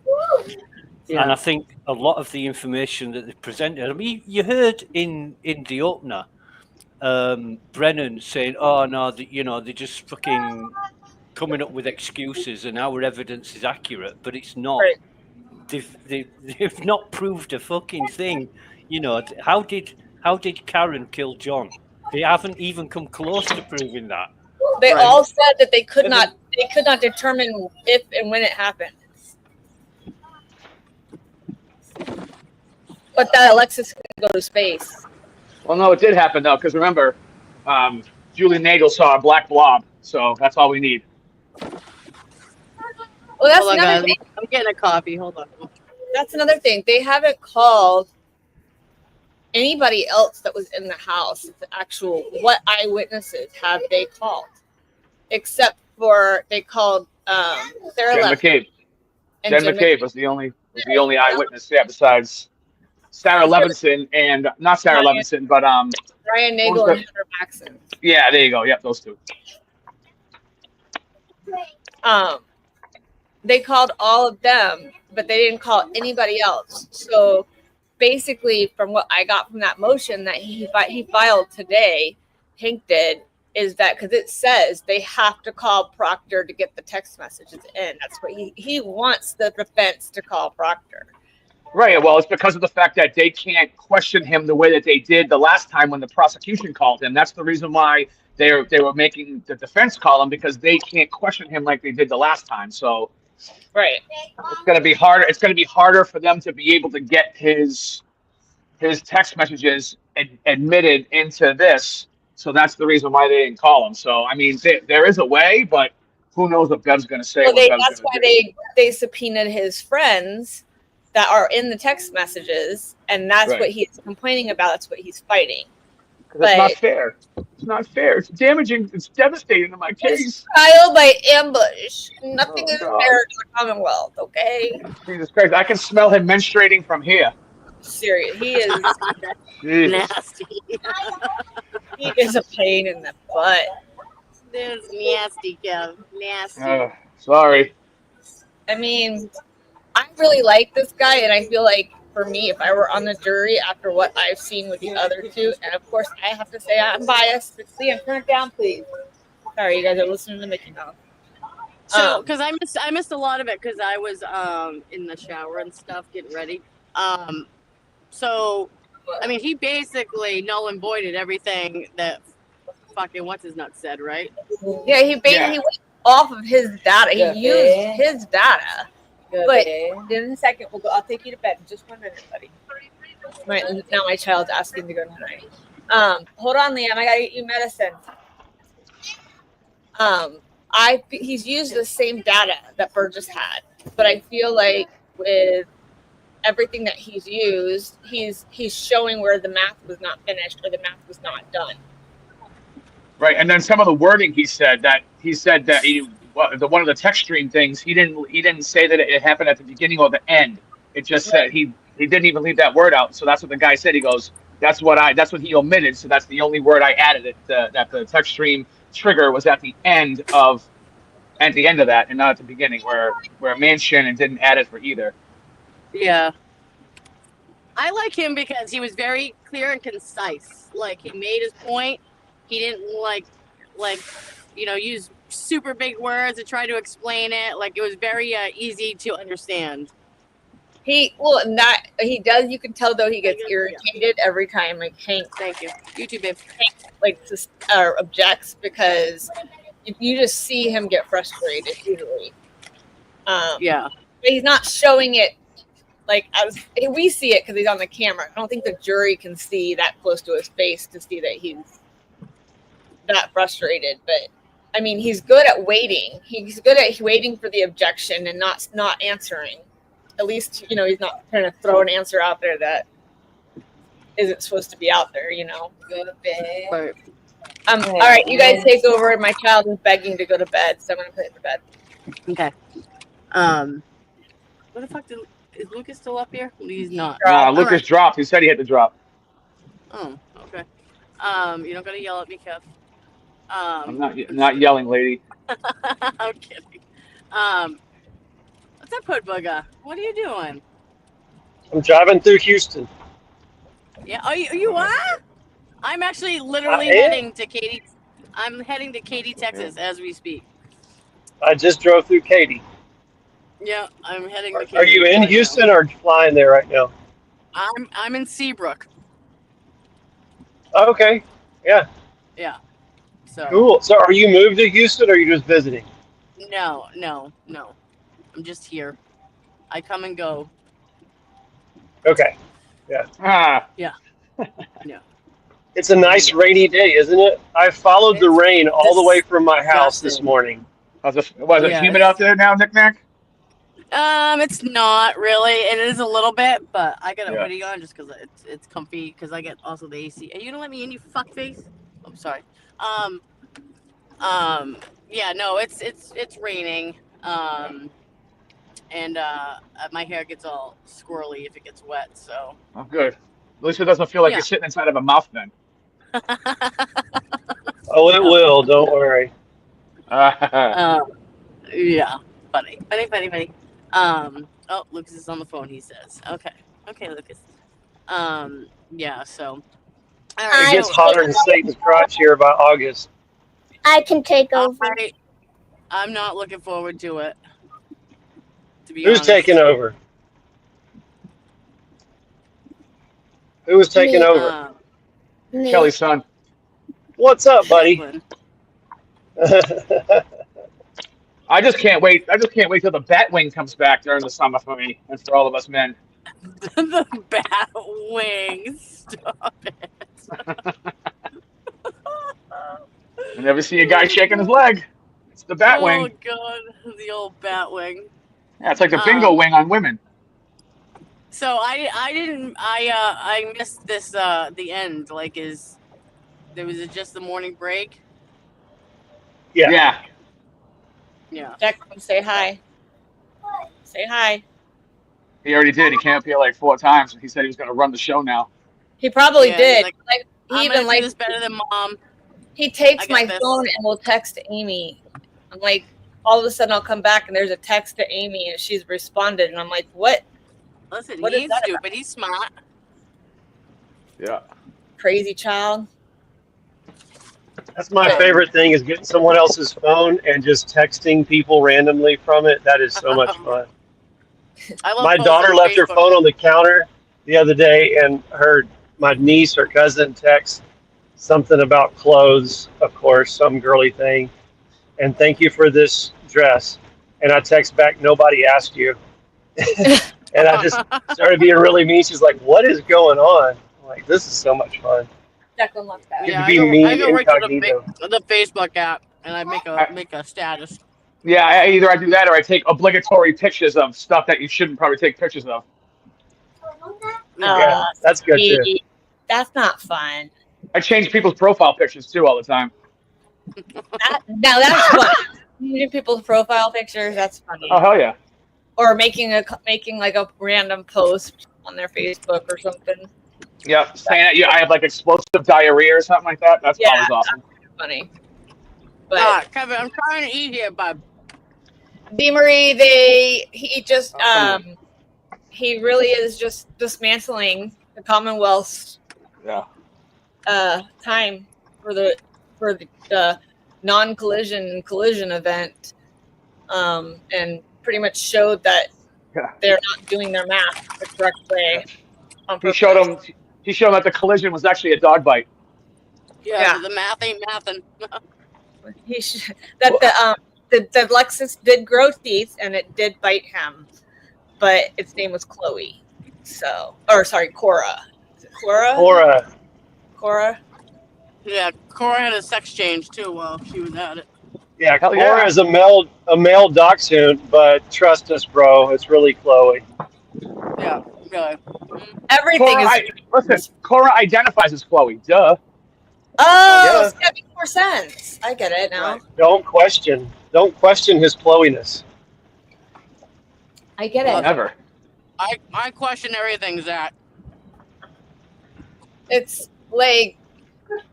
Yeah. And I think a lot of the information that they presented, I mean, you heard in the opener, Brennan saying, "Oh no, you know, they're just fucking coming up with excuses, and our evidence is accurate," but it's not. Right. They've not proved a fucking thing. You know, how did Karen kill John? They haven't even come close to proving that. they all said that they could not determine if and when it happened. But that Alexis can go to space. Well, no, it did happen though, because remember, Julie Nagel saw a black blob, so that's all we need. Well, that's Hold on, another guys. thing. I'm getting a coffee. Hold on. That's another thing. They haven't called anybody else that was in the house. The actual what eyewitnesses have they called? Except for they called Sarah Jen Left. McCabe. And Jen Jen McCabe was the only eyewitness, yeah, besides Sarah Levinson and not Sarah Levinson, but Ryan Nagel what was and Heather Maxson. yeah, there you go. Yep, those two. They called all of them, but they didn't call anybody else. So basically, from what I got from that motion that he filed today, Hank did, is that because it says they have to call Proctor to get the text messages in. That's what he wants the defense to call Proctor. Right. Well, it's because of the fact that they can't question him the way that they did the last time when the prosecution called him. That's the reason why they were making the defense call him, because they can't question him like they did the last time. So right, it's going to be harder. It's going to be harder for them to be able to get his text messages admitted into this. So that's the reason why they didn't call him. So I mean, there is a way, but who knows what Bev's going to say? Well, that's why they subpoenaed his friends that are in the text messages, and that's Right. what he's complaining about. That's what he's fighting. It's not fair. It's not fair. It's damaging. It's devastating to my case. It's trial by ambush. Nothing is God. fair in the Commonwealth, okay? Jesus Christ! I can smell him menstruating from here. Serious. He is Jesus. Nasty. he is a pain in the butt. This is nasty, Kev. Nasty. Sorry. I mean, I really like this guy, and I feel like for me, if I were on the jury after what I've seen with the other two, and of course I have to say I'm biased, but Liam, turn it down, please. Sorry, you guys are listening to Mickey Mouse. So, because I missed a lot of it because I was in the shower and stuff getting ready. So, I mean, he basically null and voided everything that fucking what's his nuts said, right? Yeah, he went off of his data. He used his data. But in a second, I'll take you to bed. Just 1 minute, buddy. Now my child's asking to go tonight. Hold on, Liam. I gotta get you medicine. He's used the same data that Burgess had, but I feel like with everything that he's used, he's showing where the math was not finished or the math was not done. Right, and then some of the wording he said that one of the text stream things, he didn't say that it happened at the beginning or the end. It just said he didn't even leave that word out. So that's what the guy said. He goes, that's what he omitted. So that's the only word I added. That the text stream trigger was at the end of that, and not at the beginning, where Manchin didn't add it for either. Yeah. I like him because he was very clear and concise. Like, he made his point. He didn't use super big words to try to explain it. Like, it was very easy to understand. He does. You can tell though he gets irritated every time. Like Hank, thank you. You too, babe. Hank objects because you just see him get frustrated usually. Yeah, but he's not showing it like as we see it because he's on the camera. I don't think the jury can see that close to his face to see that he's that frustrated. But I mean, he's good at waiting. He's good at waiting for the objection and not answering. At least, he's not trying to throw an answer out there that isn't supposed to be out there, Go to bed. Right. All right, you guys take over. My child is begging to go to bed, so I'm going to put it to bed. Okay. What the fuck is Lucas still up here? He's not. Nah, All Lucas right. dropped. He said he had to drop. Oh, okay. You don't gotta yell at me, Kev. I'm not yelling, lady. I'm kidding. What's up, Hoodbugger? What are you doing? I'm driving through Houston. Yeah, you are? I'm actually literally I am. heading to Katy. I'm heading to Katy, Texas, as we speak. I just drove through Katy. Yeah, I'm heading to Katy. Are you in right Houston now. or flying there right now? I'm in Seabrook. Okay. Yeah. Yeah. So. Cool. So are you moved to Houston or are you just visiting? No. I'm just here. I come and go. Okay. Yeah. Yeah. Yeah. It's a nice rainy day, isn't it? I followed the rain all the way from my house this disgusting. morning. Was it humid out there now, Nick Nack? It's not really. It is a little bit, but I got a Yeah. hoodie on just because it's comfy. Because I get also the AC. Are you gonna let me in, you fuckface? I'm sorry. Yeah, no, it's raining. And my hair gets all squirrely if it gets wet. So. Oh, good. At least it doesn't feel like Yeah. you're sitting inside of a mouth then. Oh, it will. Don't worry. Yeah. Funny. Oh, Lucas is on the phone, he says. Okay, Lucas. Yeah, so. All right, It gets hotter than Satan's crotch here by August. I can take over. I'm not looking forward to it. To be Who's honest. taking over? Who was taking over? Kelly's son. What's up, buddy? I just can't wait. I just can't wait till the Batwing comes back during the summer for me and for all of us men. The bat wings. Stop it. I never see a guy shaking his leg. It's the Batwing. Oh god, the old bat wing. Yeah, it's like the bingo wing on women. So I missed this the end. Like, was it just the morning break? Yeah. Yeah. Declan, say hi. Say hi. He already did. He came up here like 4 times. He said he was going to run the show now. He probably Yeah, did. like, He I'm even gonna like do this better than mom. he takes I got my this. phone and will text Amy. I'm like, all of a sudden I'll come back and there's a text to Amy and she's responded and I'm like, what? Listen, What he is ain't that stupid. He's smart. Yeah. Crazy child. That's my favorite thing is getting someone else's phone and just texting people randomly from it. That is so much fun. I love My posting daughter on left her Facebook. phone on the counter the other day, and my niece or cousin text something about clothes, of course, some girly thing, and thank you for this dress. And I text back, nobody asked you. And I just started being really mean. She's like, what is going on? I'm like, this is so much fun. Declan left that. Get Yeah, to be mean I go right to incognito. the Facebook app and I make a status. Yeah, either I do that or I take obligatory pictures of stuff that you shouldn't probably take pictures of. Yeah, that's good too. That's not fun. I change people's profile pictures too all the time. Now that's fun. Changing people's profile pictures, that's funny. Oh, hell yeah. Or making like a random post on their Facebook or something. Yep, saying that I have like explosive diarrhea or something like that. That's always awesome. That's funny. But Kevin, I'm trying to eat here, bud. DeMarie, he really is just dismantling the Commonwealth's time for the non-collision collision event, and pretty much showed that they're not doing their math the correct way. He showed him that the collision was actually a dog bite. Yeah. The math ain't mathin'. The Lexus did grow teeth and it did bite him, but its name was Chloe. Cora. Is it Cora? Cora. Yeah, Cora had a sex change too while she was at it. Yeah, Cora is a male dachshund, but trust us, bro, it's really Chloe. Yeah, really. Everything listen, Cora identifies as Chloe. Duh. Oh, so that makes more sense. I get it now. Don't question. Don't question his flowiness. I get it. Never. I question everything, Zach. It's like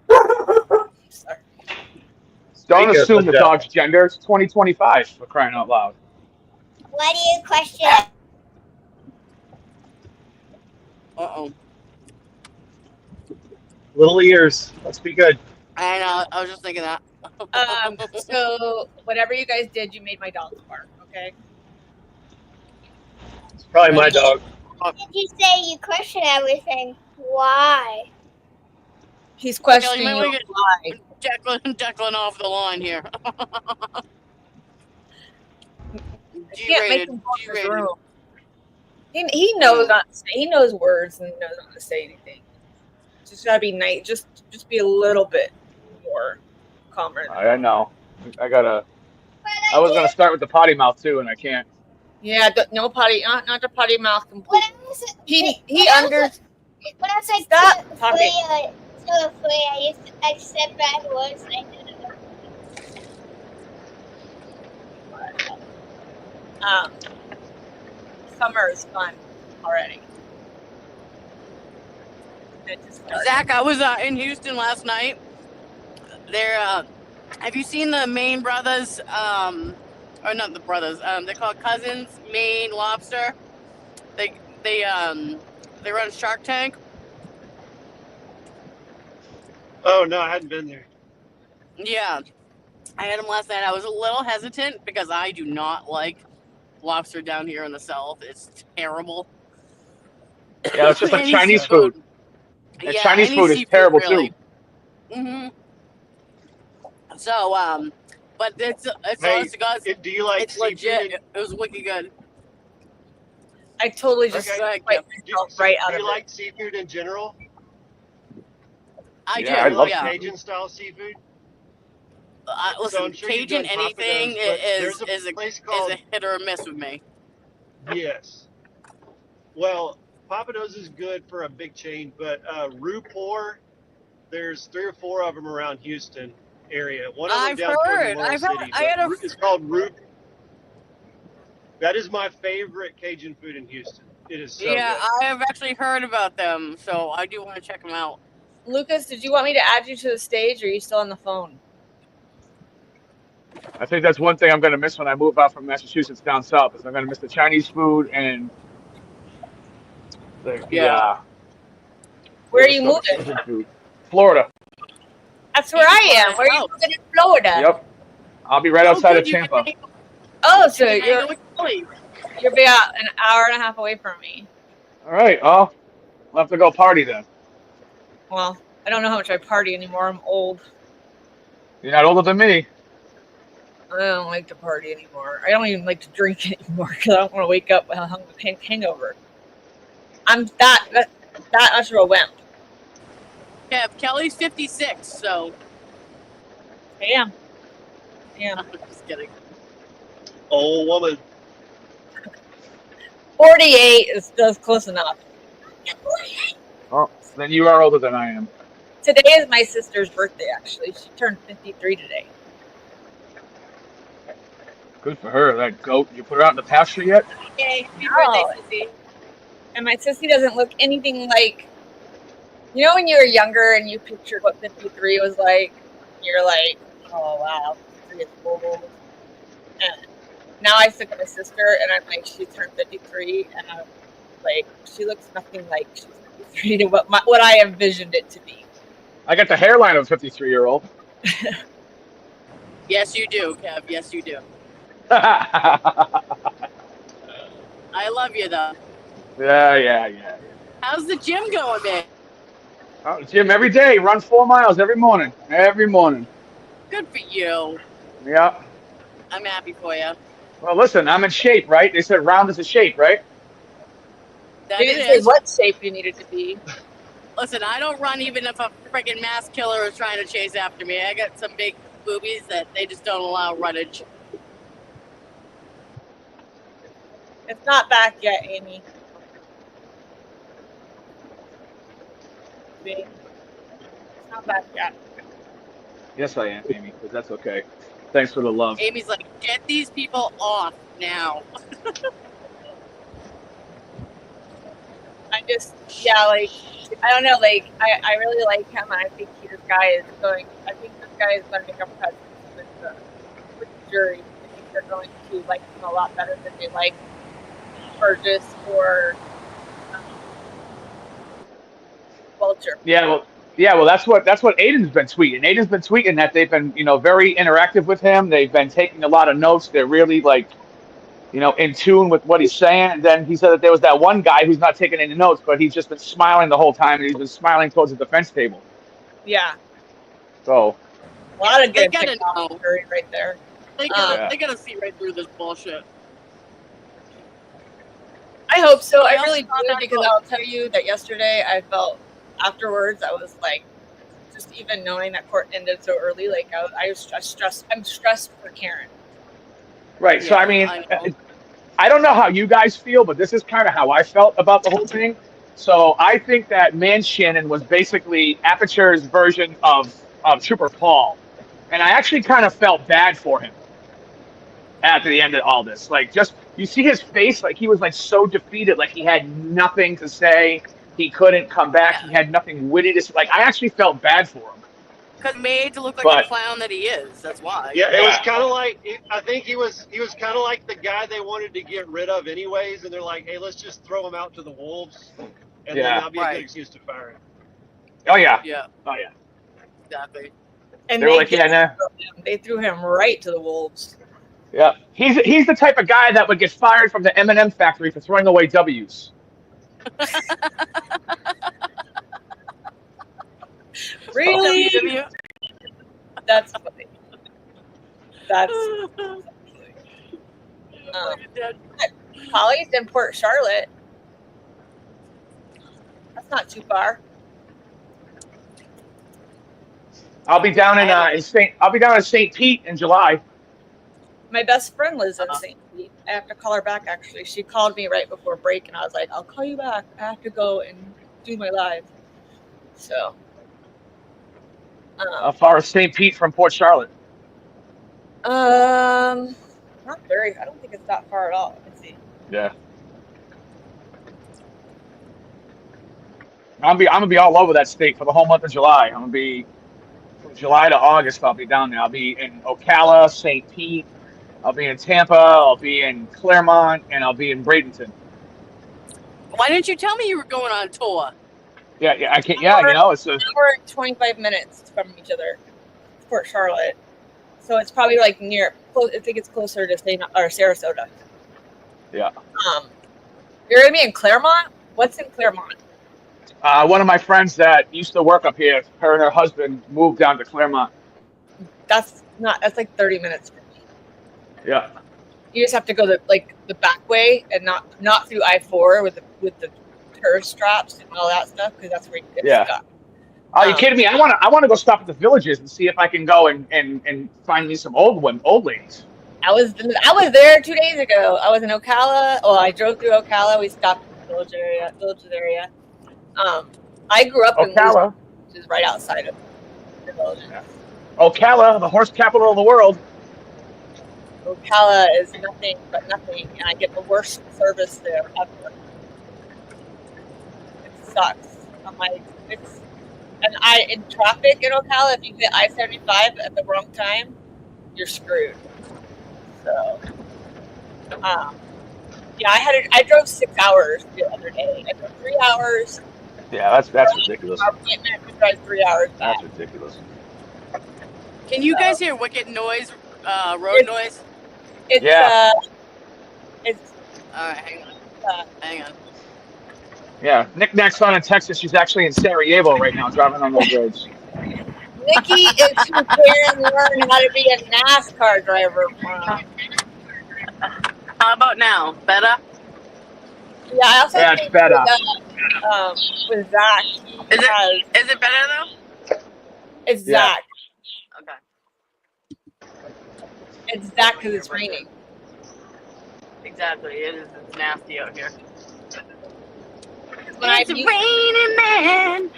Don't Speak of assume the the dog's gender. It's 2025 for crying out loud. Why do you question? Uh-oh. little ears. Must be good. I know. I was just thinking that. So whatever you guys did, you made my dog bark. Okay. It's probably my dog. Did you say you question everything? Why? He's Kelly, questioning you might you want why. to get Declan off the line here. You can't make G-rated. him go in his G-rated. room. He knows not to say. He knows words and knows not to say anything. Just gotta be nice. Just be a little bit more calmer. I know. I was gonna start with the potty mouth too, and I can't. Yeah, no potty, not the potty mouth completely. He under. When I was like Stop two or talking. three, I said bad words. And I did it. Summer is fun already. Zach, I was in Houston last night. Have you seen the Maine Brothers? Or not the brothers. They're called Cousins Maine Lobster. They run Shark Tank. Oh no, I hadn't been there. Yeah, I had them last night. I was a little hesitant because I do not like lobster down here in the South. It's terrible. Yeah, it's just like Any Chinese seafood. food. And Yeah, Chinese any food is seafood, terrible really. too. Mhm. So but it's Hey, honest to God, do you like it's seafood? legit. It was wicked good. I totally just Okay. wiped myself right out Do of you it. like seafood in general? I Yeah, do. I love Yeah. Cajun style seafood? Listen, I'm sure you've Cajun done Papa anything Do's, but is there's a place is called a hit or a miss with me. Yes. Well, Papa Do's is good for a big chain, but Rupor, there's 3 or 4 of them around Houston area. One of them I've down toward heard. Memorial City. It's called Rup. That is my favorite Cajun food in Houston. It is so Yeah, good. I have actually heard about them, so I do want to check them out. Lucas, did you want me to add you to the stage, or are you still on the phone? I think that's one thing I'm gonna miss when I move out from Massachusetts down south. Is I'm gonna miss the Chinese food and the Where are you moving? Asian food. Florida. That's where I am. Where are you moving in Florida? Yep. I'll be right outside of Tampa. Oh, so You can hang out with Kelly. you're about an hour and a half away from me. All right. Well, we'll have to go party then. Well, I don't know how much I party anymore. I'm old. You're not older than me. I don't like to party anymore. I don't even like to drink anymore because I don't want to wake up with a hangover. I'm that much of a wimp. Yeah, Kelly's 56, so. Yeah. I'm just kidding. Old woman. 48 is just close enough. Oh, then you are older than I am. Today is my sister's birthday, actually. She turned 53 today. Good for her. That goat. You put her out in the pasture yet? Yay. Happy birthday, Sissy. And my sissy doesn't look anything like, you know, when you were younger and you pictured what 53 was like, you're like, oh, wow, 53 is old. And now I look at my sister and I'm like, she turned 53, and I'm like, she looks nothing like she's 53 to what I envisioned it to be. I got the hairline of a 53-year-old. Yes, you do, Kev. Yes, you do. Yeah. I love you, though. How's the gym going, man? Oh, gym every day. Run 4 miles every morning. Every morning. Good for you. Yeah. I'm happy for you. Well, listen, I'm in shape, right? They said round is a shape, right? That They didn't it say is. what shape you needed to be. Listen, I don't run even if a freaking mass killer is trying to chase after me. I got some big boobies that they just don't allow runnage. It's not back yet, Amy. It's not back yet. Yes, I am, Amy, but that's okay. Thanks for the love. Amy's like, get these people off now. I just, yeah, like, I don't know, like, I really like him, and I think this guy is going to make a presence with the jury. I think they're going to like him a lot better than they like Burgess or Vulture. Yeah, well, that's what Aiden's been tweeting. Aiden's been tweeting that they've been, very interactive with him. They've been taking a lot of notes. They're really like, in tune with what he's saying. And then he said that there was that one guy who's not taking any notes, but he's just been smiling the whole time, and he's been smiling towards the defense table. Yeah. So. A lot of They good gotta know. jury right there. They gotta see right through this bullshit. I hope so. I What really else? do, because I'll tell you that yesterday I felt afterwards, I was like, just even knowing that court ended so early, like I'm stressed for Karen. Right. So, I mean, I don't know how you guys feel, but this is kind of how I felt about the whole thing. So I think that Man Shannon was basically Aperture's version of Trooper Paul. And I actually kind of felt bad for him at the end of all this. Like, just, you see his face, like he was like so defeated, like he had nothing to say. He couldn't come back. He had nothing witty to say. Like, I actually felt bad for him. Because made to look like the clown that he is. That's why. Yeah, it was kind of like, I think he was kind of like the guy they wanted to get rid of anyways, and they're like, hey, let's just throw him out to the wolves, and then that'll be a good excuse to fire him. Oh yeah. Yeah. Oh yeah. Exactly. And They were like, they threw him right to the wolves. Yeah. He's the type of guy that would get fired from the M&M factory for throwing away W's. Really? That's funny. That's Holly's in Port Charlotte. That's not too far. I'll be down in St. Pete in July. My best friend lives in St. Pete. I have to call her back, actually. She called me right before break, and I was like, I'll call you back. I have to go and do my live. So. How far is St. Pete from Port Charlotte? Not very. I don't think it's that far at all. Let's see. Yeah. I'm gonna be all over that state for the whole month of July. I'm gonna be from July to August. I'll be down there. I'll be in Ocala, St. Pete. I'll be in Tampa. I'll be in Claremont, and I'll be in Bradenton. Why didn't you tell me you were going on tour? Yeah, I can't. Yeah, it's a. We're 25 minutes from each other. It's Port Charlotte, so it's probably like near. I think it's closer to Sarasota. Yeah. You're gonna be in Claremont. What's in Claremont? One of my friends that used to work up here, her and her husband moved down to Claremont. That's like 30 minutes from me. Yeah. You just have to go the back way and not through I-4 with the tourist traps and all that stuff, because that's where you get stuck. Oh, you kidding me? I want to go stop at the villages and see if I can go and find me some old ladies. I was there 2 days ago. I was in Ocala. Well, I drove through Ocala. We stopped in the villages area. I grew up in Ocala, which is right outside of the village. Ocala, the horse capital of the world. Ocala is nothing but nothing, and I get the worst service there ever. It sucks. I'm like, in traffic in Ocala, if you hit I-75 at the wrong time, you're screwed. So, yeah, I drove 6 hours the other day. I drove 3 hours. Yeah, that's ridiculous. Our appointment, we drive 3 hours back. That's ridiculous. Can you guys hear wicked noise, road noise? It's it's. All right, hang on. Yeah, Knick-Knack's son in Texas. She's actually in Sarajevo right now, driving on those roads. Nikki is preparing to learn how to be a NASCAR driver. How about now? Better? Yeah, I also it's think better. With Zach. Is it better though? It's Yeah. Zach. Okay. It's Zach because it's raining. Exactly. It's nasty out here. When It's raining, man.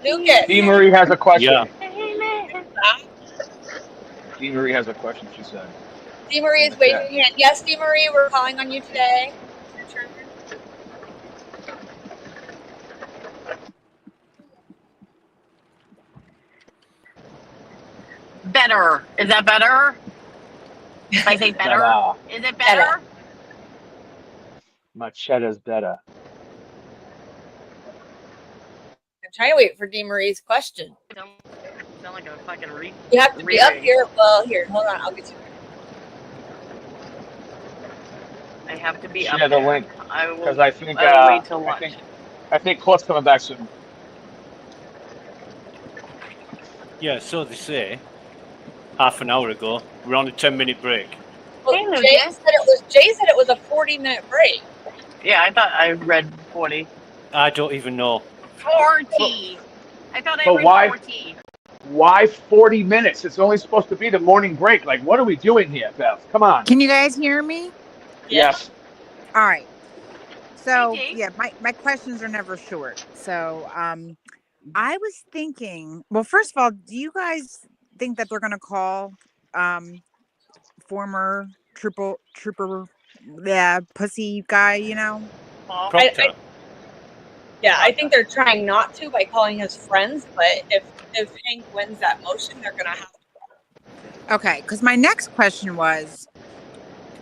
Lucas. D. Marie has a question. Yeah. Dee Marie has a question, she said. Dee Marie is waving her hand. Yes, Dee Marie, we're calling on you today. It's your turn. Better. Is that better? If I say better, is it better? Machetta's better. I'm trying to wait for Dee Marie's question. Sound like a fucking You have to be up here. Well, here, hold on. I'll get you. I have to be Share up the there. link I will. because I think I will wait till lunch. I think Cliff's coming back soon. Yeah, so they say. Half an hour ago, we're on a 10-minute break. Well, Jay said it was a 40-minute break. Yeah, I thought I read 40. I don't even know. 40. I thought I But read why? 40. Why 40 minutes? It's only supposed to be the morning break. Like, what are we doing here, Beth? Come on. Can you guys hear me? Yes. All right. So yeah, my questions are never short. So I was thinking, well, first of all, do you guys think that they're gonna call former trooper pussy guy, you know? I think they're trying not to by calling his friends, but if Hank wins that motion, they're gonna have to. Okay, because my next question was,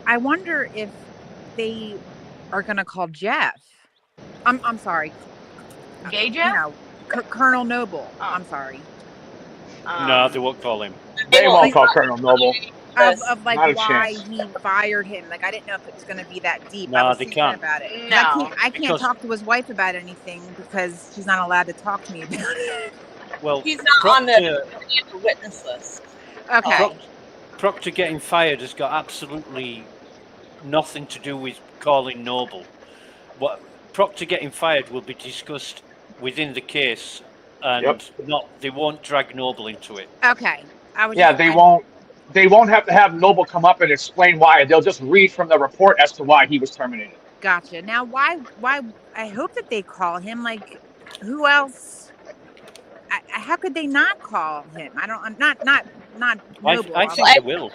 I wonder if they are gonna call Jeff. I'm sorry. Gay Jeff? You know, Colonel Noble. I'm sorry. No, they won't call him. They won't call Colonel Noble. Of like Not a why chance. he fired him. Like I didn't know if it was going to be that deep. No, I was they thinking can't. about it. 'Cause No, I can't because- talk to his wife about anything because she's not allowed to talk to me about it. Well, He's not on the witness list. Okay. Proctor getting fired has got absolutely nothing to do with calling Noble. What Proctor getting fired will be discussed within the case, and they won't drag Noble into it. Okay. They won't have to have Noble come up and explain why. They'll just read from the report as to why he was terminated. Gotcha. Now, why? I hope that they call him. Like, who else? How could they not call him? I don't. Not Noble. I think they will.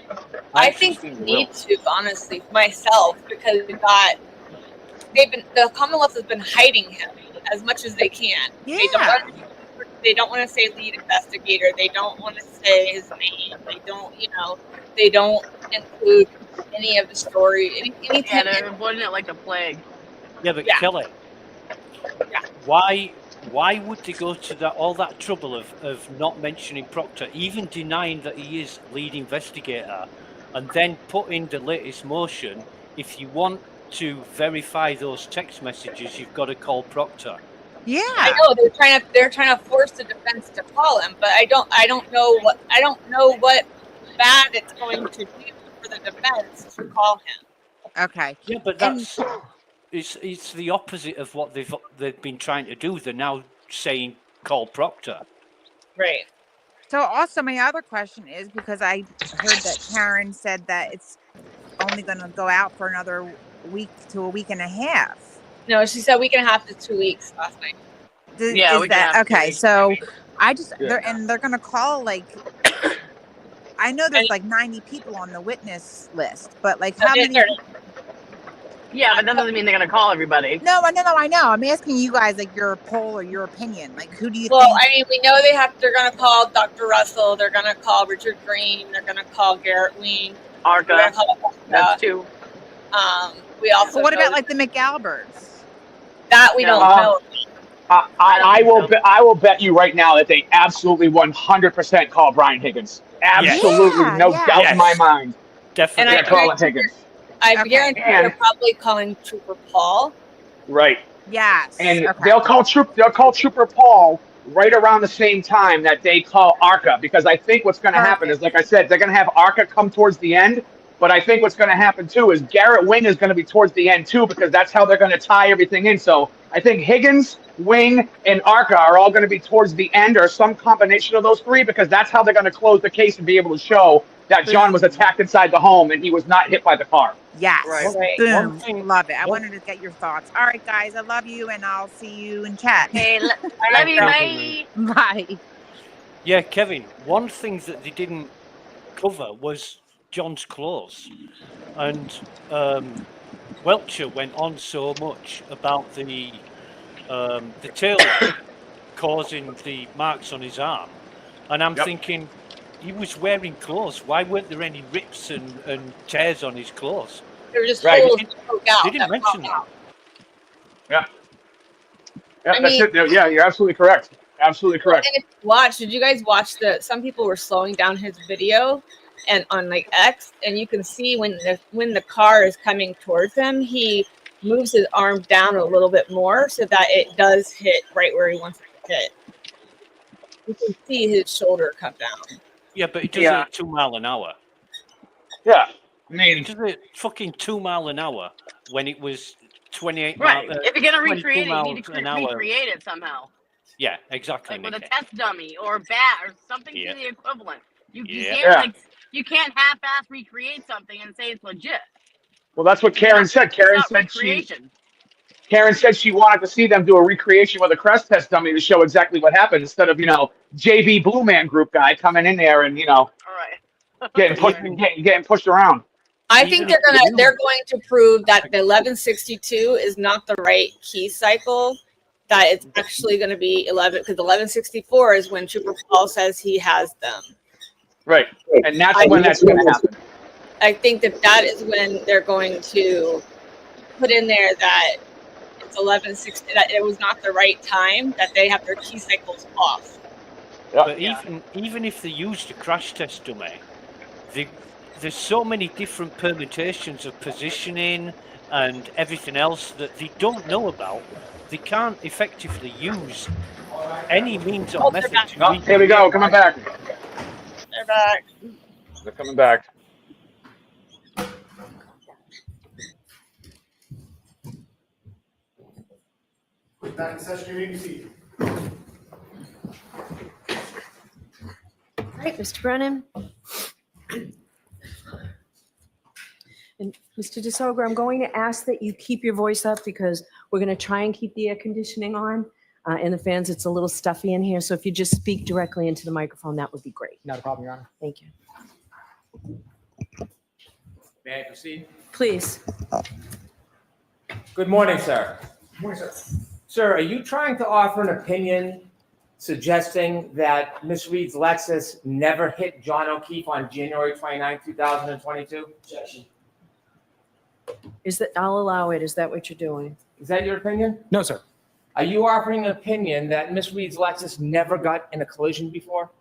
I think they need to, honestly, myself, because the Commonwealth has been hiding him as much as they can. Yeah. They don't want to say lead investigator. They don't want to say his name. They don't include any of the story. Yeah, they're avoiding it like the plague. Yeah, but Kelly, why would they go to all that trouble of not mentioning Proctor, even denying that he is lead investigator, and then put in the latest motion? If you want to verify those text messages, you've got to call Proctor. Yeah, I know they're trying to force the defense to call him, but I don't know what bad it's going to do for the defense to call him. Okay. Yeah, but that's it's the opposite of what they've been trying to do. They're now saying call Proctor. Right. So also my other question is, because I heard that Karen said that it's only going to go out for another week to a week and a half. No, she said week and a half to 2 weeks last night. Is that okay? So I just they're going to call, like, I know there's like 90 people on the witness list, but like how many? Yeah, but that doesn't mean they're going to call everybody. No, I know. I'm asking you guys, like, your poll or your opinion. Like, who do you Well, think? I mean, we know they're going to call Dr. Russell. They're going to call Richard Green. They're going to call Garrett Wing. Arca. That's two. We also. But what about like the McAlberts? That we don't know. I will bet you right now that they absolutely 100% call Brian Higgins. Absolutely, no doubt in my mind. Definitely, they're calling Higgins. I guarantee they're probably calling Trooper Paul. Right. Yes. And they'll call Trooper Paul right around the same time that they call Arca, because I think what's going to happen is, like I said, they're going to have Arca come towards the end. But I think what's going to happen too is Garrett Wing is going to be towards the end too, because that's how they're going to tie everything in. So I think Higgins, Wing, and Arca are all going to be towards the end, or some combination of those three, because that's how they're going to close the case and be able to show that John was attacked inside the home and he was not hit by the car. Yes. Right. Boom. Love it. I wanted to get your thoughts. All right, guys. I love you, and I'll see you in chat. Hey, love you. Bye. Bye. Yeah, Kevin. One thing that they didn't cover was John's clothes, and Welcher went on so much about the tailor causing the marks on his arm, and I'm thinking he was wearing clothes. Why weren't there any rips and tears on his clothes? They were just holes that poke out. They didn't mention that. Yeah. Yeah, I that's mean- it. Yeah, you're absolutely correct. Absolutely correct. And if did you guys watch some people were slowing down his video and on like X, and you can see when the car is coming towards him, he moves his arm down a little bit more so that it does hit right where he wants it to hit. You can see his shoulder come down. Yeah, but it does it at 2 miles an hour. Yeah, I mean, it does it fucking 2 miles an hour when it was 28 Right. miles. If you're gonna 22 recreate it, you need miles to an hour. recreate it somehow, Yeah, exactly. like with a Nikki. test dummy or a bat or something Yeah. to the equivalent. You Yeah. can't you can't half-ass recreate something and say it's legit. well, that's what Karen said. Karen It's not said recreation. she wanted to see them do a recreation with a crash test dummy to show exactly what happened instead of, JB Blue Man Group guy coming in there and, All right. getting pushed around. I think they're going to prove that the 1162 is not the right key cycle. That it's actually going to be 11 because 1164 is when Trooper Paul says he has them. Right, and that's when that's going to happen. I think that is when they're going to put in there that it's 1160. That it was not the right time. That they have their key cycles off. But even if they used a crash test dummy, there's so many different permutations of positioning and everything else that they don't know about. They can't effectively use any means or method. Here we go, coming back. They're back. They're coming back. Back in session, you need to see. All right, Mr. Brennan. And Mr. DeSogra, I'm going to ask that you keep your voice up because we're going to try and keep the air conditioning on. And the fans, it's a little stuffy in here. So if you just speak directly into the microphone, that would be great. Not a problem, Your Honor. Thank you. May I proceed? Please. Good morning, sir. Good morning, sir. Sir, are you trying to offer an opinion suggesting that Ms. Reed's Lexus never hit John O'Keefe on January 29, 2022? Objection. I'll allow it. Is that what you're doing? Is that your opinion? No, sir. Are you offering an opinion that Ms. Reed's Lexus never got in a collision before?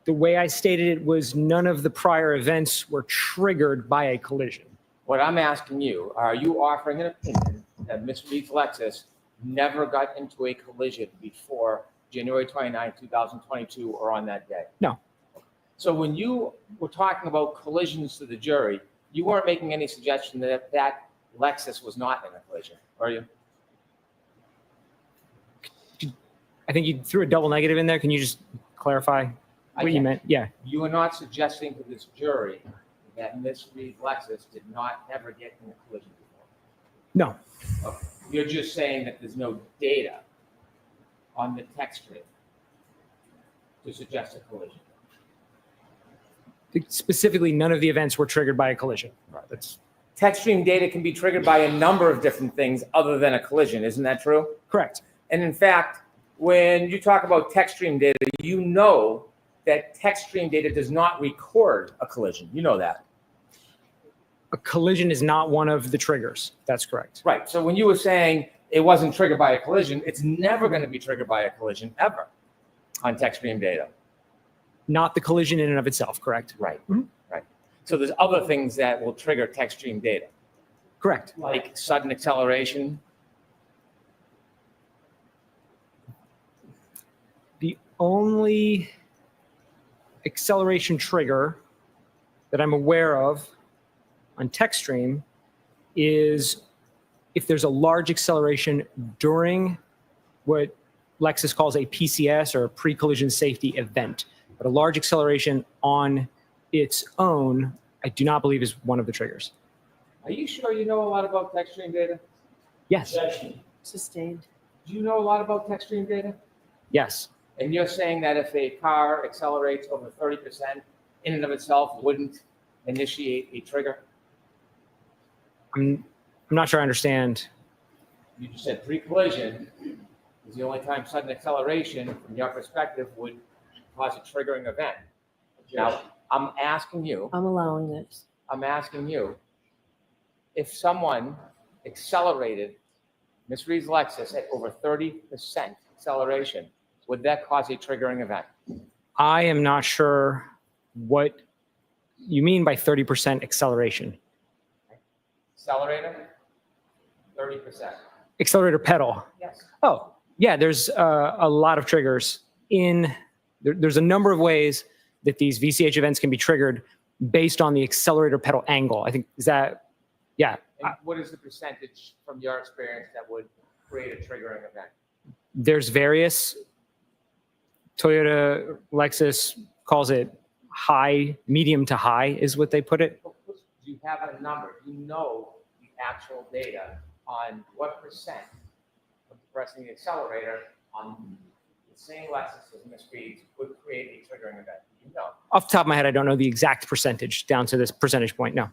The way I stated it was none of the prior events were triggered by a collision. What I'm asking you, are you offering an opinion that Ms. Reed's Lexus never got into a collision before January 29, 2022 or on that day? No. So when you were talking about collisions to the jury, you weren't making any suggestion that that Lexus was not in a collision, are you? I think you threw a double negative in there. Can you just clarify what you meant? Yeah. You are not suggesting to this jury that Ms. Reed's Lexus did not ever get in a collision before? No. Okay. You're just saying that there's no data on the text string to suggest a collision. Specifically, none of the events were triggered by a collision. Right. That's text stream data can be triggered by a number of different things other than a collision. Isn't that true? Correct. And in fact, when you talk about text stream data, you know that text stream data does not record a collision. You know that. A collision is not one of the triggers. That's correct. Right. So when you were saying it wasn't triggered by a collision, it's never going to be triggered by a collision ever on text stream data. Not the collision in and of itself, correct? Right. Mm-hmm. Right. So there's other things that will trigger text stream data. Correct. Like sudden acceleration. The only acceleration trigger that I'm aware of on text stream is if there's a large acceleration during what Lexus calls a PCS or a pre-collision safety event. But a large acceleration on its own, I do not believe is one of the triggers. Are you sure you know a lot about text stream data? Yes. Sustained. Do you know a lot about text stream data? Yes. And you're saying that if a car accelerates over 30%, in and of itself wouldn't initiate a trigger? I'm not sure I understand. You just said pre-collision is the only time sudden acceleration, from your perspective, would cause a triggering event. Now, I'm asking you. I'm allowing this. I'm asking you, if someone accelerated Ms. Reed's Lexus at over 30% acceleration, would that cause a triggering event? I am not sure what you mean by 30% acceleration. Accelerator, 30%. Accelerator pedal. Yes. Oh, yeah, there's a lot of triggers. There's a number of ways that these VCH events can be triggered based on the accelerator pedal angle. I think, is that, yeah. And what is the percentage from your experience that would create a triggering event? There's various. Toyota, Lexus calls it high, medium to high is what they put it. Do you have a number? Do you know the actual data on what percent of pressing the accelerator on the same Lexus as Ms. Reed's would create a triggering event? Do you know? Off the top of my head, I don't know the exact percentage down to this percentage point, no.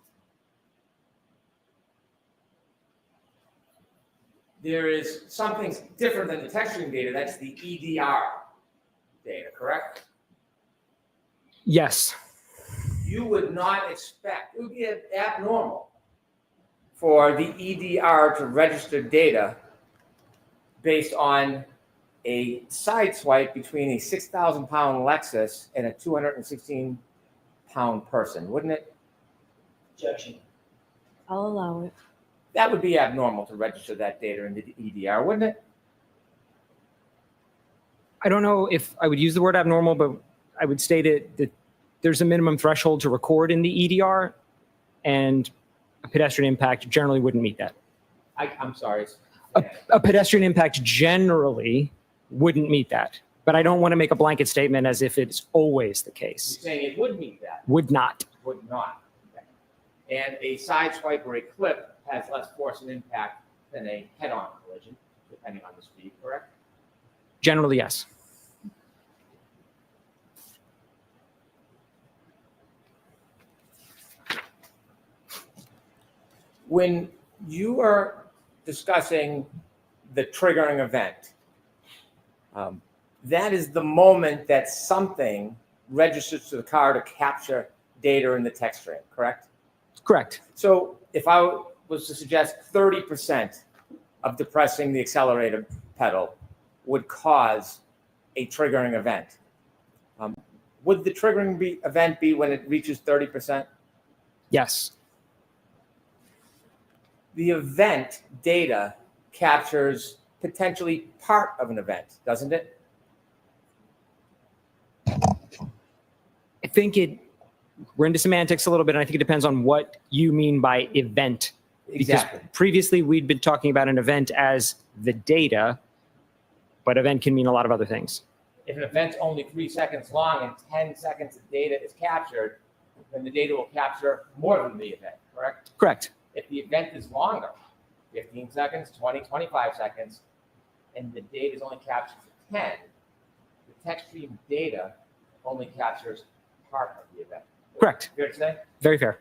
There is something different than the texturing data. That's the EDR data, correct? Yes. You would not expect, it would be abnormal for the EDR to register data based on a side swipe between a 6,000-pound Lexus and a 216-pound person, wouldn't it? Objection. I'll allow it. That would be abnormal to register that data in the EDR, wouldn't it? I don't know if I would use the word abnormal, but I would state it that there's a minimum threshold to record in the EDR, and a pedestrian impact generally wouldn't meet that. I'm sorry. A pedestrian impact generally wouldn't meet that, but I don't want to make a blanket statement as if it's always the case. You're saying it would meet that? Would not. Would not. Okay. And a side swipe or a clip has less force and impact than a head-on collision, depending on the speed, correct? Generally, yes. When you are discussing the triggering event, that is the moment that something registers to the car to capture data in the text stream, correct? Correct. So if I was to suggest 30% of depressing the accelerator pedal would cause a triggering event, would the triggering event be when it reaches 30%? Yes. The event data captures potentially part of an event, doesn't it? I think we're into semantics a little bit, and I think it depends on what you mean by event. Exactly. Because previously we'd been talking about an event as the data, but event can mean a lot of other things. If an event's only 3 seconds long and 10 seconds of data is captured, then the data will capture more than the event, correct? Correct. If the event is longer, 15 seconds, 20, 25 seconds, and the data is only captured for 10, the text stream data only captures part of the event. Correct. Fair to say? Very fair.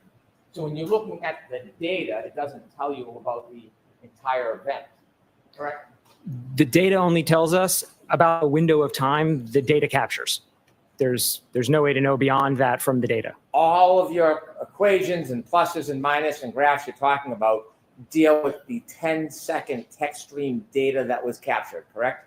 So when you're looking at the data, it doesn't tell you about the entire event, correct? The data only tells us about a window of time the data captures. There's no way to know beyond that from the data. All of your equations and pluses and minuses and graphs you're talking about deal with the 10-second text stream data that was captured, correct?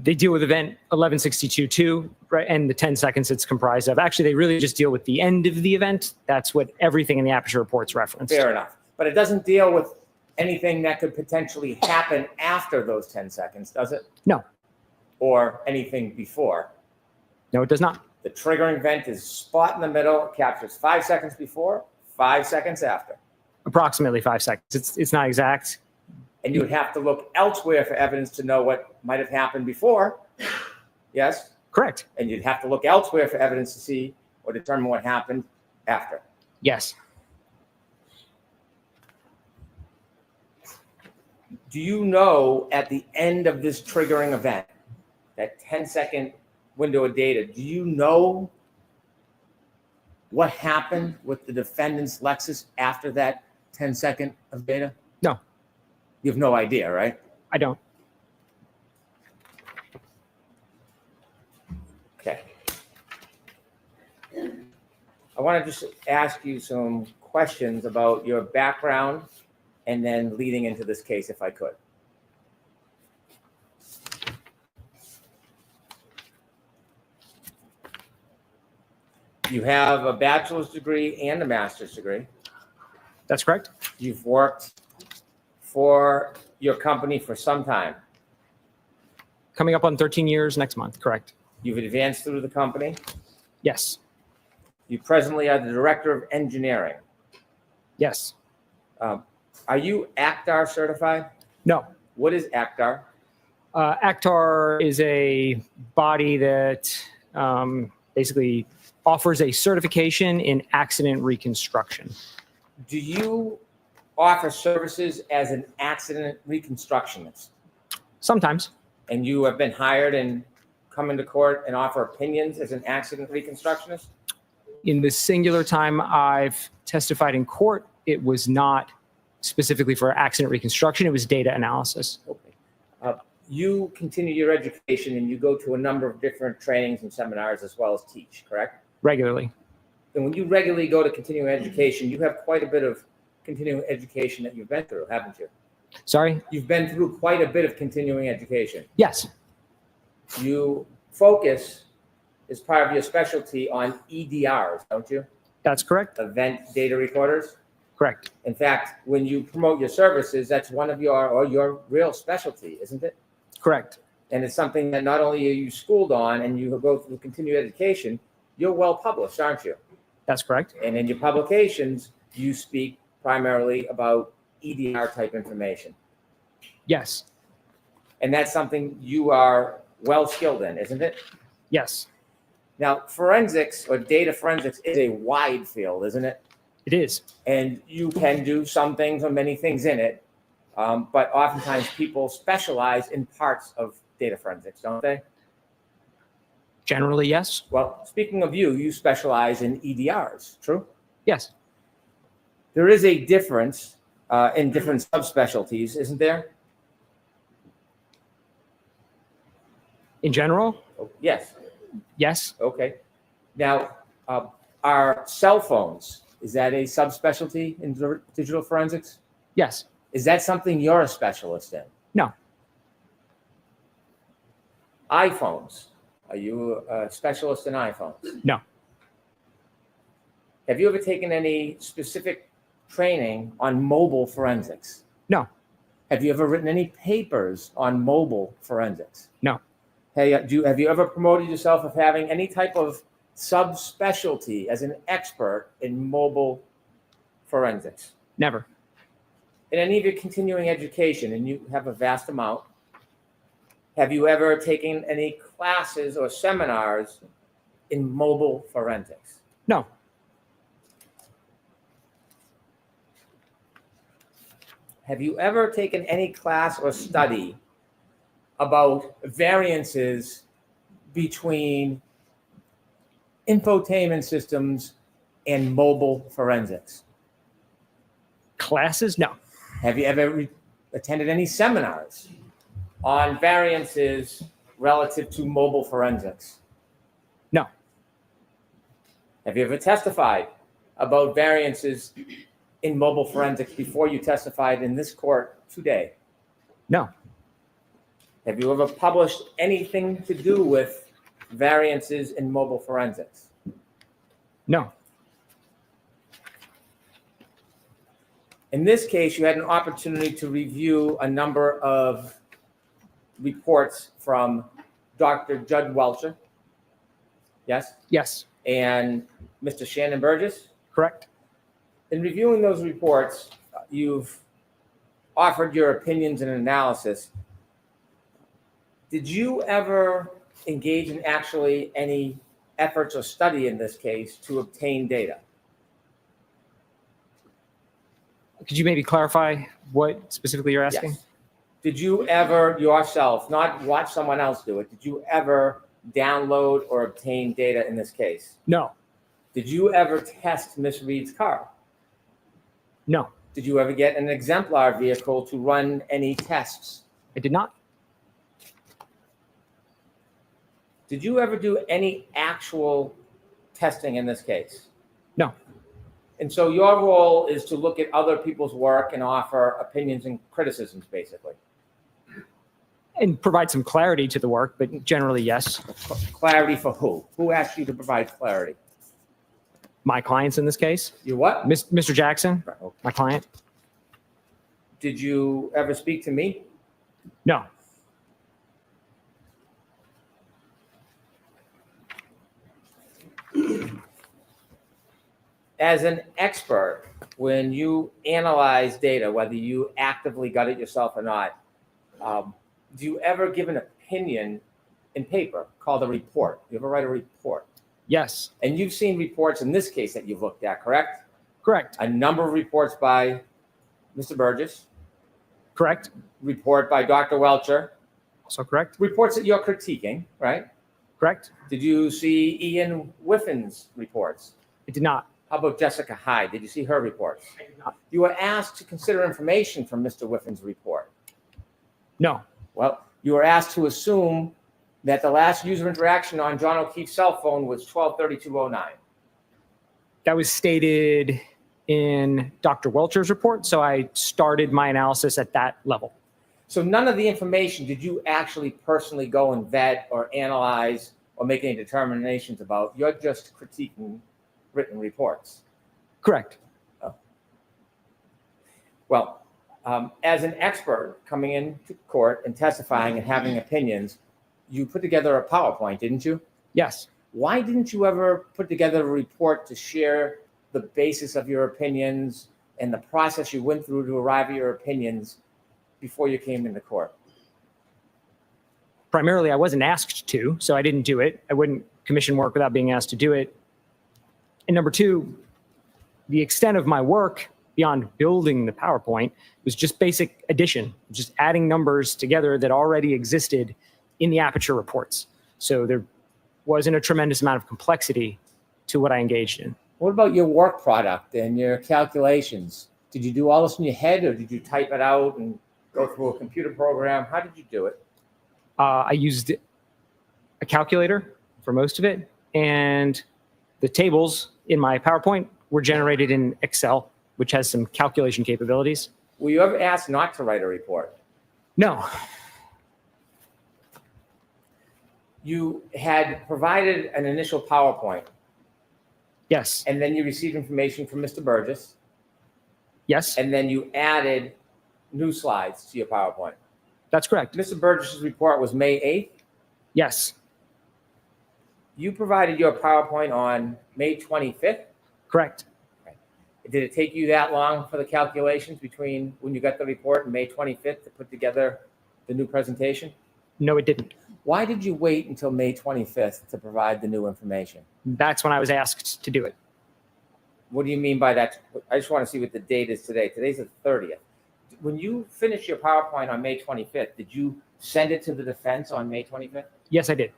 They deal with event 1162.2, right, and the 10 seconds it's comprised of. Actually, they really just deal with the end of the event. That's what everything in the Aperture reports referenced. Fair enough. But it doesn't deal with anything that could potentially happen after those 10 seconds, does it? No. Or anything before? No, it does not. The triggering event is spot in the middle, captures 5 seconds before, 5 seconds after. Approximately 5 seconds. It's not exact. And you would have to look elsewhere for evidence to know what might have happened before. Yes? Correct. And you'd have to look elsewhere for evidence to see or determine what happened after. Yes. Do you know at the end of this triggering event that 10-second window of data, do you know what happened with the defendant's Lexus after that 10-second of data? No. You have no idea, right? I don't. Okay. I want to just ask you some questions about your background and then leading into this case, if I could. You have a bachelor's degree and a master's degree. That's correct. You've worked for your company for some time. Coming up on 13 years next month, correct. You've advanced through the company. Yes. You presently are the director of engineering. Yes. Are you ACTAR certified? No. What is ACTAR? ACTAR is a body that basically offers a certification in accident reconstruction. Do you offer services as an accident reconstructionist? Sometimes. And you have been hired and come into court and offer opinions as an accident reconstructionist? In the singular time I've testified in court, it was not specifically for accident reconstruction, it was data analysis. Okay. You continue your education and you go to a number of different trainings and seminars as well as teach, correct? Regularly. And when you regularly go to continuing education, you have quite a bit of continuing education that you've been through, haven't you? Sorry? You've been through quite a bit of continuing education. Yes. You focus as part of your specialty on EDRs, don't you? That's correct. Event data recorders? Correct. In fact, when you promote your services, that's one of your real specialty, isn't it? Correct. And it's something that not only are you schooled on and you go through continuing education, you're well published, aren't you? That's correct. And in your publications, you speak primarily about EDR type information. Yes. And that's something you are well skilled in, isn't it? Yes. Now, forensics or data forensics is a wide field, isn't it? It is. And you can do some things or many things in it. But oftentimes people specialize in parts of data forensics, don't they? Generally, yes. Well, speaking of you, you specialize in EDRs, true? Yes. There is a difference in different subspecialties, isn't there? In general? Yes. Yes. Okay. Now, are cell phones, is that a subspecialty in digital forensics? Yes. Is that something you're a specialist in? No. iPhones, are you a specialist in iPhones? No. Have you ever taken any specific training on mobile forensics? No. Have you ever written any papers on mobile forensics? No. Hey, have you ever promoted yourself of having any type of subspecialty as an expert in mobile forensics? Never. In any of your continuing education, and you have a vast amount, have you ever taken any classes or seminars in mobile forensics? No. Have you ever taken any class or study about variances between infotainment systems and mobile forensics? Classes? No. Have you ever attended any seminars on variances relative to mobile forensics? No. Have you ever testified about variances in mobile forensics before you testified in this court today? No. Have you ever published anything to do with variances in mobile forensics? No. In this case, you had an opportunity to review a number of reports from Dr. Judd Welcher. Yes? Yes. And Mr. Shannon Burgess? Correct. In reviewing those reports, you've offered your opinions and analysis. Did you ever engage in actually any efforts or study in this case to obtain data? Could you maybe clarify what specifically you're asking? Yes. Did you ever yourself, not watch someone else do it, did you ever download or obtain data in this case? No. Did you ever test Miss Reed's car? No. Did you ever get an exemplar vehicle to run any tests? I did not. Did you ever do any actual testing in this case? No. And so your role is to look at other people's work and offer opinions and criticisms, basically. And provide some clarity to the work, but generally, yes. Clarity for who? Who asked you to provide clarity? My clients in this case. You what? Mr. Jackson, my client. Did you ever speak to me? No. As an expert, when you analyze data, whether you actively got it yourself or not, do you ever give an opinion in paper called a report? You ever write a report? Yes. And you've seen reports in this case that you've looked at, correct? Correct. A number of reports by Mr. Burgess. Correct. Report by Dr. Welcher. Also correct. Reports that you're critiquing, right? Correct. Did you see Ian Whiffin's reports? I did not. How about Jessica Hyde? Did you see her reports? I did not. You were asked to consider information from Mr. Whiffin's report. No. Well, you were asked to assume that the last user interaction on John O'Keefe's cell phone was 12/32/09. That was stated in Dr. Welcher's report, so I started my analysis at that level. So none of the information did you actually personally go and vet or analyze or make any determinations about? You're just critiquing written reports. Correct. Oh. Well, as an expert coming into court and testifying and having opinions, you put together a PowerPoint, didn't you? Yes. Why didn't you ever put together a report to share the basis of your opinions and the process you went through to arrive at your opinions before you came into court? Primarily, I wasn't asked to, so I didn't do it. I wouldn't commission work without being asked to do it. And number two, the extent of my work beyond building the PowerPoint was just basic addition, just adding numbers together that already existed in the Aperture reports. So there wasn't a tremendous amount of complexity to what I engaged in. What about your work product and your calculations? Did you do all this in your head, or did you type it out and go through a computer program? How did you do it? I used a calculator for most of it, and the tables in my PowerPoint were generated in Excel, which has some calculation capabilities. Were you ever asked not to write a report? No. You had provided an initial PowerPoint. Yes. And then you received information from Mr. Burgess. Yes. And then you added new slides to your PowerPoint. That's correct. Mr. Burgess's report was May 8th? Yes. You provided your PowerPoint on May 25th? Correct. Okay. Did it take you that long for the calculations between when you got the report and May 25th to put together the new presentation? No, it didn't. Why did you wait until May 25th to provide the new information? That's when I was asked to do it. What do you mean by that? I just want to see what the date is today. Today's the 30th. When you finished your PowerPoint on May 25th, did you send it to the defense on May 25th? Yes, I did.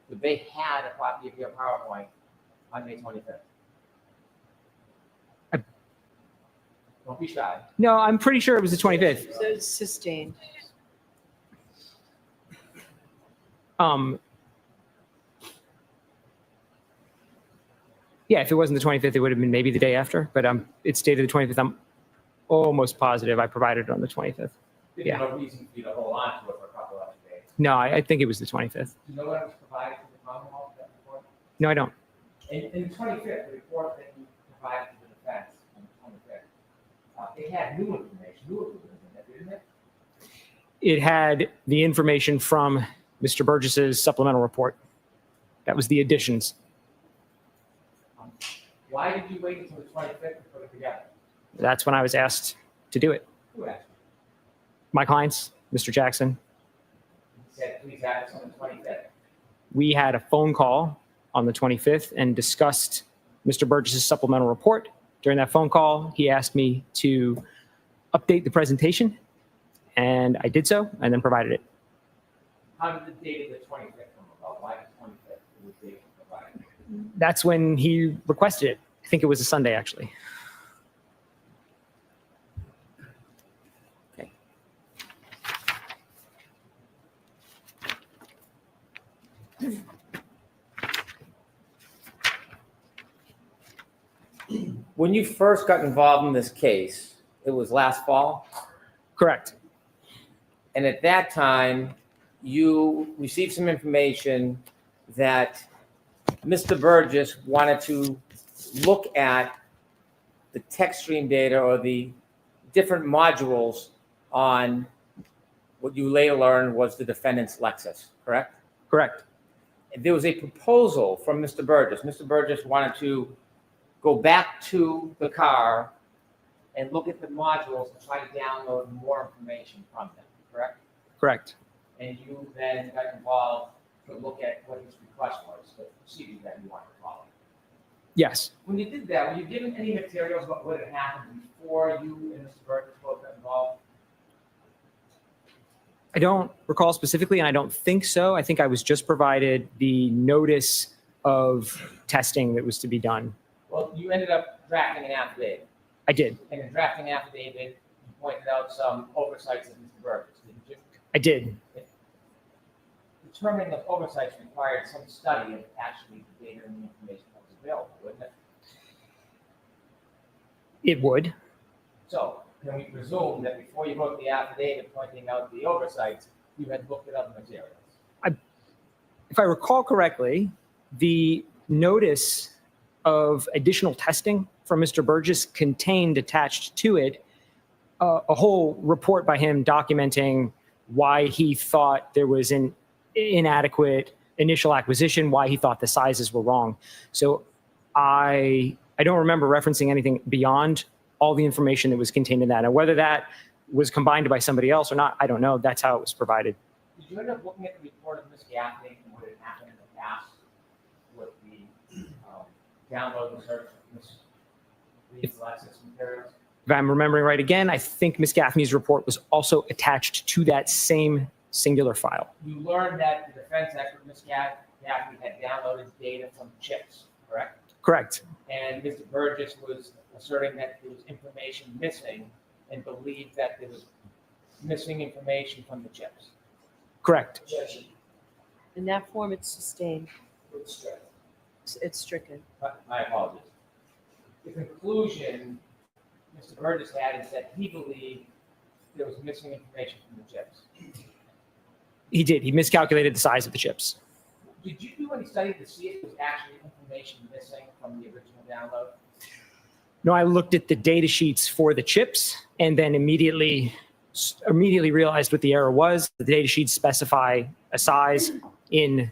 So they had a copy of your PowerPoint on May 25th. Don't be shy. No, I'm pretty sure it was the 25th. So it's sustained. Yeah, if it wasn't the 25th, it would have been maybe the day after, but it's dated the 25th. I'm almost positive I provided it on the 25th. There's no reason for you to hold on to it for a couple of days. No, I think it was the 25th. Do you know when it was provided to the Commonwealth, that report? No, I don't. In the 25th, the report that you provided to the defense on the 25th, it had new information, didn't it? It had the information from Mr. Burgess's supplemental report. That was the additions. Why did you wait until the 25th to put it together? That's when I was asked to do it. Who asked you? My clients, Mr. Jackson. He said, please have this on the 25th. We had a phone call on the 25th and discussed Mr. Burgess's supplemental report. During that phone call, he asked me to update the presentation, and I did so and then provided it. How did the date of the 25th come about? Why the 25th was the date provided? That's when he requested it. I think it was a Sunday, actually. When you first got involved in this case, it was last fall? Correct. And at that time, you received some information that Mr. Burgess wanted to look at the text stream data or the different modules on what you later learned was the defendant's Lexus, correct? Correct. There was a proposal from Mr. Burgess. Mr. Burgess wanted to go back to the car and look at the modules and try to download more information from them, correct? Correct. And you then got involved to look at what his request was, the procedure that you wanted to follow. Yes. When you did that, were you given any materials about what had happened before you and Mr. Burgess both got involved? I don't recall specifically, and I don't think so. I think I was just provided the notice of testing that was to be done. Well, you ended up drafting an affidavit. I did. And in drafting an affidavit, you pointed out some oversights of Mr. Burgess, didn't you? I did. Determining the oversights required some study of actually the data and the information that was available, wouldn't it? It would. So can we presume that before you wrote the affidavit pointing out the oversights, you had looked at other materials? If I recall correctly, the notice of additional testing from Mr. Burgess contained attached to it a whole report by him documenting why he thought there was an inadequate initial acquisition, why he thought the sizes were wrong. So I don't remember referencing anything beyond all the information that was contained in that. And whether that was combined by somebody else or not, I don't know. That's how it was provided. Did you end up looking at the report of Ms. Gaffney and what had happened in the past with the download and search of Ms. Lexus materials? If I'm remembering right again, I think Ms. Gaffney's report was also attached to that same singular file. You learned that the defense expert, Ms. Gaffney, had downloaded data from chips, correct? Correct. And Mr. Burgess was asserting that there was information missing and believed that there was missing information from the chips. Correct. In that form, it's sustained. It's stricken. It's stricken. My apologies. The conclusion Mr. Burgess had is that he believed there was missing information from the chips. He did. He miscalculated the size of the chips. Did you do any study to see if there was actually information missing from the original download? No, I looked at the data sheets for the chips and then immediately realized what the error was. The data sheets specify a size in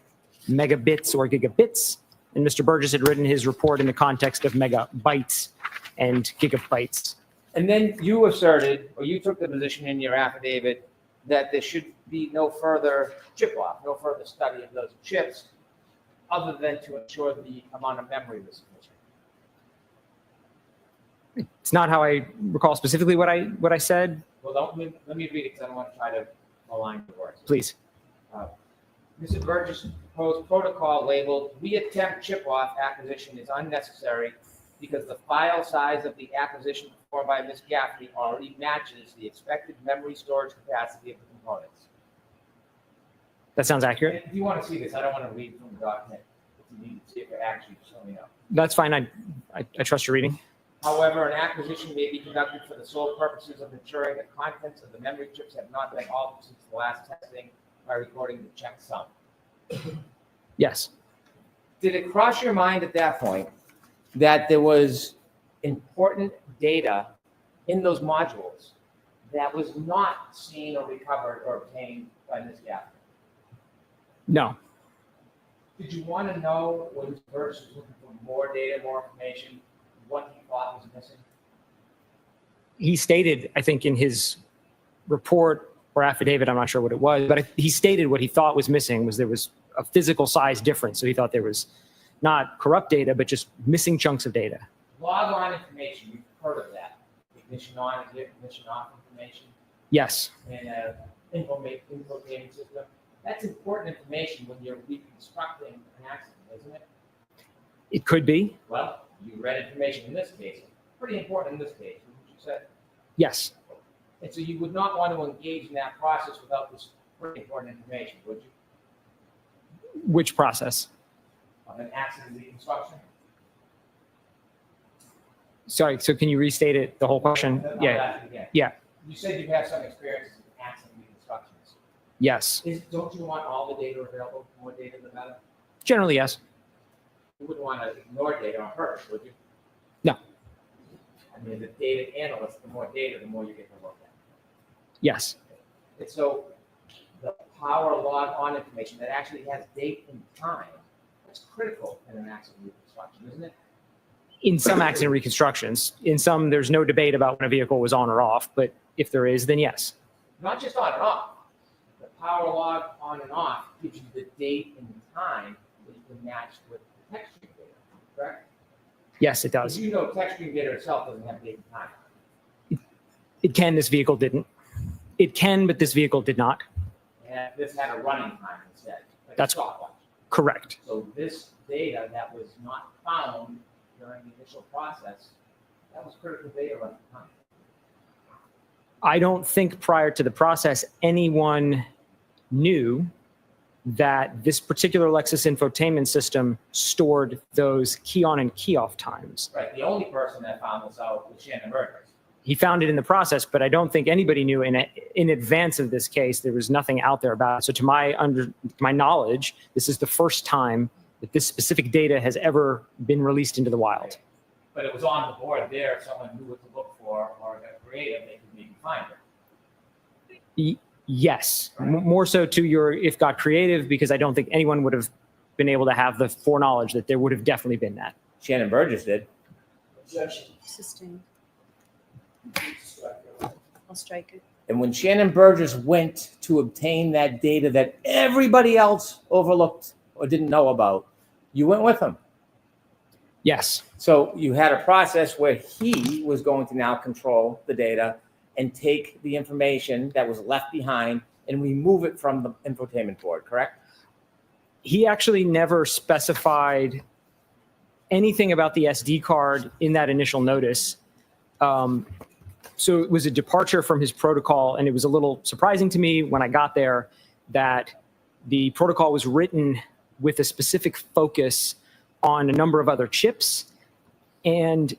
megabits or gigabits. And Mr. Burgess had written his report in the context of megabytes and gigabytes. And then you asserted, or you took the position in your affidavit, that there should be no further chip off, no further study of those chips, other than to ensure the amount of memory was sufficient. It's not how I recall specifically what I said. Well, let me read it because I don't want to try to align the words. Please. Mr. Burgess proposed protocol labeled "Reattempt chip-off acquisition is unnecessary because the file size of the acquisition performed by Ms. Gaffney already matches the expected memory storage capacity of the components." That sounds accurate. If you want to see this, I don't want to read from the document. If you need to see if it actually, just let me know. That's fine. I trust your reading. However, an acquisition may be conducted for the sole purposes of ensuring the contents of the memory chips have not been altered since the last testing by recording the checksum. Yes. Did it cross your mind at that point that there was important data in those modules that was not seen or recovered or obtained by Ms. Gaffney? No. Did you want to know when Mr. Burgess was looking for more data, more information, what he thought was missing? He stated, I think in his report or affidavit, I'm not sure what it was, but he stated what he thought was missing was there was a physical size difference. So he thought there was not corrupt data, but just missing chunks of data. Log on information, you've heard of that. Ignition on, ignition off information. Yes. And infotainment system. That's important information when you're reconstructing an accident, isn't it? It could be. Well, you read information in this case. Pretty important in this case, what you said. Yes. And so you would not want to engage in that process without this pretty important information, would you? Which process? Of an accident reconstruction? Sorry, so can you restate it, the whole question? Yeah. Yeah. You said you have some experience in accident reconstructions. Yes. Don't you want all the data available? More data, the better? Generally, yes. You wouldn't want to ignore data on purpose, would you? No. I mean, the data analyst, the more data, the more you get to look at. Yes. And so the power log on information that actually has date and time, that's critical in an accident reconstruction, isn't it? In some accident reconstructions, in some, there's no debate about when a vehicle was on or off, but if there is, then yes. Not just on and off. The power log on and off gives you the date and time that you can match with the text stream data, correct? Yes, it does. You know, text stream data itself doesn't have date and time. It can, this vehicle didn't. It can, but this vehicle did not. And this had a running time instead. Like That's a stopwatch. correct. So this data that was not found during the initial process, that was critical data at the time. I don't think prior to the process, anyone knew that this particular Lexus infotainment system stored those key on and key off times. Right, the only person that found this out was Shannon Burgers. He found it in the process, but I don't think anybody knew in advance of this case. There was nothing out there about it. So to my knowledge, this is the first time that this specific data has ever been released into the wild. But it was on the board there, if someone knew what to look for or got creative, they could maybe find it. Yes, more so to your if got creative, because I don't think anyone would have been able to have the foreknowledge that there would have definitely been that. Shannon Burgess did. Objection. Sustained. I'll strike it. And when Shannon Burgess went to obtain that data that everybody else overlooked or didn't know about, you went with him. Yes. So you had a process where he was going to now control the data and take the information that was left behind and remove it from the infotainment board, correct? He actually never specified anything about the SD card in that initial notice. So it was a departure from his protocol, and it was a little surprising to me when I got there that the protocol was written with a specific focus on a number of other chips. And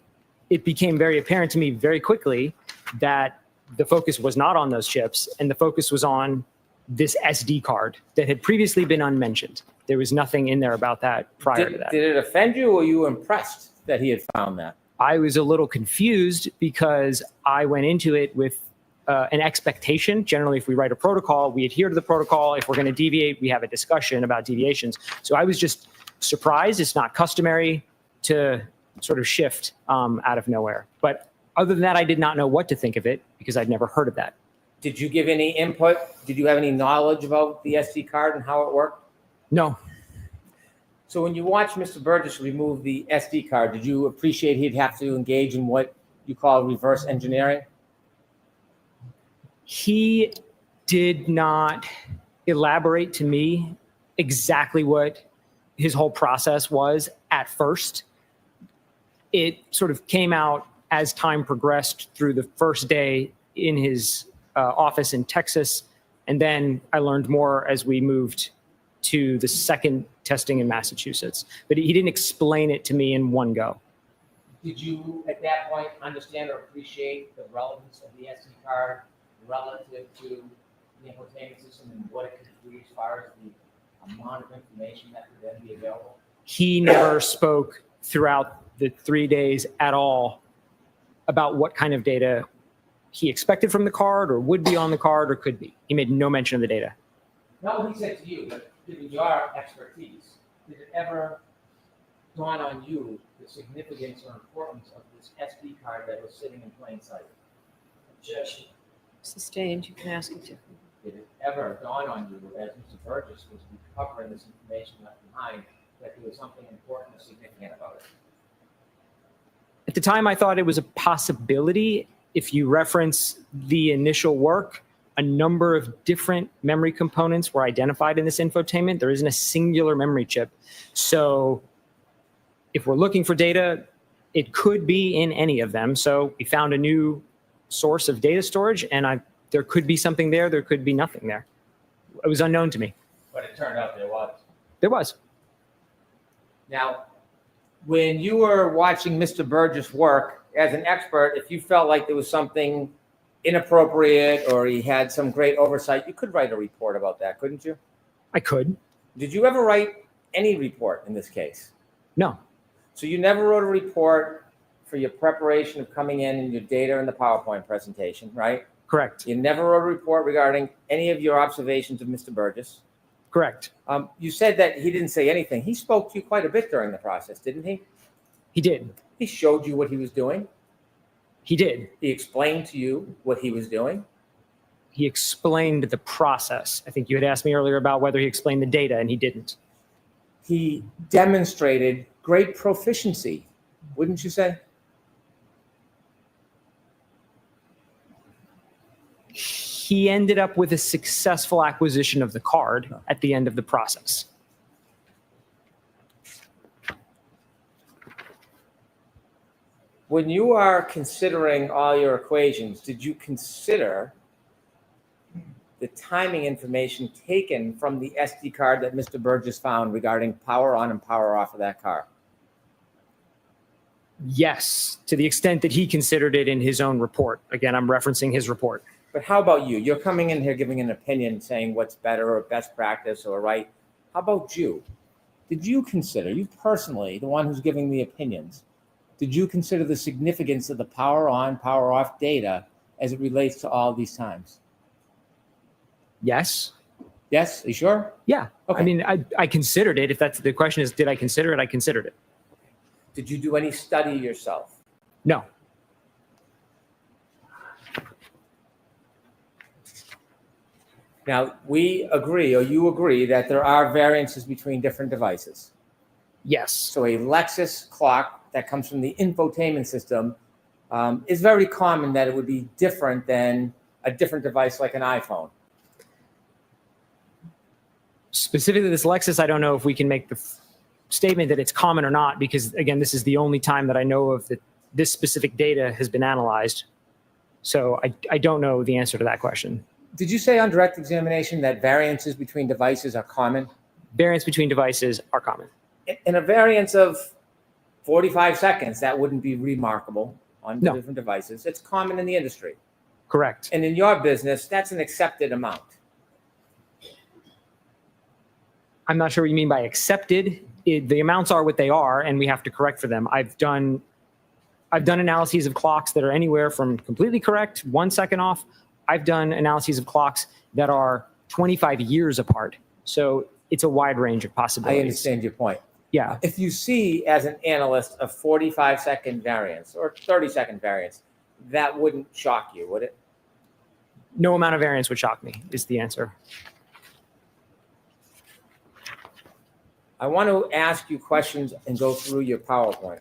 it became very apparent to me very quickly that the focus was not on those chips, and the focus was on this SD card that had previously been unmentioned. There was nothing in there about that prior to that. Did it offend you, or were you impressed that he had found that? I was a little confused because I went into it with an expectation. Generally, if we write a protocol, we adhere to the protocol. If we're going to deviate, we have a discussion about deviations. So I was just surprised. It's not customary to sort of shift out of nowhere. But other than that, I did not know what to think of it because I'd never heard of that. Did you give any input? Did you have any knowledge about the SD card and how it worked? No. So when you watched Mr. Burgess remove the SD card, did you appreciate he'd have to engage in what you call reverse engineering? He did not elaborate to me exactly what his whole process was at first. It sort of came out as time progressed through the first day in his office in Texas. And then I learned more as we moved to the second testing in Massachusetts. But he didn't explain it to me in one go. Did you, at that point, understand or appreciate the relevance of the SD card relative to the infotainment system and what it could do as far as the amount of information that could then be available? He never spoke throughout the 3 days at all about what kind of data he expected from the card or would be on the card or could be. He made no mention of the data. Not what he said to you, but given your expertise, did it ever dawn on you the significance or importance of this SD card that was sitting in plain sight? Objection. Sustained. You can ask it to. Did it ever dawn on you, as Mr. Burgess was recovering this information left behind, that there was something important or significant about it? At the time, I thought it was a possibility. if you reference the initial work, a number of different memory components were identified in this infotainment. There isn't a singular memory chip. So if we're looking for data, it could be in any of them. So we found a new source of data storage, and there could be something there. There could be nothing there. It was unknown to me. But it turned out there was. There was. Now, when you were watching Mr. Burgess work as an expert, if you felt like there was something inappropriate or he had some great oversight, you could write a report about that, couldn't you? I could. Did you ever write any report in this case? No. So you never wrote a report for your preparation of coming in and your data in the PowerPoint presentation, right? Correct. You never wrote a report regarding any of your observations of Mr. Burgess? Correct. You said that he didn't say anything. He spoke to you quite a bit during the process, didn't he? He did. He showed you what he was doing? He did. He explained to you what he was doing? He explained the process. I think you had asked me earlier about whether he explained the data, and he didn't. He demonstrated great proficiency, wouldn't you say? He ended up with a successful acquisition of the card at the end of the process. When you are considering all your equations, did you consider the timing information taken from the SD card that Mr. Burgess found regarding power on and power off of that car? Yes, to the extent that he considered it in his own report. Again, I'm referencing his report. But how about you? You're coming in here giving an opinion saying what's better or best practice or right. How about you? Did you consider, you personally, the one who's giving the opinions, did you consider the significance of the power on, power off data as it relates to all these times? Yes. Yes? Are you sure? Yeah. Okay. I mean, I considered it. If that's the question is, did I consider it? I considered it. Did you do any study yourself? No. Now, we agree, or you agree, that there are variances between different devices. Yes. So a Lexus clock that comes from the infotainment system is very common that it would be different than a different device like an iPhone. Specifically this Lexus, I don't know if we can make the statement that it's common or not, because again, this is the only time that I know of that this specific data has been analyzed. So I don't know the answer to that question. Did you say on direct examination that variances between devices are common? Variance between devices are common. In a variance of 45 seconds, that wouldn't be remarkable on different devices. It's common in the industry. Correct. And in your business, that's an accepted amount. I'm not sure what you mean by accepted. The amounts are what they are, and we have to correct for them. I've done analyses of clocks that are anywhere from completely correct, 1 second off. I've done analyses of clocks that are 25 years apart. So it's a wide range of possibilities. I understand your point. Yeah. If you see as an analyst a 45-second variance or 30-second variance, that wouldn't shock you, would it? No amount of variance would shock me, is the answer. I want to ask you questions and go through your PowerPoint.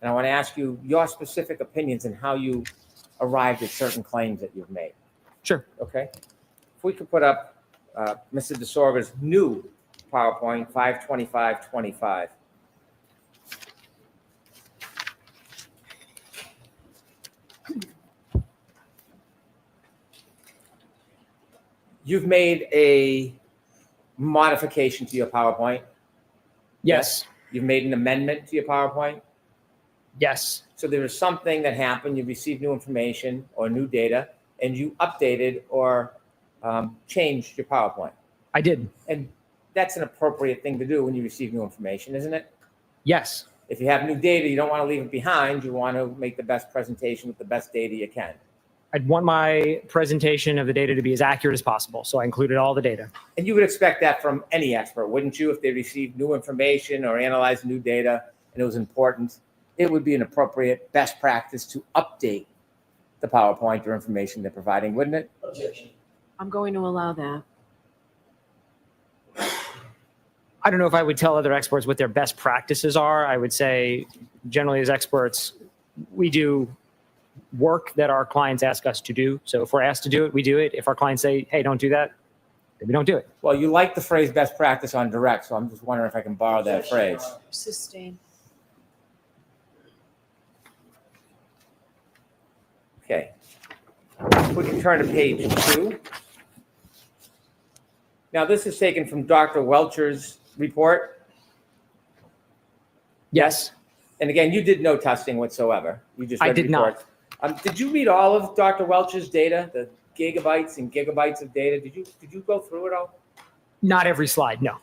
And I want to ask you your specific opinions and how you arrived at certain claims that you've made. Sure. Okay. If we could put up Mr. DeSorga's new PowerPoint, 52525. You've made a modification to your PowerPoint. Yes. You've made an amendment to your PowerPoint. Yes. So there was something that happened, you received new information or new data, and you updated or changed your PowerPoint. I did. And that's an appropriate thing to do when you receive new information, isn't it? Yes. If you have new data, you don't want to leave it behind. You want to make the best presentation with the best data you can. I'd want my presentation of the data to be as accurate as possible. So I included all the data. And you would expect that from any expert, wouldn't you? If they received new information or analyzed new data and it was important, it would be an appropriate best practice to update the PowerPoint or information they're providing, wouldn't it? Objection. I'm going to allow that. I don't know if I would tell other experts what their best practices are. I would say generally as experts, we do work that our clients ask us to do. So if we're asked to do it, we do it. If our clients say, hey, don't do that, then we don't do it. Well, you like the phrase best practice on direct, so I'm just wondering if I can borrow that phrase. Sustain. Okay. We can turn to page 2. Now, this is taken from Dr. Welcher's report. Yes. And again, you did no testing whatsoever. You just read I did the report. Did you read all of Dr. Welcher's data, the gigabytes and gigabytes of data? Did you go through it all? Not every slide, no.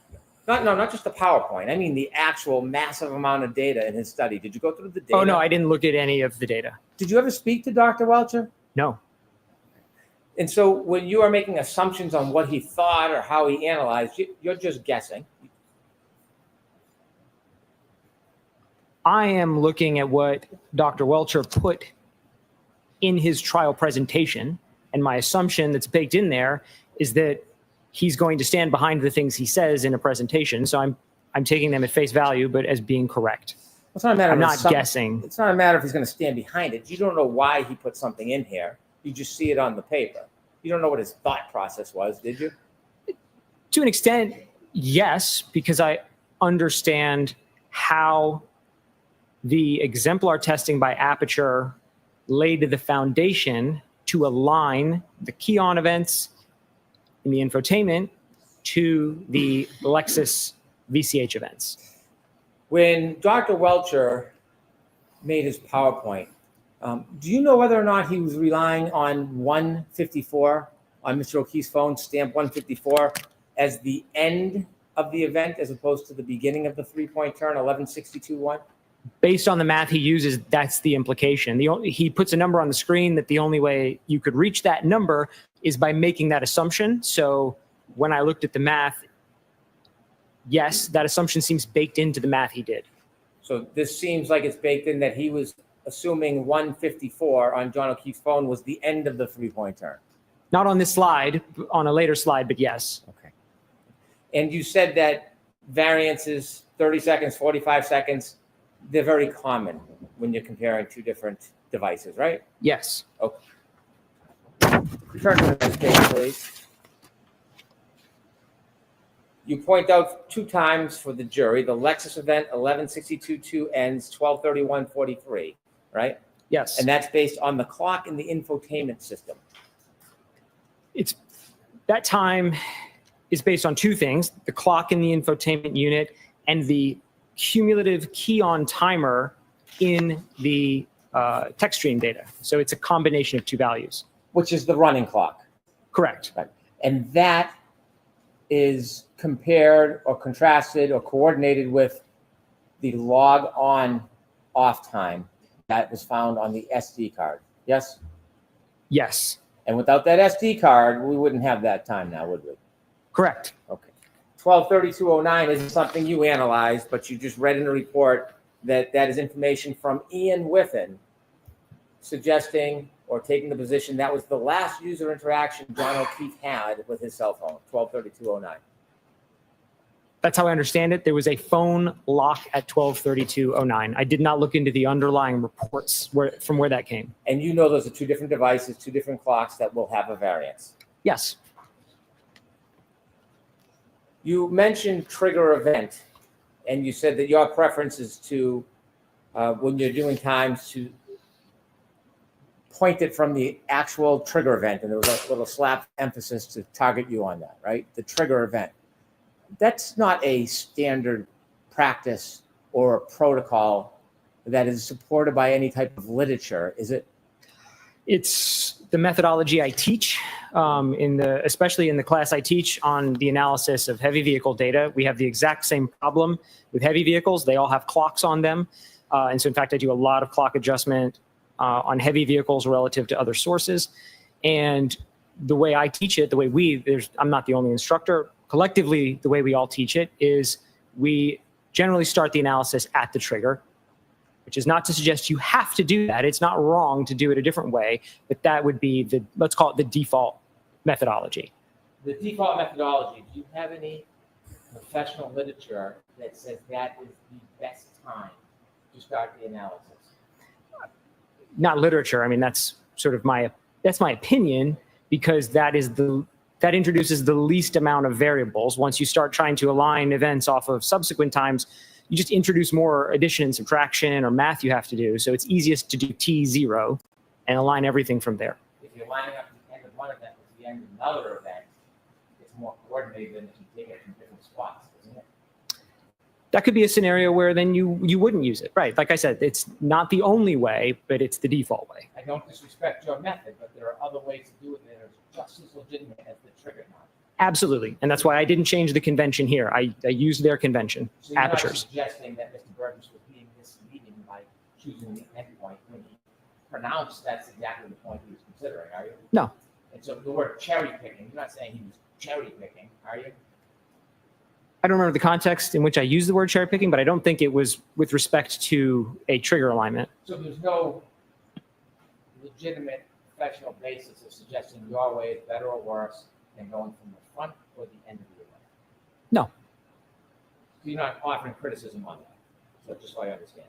Not just the PowerPoint. I mean the actual massive amount of data in his study. Did you go through the data? Oh, no, I didn't look at any of the data. Did you ever speak to Dr. Welcher? No. And so when you are making assumptions on what he thought or how he analyzed, you're just guessing. I am looking at what Dr. Welcher put in his trial presentation, and my assumption that's baked in there is that he's going to stand behind the things he says in a presentation. So I'm taking them at face value, but as being correct. It's not a matter I'm of not guessing. It's not a matter if he's going to stand behind it. You don't know why he put something in here. You just see it on the paper. You don't know what his thought process was, did you? To an extent, yes, because I understand how the exemplar testing by Aperture laid the foundation to align the key-on events in the infotainment to the Lexus VCH events. When Dr. Welcher made his PowerPoint, do you know whether or not he was relying on 154 on Mr. O'Keefe's phone, stamp 154, as the end of the event as opposed to the beginning of the three-point turn, 1162-1? Based on the math he uses, that's the implication. He puts a number on the screen that the only way you could reach that number is by making that assumption. So when I looked at the math, yes, that assumption seems baked into the math he did. So this seems like it's baked in that he was assuming 154 on John O'Keefe's phone was the end of the three-point turn. Not on this slide, on a later slide, but yes. Okay. And you said that variances, 30 seconds, 45 seconds, they're very common when you're comparing two different devices, right? Yes. Okay. Turn to the next page, please. You point out 2 times for the jury, the Lexus event 1162-2 ends 12:31:43, right? Yes. And that's based on the clock in the infotainment system. That time is based on 2 things, the clock in the infotainment unit and the cumulative key-on timer in the text stream data. So it's a combination of 2 values. Which is the running clock. Correct. Right. And that is compared or contrasted or coordinated with the log on off time that was found on the SD card. Yes? Yes. And without that SD card, we wouldn't have that time now, would we? Correct. Okay. 123209 isn't something you analyzed, but you just read in the report that that is information from Ian Whiffen suggesting or taking the position that was the last user interaction John O'Keefe had with his cell phone, 123209. That's how I understand it. There was a phone lock at 12:32:09. I did not look into the underlying reports from where that came. And you know those are 2 different devices, 2 different clocks that will have a variance. Yes. You mentioned trigger event, and you said that your preference is to, when you're doing times, to point it from the actual trigger event, and there was a little slap emphasis to target you on that, right? The trigger event. That's not a standard practice or a protocol that is supported by any type of literature, is it? It's the methodology I teach, especially in the class I teach on the analysis of heavy vehicle data. We have the exact same problem with heavy vehicles. They all have clocks on them. And so, in fact, I do a lot of clock adjustment on heavy vehicles relative to other sources. And the way I teach it, I'm not the only instructor. Collectively, the way we all teach it is we generally start the analysis at the trigger, which is not to suggest you have to do that. It's not wrong to do it a different way, but that would be let's call it the default methodology. The default methodology, do you have any professional literature that says that is the best time to start the analysis? not literature. I mean, that's sort of my opinion, because that introduces the least amount of variables. Once you start trying to align events off of subsequent times, you just introduce more addition and subtraction or math you have to do. So it's easiest to do T0 and align everything from there. If you're lining up the end of one event with the end of another event, it's more coordinated than if you take it from different spots, isn't it? That could be a scenario where then you wouldn't use it. Right. Like I said, it's not the only way, but it's the default way. I don't disrespect your method, but there are other ways to do it that are just as legitimate as the trigger knot. Absolutely. And that's why I didn't change the convention here. I used their convention, So you're apertures. not suggesting that Mr. Burgess was being misleading by choosing the endpoint when he pronounced that's exactly the point he was considering, are you? No. And so the word cherry picking, you're not saying he was cherry picking, are you? I don't remember the context in which I used the word cherry picking, but I don't think it was with respect to a trigger alignment. So there's no legitimate professional basis of suggesting your way is better or worse than going from the front or the end of the event? No. So you're not offering criticism on that. So just so I understand.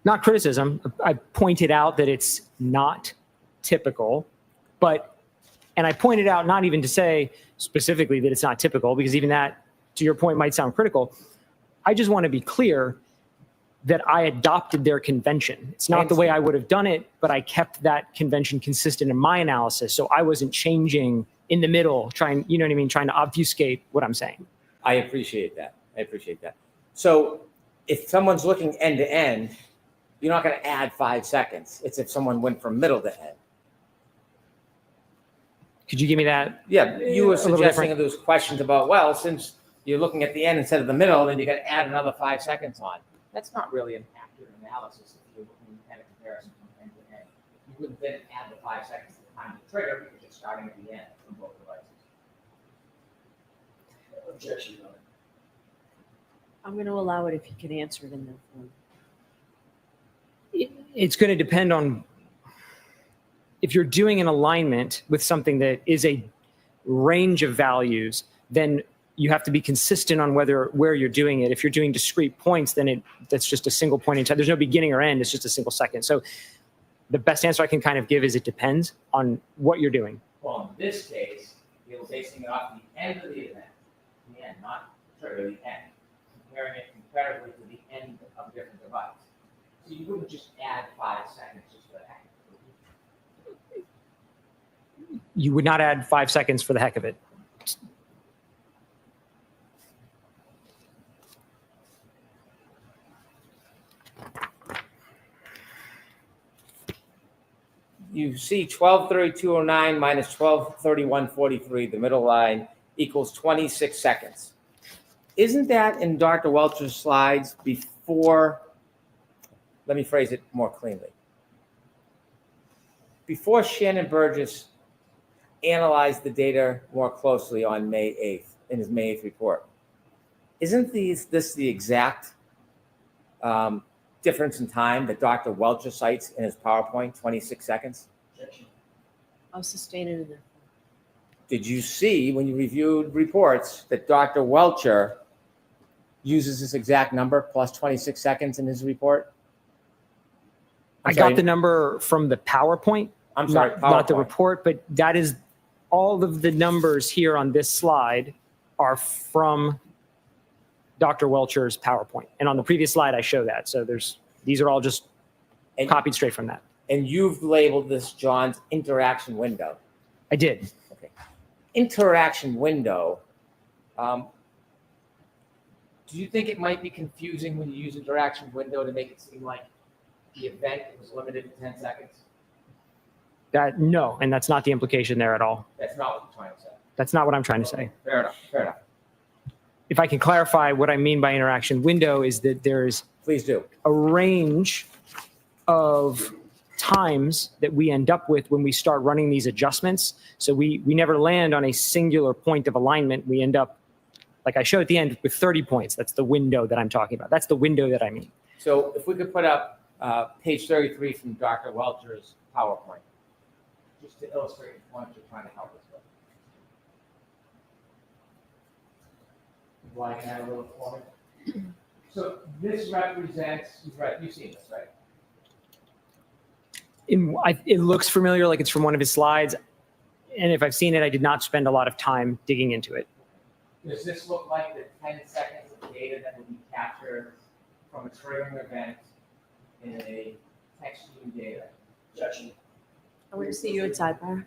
Not criticism. I pointed out that it's not typical, and I pointed out not even to say specifically that it's not typical, because even that, to your point, might sound critical. I just want to be clear that I adopted their convention. It's not the way I would have done it, but I kept that convention consistent in my analysis. So I wasn't changing in the middle, trying to obfuscate what I'm saying. I appreciate that. So if someone's looking end to end, you're not going to add 5 seconds. It's if someone went from middle to end. Could you give me that? Yeah, you were suggesting those questions about, well, since you're looking at the end instead of the middle, then you got to add another 5 seconds on. That's not really an accurate analysis if you're looking at a comparison from end to end. You wouldn't then add the 5 seconds to the time to trigger because you're starting at the end from both devices. Objection. I'm going to allow it if you can answer it in that form. It's going to depend on if you're doing an alignment with something that is a range of values, then you have to be consistent on where you're doing it. If you're doing discrete points, then that's just a single point in time. There's no beginning or end. It's just a single second. So the best answer I can kind of give is it depends on what you're doing. Well, in this case, you're basing it off the end of the event, the end, not trigger, the end, comparing it comparatively to the end of a different device. So you wouldn't just add 5 seconds just for the heck of it. You would not add 5 seconds for the heck of it. You see 12:32:09 minus 12:31:43, the middle line, equals 26 seconds. Isn't that in Dr. Welcher's slides before, let me phrase it more cleanly. Before Shannon Burgess analyzed the data more closely on May 8th, in his May 8th report, isn't this the exact difference in time that Dr. Welcher cites in his PowerPoint, 26 seconds? I'll sustain it in there. Did you see when you reviewed reports that Dr. Welcher uses this exact number plus 26 seconds in his report? I got the number from the PowerPoint. I'm sorry, not the PowerPoint. report, but that is all of the numbers here on this slide are from Dr. Welcher's PowerPoint. And on the previous slide, I show that. So these are all just copied straight from that. And you've labeled this John's interaction window. I did. Okay. Interaction window. Do you think it might be confusing when you use interaction window to make it seem like the event was limited to 10 seconds? No, and that's not the implication there at all. That's not what you're trying to say. That's not what I'm trying to say. Fair enough. Fair enough. If I can clarify what I mean by interaction window is that there's please do a range of times that we end up with when we start running these adjustments. So we never land on a singular point of alignment. We end up, like I showed at the end, with 30 points. That's the window that I'm talking about. That's the window that I mean. So if we could put up page 33 from Dr. Welcher's PowerPoint, just to illustrate the point you're trying to help us with. Like that a little for me. So this represents, you've seen this, right? It looks familiar, like it's from one of his slides. And if I've seen it, I did not spend a lot of time digging into it. Does this look like the 10 seconds of data that would be captured from a triggering event in a text stream data? Judging. I want to see you at sidebar.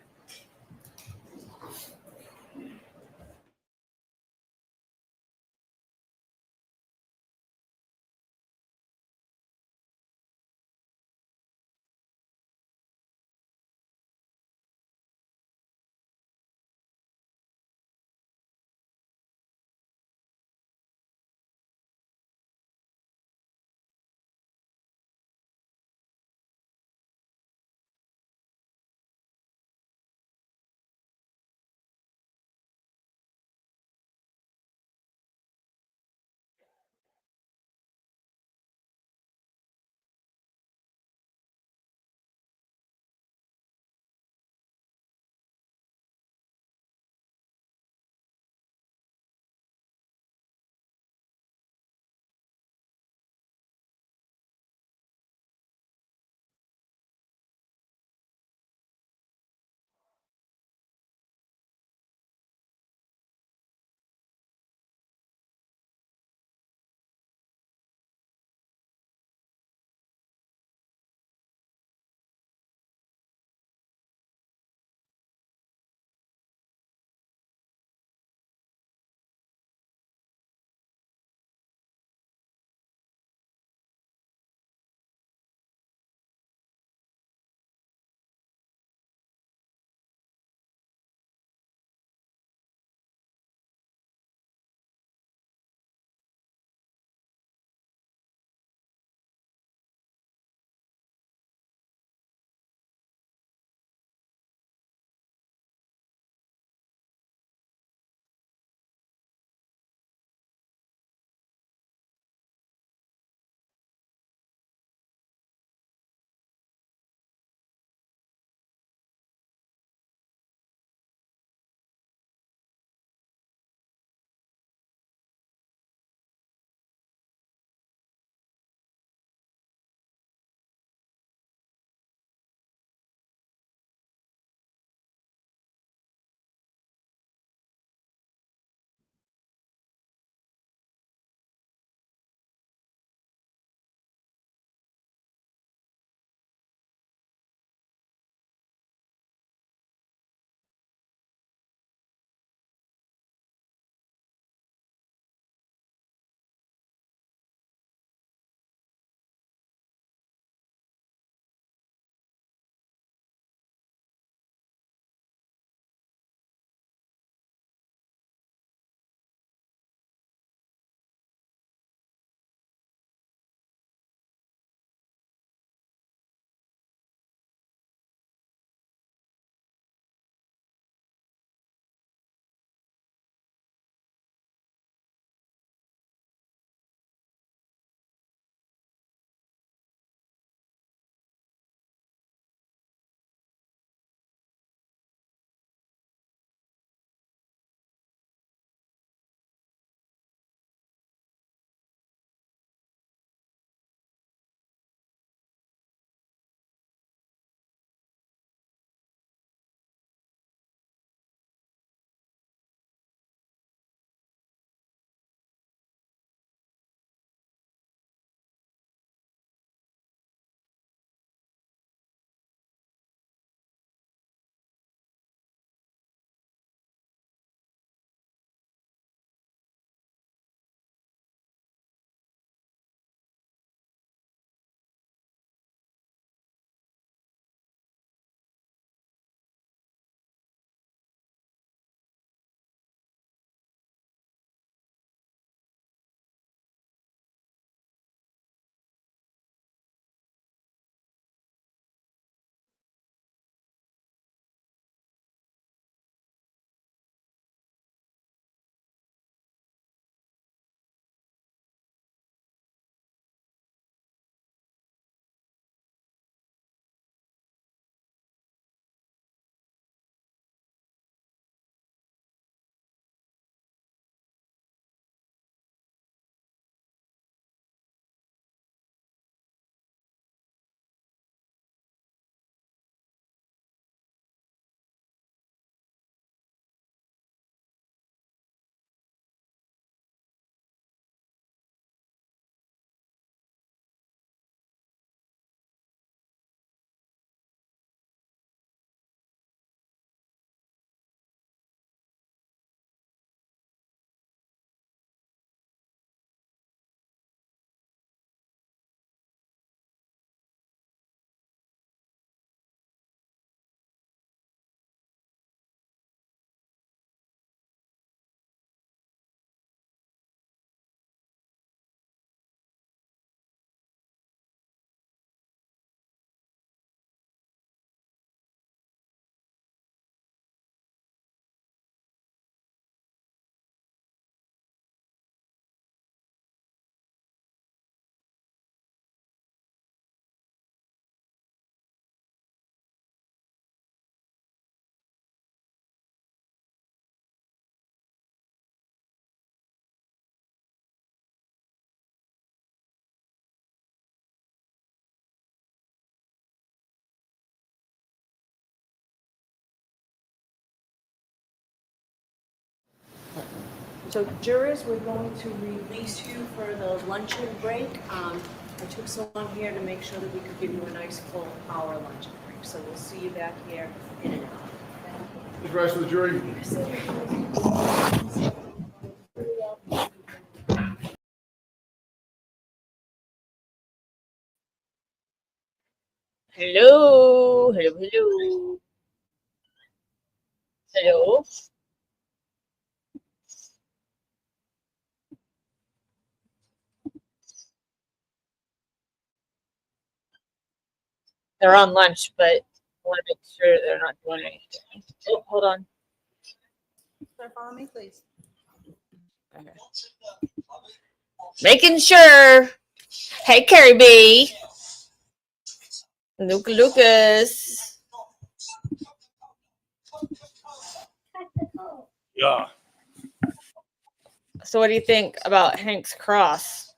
So jurors, we're going to release you for the luncheon break. I took so long here to make sure that we could give you a nice full hour luncheon break. So we'll see you back here in an hour. The rest of the jury. Hello, hello, hello. Hello. They're on lunch, but I want to make sure they're not doing anything. Oh, hold on. Sir, follow me, please. Okay. Making sure. Hey, Carrie B. Lucas. Yeah. So what do you think about Hank's cross?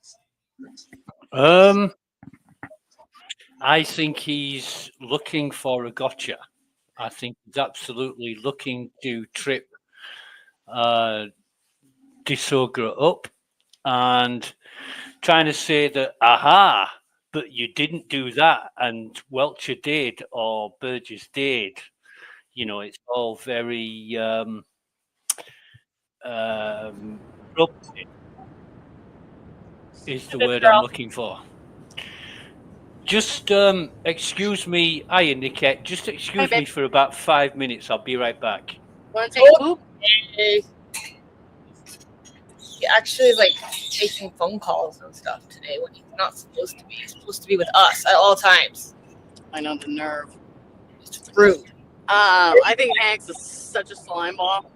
I think he's looking for a gotcha. I think he's absolutely looking to trip Disogra up and trying to say that, aha, but you didn't do that, and Welcher did, or Burgess did. You know, it's all very is the word I'm looking for. Just excuse me, I indicate. Just excuse me for about 5 minutes. I'll be right back. Want to take a poop? He actually is like taking phone calls and stuff today when he's not supposed to be. He's supposed to be with us at all times. I know, the nerve. It's rude. I think Hank's such a slime ball.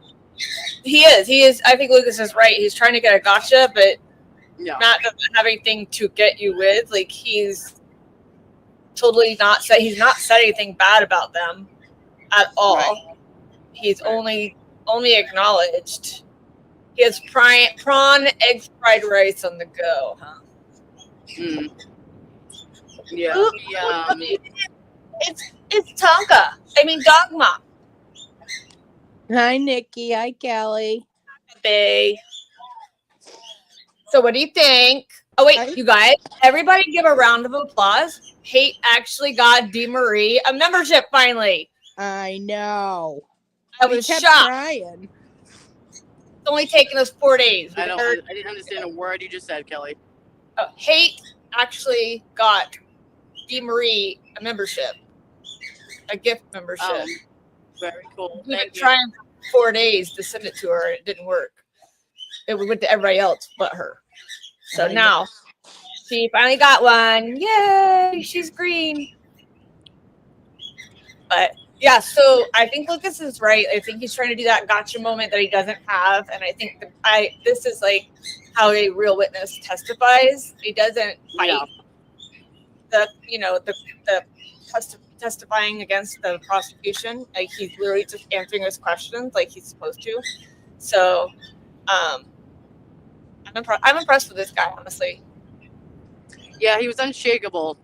He is. He is. I think Lucas is right. He's trying to get a gotcha, but not doesn't have anything to get you with. Like he's totally not said. He's not said anything bad about them at all. Right. He's only acknowledged. He has prawn, eggs, fried rice on the go, huh? Mm. Yeah. Ooh, it's Tonka. I mean Dogma. Hi, Nikki. Hi, Kelly. Hey. So what do you think? Oh, wait, you guys, everybody give a round of applause. Kate actually got DeMarie a membership finally. I know. I was kept shocked. trying. It's only taken us 4 days. I didn't understand a word you just said, Kelly. Kate actually got DeMarie a membership, a gift membership. Oh, very cool. We've been trying for 4 days to send it to her. It didn't work. It went to everybody else but her. So now she finally got one. Yay! She's green. But yeah, so I think Lucas is right. I think he's trying to do that gotcha moment that he doesn't have, and I think this is like how a real witness testifies. He doesn't fight the testifying against the prosecution. Like he's literally just answering his questions like he's supposed to. So I'm impressed with this guy, honestly. Yeah, he was unshakable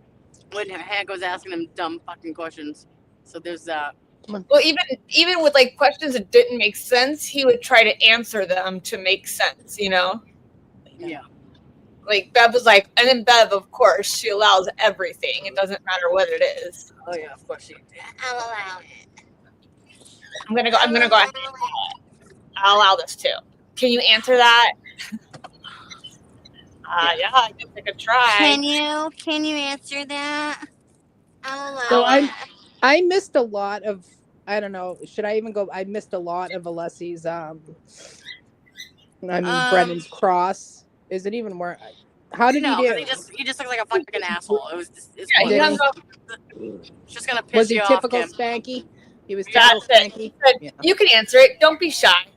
when Hank was asking him dumb fucking questions. So there's that. Well, even with like questions that didn't make sense, he would try to answer them to make sense, you know? Yeah. Like Bev was like, and then Bev, of course, she allows everything. It doesn't matter what it is. Oh yeah, of course she. I'll allow it. I'm gonna go ahead. I'll allow this too. Can you answer that? Yeah, I guess I could try. Can you answer that? I'll allow So it. I missed a lot of, I don't know, should I even go? I missed a lot of Alessi's, Brennan's cross. Is it even more? How did he do? He just looks like a fucking asshole. It was just, just gonna piss Was he you off. typical Kim. Spanky? He was That's typical it. Spanky. He said, you can answer it. Don't be shy.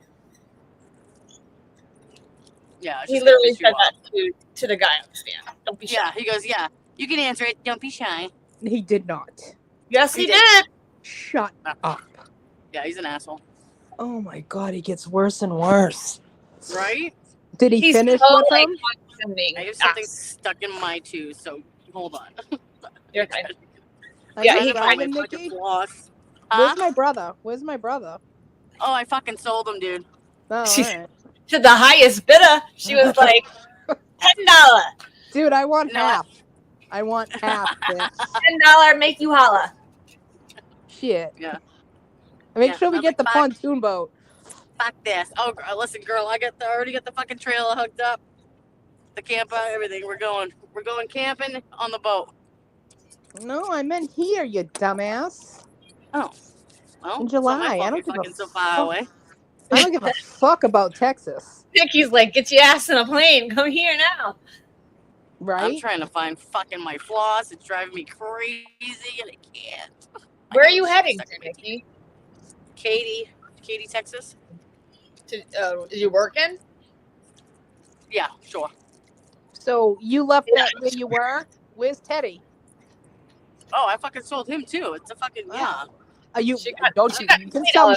Yeah, it's He just gonna literally piss you said off. that to the guy on the stand. Don't be shy. Yeah, he goes, yeah, you can answer it. Don't be shy. He did not. Yes, he did. Shut up. Yeah, he's an asshole. Oh my God, he gets worse and worse. Right? Did he finish so, with him? I have something stuck in my tooth, so hold on. You're fine. Yeah, he tried him, Nikki. Where's my brother? Where's my brother? Oh, I fucking sold him, dude. Oh, all right. to the highest bidder. She was like, $10. Dude, I want half. I want half, bitch. $10 make you holla. Shit. Yeah. Make Yeah, sure we I was get the like, pontoon boat. Fuck this. Oh, listen, girl, I already got the fucking trailer hooked up, the camper, everything. We're going camping on the boat. No, I meant here, you dumbass. Oh, well, In it's not my July. fault I you're don't give a fucking so far fuck. away. I don't give a fuck about Texas. Nikki's like, get your ass in a plane. Come here now. Right? I'm trying to find fucking my floss. It's driving me crazy, and I can't. Where are you heading to, Nikki? Katy, Texas. Is you working? Yeah, sure. So you left that where you were? Where's Teddy? Oh, I fucking sold him too. It's a fucking yeah. Are you? You can sell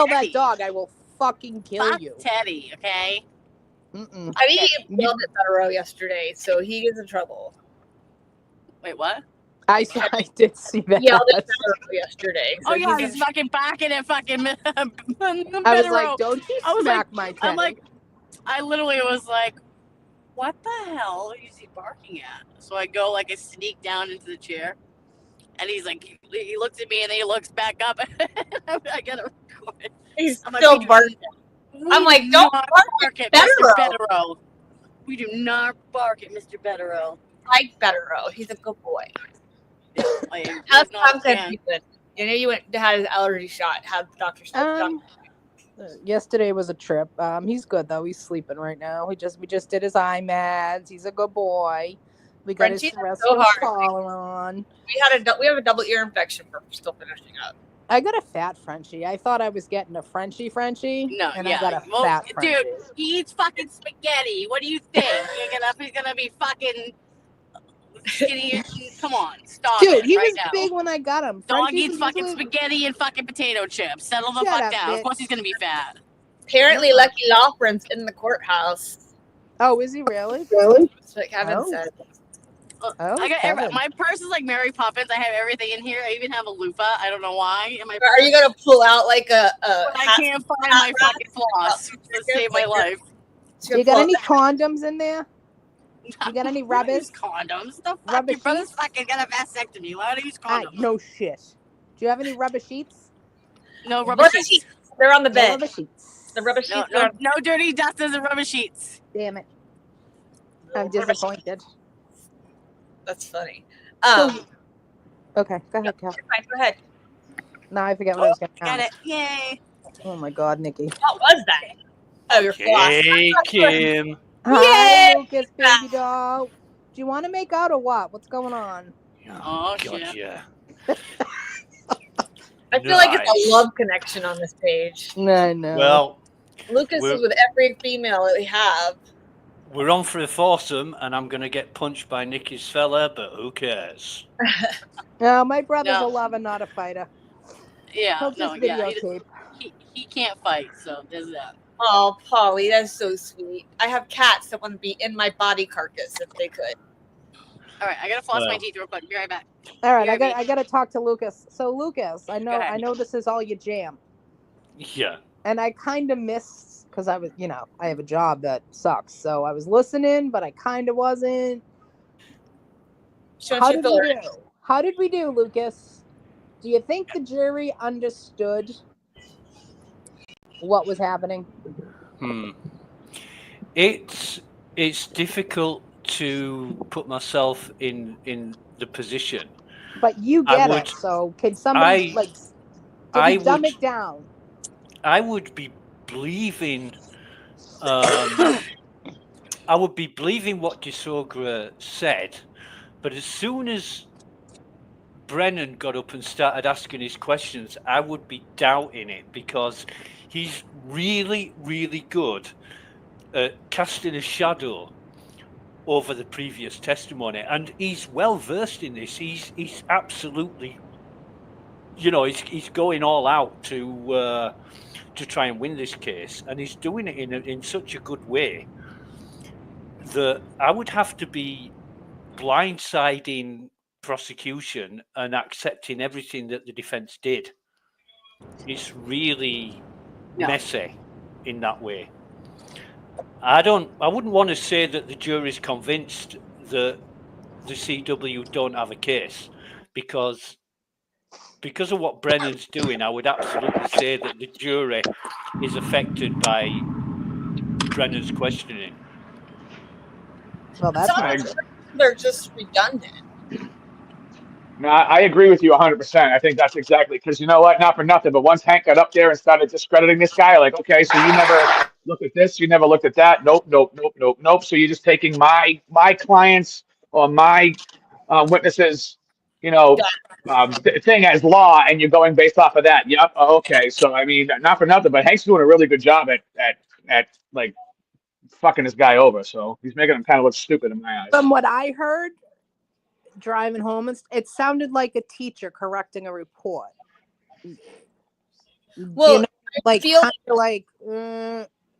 that dog. I will fucking kill Fuck you. Teddy, okay? Mm-mm. I think he yelled at Federer yesterday, so he gets in trouble. Wait, what? I did see that. He yelled at Federer yesterday. Oh yeah, he's fucking barking at fucking. I was like, don't you smack my Teddy. I'm like, I literally was like, what the hell is he barking at? So I go I sneak down into the chair, and he's like, he looks at me and then he looks back up. I gotta record. He's still barking. I'm like, don't bark at Mr. Betterow. We do not bark at Mr. Betterow. Like Betterow. He's a good boy. How's Tom been? I know you had his allergy shot. How'd the doctor say? Yesterday was a trip. He's good though. He's sleeping right now. We just did his eye meds. He's a good boy. We got his collar on. We have a double ear infection. We're still finishing up. I got a fat Frenchie. I thought I was getting a Frenchie. No, and yeah. I got a fat Frenchie. Dude, he eats fucking spaghetti. What do you think? He's gonna be fucking skinny. Come on, stop Dude, it he right was now. big when I got him. Dog Frenchies eats are fucking usually- spaghetti and fucking potato chips. Settle the Shut fuck up, down. bitch. Of course he's gonna be fat. Apparently, Lucky Loughran's in the courthouse. Oh, is he really? That's what Kevin said. I got Kevin. my purse is like Mary Poppins. I have everything in here. I even have a loofah. I don't know why. In my Are you gonna pull out like a? I can't find my fucking floss to save my life. You got any condoms in there? You got any rubbers? Condoms? The fuck? Rubber Your brother's sheets? fucking got a vasectomy. Why would I use condoms? No shit. Do you have any rubber sheets? No rubber sheets. They're on the No bed. rubber sheets. The rubber sheets. No dirty dusters and rubber sheets. Damn it. I'm disappointed. That's funny. Okay, go ahead, Cal. Fine, go ahead. No, I forget what I was going to Got it. Yay. Oh my God, Nikki. What was that? Oh, your floss. Hey, Kim. Hi, Lucas, baby doll. Do you want to make out or what? What's going on? Oh, shit. Gotcha. I feel like it's a love connection on this page. No, no. Well, Lucas is with every female that we have. we're on for a foursome, and I'm going to get punched by Nikki's fella, but who cares? No, my brother's a lover, not a fighter. Yeah, He'll no, just yeah. videotape. He can't fight, so there's that. Oh, Polly, that's so sweet. I have cats that want to be in my body carcass if they could. All right, I gotta floss my teeth real quick. Be right back. All right, I got to talk to Lucas. So Lucas, I ahead. know this is all your jam, Yeah. and I kind of missed because I was, I have a job that sucks. So I was listening, but I kind of wasn't. How did we do? How did we do, Lucas? Do you think the jury understood what was happening? It's difficult to put myself in the position. But you get it. So can somebody dumb it down? I would be believing. I would be believing what DeSogra said, but as soon as Brennan got up and started asking his questions, I would be doubting it because he's really, really good at casting a shadow over the previous testimony, and he's well versed in this. He's absolutely, he's going all out to try and win this case, and he's doing it in such a good way that I would have to be blindsiding prosecution and accepting everything that the defense did. It's really messy in that way. I wouldn't want to say that the jury's convinced that the CW don't have a case, because of what Brennan's doing. I would absolutely say that the jury is affected by Brennan's questioning. Well, that's Some not of they're just redundant. No, I agree with you 100%. I think that's exactly, because you know what? Not for nothing, but once Hank got up there and started discrediting this guy, like, okay, so you never looked at this, you never looked at that. Nope, nope, nope, nope, nope. So you're just taking my clients or my witnesses, thing as law, and you're going based off of that. Yep. Okay. So I mean, not for nothing, but Hank's doing a really good job at like fucking this guy over. So he's making him kind of look stupid in my eyes. From what I heard, driving home, it sounded like a teacher correcting a report. Well, like feel like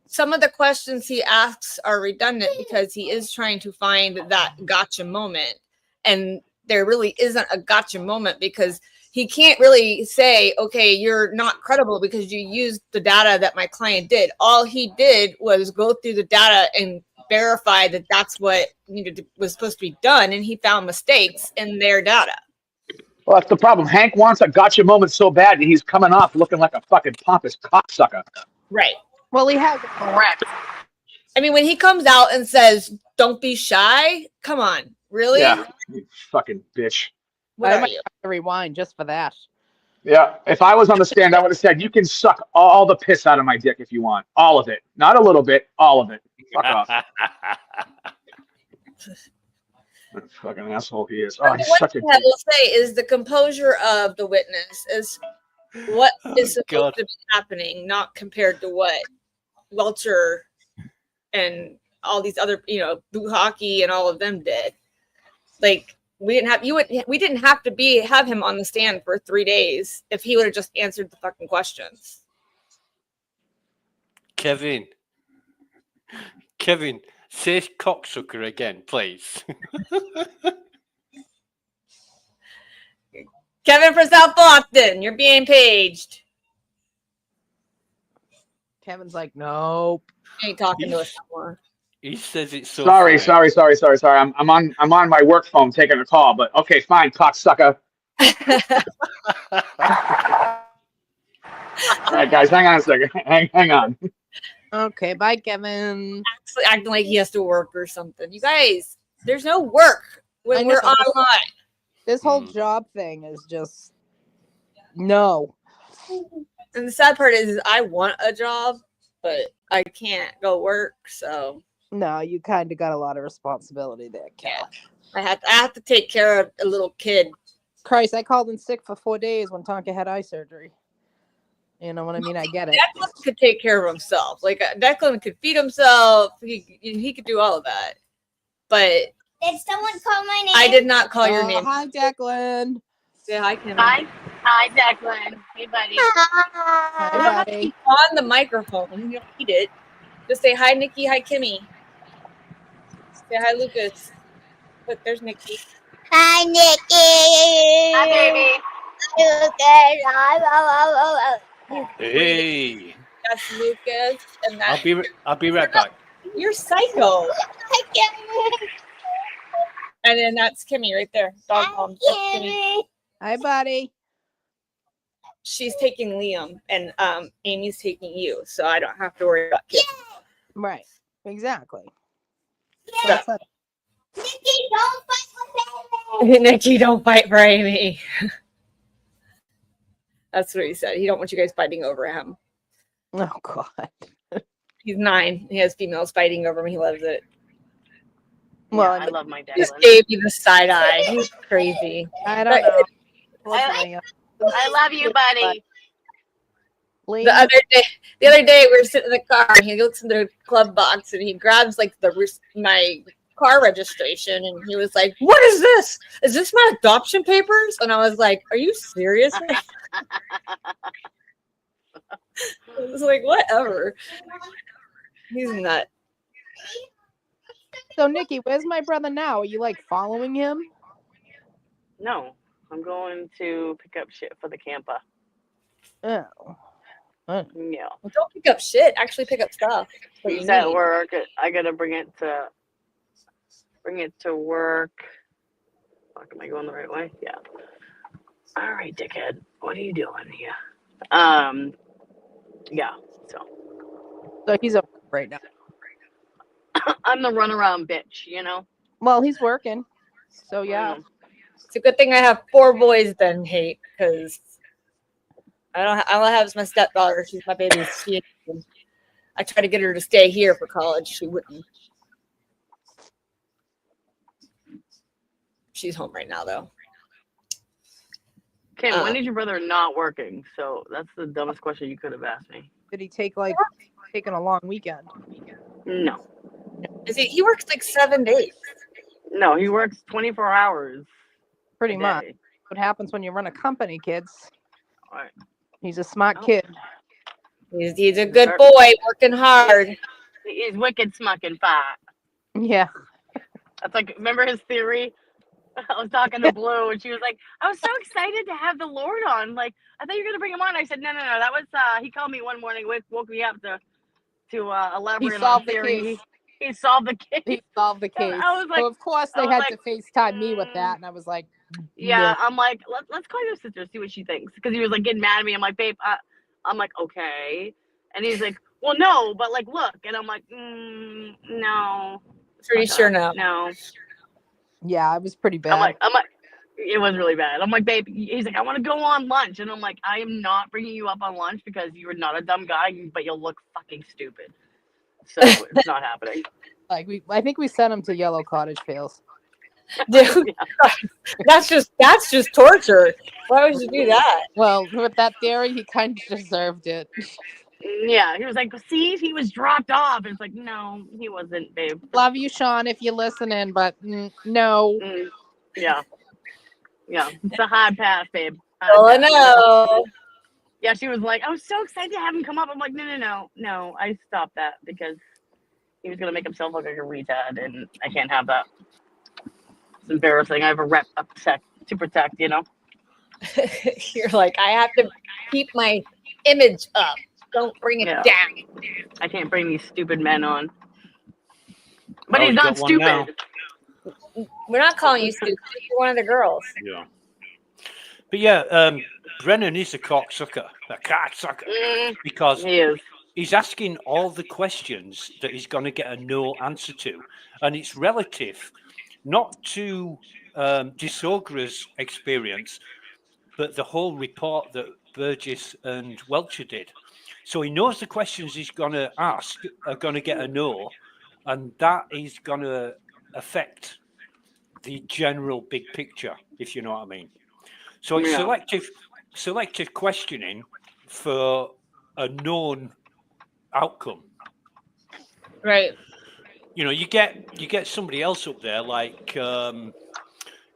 some of the questions he asks are redundant because he is trying to find that gotcha moment, and there really isn't a gotcha moment because he can't really say, okay, you're not credible because you used the data that my client did. All he did was go through the data and verify that that's what was supposed to be done, and he found mistakes in their data. Well, that's the problem. Hank wants a gotcha moment so bad that he's coming off looking like a fucking pompous cocksucker. Right. Well, he has it correct. I mean, when he comes out and says, don't be shy, come on, really? Yeah, you fucking bitch. What I are might you? have to rewind just for that. Yeah, if I was on the stand, I would have said, you can suck all the piss out of my dick if you want. All of it. Not a little bit, all of it. Fuck off. What a fucking asshole he is. Oh, he's One such thing a... I will say is the composure of the witness is what is supposed to be happening, not compared to what Welcher and all these other, Buhaki and all of them did. Like, we didn't have to have him on the stand for 3 days if he would have just answered the fucking questions. Kevin, say cocksucker again, please. Kevin for South Boston, you're being paged. Kevin's like, nope. He ain't talking to us anymore. He says it's so Sorry. funny. I'm on my work phone taking a call, but okay, fine, cocksucker. All right, guys, hang on a second. Hang on. Okay, bye, Kevin. Acting like he has to work or something. You guys, there's no work when we're online. This whole job thing is just no. And the sad part is I want a job, but I can't go work. So no, you kind of got a lot of responsibility there, Kat. I have to take care of a little kid. Christ, I called in sick for 4 days when Tonka had eye surgery. You know what I mean? I get it. Declan could take care of himself. Like Declan could feed himself. He could do all of that. But did someone call my name? I did not call your name. Hi, Declan. Say hi, Kim. Hi, Declan. Hey, buddy. Hi, buddy. On the microphone. You don't need it. Just say hi, Nikki. Hi, Kimmy. Say hi, Lucas. Look, there's Nikki. Hi, Nikki. Hi, baby. Lucas. Hey. That's Lucas, and that's I'll be right back. You're psycho. And then that's Kimmy right there. Dog mom. That's Kimmy. Hi, buddy. She's taking Liam, and Amy's taking you, so I don't have to worry about kids. Right. Exactly. So, Nikki, don't fight with Amy. Nikki, don't fight for Amy. That's what he said. He don't want you guys fighting over him. Oh God. He's 9. He has females fighting over him. He loves it. Well, I love my dad. Just gave you the side eye. He's crazy. I don't know. I love you, buddy. The other day we were sitting in the car and he looks in the glove box and he grabs like my car registration and he was like, "What is this? Is this my adoption papers?" And I was like, "Are you serious?" I was like, whatever. He's nut. So Nikki, where's my brother now? Are you like following him? No, I'm going to pick up shit for the camper. Oh. Yeah. Well, don't pick up shit. Actually, pick up stuff. What you He's at need. work. I gotta bring it to work. Fuck, am I going the right way? Yeah. All right, dickhead. What are you doing here? Yeah. So he's up right now. I'm the runaround bitch, you know. Well, he's working. So yeah. It's a good thing I have 4 boys then, hate, because I don't have my stepdaughter. She's my baby. I tried to get her to stay here for college. She wouldn't. She's home right now, though. Kim, when is your brother not working? So that's the dumbest question you could have asked me. Did he taking a long weekend? No. He works like 7 days. No, he works 24 hours. Pretty much. What happens when you run a company, kids? All right. He's a smart kid. He's a good boy, working hard. He's wicked smucking fat. Yeah. That's like, remember his theory? I was talking to Blue, and she was like, I was so excited to have the Lord on. Like, I thought you were going to bring him on. I said, no. That was, he called me one morning, woke me up to elaborate on the theory. He solved the case. He solved the case. I was like, so of course they had to FaceTime me with that, and I was like, yeah. no. I'm like, let's call your sister, see what she thinks, because he was like getting mad at me. I'm like, babe, I'm like, okay, and he's like, well, no, but like, look, and I'm like, no. Pretty sure no. No. Yeah, it was pretty bad. I'm like, it was really bad. I'm like, babe, he's like, I want to go on lunch, and I'm like, I am not bringing you up on lunch because you're not a dumb guy, but you'll look fucking stupid. So it's not happening. Like I think we sent him to Yellow Cottage Fails. Dude, that's just torture. Why would you do that? Well, with that theory, he kind of deserved it. Yeah, he was like, see if he was dropped off. And it's like, no, he wasn't, babe. Love you, Sean, if you're listening, but no. Yeah. It's a hard pass, babe. Oh, no. Yeah, she was like, I was so excited to have him come up. I'm like, no. I stopped that because he was going to make himself look like a retard, and I can't have that. It's embarrassing. I have a rep to protect, you know? You're like, I have to keep my image up. Don't bring it down. I can't bring these stupid men on. But he's not stupid. We're not calling you stupid. You're one of the girls. Yeah. But yeah, Brennan is a cocksucker. Because he is. He's asking all the questions that he's going to get a no answer to. And it's relative, not to Disogra's experience, but the whole report that Burgess and Welcher did. So he knows the questions he's going to ask are going to get a no, and that is going to affect the general big picture, if you know what I mean. So it's selective questioning for a known outcome. Right. You know, you get somebody else up there like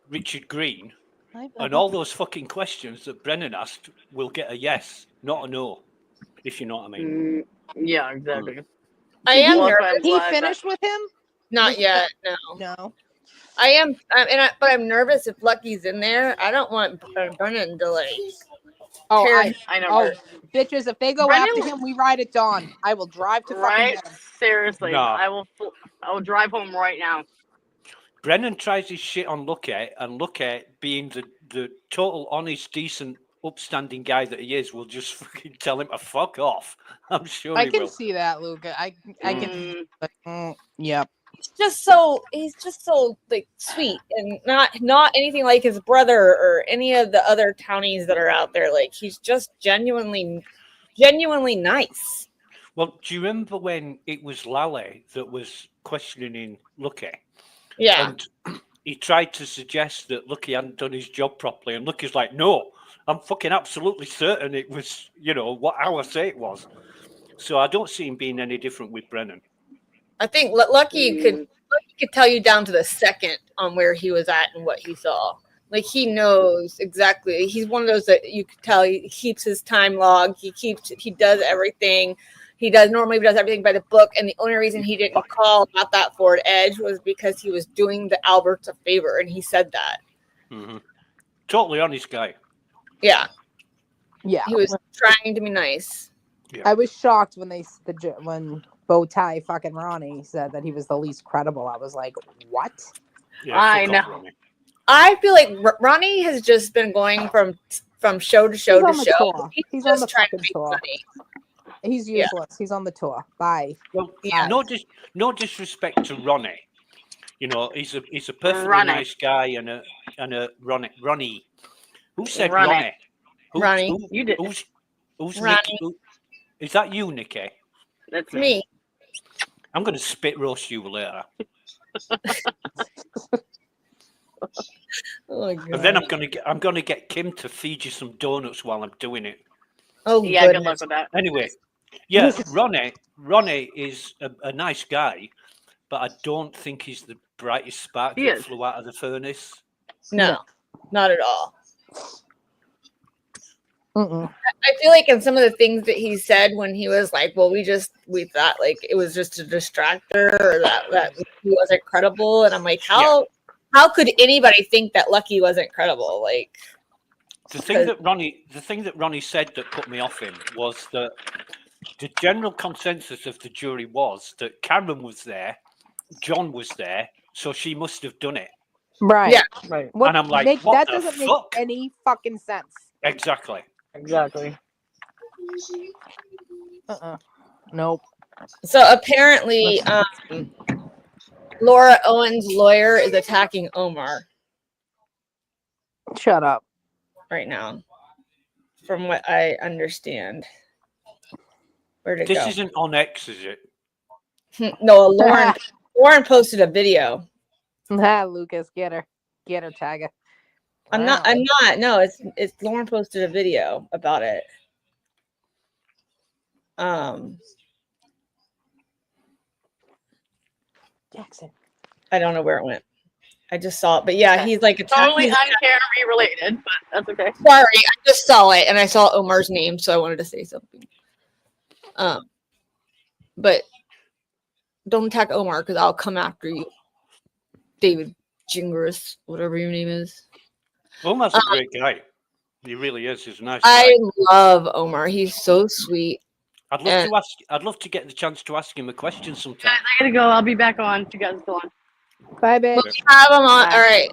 Richard Green, and all those fucking questions that Brennan asked will get a yes, not a no, if you know what I mean. Yeah, exactly. I am nervous. He finished with him? Not yet. No. I am, but I'm nervous if Lucky's in there. I don't want Brennan to like. Oh, I know. Oh, bitches! If they go Brennan, after him, we ride at dawn. I will drive to fucking get him. Seriously, Nah. I will drive home right now. Brennan tries his shit on Lucky, and Lucky, being the total honest, decent, upstanding guy that he is, will just fucking tell him to fuck off. I'm sure I he can will. see that, Luca. I can. Yep. He's just so like sweet and not anything like his brother or any of the other townies that are out there. Like he's just genuinely nice. Well, do you remember when it was Lally that was questioning Lucky? Yeah. And he tried to suggest that Lucky hadn't done his job properly, and Lucky's like, no, I'm fucking absolutely certain it was, how I say it was. So I don't see him being any different with Brennan. I think Lucky could tell you down to the second on where he was at and what he saw. Like he knows exactly. He's one of those that you could tell he keeps his time log. He does everything. He does everything by the book. And the only reason he didn't call about that Ford Edge was because he was doing the Alberts a favor, and he said that. Mm-hmm. Totally honest guy. Yeah. Yeah. He was trying to be nice. Yeah. I was shocked when when Bow Tie fucking Ronnie said that he was the least credible. I was like, what? Yeah, I fuck off, know. Ronnie. I feel like Ronnie has just been going from show to show He's to on the show. tour. He's on the trying to fucking make tour. money. He's Yeah. useless. He's on the tour. Bye. Well, Yeah. no disrespect to Ronnie. You know, he's a perfectly Ronnie. nice guy and a Ronnie. Who said Ronnie. Ronnie? Ronnie, you did. Who's Ronnie. Nikki? Is that you, Nikki? That's me. I'm going to spit roast you later. Oh my God. And then I'm gonna get Kim to feed you some donuts while I'm doing it. Oh yeah, goodness. good luck with that. Anyway, yeah, Ronnie is a nice guy, but I don't think he's the brightest spark He that is. flew out of the furnace. No, not at all. Mm-mm. I feel like in some of the things that he said when he was like, well, we thought like it was just a distractor or that he wasn't credible. And I'm like, how could anybody think that Lucky wasn't credible? Like The thing that Ronnie said that put me off him was that the general consensus of the jury was that Karen was there, John was there, so she must have done it. Right. Yeah. Right. And I'm like, what that the doesn't fuck? make any fucking sense. Exactly. Exactly. Nope. So apparently, Laura Owen's lawyer is attacking Omar Shut up. right now, from what I understand. Where'd it This go? isn't on X, is it? No, Lauren posted a video. Lucas, get her, Tagger. I'm not. No, it's Lauren posted a video about it. Jackson. I don't know where it went. I just saw it, but yeah, Okay. he's like Totally attacking. un-Karen related, but that's okay. Sorry, I just saw it and I saw Omar's name, so I wanted to say something. But don't attack Omar because I'll come after you, David Gingras, whatever your name is. Omar's a great guy. He really is. He's a nice I guy. love Omar. He's so sweet. I'd love to get the chance to ask him a question sometime. Guys, I gotta go. I'll be back on. You guys go on. Bye, babe. When we have him on, Bye. all right.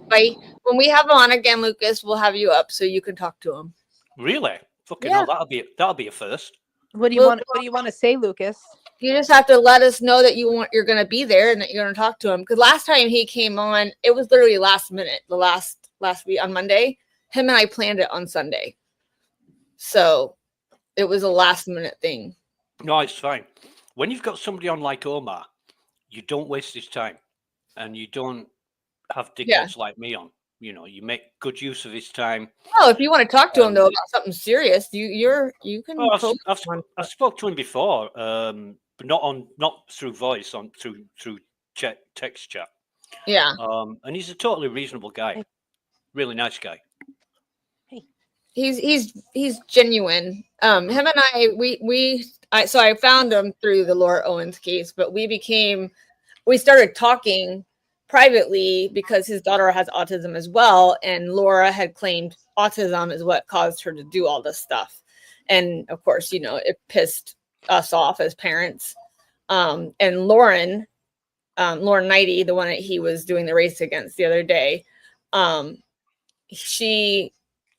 Bye. When we have him on again, Lucas, we'll have you up so you can talk to him. Really? Fucking Yeah. hell, that'll be a first. What do you want? What do you want to say, Lucas? You just have to let us know that you're going to be there and that you're going to talk to him. Because last time he came on, it was literally last minute. The last week on Monday, him and I planned it on Sunday, so it was a last minute thing. No, it's fine. When you've got somebody on like Omar, you don't waste his time, and you don't have dickheads like me on. You know, you make good use of his time. Oh, if you want to talk to him though about something serious, you can. Oh, I've spoke to him before, but not through voice, through text chat. Yeah. And he's a totally reasonable guy, really nice guy. He's genuine. Him and I so I found him through the Laura Owens case, but we started talking privately because his daughter has autism as well, and Laura had claimed autism is what caused her to do all this stuff. And of course, you know, it pissed us off as parents. And Lauren Knighty, the one that he was doing the race against the other day, she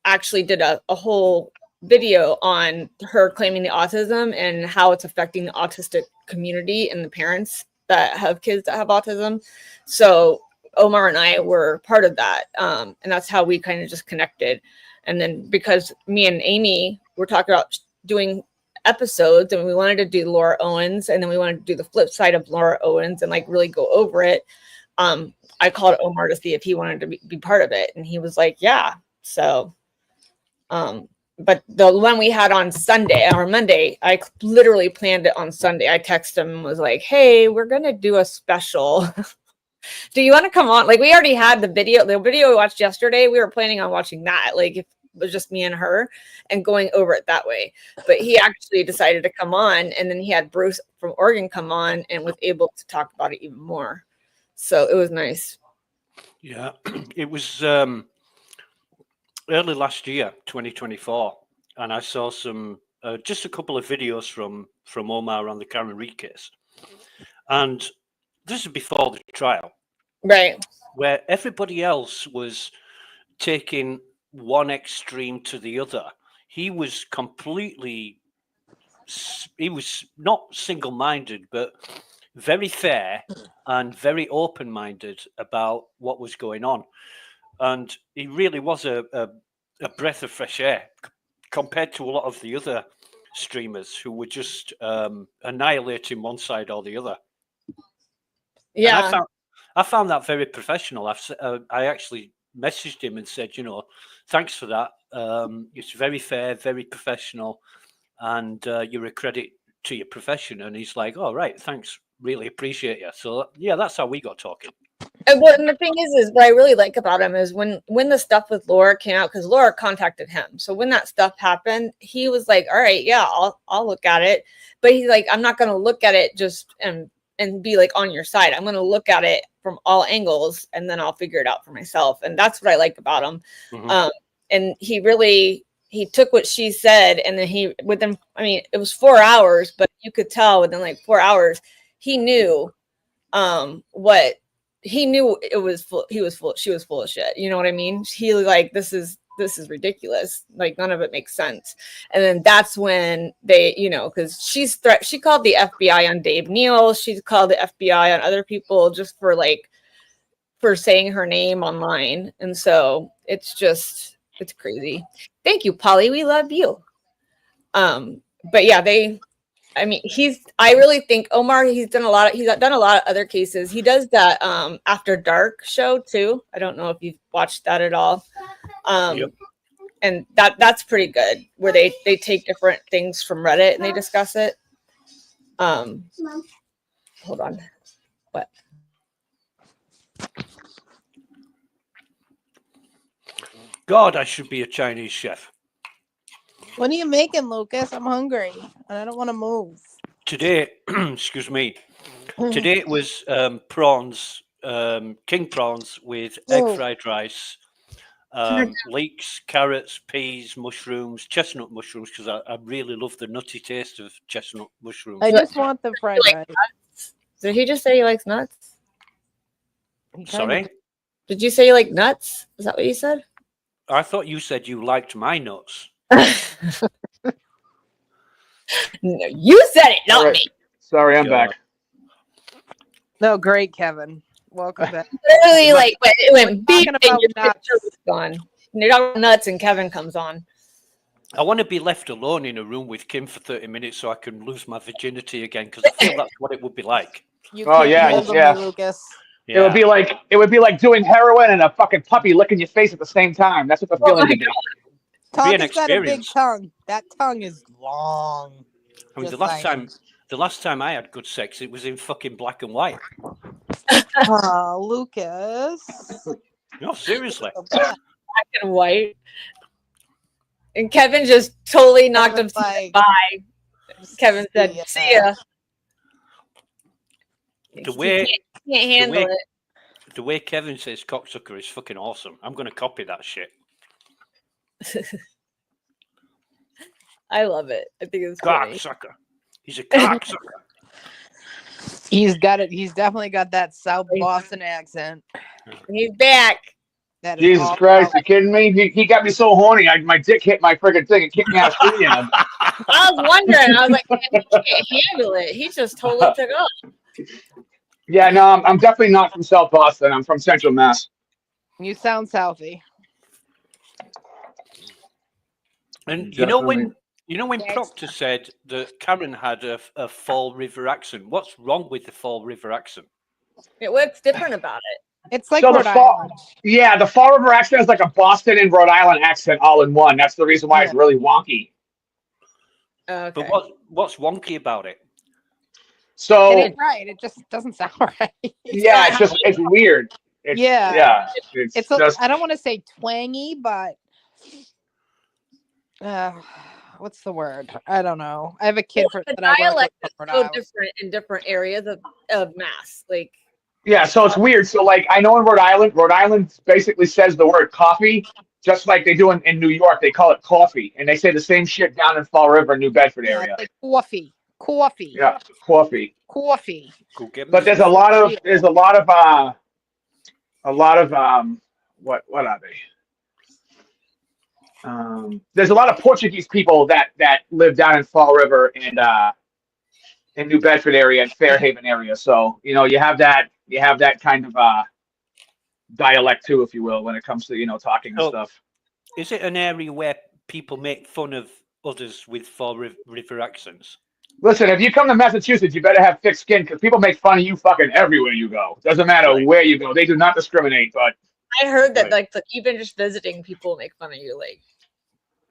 actually did a whole video on her claiming the autism and how it's affecting the autistic community and the parents that have kids that have autism. So Omar and I were part of that. And that's how we kind of just connected. And then because me and Amy were talking about doing episodes and we wanted to do Laura Owens and then we wanted to do the flip side of Laura Owens and like really go over it. I called Omar to see if he wanted to be part of it. And he was like, yeah. So, but the one we had on Sunday or Monday, I literally planned it on Sunday. I texted him and was like, hey, we're going to do a special. Do you want to come on? Like we already had the video we watched yesterday. We were planning on watching that. Like if it was just me and her and going over it that way. But he actually decided to come on and then he had Bruce from Oregon come on and was able to talk about it even more. So it was nice. Yeah, it was early last year, 2024, and I saw some just a couple of videos from Omar on the Karen Reid case, and this is before the trial, right? Where everybody else was taking one extreme to the other. He was not single-minded, but very fair and very open-minded about what was going on. And he really was a breath of fresh air compared to a lot of the other streamers who were just annihilating one side or the other. Yeah. And I found that very professional. I actually messaged him and said, thanks for that. It's very fair, very professional, and you're a credit to your profession. And he's like, "Oh, right, thanks. Really appreciate you." So yeah, that's how we got talking. And the thing is what I really like about him is when the stuff with Laura came out, because Laura contacted him. So when that stuff happened, he was like, "All right, yeah, I'll look at it." But he's like, "I'm not going to look at it just and be like on your side. I'm going to look at it from all angles, and then I'll figure it out for myself." And that's what I like about him. Mm-hmm. And he took what she said, and then it was 4 hours, but you could tell within like 4 hours, he knew she was full of shit. You know what I mean? He was like, this is ridiculous. Like, none of it makes sense. And then that's when they, because she called the FBI on Dave Neal. She called the FBI on other people just for saying her name online. And so it's crazy. Thank you, Polly. We love you. But yeah, I really think Omar, he's done a lot of other cases. He does that After Dark show too. I don't know if you've watched that at all. Yep. And that's pretty good, where they take different things from Reddit and they discuss it. Hold on. What? God, I should be a Chinese chef. What are you making, Lucas? I'm hungry and I don't want to move. Today, excuse me. Today it was prawns, king prawns with egg fried rice, leeks, carrots, peas, mushrooms, chestnut mushrooms, because I really love the nutty taste of chestnut mushrooms. I just want the fried rice. Did he just say he likes nuts? Sorry? Did you say you like nuts? Is that what you said? I thought you said you liked my nuts. No, you said it, not me. Sorry, I'm back. No, great, Kevin. Welcome back. Literally, it went beep and about your nuts. picture was gone. You're talking about nuts and Kevin comes on. I want to be left alone in a room with Kim for 30 minutes so I can lose my virginity again, because I feel that's what it would be like. Yeah. Lucas. Yeah. It would be like doing heroin and a fucking puppy licking your face at the same time. That's what the feeling would be. Tommy's got a big tongue. That tongue is long. I mean, the last time I had good sex, it was in fucking black and white. Oh, Lucas. No, seriously. Black and white. And Kevin just totally knocked him by. Kevin said, "See ya." The way can't handle it. The way Kevin says cocksucker is fucking awesome. I'm going to copy that shit. I love it. I think it's funny. Cocksucker. He's a cocksucker. He's got it. He's definitely got that South Boston accent. He's back. Jesus Christ, you kidding me? He got me so horny. My dick hit my friggin' thing and kicked me out of the studio. I was wondering. I was like, man, he can't handle it. He just totally took off. Yeah, no, I'm definitely not from South Boston. I'm from Central Mass. You sound Southie. And you know when Proctor said that Karen had a Fall River accent, what's wrong with the Fall River accent? What's different about it? It's like Rhode Island. Yeah, the Fall River accent is like a Boston and Rhode Island accent all in one. That's the reason why it's really wonky. Okay. But what's wonky about it? So it ain't right. It just doesn't sound right. Yeah, it's weird. Yeah. It's I don't want to say twangy, but what's the word? I don't know. I have a kid The that I work dialect with is from so Rhode Island. different in different areas of Mass. Like, yeah, so it's weird. So like I know in Rhode Island basically says the word coffee, just like they do in New York. They call it coffee, and they say the same shit down in Fall River, New Bedford area. Like coffee. Yeah, coffee. But there's a lot of what are they? There's a lot of Portuguese people that live down in Fall River and in New Bedford area and Fairhaven area. So you have that kind of dialect too, if you will, when it comes to talking and stuff. Is it an area where people make fun of others with Fall River accents? Listen, if you come to Massachusetts, you better have thick skin because people make fun of you fucking everywhere you go. Doesn't matter where you go. They do not discriminate. But I heard that like even just visiting, people make fun of you, like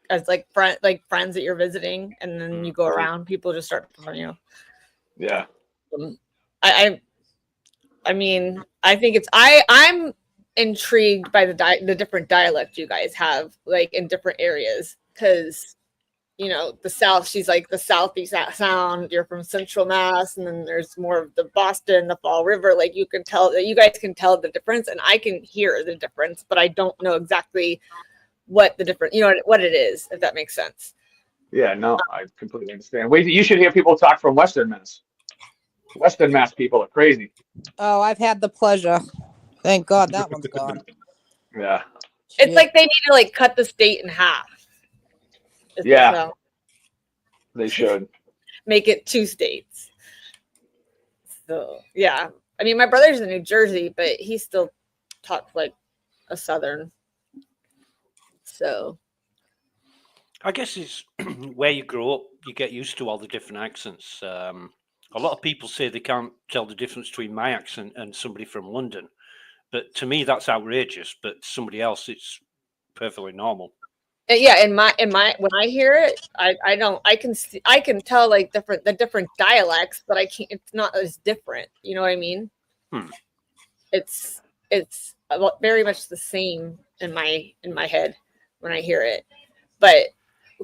as friends that you're visiting, and then you go around, people just start making fun of you. Yeah. I mean, I think I'm intrigued by the different dialect you guys have, like in different areas, because the South, she's like the Southeast sound, you're from Central Mass, and then there's more of the Boston, the Fall River. Like you can tell that you guys can tell the difference, and I can hear the difference, but I don't know exactly what the difference, what it is, if that makes sense. Yeah, no, I completely understand. Wait, you should hear people talk from Western Mass. Western Mass people are crazy. Oh, I've had the pleasure. Thank God that one's gone. Yeah. It's like they need to like cut the state in half. Yeah. They should. Make it 2 states. So, yeah. I mean, my brother's in New Jersey, but he still talks like a Southern. So. I guess it's where you grow up, you get used to all the different accents. A lot of people say they can't tell the difference between my accent and somebody from London. But to me, that's outrageous. But somebody else, it's perfectly normal. Yeah, in my when I hear it, I can tell like the different dialects, but I can't. It's not as different. You know what I mean? It's very much the same in my head when I hear it. But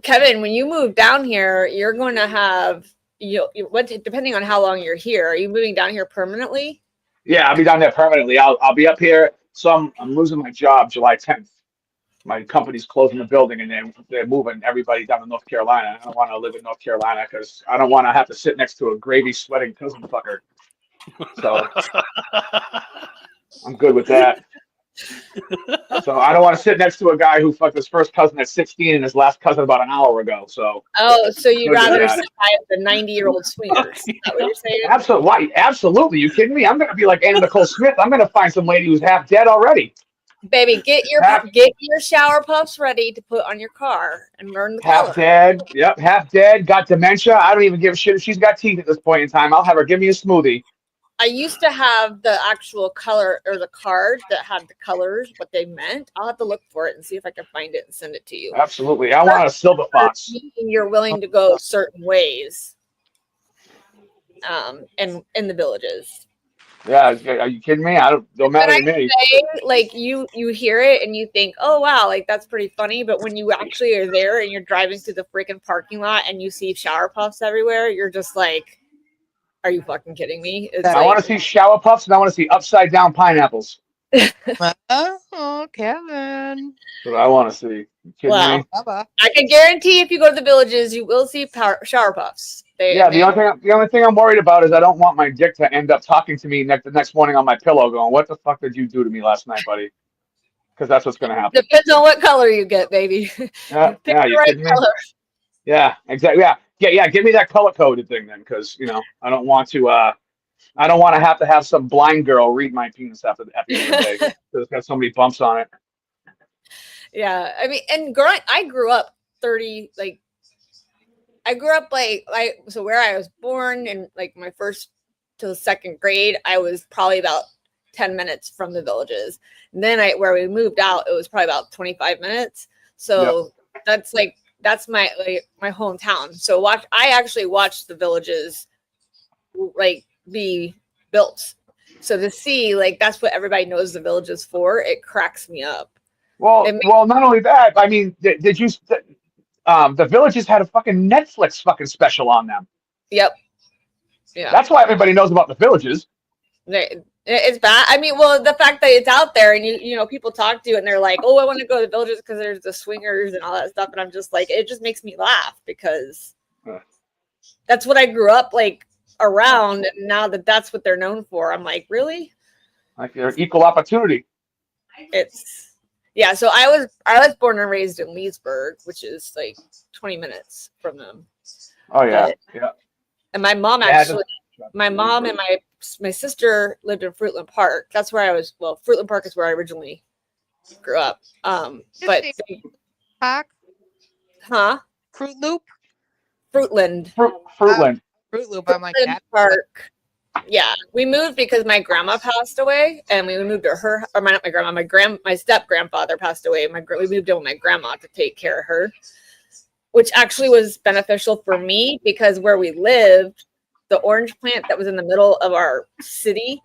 Kevin, when you move down here, you're going to have depending on how long you're here. Are you moving down here permanently? Yeah, I'll be down there permanently. I'll be up here. So I'm losing my job July 10th. My company's closing the building and they're moving everybody down to North Carolina. I don't want to live in North Carolina because I don't want to have to sit next to a gravy sweating cousin fucker. So I'm good with that. So I don't want to sit next to a guy who fucked his first cousin at 16 and his last cousin about an hour ago. So so you'd rather sit by the 90-year-old swingers? Is that what you're saying? Absolutely, absolutely. You kidding me? I'm gonna be like Anna Nicole Smith. I'm gonna find some lady who's half dead already. Baby, get your shower puffs ready to put on your car and learn the color. Half dead. Yep, half dead. Got dementia. I don't even give a shit if she's got teeth at this point in time. I'll have her give me a smoothie. I used to have the actual color or the card that had the colors, what they meant. I'll have to look for it and see if I can find it and send it to you. Absolutely. I want a silver fox. You're willing to go certain ways in the villages. Yeah, are you kidding me? Don't matter to me. Say, like you hear it and you think, oh wow, like that's pretty funny. But when you actually are there and you're driving through the freaking parking lot and you see shower puffs everywhere, you're just like, are you fucking kidding me? I want to see shower puffs and I want to see upside down pineapples. Oh, Kevin. That's what I want to see. You kidding me? I can guarantee if you go to the villages, you will see shower puffs. The only thing I'm worried about is I don't want my dick to end up talking to me the next morning on my pillow going, what the fuck did you do to me last night, buddy? Because that's what's going to happen. Depends on what color you get, baby. Yeah, you kidding me? Yeah, exactly. Yeah. Give me that color coded thing then, because I don't want to. I don't want to have some blind girl read my penis after the end of the day because it's got so many bumps on it. Yeah, I mean, and I grew up so where I was born in like my first to the second grade, I was probably about 10 minutes from the villages. And then where we moved out, it was probably about 25 minutes. So that's my hometown. So I actually watched the villages like be built. So to see like that's what everybody knows the villages for, it cracks me up. Well, not only that, I mean, did you? The villages had a fucking Netflix fucking special on them. Yep. Yeah. That's why everybody knows about the villages. It's bad. I mean, well, the fact that it's out there and you know, people talk to you and they're like, oh, I want to go to the villages because there's the swingers and all that stuff. And I'm just like, it just makes me laugh because that's what I grew up like around. And now that's what they're known for, I'm like, really? Like they're equal opportunity. Yeah. So I was born and raised in Leesburg, which is like 20 minutes from them. Oh yeah, yeah. And my mom my mom and my sister lived in Fruitland Park. That's where I was. Well, Fruitland Park is where I originally grew up. But Park, Fruit Loop, Fruitland, Fruitland, Fruit Loop. I'm like that Park. Yeah, we moved because my grandma passed away, and we moved to her. Or not my grandma. My step grandfather passed away. We moved in with my grandma to take care of her, which actually was beneficial for me because where we lived, the orange plant that was in the middle of our city,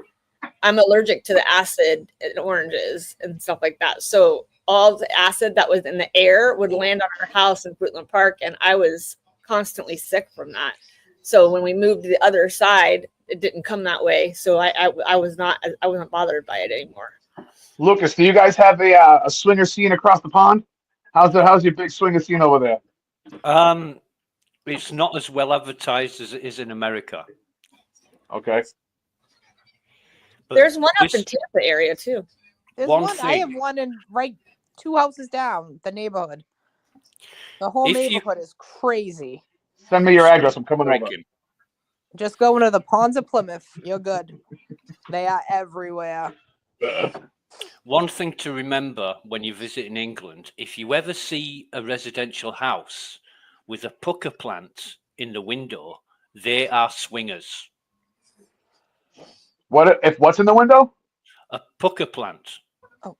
I'm allergic to the acid in oranges and stuff like that. So all the acid that was in the air would land on our house in Fruitland Park, and I was constantly sick from that. So when we moved to the other side, it didn't come that way. So I wasn't bothered by it anymore. Lucas, do you guys have a swinger scene across the pond? How's your big swinger scene over there? It's not as well advertised as it is in America. Okay. But there's one up in Tampa area too. There's one. I have one in right 2 houses down the neighborhood. The whole neighborhood is crazy. Send me your address. I'm coming over. Just go into the ponds of Plymouth. You're good. They are everywhere. One thing to remember when you visit in England, if you ever see a residential house with a pucker plant in the window, they are swingers. What's in the window? A pucker plant. Oh,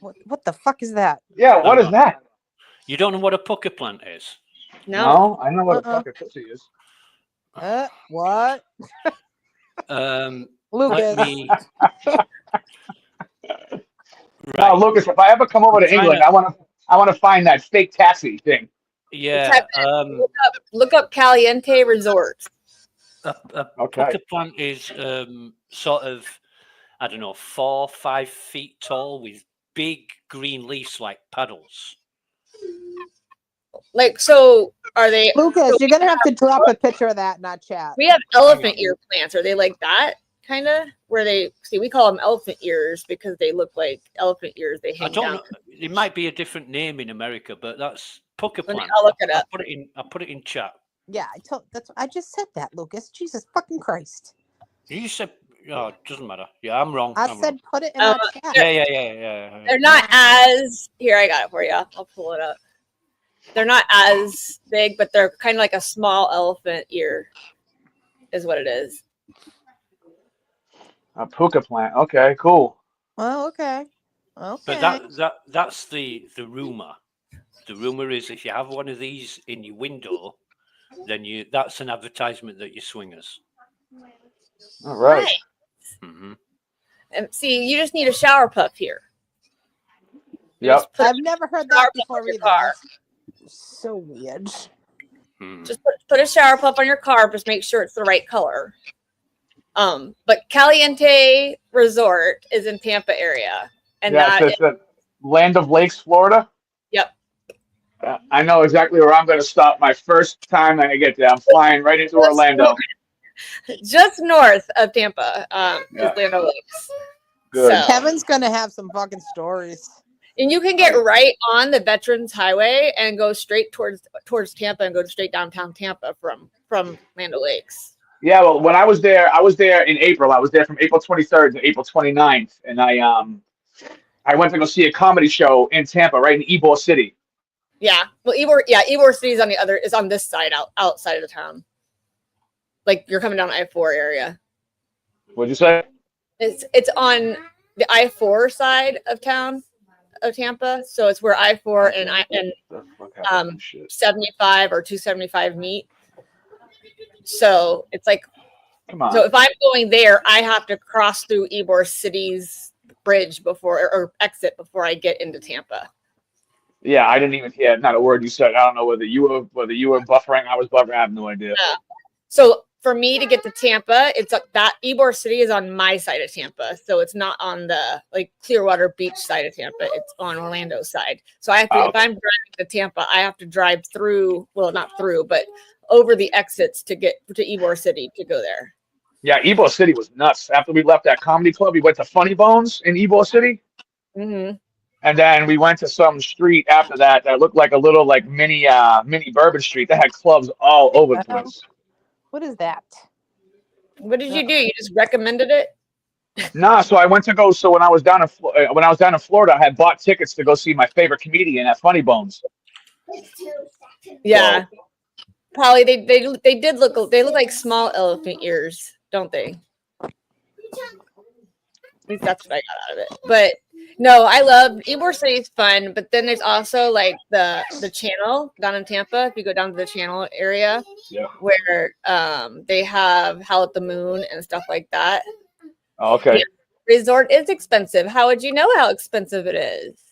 what the fuck is that? Yeah, what is that? You don't know what a pucker plant is? No, I know what a pucker pussy is. What? Lucas. No, Lucas, if I ever come over to England, I want to find that fake taxi thing. Yeah. Look up Caliente Resorts. A pucker plant is sort of, I don't know, 4 or 5 feet tall with big green leaves like paddles. Like, so are they? Lucas, you're gonna have to drop a picture of that in our chat. We have elephant ear plants. Are they like that kind of? Where they we call them elephant ears because they look like elephant ears. They hang down. It might be a different name in America, but that's pucker plant. I'll look it up. I'll put it in chat. Yeah, I just said that, Lucas. Jesus fucking Christ. You said, oh, it doesn't matter. Yeah, I'm wrong. I said put it in our chat. Yeah. They're not as here. I got it for you. I'll pull it up. They're not as big, but they're kind of like a small elephant ear, is what it is. A puka plant. Okay, cool. Oh, okay. But that's the rumor. The rumor is if you have one of these in your window, then that's an advertisement that you're swingers. All right. Mm-hmm. And see, you just need a shower puff here. Yep. I've never heard that before either. So weird. Just put a shower puff on your car. Just make sure it's the right color. But Caliente Resort is in Tampa area, and it's the Land of Lakes, Florida. Yep. I know exactly where I'm going to stop my first time I get there. I'm flying right into Orlando. Just north of Tampa is Land of Lakes. Good. So, Kevin's gonna have some fucking stories. and you can get right on the Veterans Highway and go straight towards Tampa and go straight downtown Tampa from Land of Lakes. Yeah, well, when I was there in April. I was there from April 23rd to April 29th, and I went to go see a comedy show in Tampa, right in Ybor City. Yeah, well, Ybor City is on this side outside of the town. Like you're coming down I-4 area. What'd you say? It's on the I-4 side of town of Tampa, so it's where I-4 and 75 or 275 meet. So it's like, come on. So if I'm going there, I have to cross through Ybor City's bridge or exit before I get into Tampa. Yeah, I didn't even hear not a word you said. I don't know whether you were buffering. I was buffering. I have no idea. Yeah. So for me to get to Tampa, it's that Ybor City is on my side of Tampa, so it's not on the like Clearwater Beach side of Tampa. It's on Orlando's side. So I have to, if I'm driving to Tampa, I have to drive through, well, not through, but over the exits to get to Ybor City to go there. Yeah, Ybor City was nuts. After we left that comedy club, we went to Funny Bones in Ybor City. Mm-hmm. And then we went to some street after that looked like a little like mini Bourbon Street. They had clubs all over the place. What is that? What did you do? You just recommended it? Nah, so I went to go. So when I was down in Florida, I had bought tickets to go see my favorite comedian at Funny Bones. Yeah, probably they did look. They look like small elephant ears, don't they? At least that's what I got out of it. But no, I love Ybor City is fun. But then there's also like the channel down in Tampa. If you go down to the channel area, where they have Howl at the Moon and stuff like that. Oh, okay. Yeah. Resort is expensive. How would you know how expensive it is?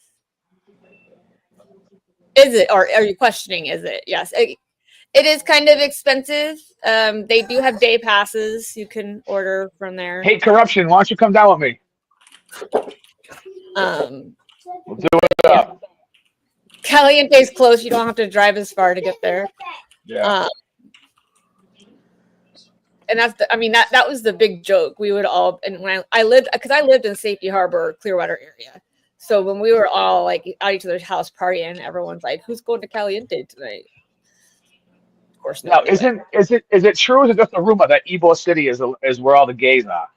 Is it, or are you questioning? Is it? Yes, it is kind of expensive. They do have day passes you can order from there. Hate corruption. Why don't you come down with me? We'll do it up. Caliente's close. You don't have to drive as far to get there. Yeah. And that's that was the big joke. We would all, and when I lived in Safety Harbor, Clearwater area. So when we were all like at each other's house partying, everyone's like, "Who's going to Caliente tonight?" Of course. Now, is it true or is it just a rumor that Ybor City is where all the gays are?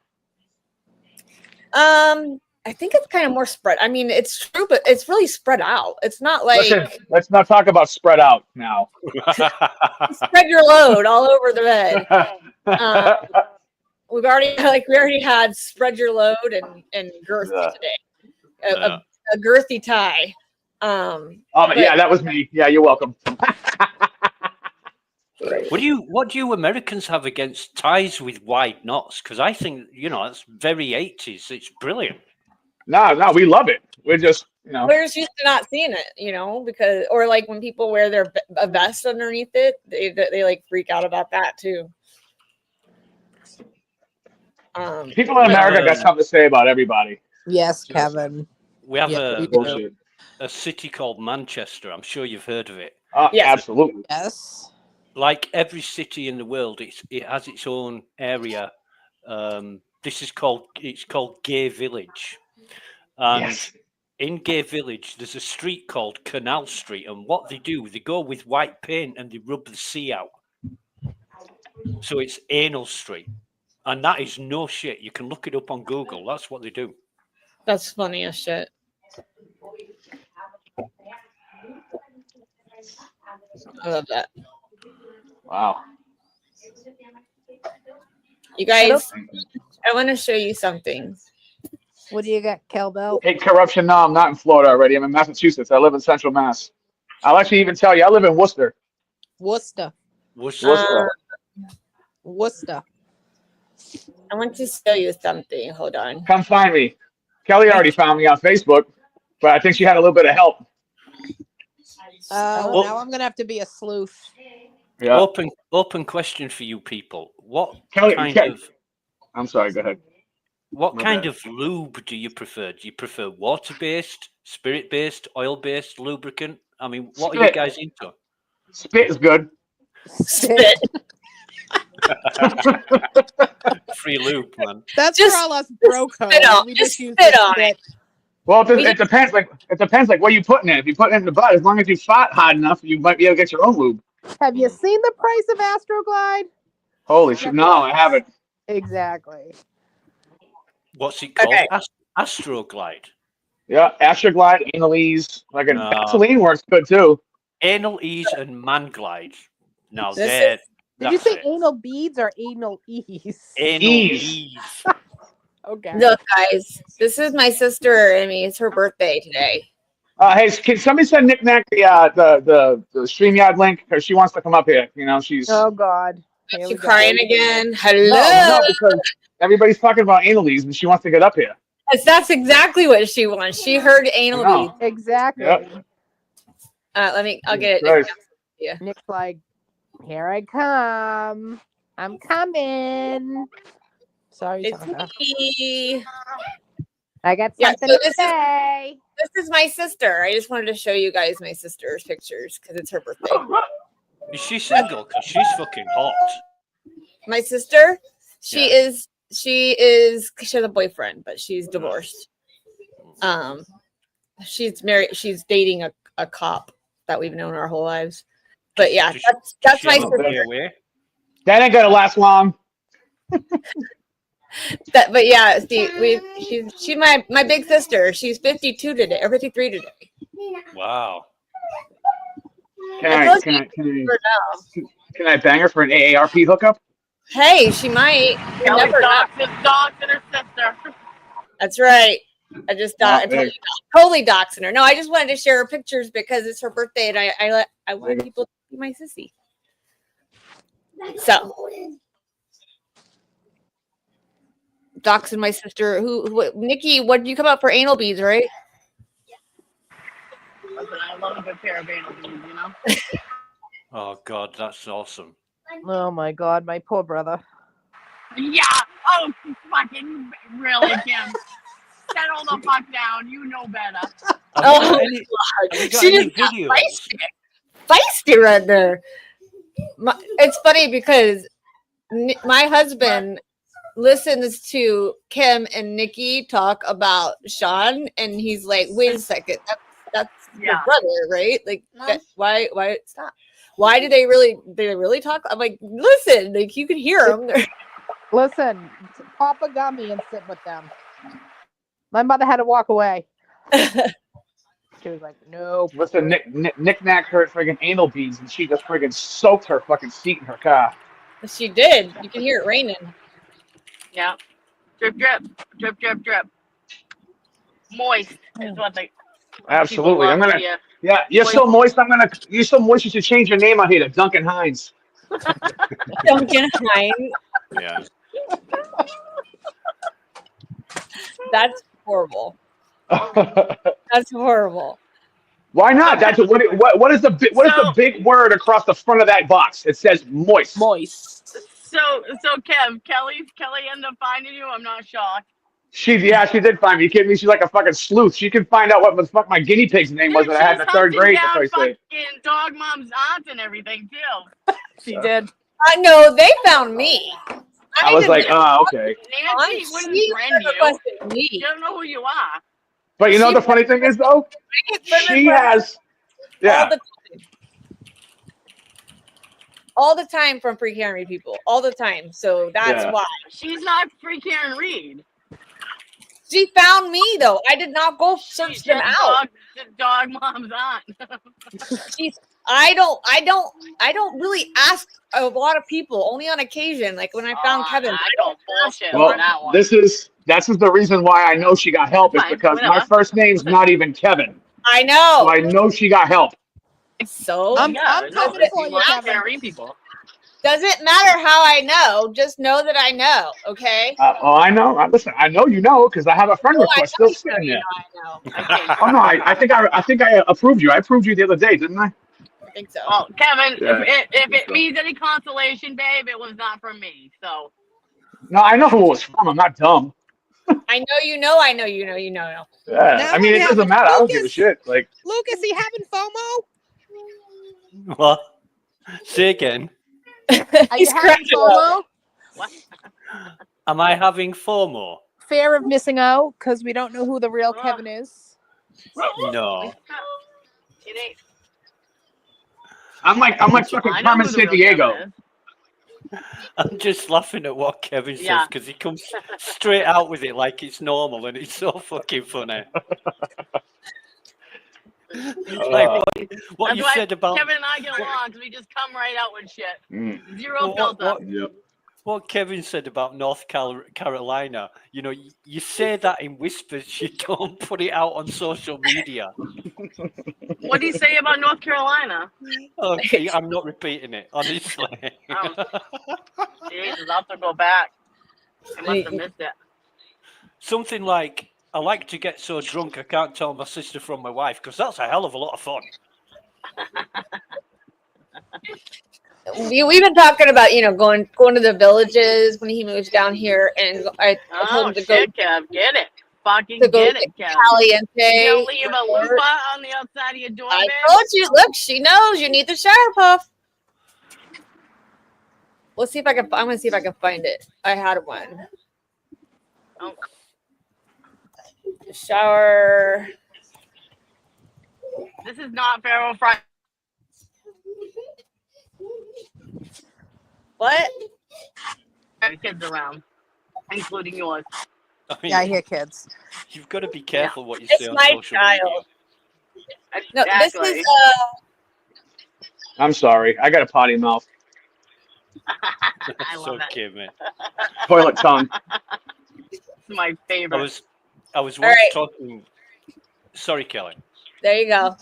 I think it's kind of more spread. I mean, it's true, but it's really spread out. It's not like Listen, let's not talk about spread out now. spread your load all over the bed. We already had spread your load and girthy today. A girthy tie. Yeah, that was me. Yeah, you're welcome. What do you Americans have against ties with wide knots? Because I think it's very 80s. It's brilliant. No, we love it. We're just we're just used to not seeing it, because or like when people wear a vest underneath it, they like freak out about that too. People in America got something to say about everybody. Yes, Kevin. We have a city called Manchester. I'm sure you've heard of it. Yes. Absolutely. Yes. Like every city in the world, it has its own area. It's called Gay Village. And in Gay Village, there's a street called Canal Street. And what they do, they go with white paint and they rub the sea out. So it's Anal Street. And that is no shit. You can look it up on Google. That's what they do. That's funny as shit. I love that. Wow. You guys, I want to show you something. What do you got, Kelbell? Hate corruption. No, I'm not in Florida already. I'm in Massachusetts. I live in Central Mass. I'll actually even tell you, I live in Worcester. Worcester. I want to show you something. Hold on. Come find me. Kelly already found me on Facebook, but I think she had a little bit of help. Now I'm gonna have to be a sleuth. Yeah. Open question for you people. What Kelly, kind of? I'm sorry. Go ahead. What kind of lube do you prefer? Do you prefer water-based, spirit-based, oil-based lubricant? I mean, what are you guys into? Spit is good. Spit. Free lube, man. That's for all us bro codes. We just use spit on it. Well, it depends. It depends. Like what you putting in. If you put it in the butt, as long as you fought hard enough, you might be able to get your own lube. Have you seen the price of Astroglide? Holy shit! No, I haven't. Exactly. What's it called? Astroglide. Yeah, Astroglide, Anal Ease. Like Vaseline works good too. Anal Ease and Man-Glide. Now Did you say anal beads or anal ease? Anal Ease. Okay. Look, guys, this is my sister. It's her birthday today. Hey, can somebody send Nick Nack the StreamYard link because she wants to come up here? She's. Oh God. Is she crying again? Hello. No, because everybody's talking about anal ease and she wants to get up here. That's exactly what she wants. She heard anal beads. Exactly. Yep. I'll get it. Nick's like, here I come. I'm coming. Sorry, It's Sandra. me. I got Yeah, something so to say. this is my sister. I just wanted to show you guys my sister's pictures because it's her birthday. Is she single? Because she's fucking hot. My sister, she Yeah. is. She has a boyfriend, but she's divorced. She's married. She's dating a cop that we've known our whole lives. But yeah, that's my sister. That ain't gonna last long. But yeah, she's my big sister. She's 52 today, or 53 today. Wow. Can I bang her for an AARP hookup? Hey, she might. You Kelly never know. dogs and her sister. That's right. I just totally doxing her. No, I just wanted to share her pictures because it's her birthday, and I wanted people to see my sissy. So, doxing my sister. Nikki? What did you come up for? Anal beads, right? Listen, I love a good pair of anal beads, you know. Oh God, that's awesome. Oh my God, my poor brother. Yeah. Oh, fucking really, Kim. Settle the fuck down. You know better. Oh, she just got feisty right there. It's funny because my husband listens to Kim and Nikki talk about Sean, and he's like, "Wait a second, that's your brother, right? Like, why stop? Why do they really talk?" I'm like, "Listen, like you can hear them." Listen, pop a gummy and sit with them. My mother had to walk away. She was like, "No." Listen, Nick Nack heard friggin' anal beads, and she just friggin' soaked her fucking seat in her car. She did. You can hear it raining. Yeah. Drip, drip, drip, drip, drip. Moist is what they. Absolutely, I'm gonna. See ya. Yeah, you're so moist. You're so moist. You should change your name on here to Duncan Hines. Duncan Hines. Yeah. That's horrible. That's horrible. Why not? That's what is the big word across the front of that box? It says moist. Moist. So Kim, Kelly ended up finding you. I'm not shocked. She did find me. You kidding me? She's like a fucking sleuth. She can find out what the fuck my guinea pig's name was that I had in the third grade. Down For fucking dog mom's aunt and everything too. She did. I know they found me. I was like, okay. Nancy wouldn't friend you. You don't know who you are. But you know the funny thing is though, she has, all the time from Free Karen people, all the time. So that's why she's not Free Karen Reed. She found me though. I did not go search them out. Dog mom's aunt. I don't really ask a lot of people. Only on occasion, like when I found Kevin. I don't bullshit well, on that one. that's the reason why I know she got help is because my first name's not even Kevin. I know. So I know she got help. So I'm coming for you, Kevin. People. Doesn't matter how I know. Just know that I know. Okay. I know. Listen, I know you know because I have a friend request still sitting there. Oh no, I think I approved you. I approved you the other day, didn't I? I think so. Well, Kevin, Yeah. if it means any consolation, babe, it was not from me. So. No, I know who it was from. I'm not dumb. I know you know. I know you know. You know. Yeah. I mean, it doesn't matter. I don't give a shit. Like Lucas, he having FOMO? What? Say again. Are you having FOMO? Am I having FOMO? Fear of missing out because we don't know who the real Kevin is. No. It ain't. I'm like fucking Carmen Sandiego. I'm just laughing at what Kevin says because he comes straight out with it like it's normal and it's so fucking funny. Like what you said about Kevin and I get along because we just come right out with shit. Zero filter. What Kevin said about North Carolina, you know, you say that in whispers, you don't put it out on social media. What do you say about North Carolina? Okay, I'm not repeating it, honestly. Jesus, I'll have to go back. I must have missed it. Something like, I like to get so drunk I can't tell my sister from my wife, because that's a hell of a lot of fun. we've been talking about, going to the villages when he moves down here, and I told him to go. Kev, get it. Fucking To go get it, Kev. Caliente. Don't leave a loofah on the outside of your door, I babe. told you. Look, she knows you need the shower puff. Let's see if I can. I'm gonna see if I can find it. I had one. Oh. The shower. This is not Feral Friday. What? Kids around, including yours. I mean, Yeah, I hear kids. You've got to be careful what you It's say on my social media. child. No, this is I'm sorry. I got a potty mouth. I love okay, man. Toilet tongue. It's my favorite. I was All once right. talking. Sorry, Kelly. There you go.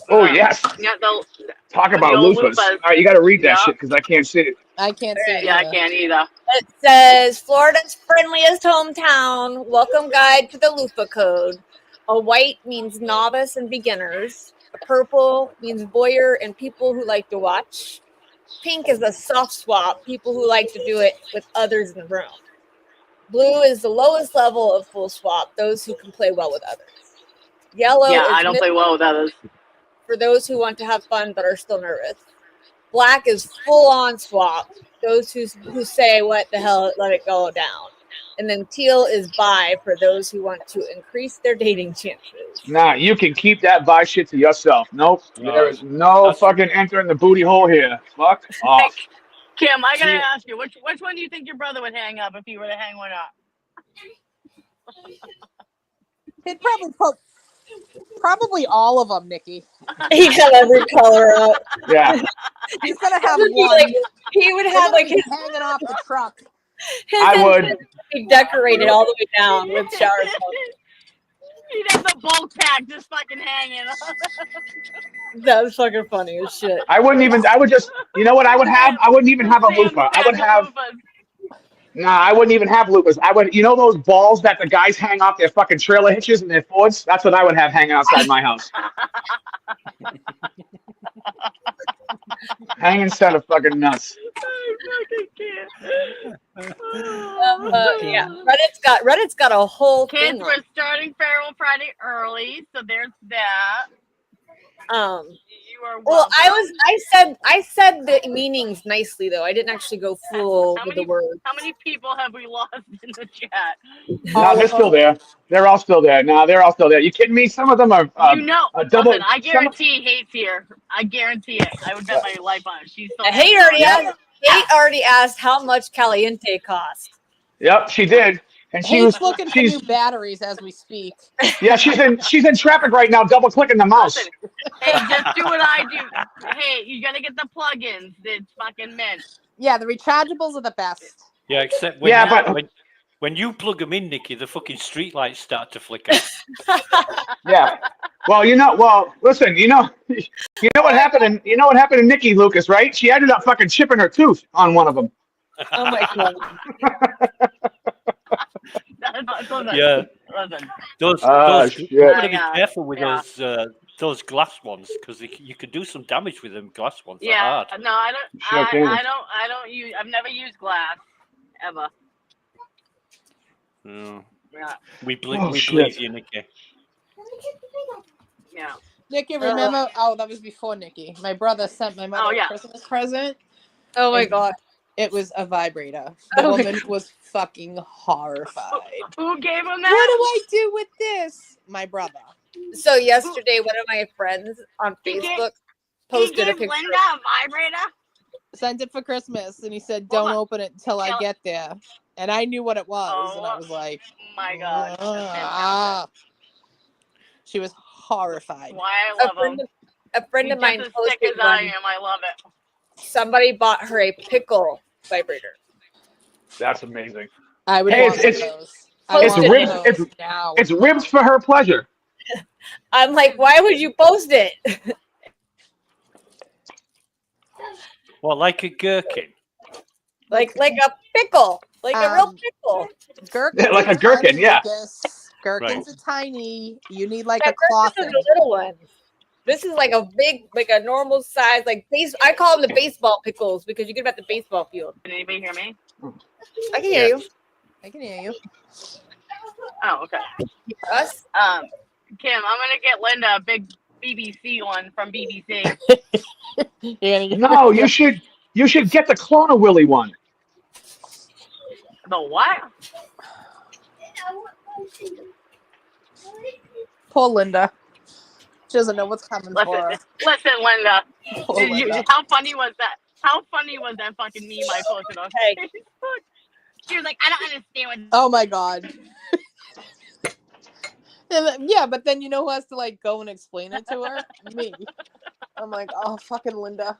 Oh, yes. Yeah, Talk the about old loofahs. loofahs. All right, you got to read that Yeah. shit because I can't see it. I can't see it. Yeah, I either. can't either. It says Florida's friendliest hometown. Welcome guide to the loofah code. A white means novice and beginners. A purple means voyeur and people who like to watch. Pink is a soft swap, people who like to do it with others in the room. Blue is the lowest level of full swap, those who can play well with others. Yellow Yeah, is I don't play well with others. for those who want to have fun but are still nervous. Black is full on swap, those who say what the hell, let it go down. And then teal is bi for those who want to increase their dating chances. Nah, you can keep that bi shit to yourself. Nope. There is no fucking entering the booty hole here. Fuck off. Kim, I gotta ask you, which one do you think your brother would hang up if he were to hang one up? He'd probably all of them, Nikki. He'd have every color out. Yeah. He's gonna have It would be one. like- he would have like his hanging off the truck. I would. Be decorated all the way down with shower puff. He'd have the bulk pack just fucking hanging. That was fucking funny as shit. I wouldn't even, I would just, you know what I would have? I wouldn't even have a loofah. I would have, nah, I wouldn't even have loofahs. I would, you know those balls that the guys hang off their fucking trailer hitches and their Fords? That's what I would have hanging outside my house. Hanging set of fucking nuts. Yeah, Reddit's got a whole Kids, thing. we're starting Feral Friday early, so there's that. You are Well, welcome. I said the meanings nicely though. I didn't actually go full with the word. How many people have we lost in the chat? No, they're still there. They're all still there. No, they're all still there. You kidding me? Some of them are double. Listen, I guarantee hate's here. I guarantee it. I would bet my life on it. She's so Hate already asked how much Caliente cost. Yep, she did. And she He's was looking for new batteries as we speak. yeah, she's in traffic right now, double clicking the mouse. Hey, just do what I do. Hey, you gotta get the plugins. It's fucking mint. Yeah, the rechargeables are the best. Yeah, except when you plug them in, Nikki, the fucking street lights start to flicker. Yeah. Well, listen, you know what happened to Nikki Lucas, right? She ended up fucking chipping her tooth on one of them. Oh my god. Yeah. Those shit. you gotta be careful with those glass ones because you could do some damage with them glass ones. They're Yeah. hard. No, I don't. Sure can. I don't use. I've never used glass ever. No. Yeah. We Oh, believe shit. you, Nikki. Yeah. Nikki, remember? Oh, that was before Nikki. My brother sent my mother a Christmas present. Oh my god. It was a vibrator. The Oh my woman was fucking horrified. Who gave him What do that? I do with this? My brother. So yesterday, one of my friends on Facebook posted a He gave picture. Linda a vibrator. Sent it for Christmas, and he said, "Don't open it until I get there." And I knew what it was, and I was like, My God. "Ah." She was horrified. Why I love him. A friend of He's mine just as sick posted as I one. am. I love it. Somebody bought her a pickle vibrator. That's amazing. I would Hey, want one of those. I it's want one ribs. of It's those now. it's ribs for her pleasure. I'm like, why would you post it? Well, like a gherkin. like a pickle, like a real pickle. Gherkins Like a are gherkin, tiny, yeah. Lucas. Gherkins Right. are tiny. You need like Yeah, a cloth. gherkins are the little ones. This is like a big, like a normal size, like I call them the baseball pickles because you get them at the baseball field. Can anybody hear me? I can hear you. I can hear you. Oh, okay. Us? Kim, I'm gonna get Linda a big BBC one from BBC. No, you should get the Clone of Willy one. The what? Poor Linda. She doesn't know what's coming for her. Listen, Linda. Poor Linda. How funny was that? How funny was that fucking meme I posted on Facebook? She was like, I don't understand what. Oh my god. Yeah, but then you know who has to like go and explain it to her? Me. I'm like, oh, fucking Linda.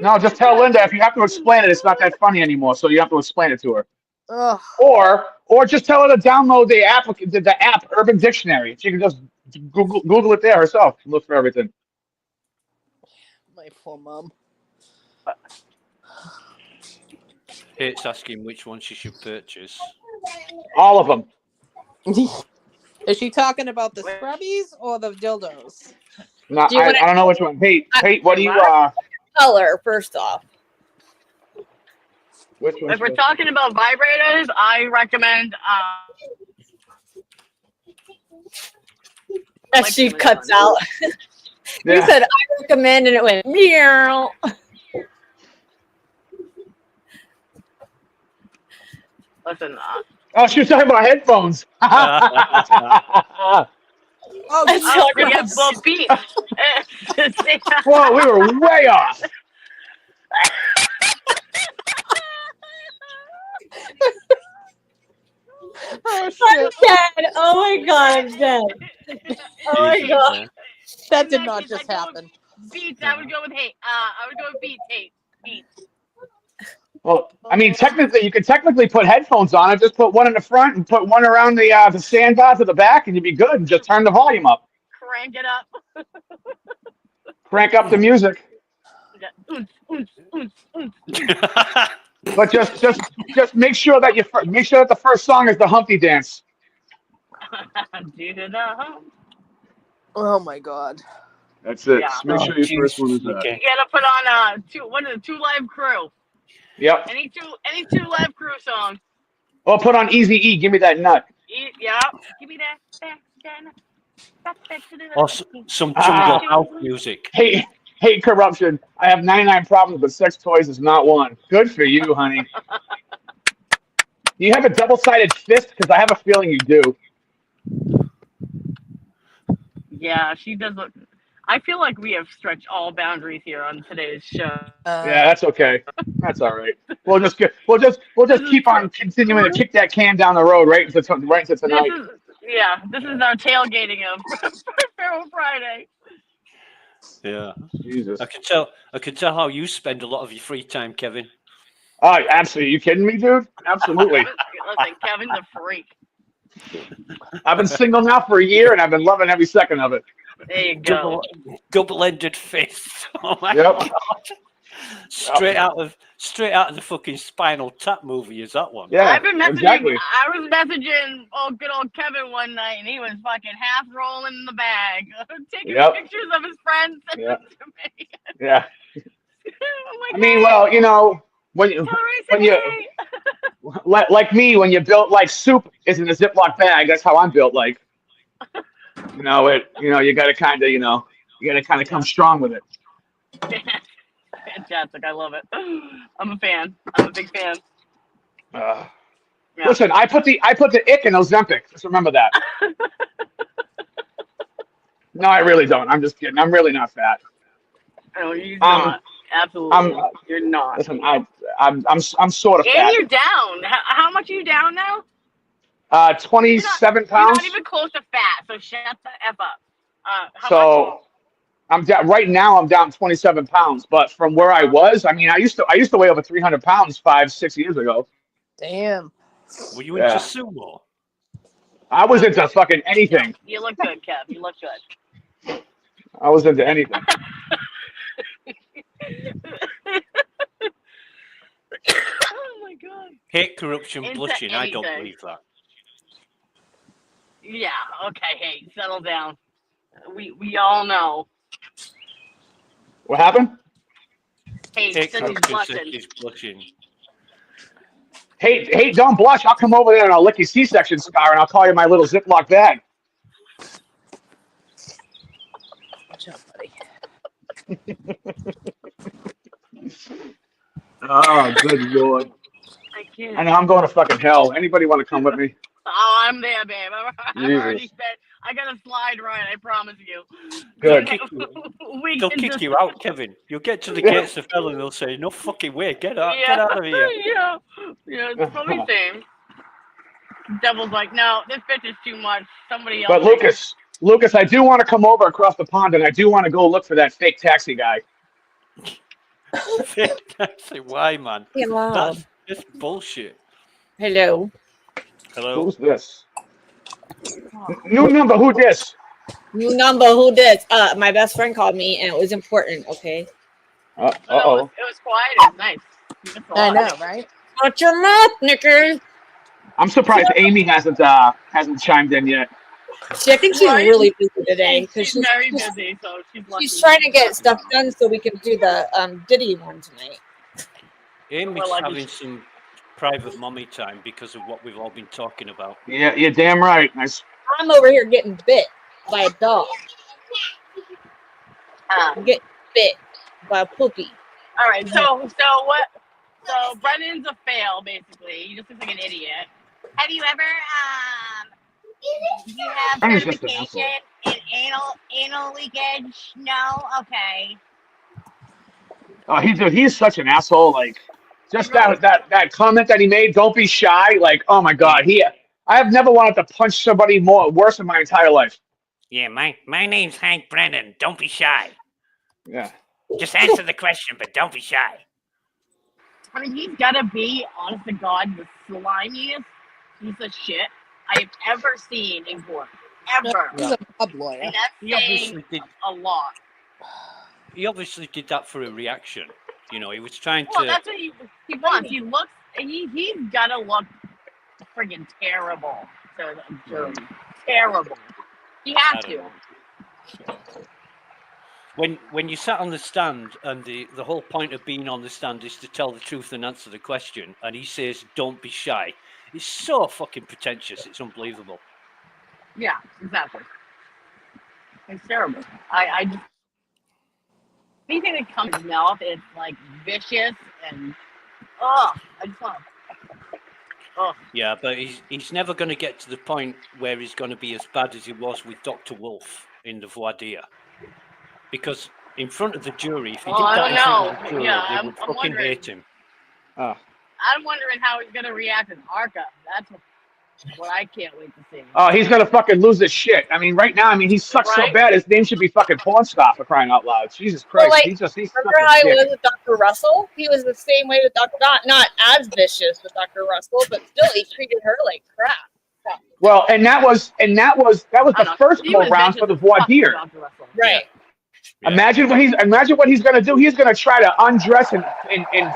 No, just tell Linda if you have to explain it, it's not that funny anymore. So you have to explain it to her. Ugh. Or just tell her to download the app Urban Dictionary. She can just Google it there herself. Look for everything. My poor mom. It's asking which one she should purchase. All of them. Is she talking about the scrubbies or the dildos? No, I don't know which one. Hey, what do you color first off? Which one? If we're talking about vibrators, I recommend. That she cuts out. You Yeah. said I recommend, and it went meow. Listen. Oh, she was talking about headphones. Oh, yeah, well, beat. Whoa, we were way off. Oh, I'm dead. Oh my god, I'm dead. Oh my god. That did not just happen. Beats. I would go with hate. I would go with beats. Hate. Beats. Well, I mean, technically, you could technically put headphones on it. Just put one in the front and put one around the sandbar to the back, and you'd be good. And just turn the volume up. Crank it up. Crank up the music. But just make sure that the first song is the Humpty Dance. Oh my god. That's it. Yeah. Just make sure your first one is that. You gotta put on two live crew. Yep. Any two live crew songs. Oh, put on Easy E. Give me that nut. Yeah. Give me that. Or some jungle house music. Hey, corruption. I have 99 problems, but sex toys is not one. Good for you, honey. Do you have a double-sided fist? Because I have a feeling you do. Yeah, she does look. I feel like we have stretched all boundaries here on today's show. Yeah, that's okay. That's all right. We'll just keep on continuing to kick that can down the road right into tonight. This is our tailgating of Feral Friday. Yeah. Jesus. I can tell how you spend a lot of your free time, Kevin. Oh, absolutely. You kidding me, dude? Absolutely. Listen, Kevin's a freak. I've been single now for a year, and I've been loving every second of it. There you go. Double-ended fist. Oh my Yep. god! Straight out of the fucking Spinal Tap movie is that one? Yeah, I've been messaging. exactly. I was messaging good old Kevin one night, and he was fucking half rolling in the bag, taking pictures of his friends. Yeah. To me. Yeah. I'm I mean, well, you know, when you like me, when you built like soup is in a Ziploc bag. That's how I'm built. Like, you got to kind of come strong with it. Fantastic! I love it. I'm a fan. I'm a big fan. Yeah. Listen, I put the ick in Ozempic. Just remember that. No, I really don't. I'm just kidding. I'm really not fat. No, you're not. Absolutely, you're not. Listen, I'm sort of and fat. you're down. How much are you down now? 27 pounds. You're not even close to fat. So shut the f up. How So I'm down right now. I'm down 27 pounds. But from where I was, I mean, I used to weigh over 300 pounds 5-6 years ago. Damn. Were you into sumo? I was into fucking anything. You look good, Kev. You look good. I was into anything. Oh my god. Hate corruption, Into blushing. I don't anything. believe that. Yeah. Okay. Hey, settle down. We all know. What happened? Hey, says he's blushing. He's blushing. Hey, don't blush. I'll come over there and I'll lick your C-section scar and I'll call you my little Ziploc bag. Watch out, buddy. Oh, good Lord. I can't. I know I'm going to fucking hell. Anybody want to come with me? Oh, I'm there, babe. I've already Jesus. said I got to slide right. I promise you. Good. They'll kick you out, Kevin. You'll get to the gates of hell and they'll say, "No fucking way, get out of here." Yeah, it's probably the same. Devil's like, no, this bitch is too much. Somebody else. But Lucas, I do want to come over across the pond and I do want to go look for that fake taxi guy. Fake taxi? Why, man? Hello. That's bullshit. Hello. Hello. Who's this? New number. Who this? New number. Who this? My best friend called me, and it was important. Okay. Uh-oh. It was quiet. It was nice. I know, right? Watch your mouth, Knickers. I'm surprised Amy hasn't chimed in yet. I think she's really busy today because she's very busy. So she's trying to get stuff done so we can do the Diddy one tonight. Amy's having some private mommy time because of what we've all been talking about. Yeah, you're damn right. Nice. I'm over here getting bit by a dog. I'm getting bit by a puppy. All right. So what? So Brennan's a fail, basically. He just looks like an idiot. Have you ever do you have certification in anal leakage? No? Okay. Oh, he's such an asshole. Like, just that comment that he made, "Don't be shy." Like, oh my God, I have never wanted to punch somebody worse in my entire life. Yeah, my name's Hank Brennan. Don't be shy. Yeah. Just answer the question, but don't be shy. I mean, he's gotta be, honest to God, the slimiest piece of shit I've ever seen in court. Ever. He's a pub lawyer. And that's saying a lot. He obviously did that for a reaction. You know, he was trying Well, to. that's what he wants. He looks. He's gotta look friggin' terrible to the jury. Terrible. He has to. When you sat on the stand, and the whole point of being on the stand is to tell the truth and answer the question, and he says, "Don't be shy." It's so fucking pretentious. It's unbelievable. Yeah, exactly. It's terrible. I just anything that comes out mouth, it's like vicious and I just want. Yeah, but he's never going to get to the point where he's going to be as bad as he was with Dr. Wolf in the voir dire. Because in front of the jury, if he did that in front of the jury, they would fucking hate him. I'm wondering how he's going to react in ARCA. That's what I can't wait to see. Oh, he's gonna fucking lose his shit. I mean, right now, I mean, he sucks so bad. His name should be fucking Porn Star, for crying out loud. Jesus Christ, Well, he's remember how he was with Dr. Russell? He was the same way with Dr. Not as vicious with Dr. Russell, but still, he treated her like crap. Well, and that was the first go round for the voir dire. Right. Imagine what he's gonna do. He's gonna try to undress and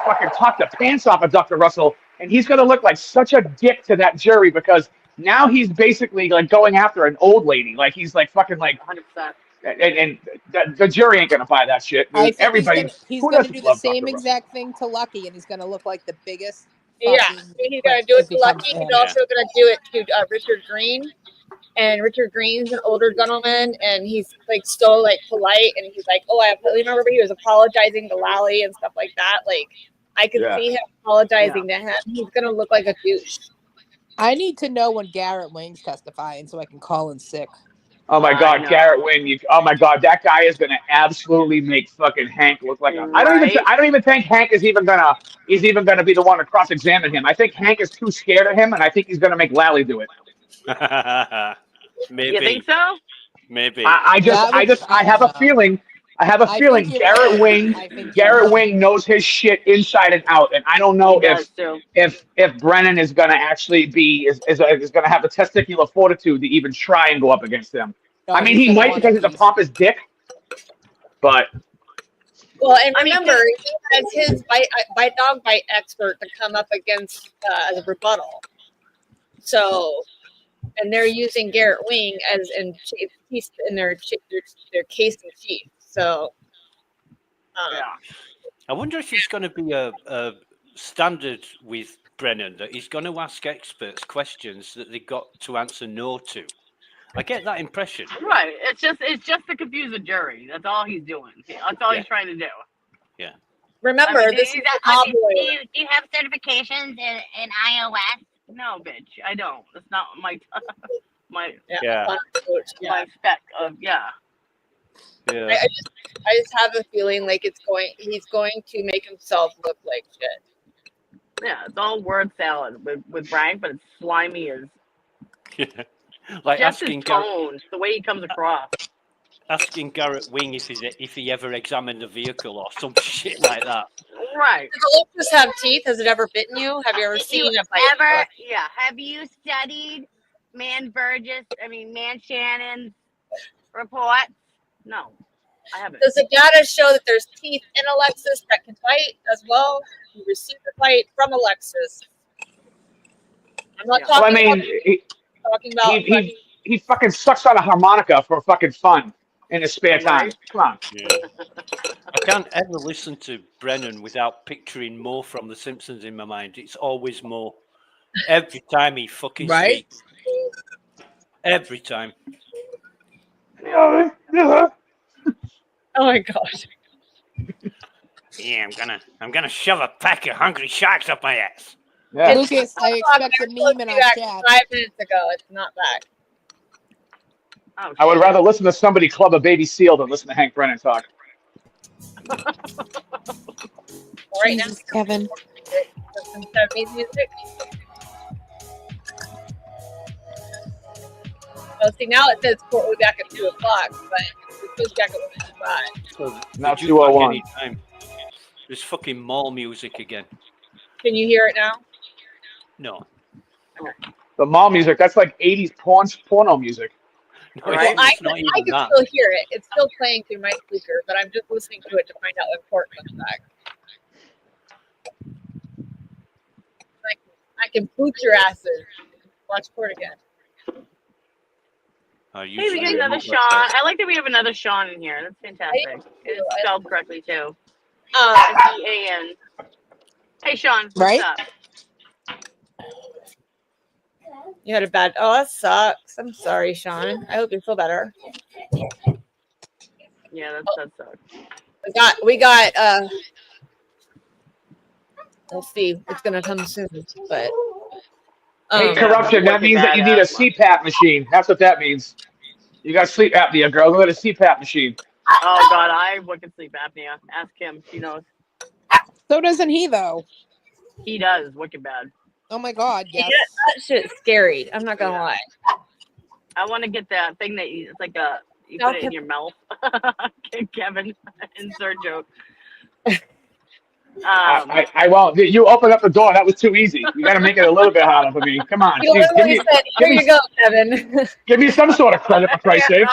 fucking talk the pants off of Dr. Russell, and he's gonna look like such a dick to that jury because now he's basically like going after an old lady. Like he's like fucking like 100%. And the jury ain't gonna buy that shit. I think Everybody, he's who gonna doesn't do the love same Dr. exact thing to Lucky, and he's gonna look like the biggest. Yeah, he's gonna do it to becomes Lucky. him. He's also gonna do it to Richard Green. And Richard Green's an older gentleman, and he's like so like polite, and he's like, "Oh, I remember he was apologizing to Lally and stuff like that." Like, I could see him apologizing to him. He's gonna look like a douche. I need to know when Garrett Wing's testifying so I can call in sick. Oh my God, Garrett Wynn! Oh my God, that guy is gonna absolutely make fucking Hank look like a. I don't even think Hank is even gonna be the one to cross-examine him. I think Hank is too scared of him, and I think he's gonna make Lally do it. Maybe. You think so? Maybe. I have a feeling. I have a feeling Garrett Wing knows his shit inside and out, and I don't know if Brennan is going to actually is going to have the testicular fortitude to even try and go up against him. I mean, he might because he's a pompous dick, but. Well, and remember, he has his dog bite expert to come up against as a rebuttal. So. And they're using Garrett Wing as in their case in chief. So, yeah. I wonder if it's going to be a standard with Brennan that he's going to ask experts questions that they got to answer no to. I get that impression. Right. It's just to confuse the jury. That's all he's doing. That's all he's trying to do. Yeah. Remember, this is do you have certifications in iOS? No, bitch, I don't. That's not my my Yeah. my spec of Yeah. I just have a feeling like he's going to make himself look like shit. Yeah, it's all word salad with Brian, but it's slimy as Like just asking his tone, the way he comes across. Asking Garrett Wing if he ever examined a vehicle or some shit like that. Right. Does Olympus have teeth? Has it ever bitten you? Have you ever seen a bite? Have you studied Man Shannon's report? No, I haven't. Does the data show that there's teeth in Alexis that can bite as well? You received a bite from Alexis. I'm not talking about he fucking sucks on a harmonica for fucking fun in his spare time. Come on. Yeah. I can't ever listen to Brennan without picturing Mo from The Simpsons in my mind. It's always Mo. Every time he fucking speaks. Every time. Oh my gosh. Yeah, I'm gonna shove a pack of hungry sharks up my ass. Yeah. Lucas, I expect a meme in our chat. 5 minutes ago. It's not back. Oh, I would rather listen to somebody club a baby seal than listen to Hank Brennan talk. Right now, Kevin. some 70s music. Oh, see, now it says court will be back at 2 o'clock, but it goes back at 1:05. Now 2:01. Anytime. There's fucking mall music again. Can you hear it now? No. The mall music, that's like 80s porno music. No, Well, I can that. still hear it. It's still playing through my speaker, but I'm just listening to it to find out when court comes back. I can boot your asses. Watch court again. Hey, we got another Sean. I like that we have another Sean in here. That's fantastic. It's spelled correctly too. S-E-A-N. Hey, Sean. What's up? You had a bad. Oh, that sucks. I'm sorry, Sean. I hope you feel better. Yeah, that sucks. We got. We'll see. It's gonna come soon, but. Hey, corruption. That means that you need a CPAP machine. That's what that means. You got sleep apnea, girl. Go get a CPAP machine. Oh God, I have wicked sleep apnea. Ask him. She knows. So doesn't he, though? He does. Wicked bad. Oh my God, yes. That shit's scary. I'm not gonna lie. I want to get that thing that it's like you put it in your mouth. Kevin, insert joke. I won't. You opened up the door. That was too easy. You got to make it a little bit harder for me. Come on. You literally said, "Here you go, Kevin." Give me some sort of credit for Christ's sake.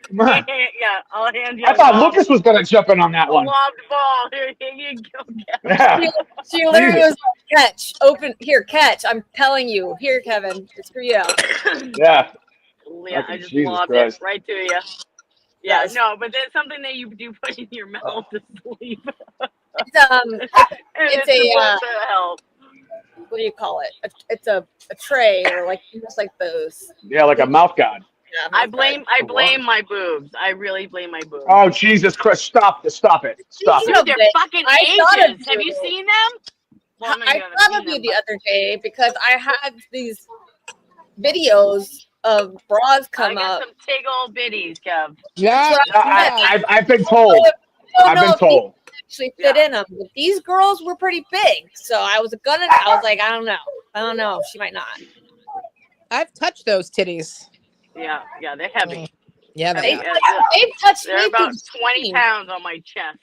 Come on. Yeah, I'll hand you. I thought Lucas was going to jump in on that one. Lobbed ball. Here you go, Kevin. Yeah. She literally was like, "Catch, open here, catch." I'm telling you, here, Kevin, it's for you. Yeah. Yeah, I just lobbed it right to you. Yeah, no, but that's something that you do put in your mouth to sleep. It's a what do you call it? It's a tray or like just like those. Yeah, like a mouth guard. Yeah, I blame my boobs. I really blame my boobs. Oh Jesus Christ! Stop it! Stop it! Dude, they're fucking ages. Have you seen them? I thought of you the other day because I had these videos of bras come I got up. some tig old bitties, Kev. Yeah, I've been told. I've been told. Actually fit in them. But these girls were pretty big, so I was like, I don't know. She might not. I've touched those titties. Yeah, they're heavy. Yeah, they've touched they're me. about 20 pounds on my chest.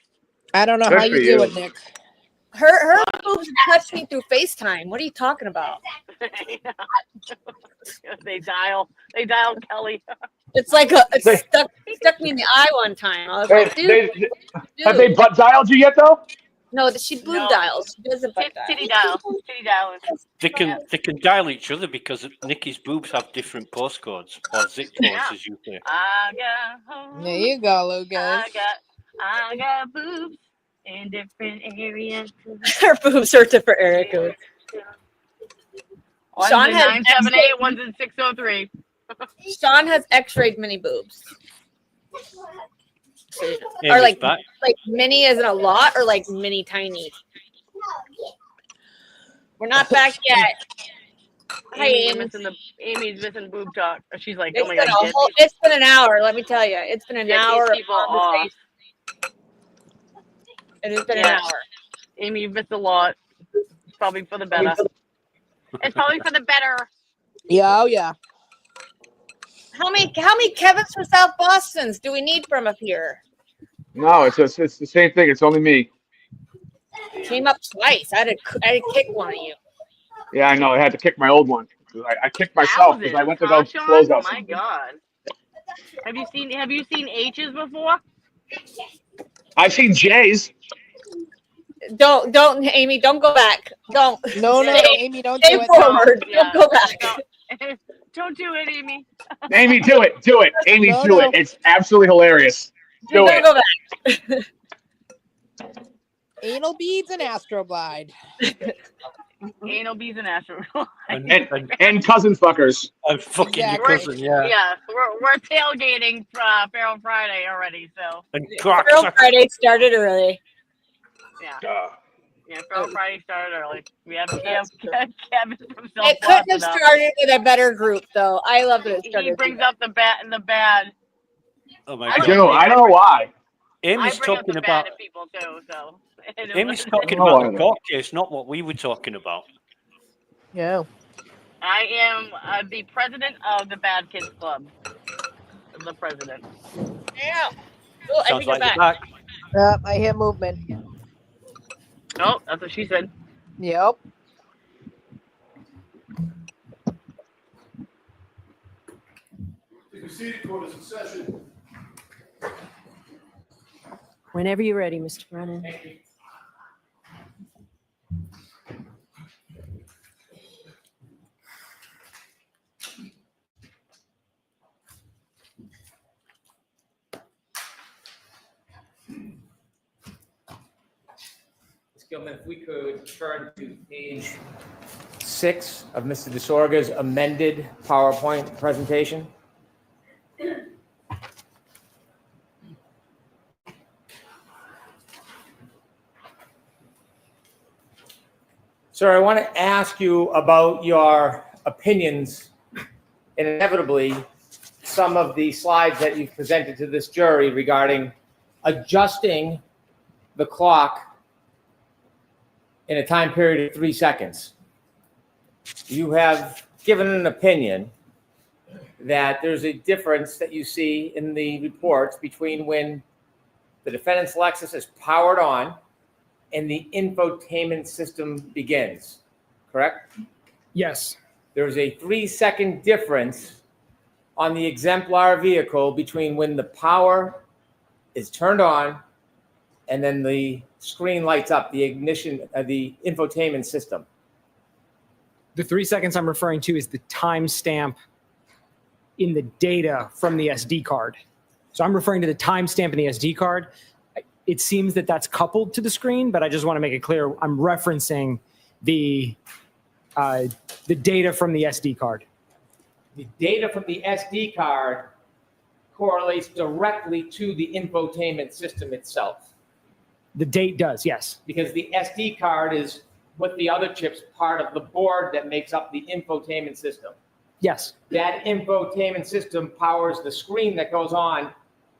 I don't know how you do it, Nick. Her boobs touched me through FaceTime. What are you talking about? They dial Kelly. It's like it stuck me in the eye one time. I was like, dude, Have they butt dialed you yet, though? No, she boob dials. She doesn't butt dial. Titty dial. Titty dial. They can dial each other because Nikki's boobs have different postcodes or zip codes, as you say. There you go, Lucas. I got boobs in different areas. Her boobs are different area codes. One's Sean in has 978, one's in 603. Sean has X-rayed mini boobs. Yeah, Or he's like back. mini as in a lot, or like mini tiny. We're not back yet. Hi, Ames. Amy's missing boob talk. She's like, oh It's my been god, it's been an hour. Let me tell you, it's been an get hour these of people off. conversation. It has been an Yeah. hour. Amy, you've missed a lot. It's probably for the better. It's probably for the better. Yeah, oh yeah. How many Kevins from South Boston's do we need from up here? No, it's the same thing. It's only me. Came up twice. I had to kick one of you. Yeah, I know. I had to kick my old one. I kicked myself because I went to go close out. My god. Have you seen H's before? I've seen J's. Don't, Amy. Don't go back. Don't. No, stay, Amy, don't stay do it. forward. Yeah. Don't go back. No. Don't do it, Amy. Amy, do it. Do it. Amy, do it. It's absolutely hilarious. Do it. Don't go back. Anal beads and astroglide. Anal bees and astro. and cousin fuckers. I'm fucking your cousin, yeah. Yeah, we're tailgating Feral Friday already, so. And Feral Friday started early. Yeah. Yeah, Feral Friday started early. We have Kevin from South It couldn't have Boston started with a better group, though. I love that it started. He brings up the bad and the bad. Oh my I god. do. I don't know why. Amy's I bring up talking the about. bad in people too, so. Amy's talking about the court case, not what we were talking about. Yeah. I am the president of the Bad Kids Club. I'm the president. Yeah. Oh, I Sounds think like I'm you're back. I hear movement. Oh, that's what she said. Yep. Please be seated. Court is in session. Whenever you're ready, Mr. Brennan. Ms. Gilman, if we could turn to page 6 of Mr. DeSorga's amended PowerPoint presentation. Sir, I want to ask you about your opinions, and inevitably, some of the slides that you've presented to this jury regarding adjusting the clock in a time period of 3 seconds. You have given an opinion that there's a difference that you see in the reports between when the defendant's Lexus is powered on and the infotainment system begins, correct? Yes. There's a 3-second difference on the exemplar vehicle between when the power is turned on and then the screen lights up, the ignition, the infotainment system. The 3 seconds I'm referring to is the timestamp in the data from the SD card. So I'm referring to the timestamp in the SD card. It seems that that's coupled to the screen, but I just want to make it clear I'm referencing the data from the SD card. The data from the SD card correlates directly to the infotainment system itself. The date does, yes. Because the SD card is with the other chips part of the board that makes up the infotainment system. Yes. That infotainment system powers the screen that goes on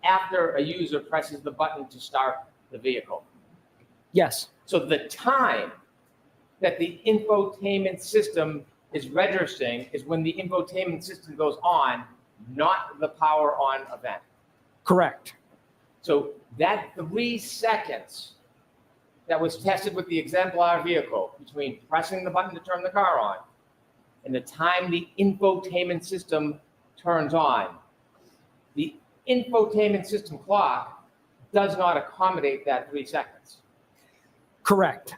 after a user presses the button to start the vehicle. Yes. So the time that the infotainment system is registering is when the infotainment system goes on, not the power on event. Correct. So that 3 seconds that was tested with the exemplar vehicle between pressing the button to turn the car on and the time the infotainment system turns on, the infotainment system clock does not accommodate that 3 seconds. Correct.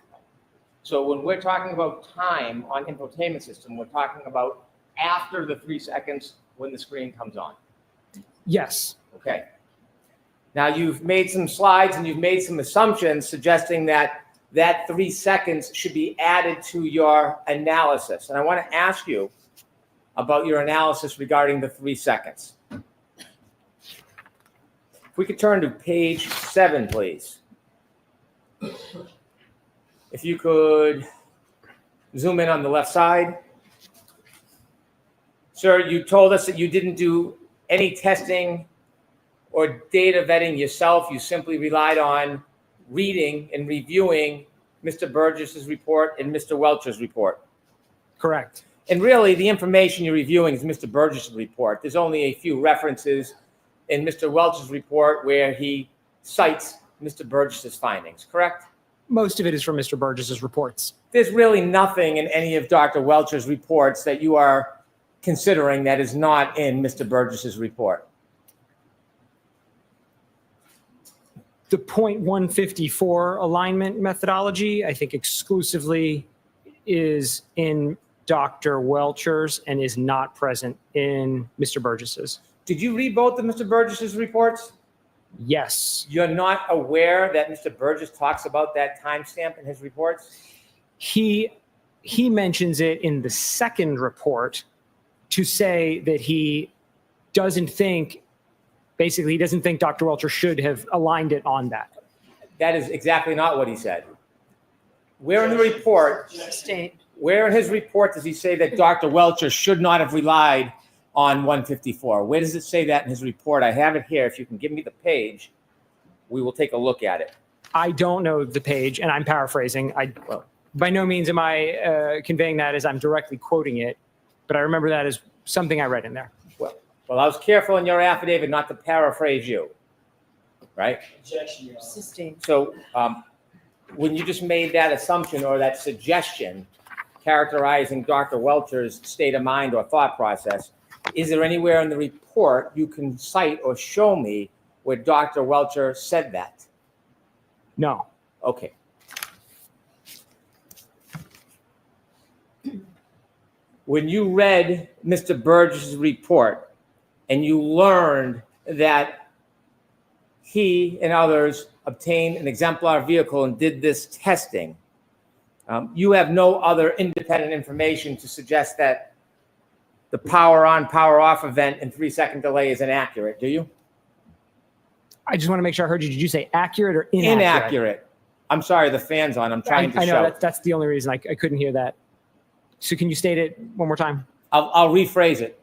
So when we're talking about time on infotainment system, we're talking about after the 3 seconds when the screen comes on. Yes. Okay. Now, you've made some slides and you've made some assumptions suggesting that 3 seconds should be added to your analysis. And I want to ask you about your analysis regarding the 3 seconds. If we could turn to page 7, please. If you could zoom in on the left side. Sir, you told us that you didn't do any testing or data vetting yourself. You simply relied on reading and reviewing Mr. Burgess's report and Mr. Welcher's report. Correct. And really, the information you're reviewing is Mr. Burgess's report. There's only a few references in Mr. Welcher's report where he cites Mr. Burgess's findings, correct? Most of it is from Mr. Burgess's reports. There's really nothing in any of Dr. Welcher's reports that you are considering that is not in Mr. Burgess's report. The .154 alignment methodology, I think exclusively is in Dr. Welcher's and is not present in Mr. Burgess's. Did you read both of Mr. Burgess's reports? Yes. You're not aware that Mr. Burgess talks about that timestamp in his reports? He mentions it in the second report to say that he doesn't think, basically he doesn't think Dr. Welcher should have aligned it on that. That is exactly not what he said. Where in the report, where in his report does he say that Dr. Welcher should not have relied on 154? Where does it say that in his report? I have it here. If you can give me the page, we will take a look at it. I don't know the page, and I'm paraphrasing. By no means am I conveying that as I'm directly quoting it, but I remember that as something I read in there. Well, I was careful in your affidavit not to paraphrase you, right? Sustained. So when you just made that assumption or that suggestion characterizing Dr. Welcher's state of mind or thought process, is there anywhere in the report you can cite or show me where Dr. Welcher said that? No. Okay. When you read Mr. Burgess's report and you learned that he and others obtained an exemplar vehicle and did this testing, you have no other independent information to suggest that the power on, power off event and 3 second delay is inaccurate, do you? I just want to make sure I heard you. Did you say accurate or inaccurate? Inaccurate. I'm sorry, the fan's on. I'm trying to I know shout. that's the only reason I couldn't hear that. So can you state it one more time? I'll rephrase it.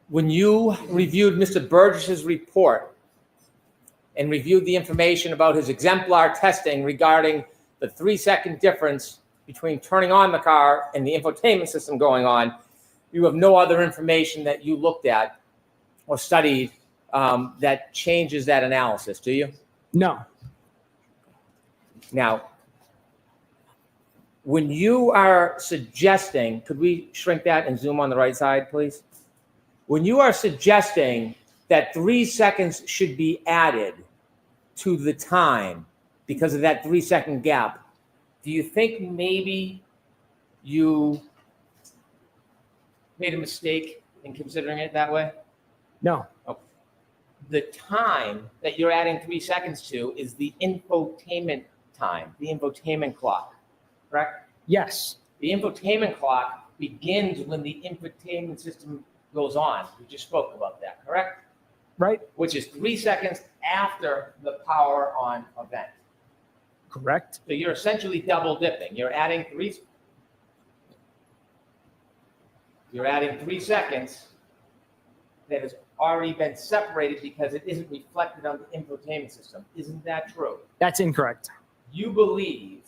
When you reviewed Mr. Burgess's report and reviewed the information about his exemplar testing regarding the 3 second difference between turning on the car and the infotainment system going on, you have no other information that you looked at or studied that changes that analysis, do you? No. Now, when you are suggesting, could we shrink that and zoom on the right side, please? When you are suggesting that 3 seconds should be added to the time because of that 3 second gap, do you think maybe you made a mistake in considering it that way? No. Okay. The time that you're adding 3 seconds to is the infotainment time, the infotainment clock, correct? Yes. The infotainment clock begins when the infotainment system goes on. We just spoke about that, correct? Right. Which is 3 seconds after the power on event. Correct. So you're essentially double dipping. You're adding 3 seconds that has already been separated because it isn't reflected on the infotainment system. Isn't that true? That's incorrect. You believe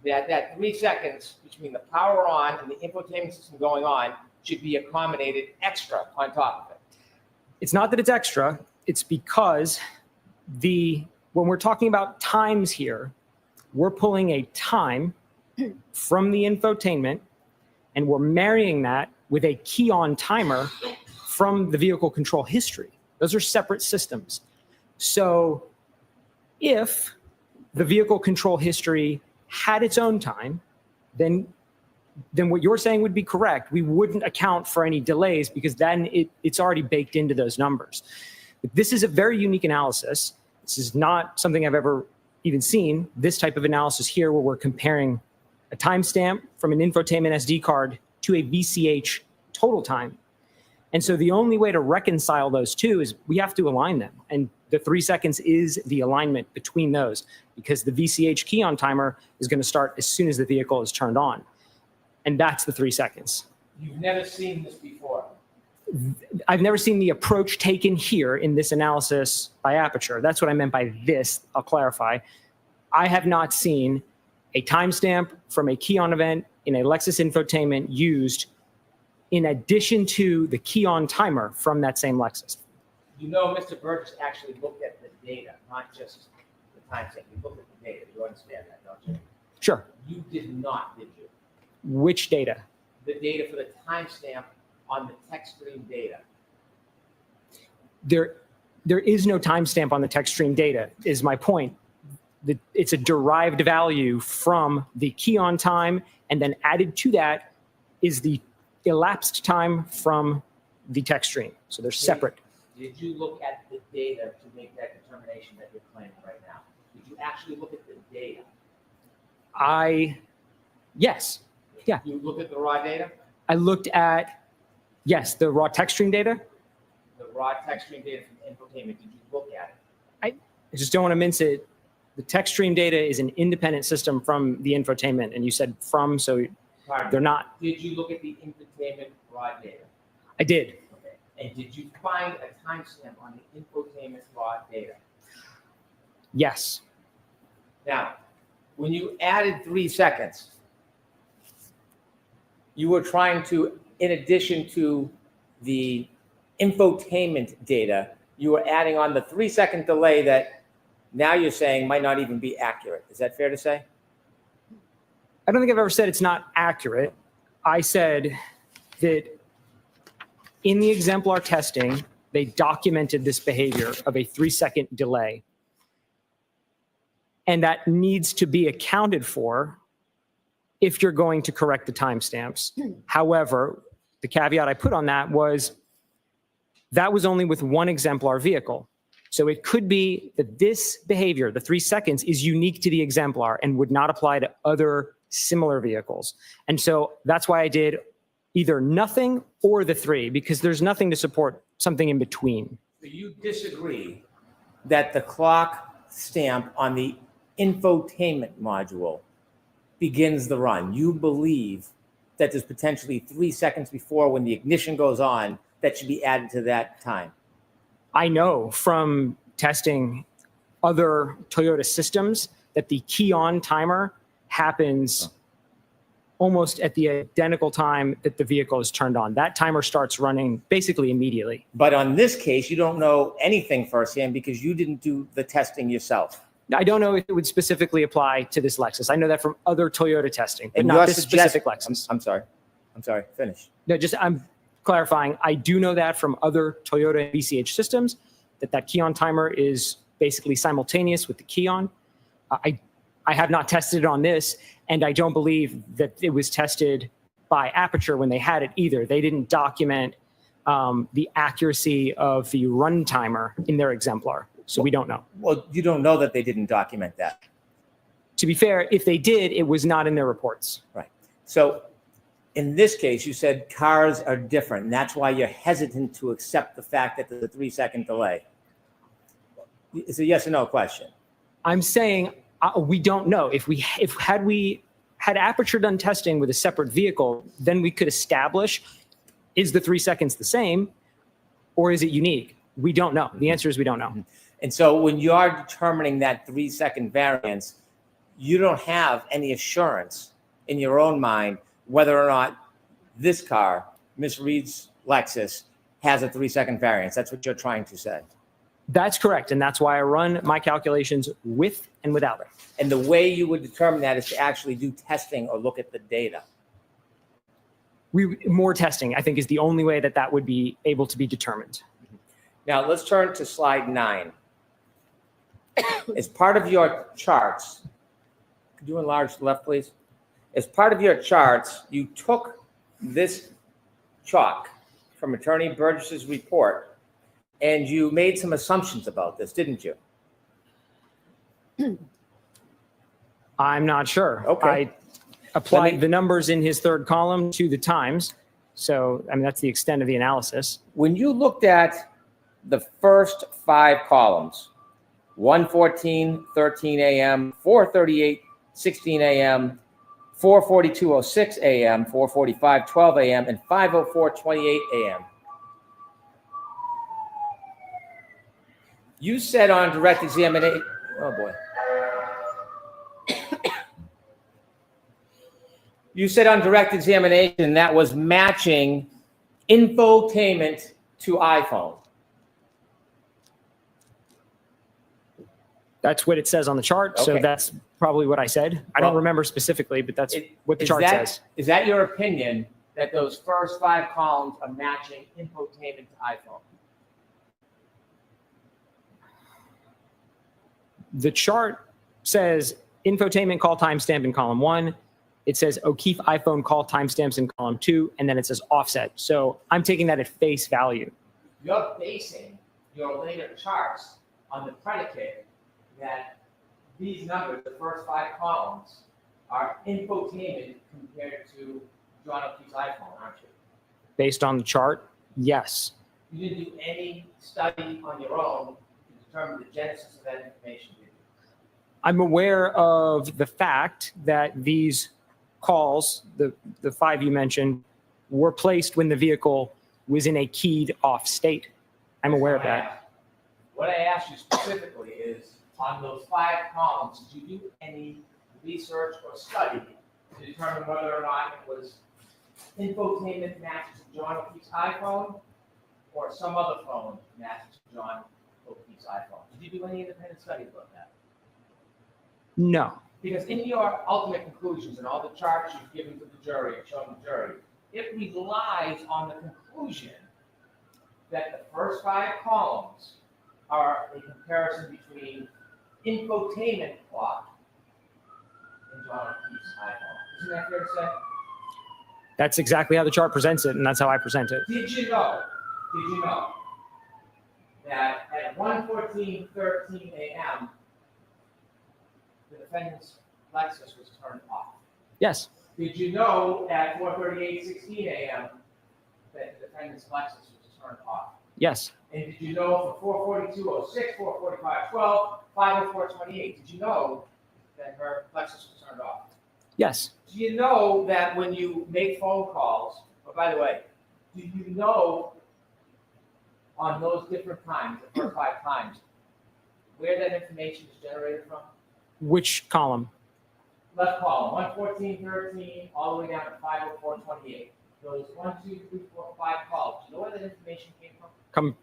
that 3 seconds between the power on and the infotainment system going on should be accommodated extra on top of it. It's not that it's extra. It's because when we're talking about times here, we're pulling a time from the infotainment and we're marrying that with a key on timer from the vehicle control history. Those are separate systems. So if the vehicle control history had its own time, then what you're saying would be correct. We wouldn't account for any delays because then it's already baked into those numbers. This is a very unique analysis. This is not something I've ever even seen, this type of analysis here where we're comparing a timestamp from an infotainment SD card to a VCH total time. And so the only way to reconcile those two is we have to align them. And the 3 seconds is the alignment between those, because the VCH key on timer is going to start as soon as the vehicle is turned on. And that's the 3 seconds. You've never seen this before. I've never seen the approach taken here in this analysis by Aperture. That's what I meant by this. I'll clarify. I have not seen a timestamp from a key on event in a Lexus infotainment used in addition to the key on timer from that same Lexus. You know, Mr. Burgess actually looked at the data, not just the timestamp. You looked at the data. You understand that, don't you? Sure. You did not, did you? Which data? The data for the timestamp on the text stream data. There is no timestamp on the text stream data, is my point. It's a derived value from the key on time, and then added to that is the elapsed time from the text stream. So they're separate. Did you look at the data to make that determination that you're claiming right now? Did you actually look at the data? Yes. Yeah. You looked at the raw data? I looked at, yes, the raw text stream data. The raw text stream data from infotainment, did you look at it? I just don't want to mince it. The text stream data is an independent system from the infotainment, and you said from, so they're not. Did you look at the infotainment raw data? I did. Okay. And did you find a timestamp on the infotainment raw data? Yes. Now, when you added 3 seconds, you were trying to, in addition to the infotainment data, you were adding on the 3 second delay that now you're saying might not even be accurate. Is that fair to say? I don't think I've ever said it's not accurate. I said that in the exemplar testing, they documented this behavior of a 3 second delay. And that needs to be accounted for if you're going to correct the timestamps. However, the caveat I put on that was only with one exemplar vehicle. So it could be that this behavior, the 3 seconds, is unique to the exemplar and would not apply to other similar vehicles. And so that's why I did either nothing or the 3, because there's nothing to support something in between. So you disagree that the clock stamp on the infotainment module begins the run. You believe that there's potentially 3 seconds before when the ignition goes on that should be added to that time. I know from testing other Toyota systems that the key on timer happens almost at the identical time that the vehicle is turned on. That timer starts running basically immediately. But on this case, you don't know anything firsthand because you didn't do the testing yourself. I don't know if it would specifically apply to this Lexus. I know that from other Toyota testing, but not this specific Lexus. I'm sorry, finish. No, I'm clarifying. I do know that from other Toyota VCH systems that key on timer is basically simultaneous with the key on. I have not tested it on this, and I don't believe that it was tested by Aperture when they had it either. They didn't document the accuracy of the run timer in their exemplar, so we don't know. Well, you don't know that they didn't document that. To be fair, if they did, it was not in their reports. Right. So in this case, you said cars are different, and that's why you're hesitant to accept the fact that there's a 3 second delay. It's a yes or no question. I'm saying we don't know. Had Aperture done testing with a separate vehicle, then we could establish, is the 3 seconds the same or is it unique? We don't know. The answer is we don't know. And so when you are determining that 3 second variance, you don't have any assurance in your own mind whether or not this car, Miss Reed's Lexus, has a 3 second variance. That's what you're trying to say. That's correct. And that's why I run my calculations with and without it. And the way you would determine that is to actually do testing or look at the data. More testing, I think, is the only way that would be able to be determined. Now let's turn to slide 9. As part of your charts, could you enlarge the left, please? As part of your charts, you took this chalk from Attorney Burgess's report and you made some assumptions about this, didn't you? I'm not sure. Okay. I applied the numbers in his third column to the times. So, I mean, that's the extent of the analysis. When you looked at the first 5 columns, 1:14, 13 a.m., 4:38, 16 a.m., 4:42:06 a.m., 4:45, 12 a.m., and 5:04, 28 a.m. You said on direct examination, oh boy. You said on direct examination that was matching infotainment to iPhone. That's what it says on the chart. So Okay. that's probably what I said. I don't remember specifically, but that's what the chart says. Is that your opinion that those first 5 columns are matching infotainment to iPhone? The chart says infotainment call timestamp in column 1. It says O'Keefe iPhone call timestamps in column 2, and then it says offset. So I'm taking that at face value. You're basing your later charts on the predicate that these numbers, the first 5 columns, are infotainment compared to John O'Keefe's iPhone, aren't you? Based on the chart, yes. You didn't do any study on your own to determine the genesis of that information, did you? I'm aware of the fact that these calls, the 5 you mentioned, were placed when the vehicle was in a keyed off state. I'm aware of that. What I asked you specifically is, on those 5 columns, did you do any research or study to determine whether or not it was infotainment matched to John O'Keefe's iPhone or some other phone matched to John O'Keefe's iPhone? Did you do any independent studies about that? No. Because in your ultimate conclusions and all the charts you've given to the jury and shown the jury, it relies on the conclusion that the first 5 columns are a comparison between infotainment clock and John O'Keefe's iPhone. Isn't that fair to say? That's exactly how the chart presents it, and that's how I present it. Did you know that at 1:14:13 a.m., the defendant's Lexus was turned off? Yes. Did you know at 4:38:16 a.m. that the defendant's Lexus was turned off? Yes. And did you know for 4:42:06, 4:45:12, 5:04:28, did you know that her Lexus was turned off? Yes. Do you know that when you make phone calls, oh, by the way, do you know on those different times, the first 5 times, where that information is generated from? Which column? Left column, 1:14:13, all the way down to 5:04:28. Those 1, 2, 3, 4, 5 calls. Do you know where that information came from?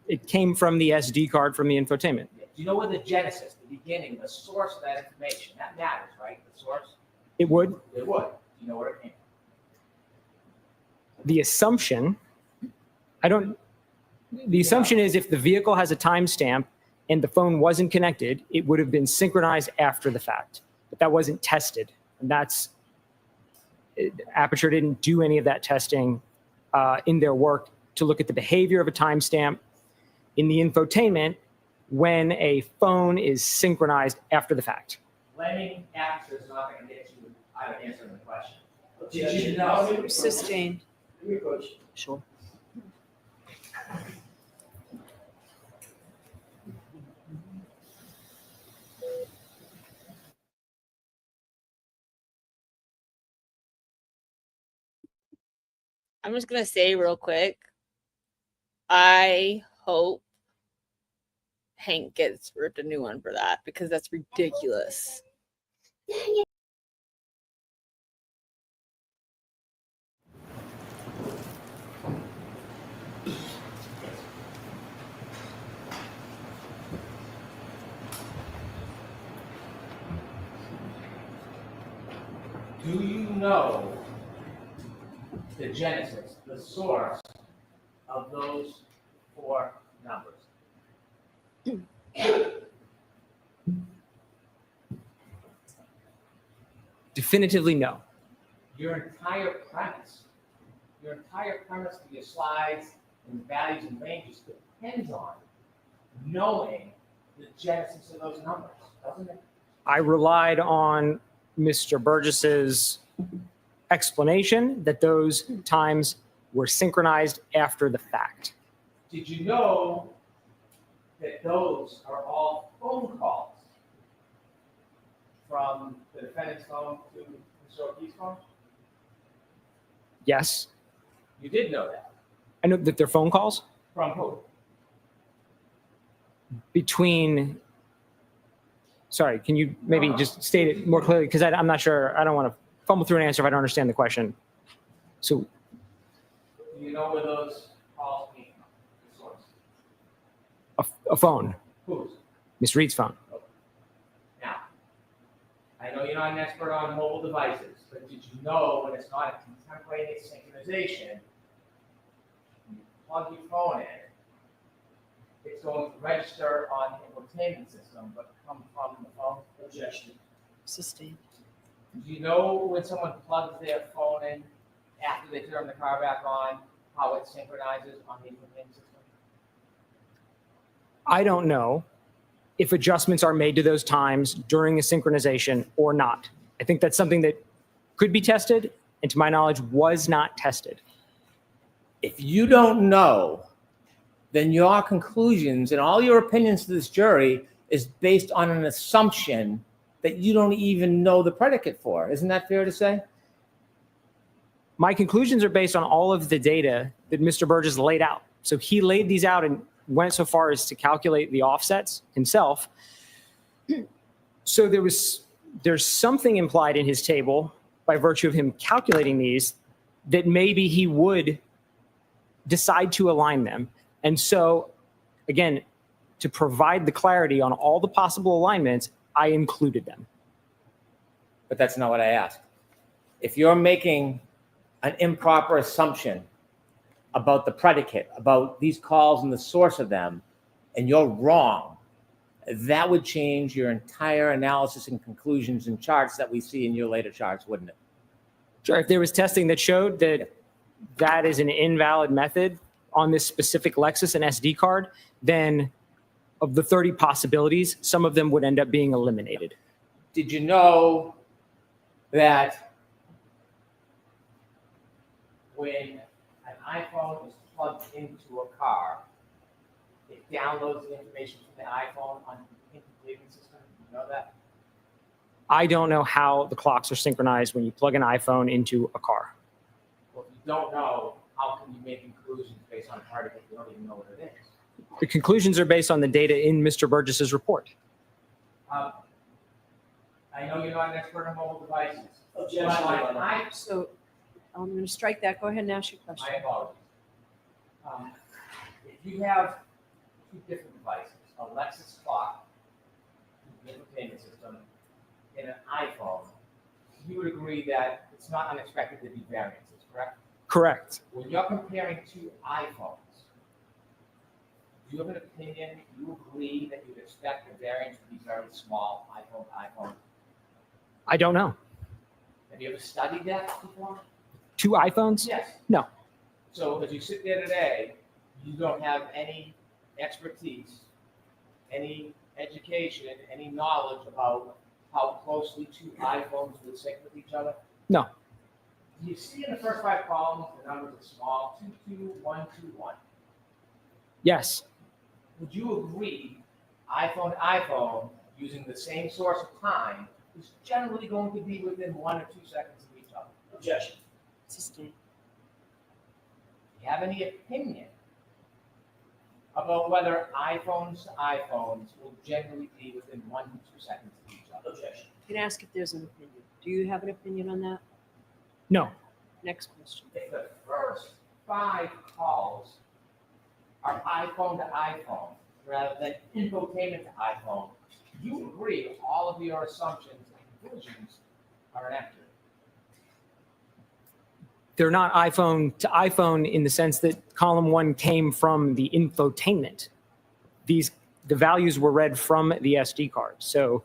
It came from the SD card from the infotainment. Do you know where the genesis, the beginning, the source of that information? That matters, right? The source? It would. It would. Do you know where it came from? The assumption, the assumption is if the vehicle has a timestamp and the phone wasn't connected, it would have been synchronized after the fact. But that wasn't tested. And Aperture didn't do any of that testing in their work to look at the behavior of a timestamp in the infotainment when a phone is synchronized after the fact. Blaming Aperture is not going to get you out of answering the question. Did you know? Sustained. Sure. I'm just gonna say real quick, I hope Hank gets ripped a new one for that because that's ridiculous. Do you know the genesis, the source of those 4 numbers? Definitively no. Your entire premise for your slides and values and ranges depends on knowing the genesis of those numbers, doesn't it? I relied on Mr. Burgess's explanation that those times were synchronized after the fact. Did you know that those are all phone calls from the defendant's phone to Mr. O'Keefe's phone? Yes, You did know that. I know that they're phone calls From who? between. Sorry, can you maybe just state it more clearly? Because I'm not sure. I don't want to fumble through an answer if I don't understand the question. So Do you know where those calls came from? The source? a phone, Whose? Miss Reed's phone. Now, I know you're not an expert on mobile devices, but did you know when it's not a contemporaneous synchronization, when you plug your phone in, it's going to register on the infotainment system, but come from the phone? Objection. Sustained. Do you know when someone plugs their phone in after they turn the car back on, how it synchronizes on the infotainment system? I don't know if adjustments are made to those times during a synchronization or not. I think that's something that could be tested, and to my knowledge, was not tested. If you don't know, then your conclusions and all your opinions to this jury is based on an assumption that you don't even know the predicate for. Isn't that fair to say? My conclusions are based on all of the data that Mr. Burgess laid out. So he laid these out and went so far as to calculate the offsets himself. So there's something implied in his table by virtue of him calculating these that maybe he would decide to align them. And so, again, to provide the clarity on all the possible alignments, I included them. But that's not what I asked. If you're making an improper assumption about the predicate, about these calls and the source of them, and you're wrong, that would change your entire analysis and conclusions and charts that we see in your later charts, wouldn't it? Sure. If there was testing that showed that that is an invalid method on this specific Lexus and SD card, then of the 30 possibilities, some of them would end up being eliminated. Did you know that when an iPhone is plugged into a car, it downloads the information from the iPhone on the infotainment system? You know that? I don't know how the clocks are synchronized when you plug an iPhone into a car. Well, if you don't know, how can you make conclusions based on a predicate you don't even know what it is? The conclusions are based on the data in Mr. Burgess's report. I know you're not an expert on mobile devices. So I'm going to strike that. Go ahead and ask your question. My apologies. If you have two different devices, a Lexus clock, the infotainment system, and an iPhone, you would agree that it's not unexpected to be variances, correct? Correct. When you're comparing two iPhones, do you have an opinion, do you agree that you'd expect the variance to be very small, iPhone to iPhone? I don't know. Have you ever studied that before? Two iPhones? Yes. No. So as you sit there today, you don't have any expertise, any education, any knowledge about how closely two iPhones would sync with each other? No. Do you see in the first five columns the numbers are small, 22121? Yes. Would you agree iPhone to iPhone using the same source of time is generally going to be within 1 or 2 seconds of each other? Objection. Sustained. Do you have any opinion about whether iPhones to iPhones will generally be within 1 to 2 seconds of each other? Objection. You can ask if there's an opinion. Do you have an opinion on that? No. Next question. If the first 5 calls are iPhone to iPhone rather than infotainment to iPhone, you agree all of your assumptions and conclusions are inaccurate. They're not iPhone to iPhone in the sense that column 1 came from the infotainment. The values were read from the SD card. So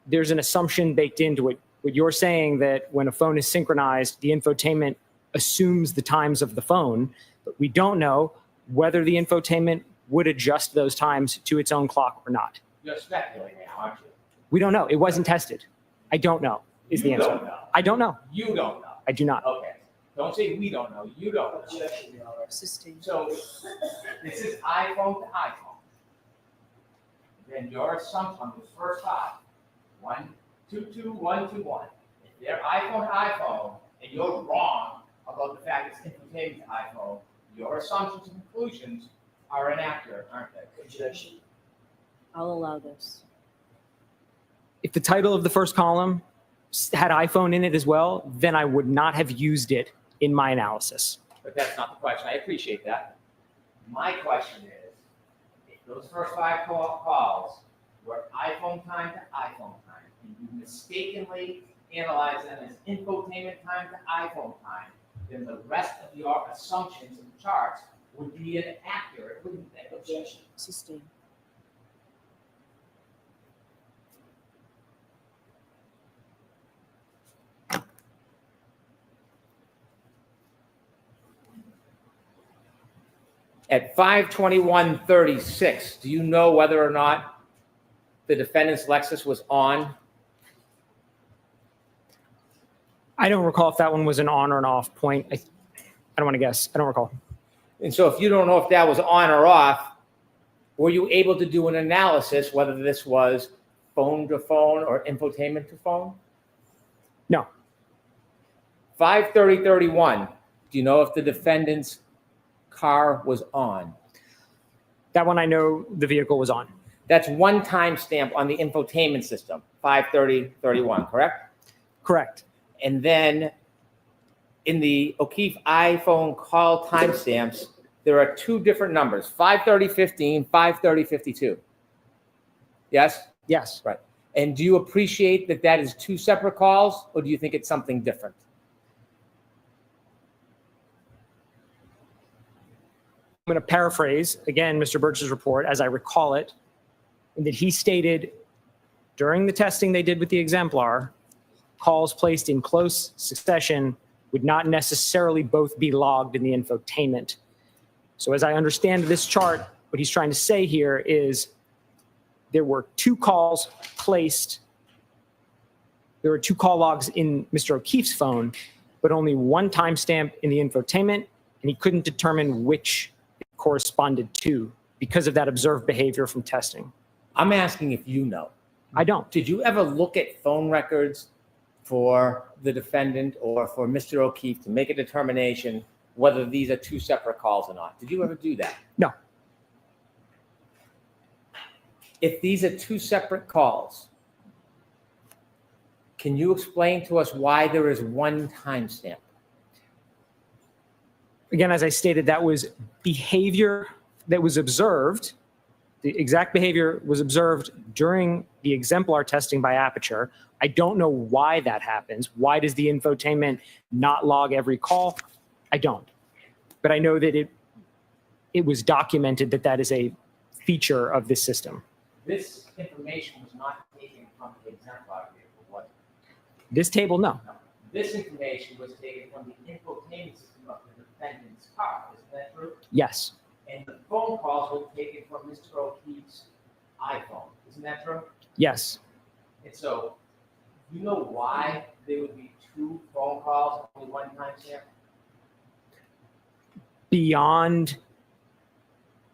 there's an assumption baked into it. What you're saying that when a phone is synchronized, the infotainment assumes the times of the phone, but we don't know whether the infotainment would adjust those times to its own clock or not. You're speculating now, aren't you? We don't know. It wasn't tested. I don't know is the You answer. don't know. I don't know. You don't know. I do not. Okay. Don't say we don't know. You don't know. So this is iPhone to iPhone. Then your assumption on the first five, 1, 2, 2, 1, 2, 1. If they're iPhone to iPhone and you're wrong about the fact it's infotainment to iPhone, your assumptions and conclusions are inaccurate, aren't they? Objection. I'll allow this. If the title of the first column had iPhone in it as well, then I would not have used it in my analysis. But that's not the question. I appreciate that. My question is, if those first 5 calls were iPhone time to iPhone time, and you mistakenly analyze them as infotainment time to iPhone time, then the rest of your assumptions and charts would be inaccurate, wouldn't they? Objection. Sustained. At 5:21:36, do you know whether or not the defendant's Lexus was on? I don't recall if that one was an on or an off point. I don't want to guess. I don't recall. And so if you don't know if that was on or off, were you able to do an analysis whether this was phone to phone or infotainment to phone? No. 5:30:31, do you know if the defendant's car was on? That one I know the vehicle was on. That's one timestamp on the infotainment system, 5:30:31, correct? Correct. And then in the O'Keefe iPhone call timestamps, there are 2 different numbers, 5:30:15, 5:30:52. Yes? Yes. Right. And do you appreciate that that is 2 separate calls, or do you think it's something different? I'm going to paraphrase, again, Mr. Birch's report, as I recall it, in that he stated during the testing they did with the exemplar, calls placed in close succession would not necessarily both be logged in the infotainment. So as I understand this chart, what he's trying to say here is there were 2 calls placed, there were 2 call logs in Mr. O'Keefe's phone, but only 1 timestamp in the infotainment, and he couldn't determine which it corresponded to because of that observed behavior from testing. I'm asking if you know. I don't. Did you ever look at phone records for the defendant or for Mr. O'Keefe to make a determination whether these are 2 separate calls or not? Did you ever do that? No. If these are 2 separate calls, can you explain to us why there is 1 timestamp? Again, as I stated, that was behavior that was observed. The exact behavior was observed during the exemplar testing by Aperture. I don't know why that happens. Why does the infotainment not log every call? I don't. But I know that it was documented that that is a feature of this system. This information was not taken from the exemplar vehicle, was it? This table, no. No. This information was taken from the infotainment system of the defendant's car. Isn't that true? Yes. And the phone calls were taken from Mr. O'Keefe's iPhone. Isn't that true? Yes. And so, you know why there would be 2 phone calls, only 1 timestamp? Beyond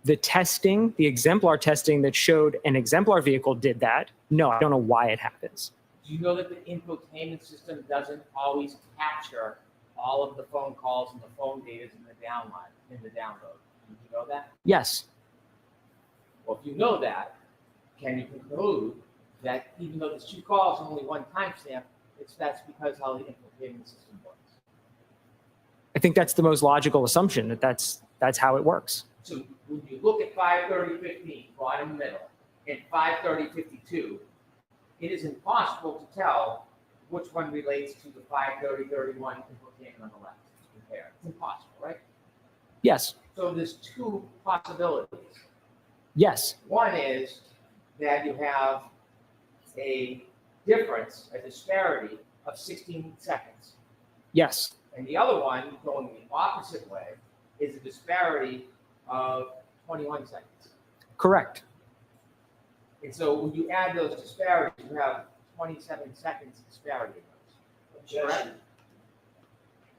the testing, the exemplar testing that showed an exemplar vehicle did that, no, I don't know why it happens. Do you know that the infotainment system doesn't always capture all of the phone calls and the phone data in the download? Do you know that? Yes. Well, if you know that, can you conclude that even though there's 2 calls and only 1 timestamp, that's because how the infotainment system works? I think that's the most logical assumption, that that's how it works. So when you look at 5:30:15, bottom middle, and 5:30:52, it is impossible to tell which one relates to the 5:30:31 infotainment on the left. Compare. It's impossible, right? Yes. So there's 2 possibilities. Yes. One is that you have a difference, a disparity of 16 seconds. Yes. And the other one, going the opposite way, is a disparity of 21 seconds. Correct. And so when you add those disparities, you have 27 seconds disparity in those. Correct?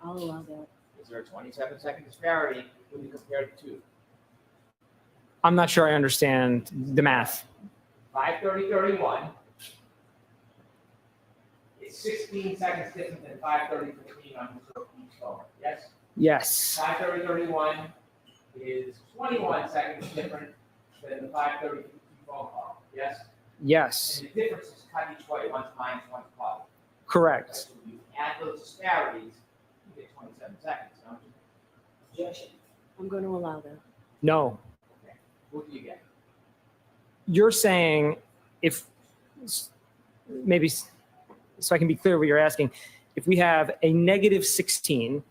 I'll allow that. Is there a 27-second disparity when you compare the two? I'm not sure I understand the math. 5:30:31 is 16 seconds different than 5:30:15 on each phone. Yes? Yes. 5:30:31 is 21 seconds different than the 5:30:15 phone call. Yes? Yes. And the difference is cut each way, one's minus, one's positive. Correct. So when you add those disparities, you get 27 seconds. Don't you? Objection. I'm going to allow that. No. Okay. What do you get? You're saying if, maybe, so I can be clear what you're asking, if we have a negative 16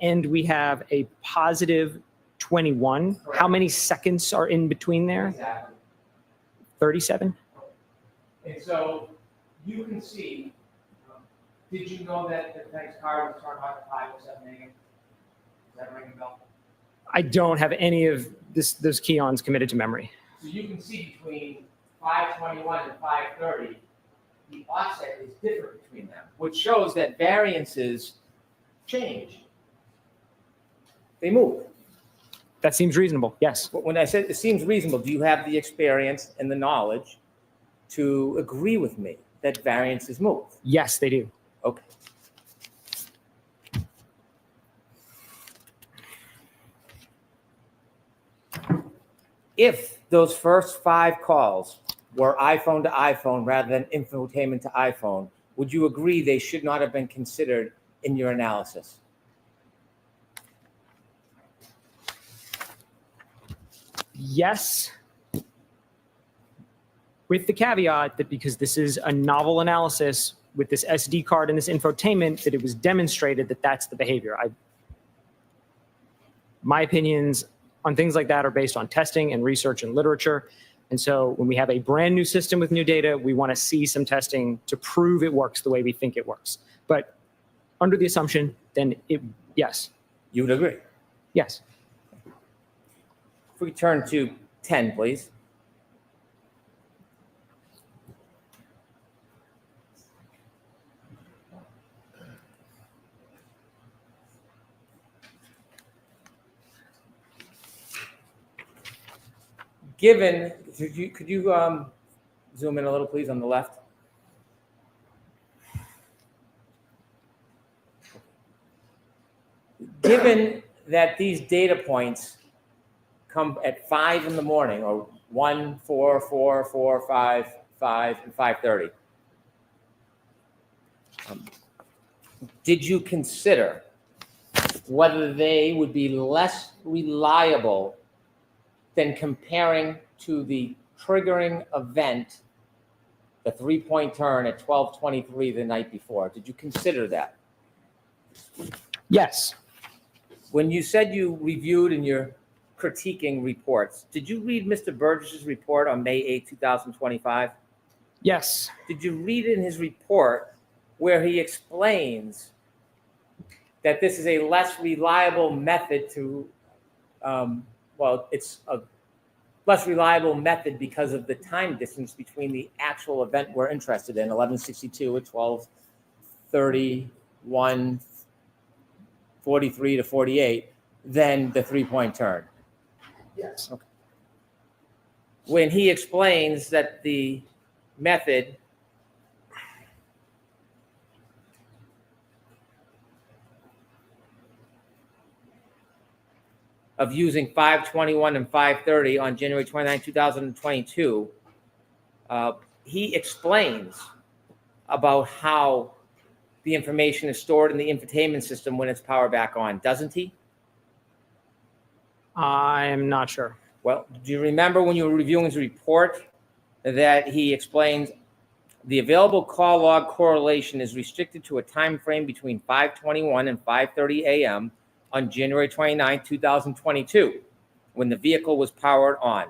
and we have a positive 21, Correct. how many seconds are in between there? Exactly. 37? And so you can see, did you know that the defense card was turned on at 5:07 a.m.? Does that ring a bell? I don't have any of those key-ons committed to memory. So you can see between 5:21 and 5:30, the offset is different between them, which shows that variances change. They move. That seems reasonable, yes. But when I said it seems reasonable, do you have the experience and the knowledge to agree with me that variances move? Yes, they do. Okay. If those first 5 calls were iPhone to iPhone rather than infotainment to iPhone, would you agree they should not have been considered in your analysis? Yes, with the caveat that because this is a novel analysis with this SD card and this infotainment, that it was demonstrated that that's the behavior. My opinions on things like that are based on testing and research and literature. And so when we have a brand new system with new data, we want to see some testing to prove it works the way we think it works. But under the assumption, then yes. You would agree? Yes. If we turn to 10, please. Given, could you zoom in a little, please, on the left? Given that these data points come at 5 in the morning, or 1, 4, 4, 4, 5, 5, and 5:30. Did you consider whether they would be less reliable than comparing to the triggering event, the 3-point turn at 12:23 the night before? Did you consider that? Yes. When you said you reviewed and you're critiquing reports, did you read Mr. Burgess's report on May 8, 2025? Yes. Did you read in his report where he explains that this is a less reliable method to, it's a less reliable method because of the time distance between the actual event we're interested in, 1162 at 12:31, 43 to 48, than the 3-point turn? Yes. Okay. When he explains that the method of using 5:21 and 5:30 on January 29, 2022, he explains about how the information is stored in the infotainment system when it's powered back on, doesn't he? I'm not sure. Well, do you remember when you were reviewing his report that he explains the available call log correlation is restricted to a time frame between 5:21 and 5:30 a.m. on January 29, 2022, when the vehicle was powered on.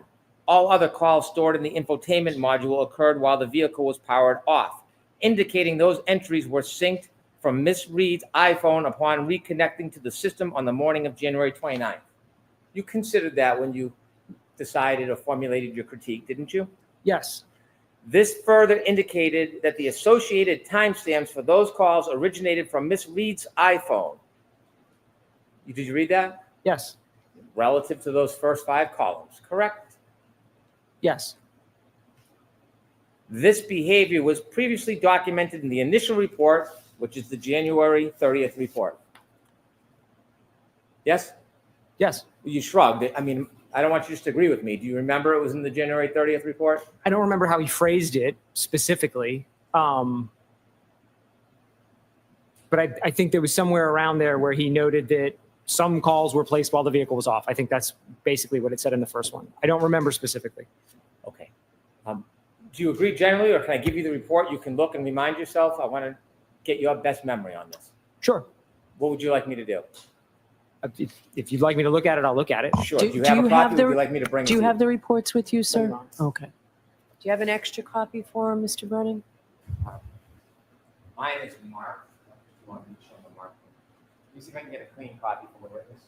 All other calls stored in the infotainment module occurred while the vehicle was powered off, indicating those entries were synced from Ms. Reed's iPhone upon reconnecting to the system on the morning of January 29th. You considered that when you decided or formulated your critique, didn't you? Yes. This further indicated that the associated timestamps for those calls originated from Miss Reed's iPhone. Did you read that? Yes. Relative to those first 5 columns, correct? Yes. This behavior was previously documented in the initial report, which is the January 30th report. Yes? Yes. You shrugged. I mean, I don't want you just to agree with me. Do you remember it was in the January 30th report? I don't remember how he phrased it specifically. But I think there was somewhere around there where he noted that some calls were placed while the vehicle was off. I think that's basically what it said in the first one. I don't remember specifically. Okay. Do you agree generally, or can I give you the report? You can look and remind yourself. I want to get your best memory on this. Sure. What would you like me to do? If you'd like me to look at it, I'll look at it. Sure. Do you have a copy, or would you like me to bring it? Do you to have the reports with you, sir? Later on. Okay. Do you have an extra copy for him, Mr. Brennan? Mine is marked. You want me to show the mark? Let me see if I can get a clean copy from the witness.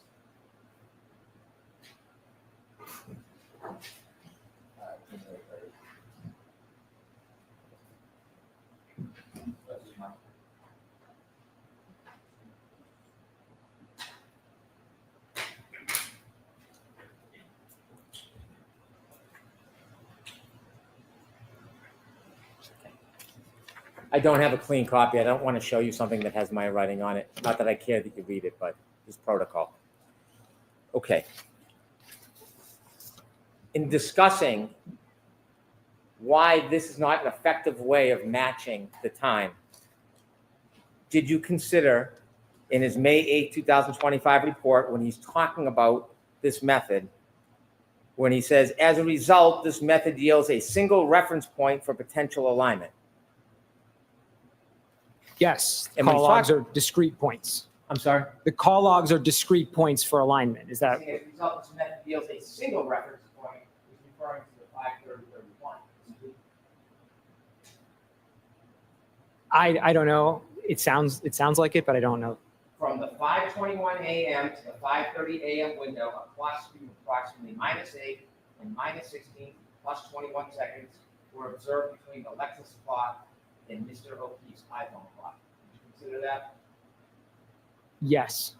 I don't have a clean copy. I don't want to show you something that has my writing on it. Not that I care that you read it, but it's protocol. Okay. In discussing why this is not an effective way of matching the time, did you consider in his May 8, 2025 report, when he's talking about this method, when he says, as a result, this method yields a single reference point for potential alignment? Yes. And Call when he logs talks- are discrete points. I'm sorry? The call logs are discrete points for alignment. Is that? As a result, this method yields a single reference point, which is referring to the 53031. I don't know. It sounds like it, but I don't know. From the 5:21 a.m. to the 5:30 a.m. window, a cluster of approximately -8 and -16 plus 21 seconds were observed between the Lexus clock and Mr. O'Keefe's iPhone clock. Did you consider that? Yes.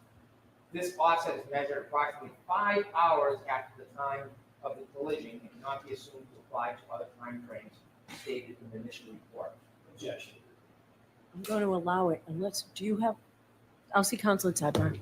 This offset is measured approximately 5 hours after the time of the collision and cannot be assumed to apply to other time frames stated in the initial report. Objection. I'm going to allow it unless, do you have, I'll see counsel at sidebar.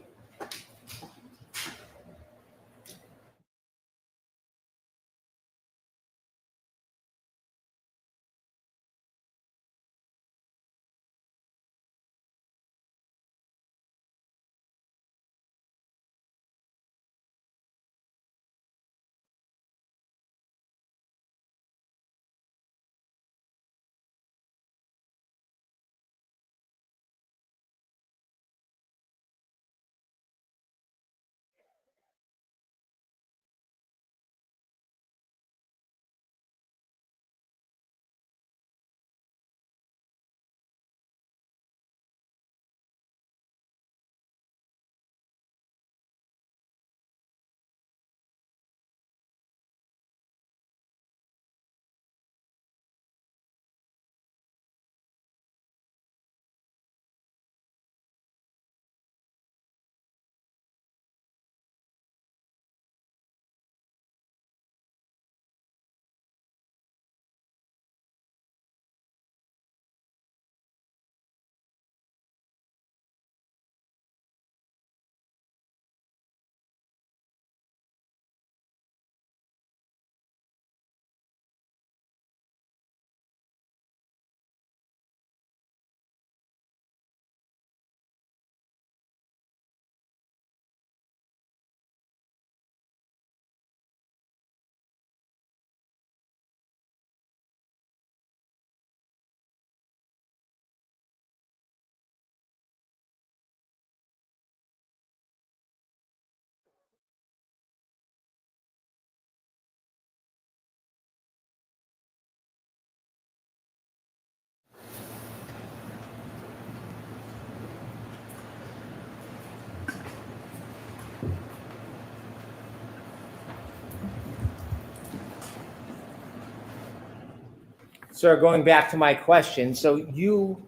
Sir, going back to my question, so you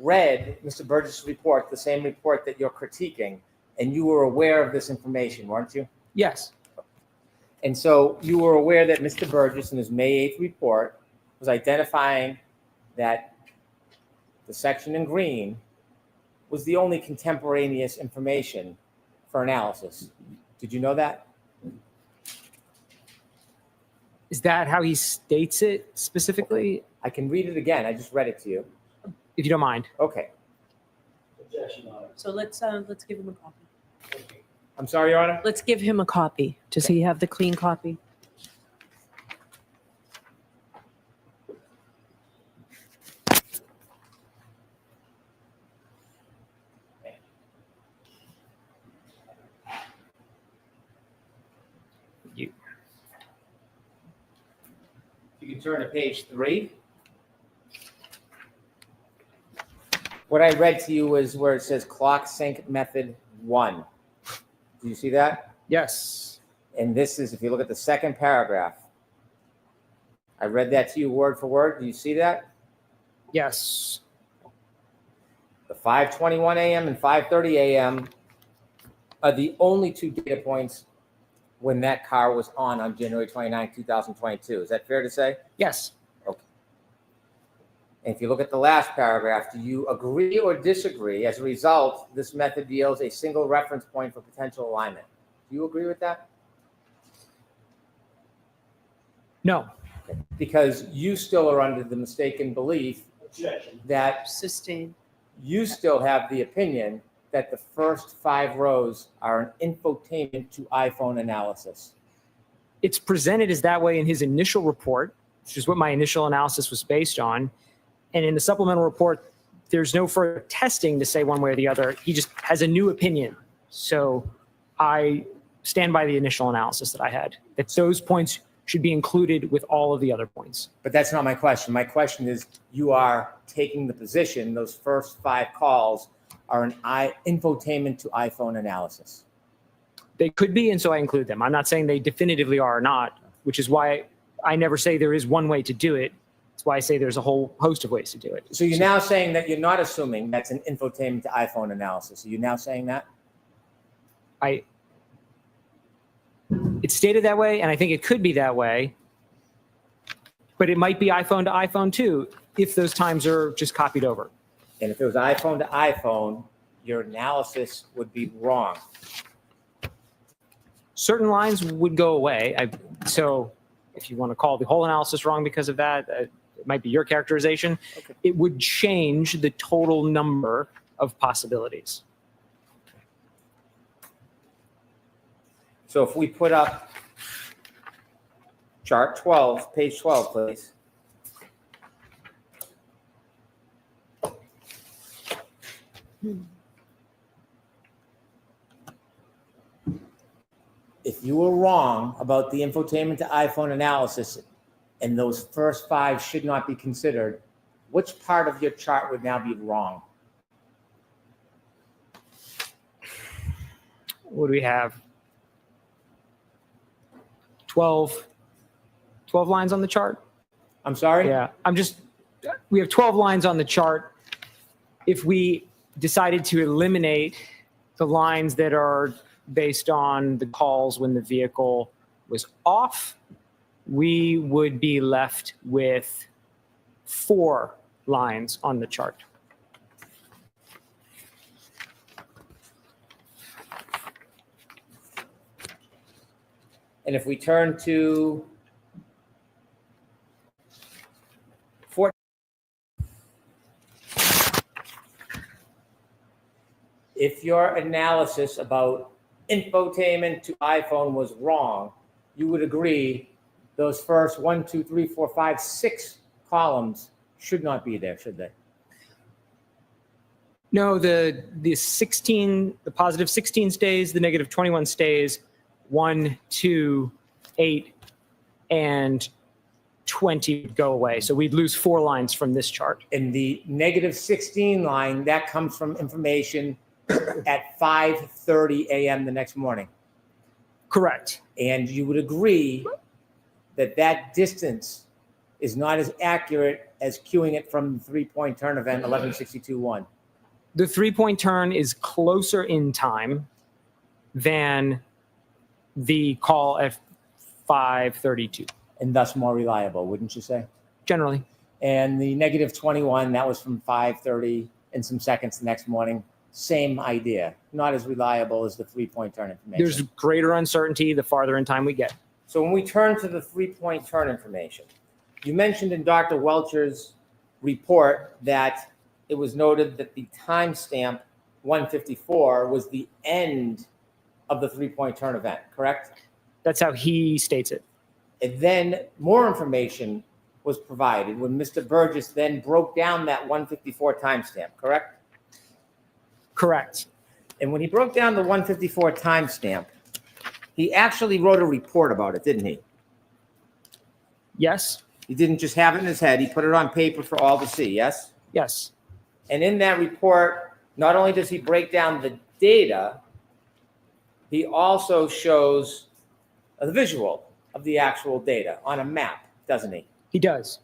read Mr. Burgess' report, the same report that you're critiquing, and you were aware of this information, weren't you? Yes. And so you were aware that Mr. Burgess in his May 8th report was identifying that the section in green was the only contemporaneous information for analysis. Did you know that? Is that how he states it specifically? I can read it again. I just read it to you. If you don't mind. Okay. So let's give him a copy. I'm sorry, Your Honor? Let's give him a copy. Does he have the clean copy? You can turn to page 3. What I read to you is where it says clock sync method 1. Do you see that? Yes. And this is, if you look at the second paragraph, I read that to you word for word. Do you see that? Yes. The 5:21 a.m. and 5:30 a.m. are the only 2 data points when that car was on January 29, 2022. Is that fair to say? Yes. Okay. And if you look at the last paragraph, do you agree or disagree? As a result, this method yields a single reference point for potential alignment. Do you agree with that? No. Okay. Because you still are under the mistaken belief that Sustained. You still have the opinion that the first 5 rows are an infotainment to iPhone analysis. It's presented as that way in his initial report, which is what my initial analysis was based on. And in the supplemental report, there's no further testing to say one way or the other. He just has a new opinion. So I stand by the initial analysis that I had, that those points should be included with all of the other points. But that's not my question. My question is, you are taking the position those first 5 calls are an infotainment to iPhone analysis. They could be, and so I include them. I'm not saying they definitively are or not, which is why I never say there is one way to do it. That's why I say there's a whole host of ways to do it. So you're now saying that you're not assuming that's an infotainment to iPhone analysis. Are you now saying that? It's stated that way, and I think it could be that way, but it might be iPhone to iPhone too, if those times are just copied over. And if it was iPhone to iPhone, your analysis would be wrong. Certain lines would go away. So if you want to call the whole analysis wrong because of that, it might be your characterization. Okay. It would change the total number of possibilities. So if we put up chart 12, page 12, please. If you were wrong about the infotainment to iPhone analysis and those first 5 should not be considered, which part of your chart would now be wrong? What do we have? 12 lines on the chart? I'm sorry? Yeah, we have 12 lines on the chart. If we decided to eliminate the lines that are based on the calls when the vehicle was off, we would be left with 4 lines on the chart. And if we turn to 14, if your analysis about infotainment to iPhone was wrong, you would agree those first 1, 2, 3, 4, 5, 6 columns should not be there, should they? No, the positive 16 stays, the negative 21 stays, 1, 2, 8, and 20 would go away. So we'd lose 4 lines from this chart. And the negative 16 line, that comes from information at 5:30 a.m. the next morning. Correct. And you would agree that that distance is not as accurate as cueing it from the 3-point turn event 1162-1? The 3-point turn is closer in time than the call at 5:32. And thus more reliable, wouldn't you say? Generally. And the -21, that was from 5:30 and some seconds the next morning. Same idea, not as reliable as the 3-point turn information. There's greater uncertainty the farther in time we get. So when we turn to the 3-point turn information, you mentioned in Dr. Welcher's report that it was noted that the timestamp 154 was the end of the 3-point turn event, correct? That's how he states it. And then more information was provided when Mr. Burgess then broke down that 154 timestamp, correct? Correct. And when he broke down the 154 timestamp, he actually wrote a report about it, didn't he? Yes. He didn't just have it in his head. He put it on paper for all to see, yes? Yes. And in that report, not only does he break down the data, he also shows a visual of the actual data on a map, doesn't he? He does.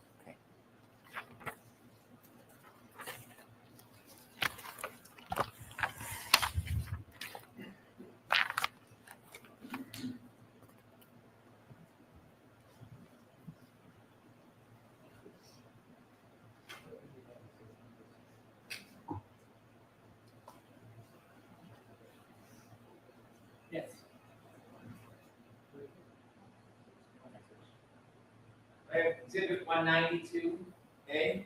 Exhibit 192A.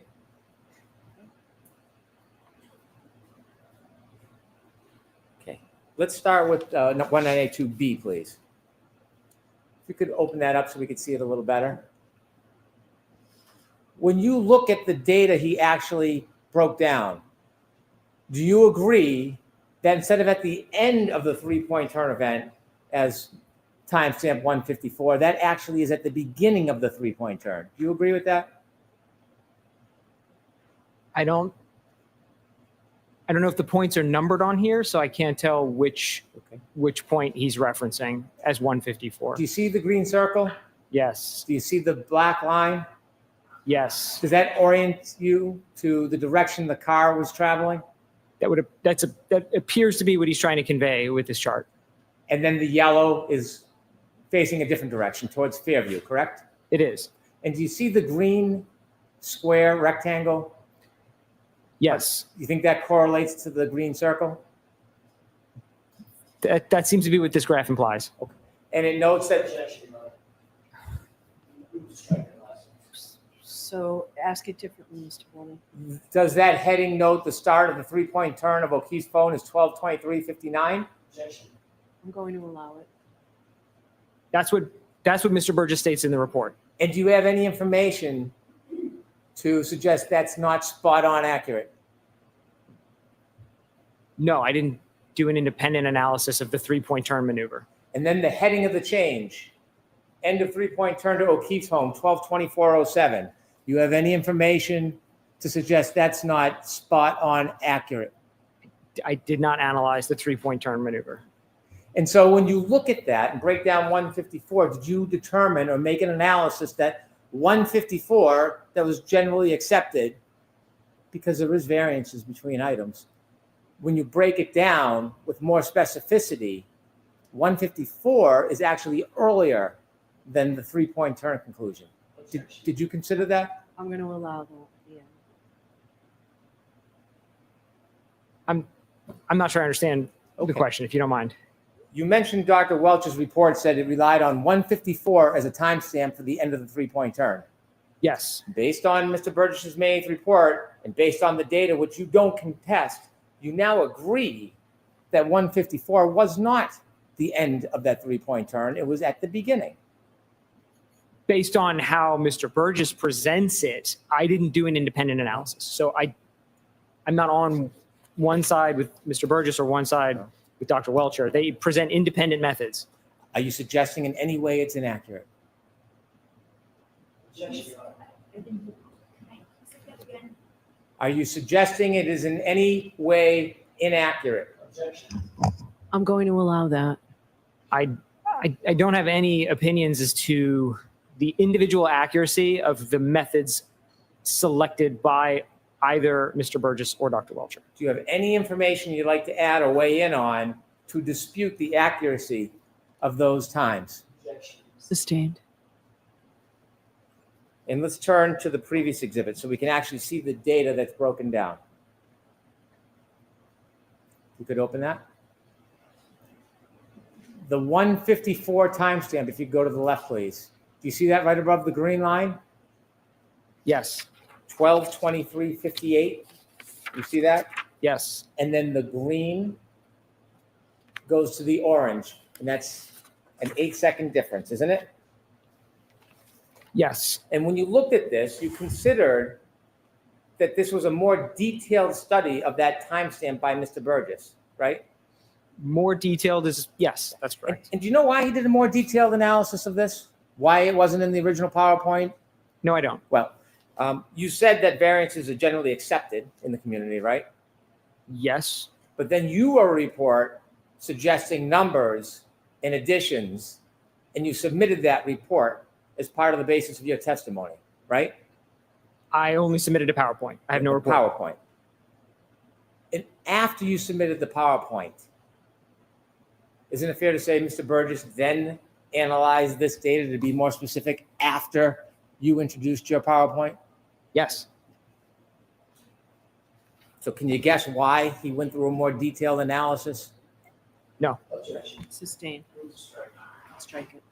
Okay, let's start with 192B, please. If you could open that up so we could see it a little better. When you look at the data he actually broke down, do you agree that instead of at the end of the 3-point turn event as timestamp 154, that actually is at the beginning of the 3-point turn? Do you agree with that? I don't know if the points are numbered on here, so I can't tell which point he's referencing as 154. Do you see the green circle? Yes. Do you see the black line? Yes. Does that orient you to the direction the car was traveling? That appears to be what he's trying to convey with this chart. And then the yellow is facing a different direction towards Fairview, correct? It is. And do you see the green square rectangle? Yes. You think that correlates to the green circle? That seems to be what this graph implies. Okay. And it notes that. So ask it differently, Mr. Bowman. Does that heading note the start of the 3-point turn of O'Keefe's phone is 12:23:59? I'm going to allow it. That's what Mr. Burgess states in the report. And do you have any information to suggest that's not spot on accurate? No, I didn't do an independent analysis of the 3-point turn maneuver. And then the heading of the change, end of 3-point turn to O'Keefe's home, 12:24:07. Do you have any information to suggest that's not spot on accurate? I did not analyze the 3-point turn maneuver. And so when you look at that and break down 154, did you determine or make an analysis that 154 that was generally accepted, because there is variances between items, when you break it down with more specificity, 154 is actually earlier than the 3-point turn conclusion? Did you consider that? I'm going to allow that, yeah. I'm not sure I understand the question, if you don't mind. You mentioned Dr. Welch's report said it relied on 154 as a timestamp for the end of the 3-point turn. Yes. Based on Mr. Burgess's May 8th report and based on the data, which you don't contest, you now agree that 154 was not the end of that 3-point turn. It was at the beginning. Based on how Mr. Burgess presents it, I didn't do an independent analysis. So I'm not on one side with Mr. Burgess or one side with Dr. Welcher. They present independent methods. Are you suggesting in any way it's inaccurate? Are you suggesting it is in any way inaccurate? I'm going to allow that. I don't have any opinions as to the individual accuracy of the methods selected by either Mr. Burgess or Dr. Welcher. Do you have any information you'd like to add or weigh in on to dispute the accuracy of those times? Sustained. And let's turn to the previous exhibit so we can actually see the data that's broken down. You could open that. The 154 timestamp, if you go to the left, please. Do you see that right above the green line? Yes. 12/23/58. You see that? Yes. And then the green goes to the orange, and that's an 8-second difference, isn't it? Yes. And when you looked at this, you considered that this was a more detailed study of that timestamp by Mr. Burgess, right? More detailed is, yes, that's correct. And do you know why he did a more detailed analysis of this? Why it wasn't in the original PowerPoint? No, I don't. Well, you said that variances are generally accepted in the community, right? Yes. But then you wrote a report suggesting numbers and additions, and you submitted that report as part of the basis of your testimony, right? I only submitted a PowerPoint. I have no report. PowerPoint. And after you submitted the PowerPoint, isn't it fair to say Mr. Burgess then analyzed this data to be more specific after you introduced your PowerPoint? Yes. So can you guess why he went through a more detailed analysis? No. Sustained. Strike it.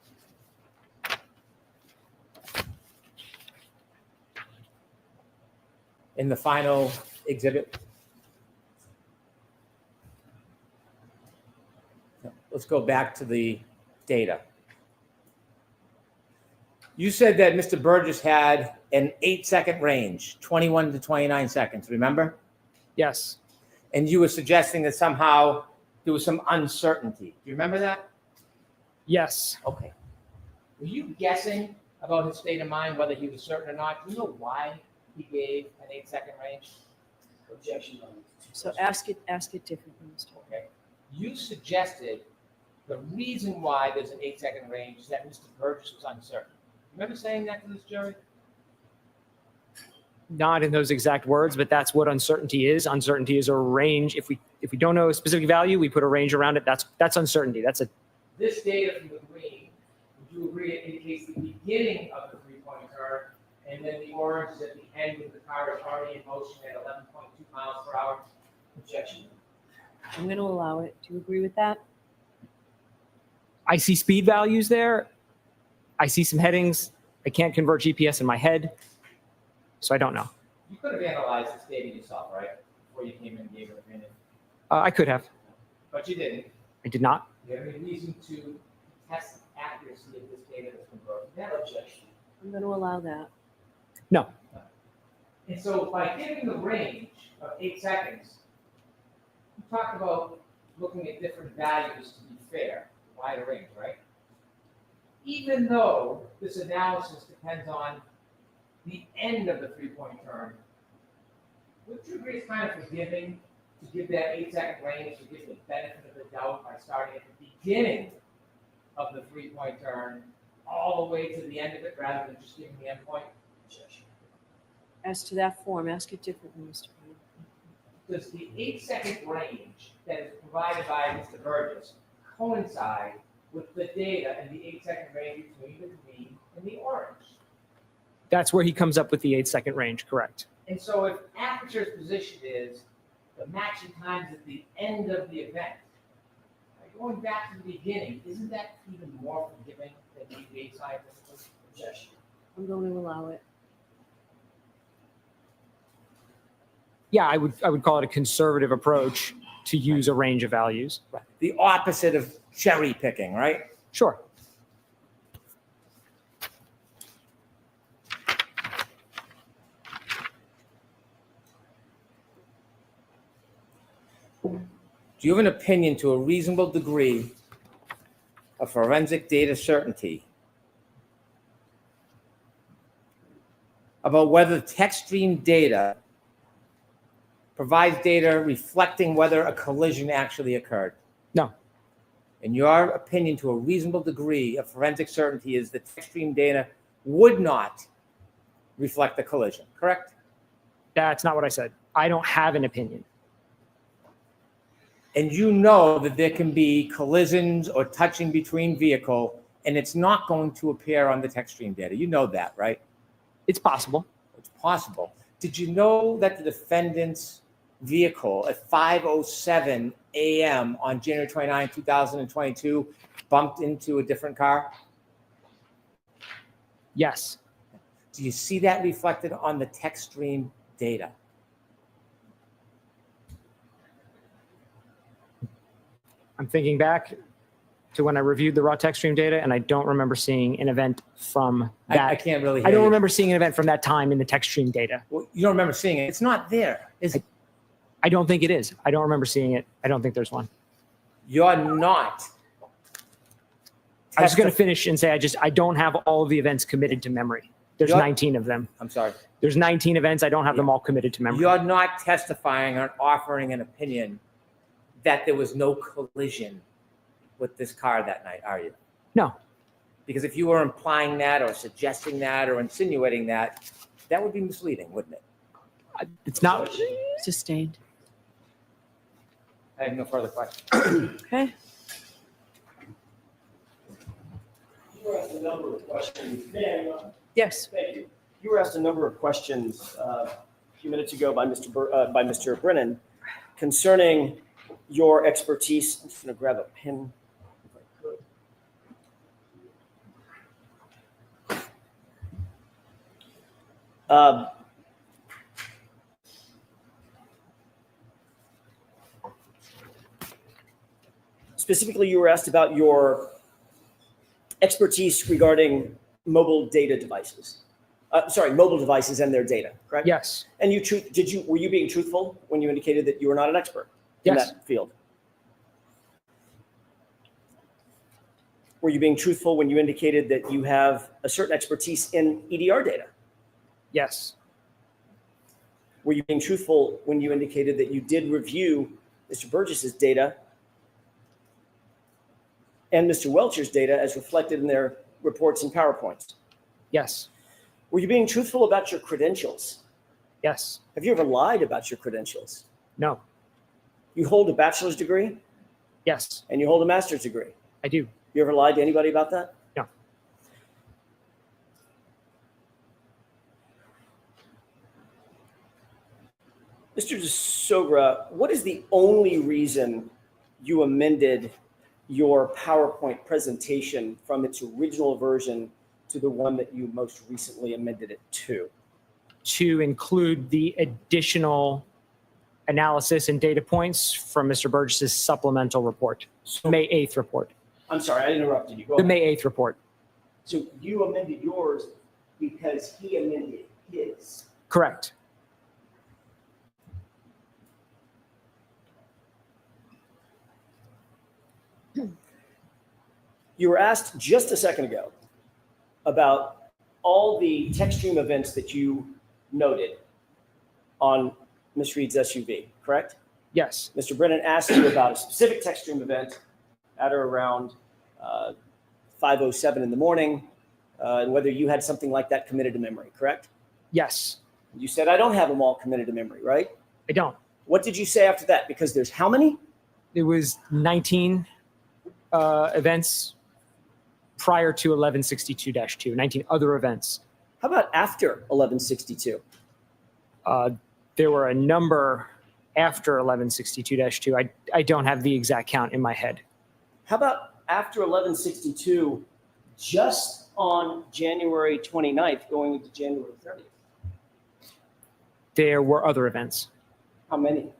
In the final exhibit. Let's go back to the data. You said that Mr. Burgess had an 8-second range, 21 to 29 seconds, remember? Yes. And you were suggesting that somehow there was some uncertainty. Do you remember that? Yes. Okay. Were you guessing about his state of mind, whether he was certain or not? Do you know why he gave an 8-second range? Objection. So ask it differently, Mr. Okay. You suggested the reason why there's an 8-second range is that Mr. Burgess was uncertain. Remember saying that to this jury? Not in those exact words, but that's what uncertainty is. Uncertainty is a range. If we don't know a specific value, we put a range around it. That's uncertainty. That's a. This data from the green, would you agree it indicates the beginning of the 3-point turn, and then the orange is at the end when the car is already in motion at 11.2 miles per hour? Objection. I'm going to allow it. Do you agree with that? I see speed values there. I see some headings. I can't convert GPS in my head, so I don't know. You could have analyzed this data yourself, right? Before you came in and gave an opinion. I could have. But you didn't. I did not. Do you have any reason to test the accuracy of this data that's been broken? That objection. I'm going to allow that. No. And so by giving the range of 8 seconds, you talked about looking at different values to be fair, wider range, right? Even though this analysis depends on the end of the 3-point turn, would you agree it's kind of forgiving to give that 8-second range to give the benefit of the doubt by starting at the beginning of the 3-point turn all the way to the end of it rather than just giving the end point? As to that form, ask it differently, Mr. Brown. Does the 8-second range that is provided by Mr. Burgess coincide with the data and the 8-second range between the green and the orange? That's where he comes up with the 8-second range, correct. And so if Aperture's position is the matching times at the end of the event, going back to the beginning, isn't that even more forgiving than the 8 scientific objection? I'm going to allow it. Yeah, I would call it a conservative approach to use a range of values. Right. The opposite of cherry picking, right? Sure. Do you have an opinion to a reasonable degree of forensic data certainty about whether text stream data provides data reflecting whether a collision actually occurred? No. In your opinion, to a reasonable degree of forensic certainty, is the text stream data would not reflect the collision, correct? That's not what I said. I don't have an opinion. And you know that there can be collisions or touching between vehicle, and it's not going to appear on the text stream data. You know that, right? It's possible. It's possible. Did you know that the defendant's vehicle at 5:07 a.m. on January 29, 2022 bumped into a different car? Yes. Do you see that reflected on the text stream data? I'm thinking back to when I reviewed the raw text stream data, and I don't remember seeing an event from that. I can't really I hear don't you. remember seeing an event from that time in the text stream data. Well, you don't remember seeing it. It's not there, is it? I don't think it is. I don't remember seeing it. I don't think there's one. You're not. I was going to finish and say I don't have all of the events committed to memory. There's 19 of them. I'm sorry. There's 19 events. I don't have them all committed to memory. You're not testifying or offering an opinion that there was no collision with this car that night, are you? No. Because if you were implying that or suggesting that or insinuating that, that would be misleading, wouldn't it? It's not. Sustained. I have no further questions. Okay. You were asked a number of questions. Yes. Thank you. You were asked a number of questions a few minutes ago by Mr. Brennan concerning your expertise. I'm just going to grab a pen if I could. Specifically, you were asked about your expertise regarding mobile data devices. Mobile devices and their data, correct? Yes. And were you being truthful when you indicated that you were not an expert in that field? Were you being truthful when you indicated that you have a certain expertise in EDR data? Yes. Were you being truthful when you indicated that you did review Mr. Burgess's data and Mr. Welcher's data as reflected in their reports and PowerPoints? Yes. Were you being truthful about your credentials? Yes. Have you ever lied about your credentials? No. You hold a bachelor's degree? Yes. And you hold a master's degree? I do. You ever lied to anybody about that? No. Mr. DeSogra, what is the only reason you amended your PowerPoint presentation from its original version to the one that you most recently amended it to? To include the additional analysis and data points from Mr. Burgess's supplemental report, May 8th report. I'm sorry, I interrupted you. Go The ahead. May 8th report. So you amended yours because he amended his. Correct. You were asked just a second ago about all the text stream events that you noted on Ms. Reed's SUV, correct? Yes. Mr. Brennan asked you about a specific text stream event at or around 5:07 in the morning, and whether you had something like that committed to memory, correct? Yes. You said, I don't have them all committed to memory, right? I don't. What did you say after that? Because there's how many? It was 19 events prior to 1162-2, 19 other events. How about after 1162? There were a number after 1162-2. I don't have the exact count in my head. How about after 1162, just on January 29th, going into January 30th? There were other events. How many?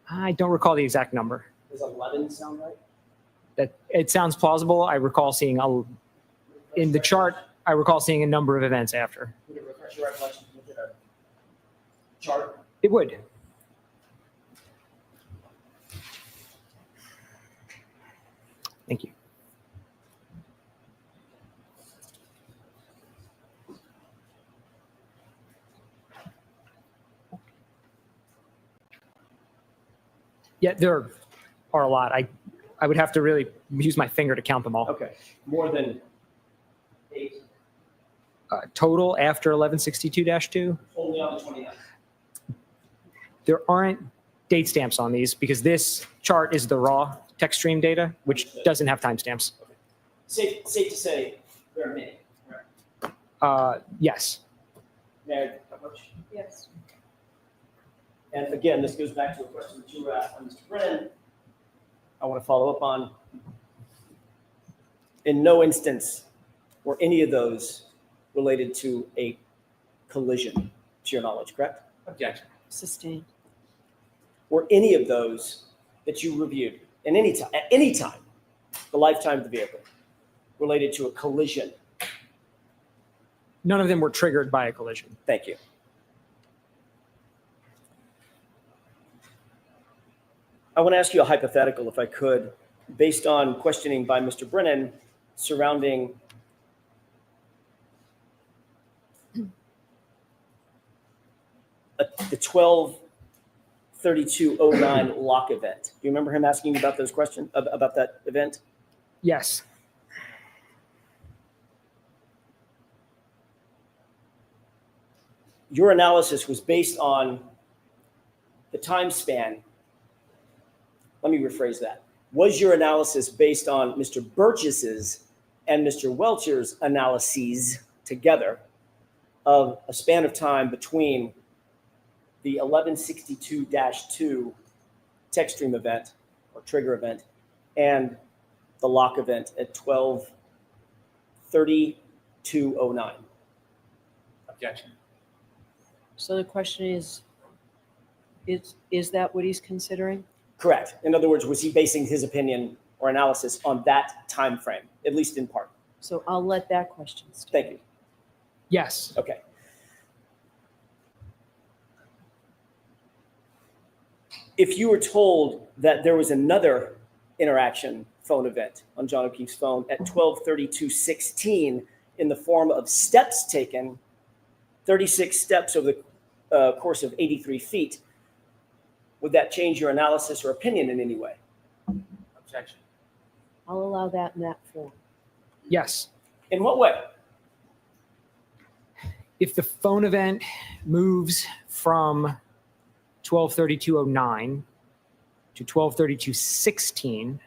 I don't recall the exact number. Does 11 sound right? That it sounds plausible. I recall seeing in the chart. I recall seeing a number of events after. Would it refresh your recollection to look at a chart? It would. Thank you. Yeah, there are a lot. I would have to really use my finger to count them all. Okay, more than 8. total after 1162-2. Only on the 29th. There aren't date stamps on these because this chart is the raw text stream data, which doesn't have timestamps. Safe to say, there are many. Right? Yes. Mayor, how much? Yes. And again, this goes back to a question that you were asked by Mr. Brennan. I want to follow up on. In no instance were any of those related to a collision, to your knowledge, correct? Objection. Sustained. Were any of those that you reviewed at any time, the lifetime of the vehicle, related to a collision? None of them were triggered by a collision. Thank you. I want to ask you a hypothetical, if I could, based on questioning by Mr. Brennan surrounding the 12/32/09 lock event. Do you remember him asking you about those questions, about that event? Yes. Your analysis was based on the time span. Let me rephrase that. Was your analysis based on Mr. Burgess's and Mr. Welcher's analyses together of a span of time between the 1162-2 text stream event or trigger event and the lock event at 12/32/09? Objection. So the question is that what he's considering? Correct. In other words, was he basing his opinion or analysis on that time frame, at least in part? So I'll let that question stay. Thank you. Yes. Okay. If you were told that there was another interaction phone event on John O'Keefe's phone at 12/32/16 in the form of steps taken, 36 steps over the course of 83 feet, would that change your analysis or opinion in any way? Objection. I'll allow that in that form. Yes. In what way? If the phone event moves from 12/32/09 to 12/32/16,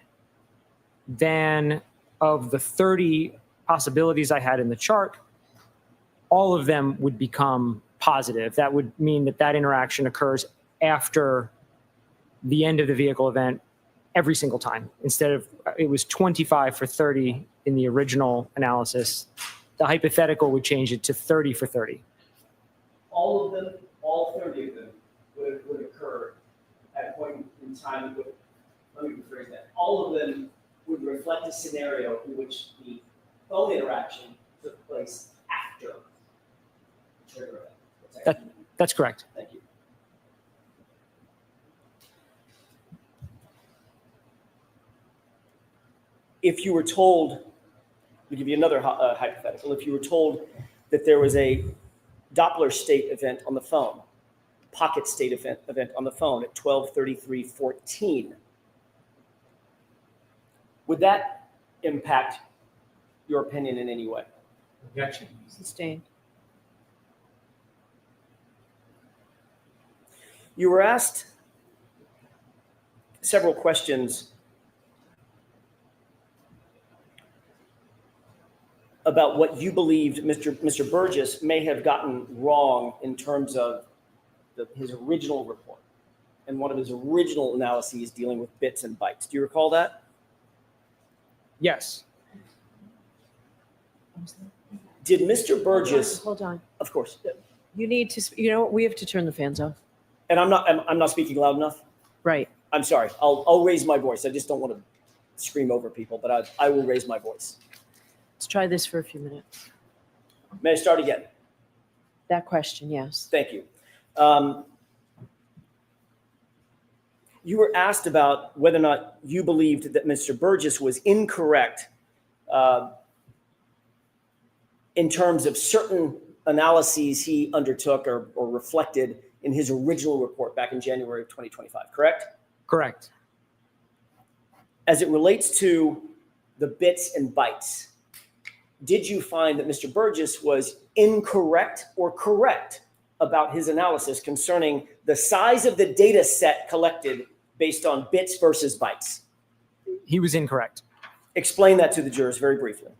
then of the 30 possibilities I had in the chart, all of them would become positive. That would mean that that interaction occurs after the end of the vehicle event every single time. Instead of, it was 25 for 30 in the original analysis, the hypothetical would change it to 30 for 30. All of them, all 30 of them would occur at a point in time. Let me rephrase that. All of them would reflect a scenario in which the phone interaction took place after the trigger event. That's correct. Thank you. If you were told, to give you another hypothetical, if you were told that there was a Doppler state event on the phone, pocket state event on the phone at 12/33/14, would that impact your opinion in any way? Objection. Sustained. You were asked several questions about what you believed Mr. Burgess may have gotten wrong in terms of his original report and one of his original analyses dealing with bits and bytes. Do you recall that? Yes. Did Mr. Burgess? Hold on. Of course. You need to. You know what? We have to turn the fans off. And I'm not speaking loud enough. Right. I'm sorry. I'll raise my voice. I just don't want to scream over people, but I will raise my voice. Let's try this for a few minutes. May I start again? That question, yes. Thank you. You were asked about whether or not you believed that Mr. Burgess was incorrect in terms of certain analyses he undertook or reflected in his original report back in January of 2025, correct? Correct. As it relates to the bits and bytes, did you find that Mr. Burgess was incorrect or correct about his analysis concerning the size of the data set collected based on bits versus bytes? He was incorrect. Explain that to the jurors very briefly.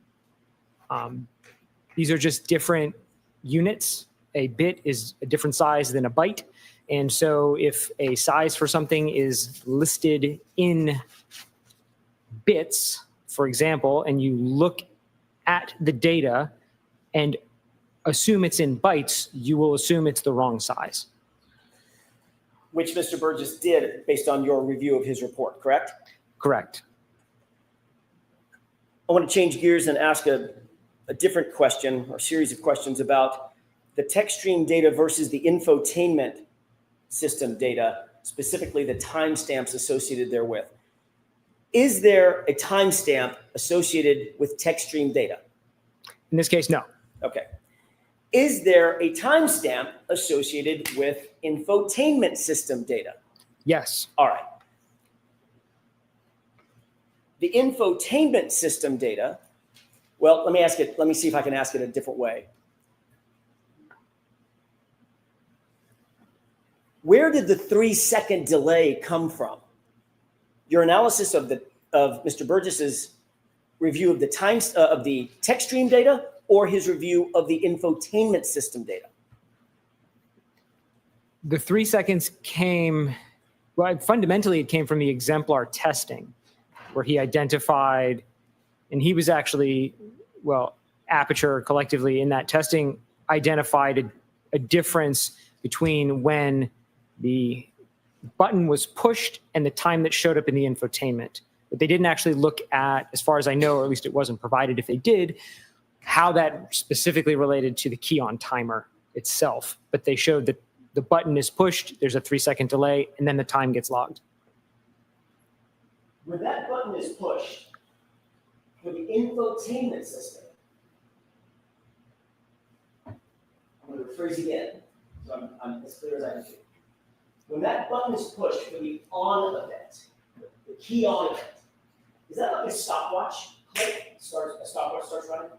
These are just different units. A bit is a different size than a byte. And so if a size for something is listed in bits, for example, and you look at the data and assume it's in bytes, you will assume it's the wrong size. Which Mr. Burgess did based on your review of his report, correct? Correct. I want to change gears and ask a different question or series of questions about the text stream data versus the infotainment system data, specifically the timestamps associated therewith. Is there a timestamp associated with text stream data? In this case, no. Okay. Is there a timestamp associated with infotainment system data? Yes. All right. The infotainment system data, well, let me see if I can ask it a different way. Where did the 3-second delay come from? Your analysis of Mr. Burgess's review of the text stream data, or his review of the infotainment system data? The 3 seconds came, well, fundamentally it came from the exemplar testing, where he identified, and he was actually, well, Aperture collectively in that testing identified a difference between when the button was pushed and the time that showed up in the infotainment. But they didn't actually look at, as far as I know, or at least it wasn't provided if they did, how that specifically related to the key on timer itself. But they showed that the button is pushed, there's a 3-second delay, and then the time gets logged. When that button is pushed for the infotainment system, I'm going to rephrase again, so I'm as clear as I can be. When that button is pushed for the on event, the key on event, is that like a stopwatch click? A stopwatch starts running?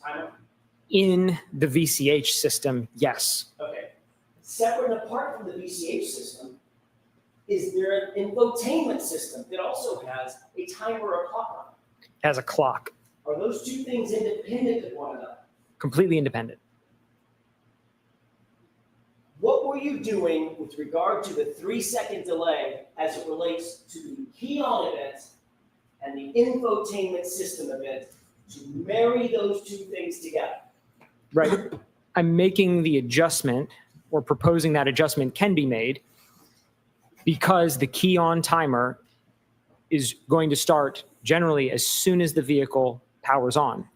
Timer? In the VCH system, yes. Okay. Separate and apart from the VCH system, is there an infotainment system that also has a timer or a clock on it? It has a clock. Are those two things independent of one another? Completely independent. What were you doing with regard to the 3-second delay as it relates to the key on event and the infotainment system event to marry those two things together? Right. I'm making the adjustment, or proposing that adjustment can be made, because the key on timer is going to start generally as soon as the vehicle powers on.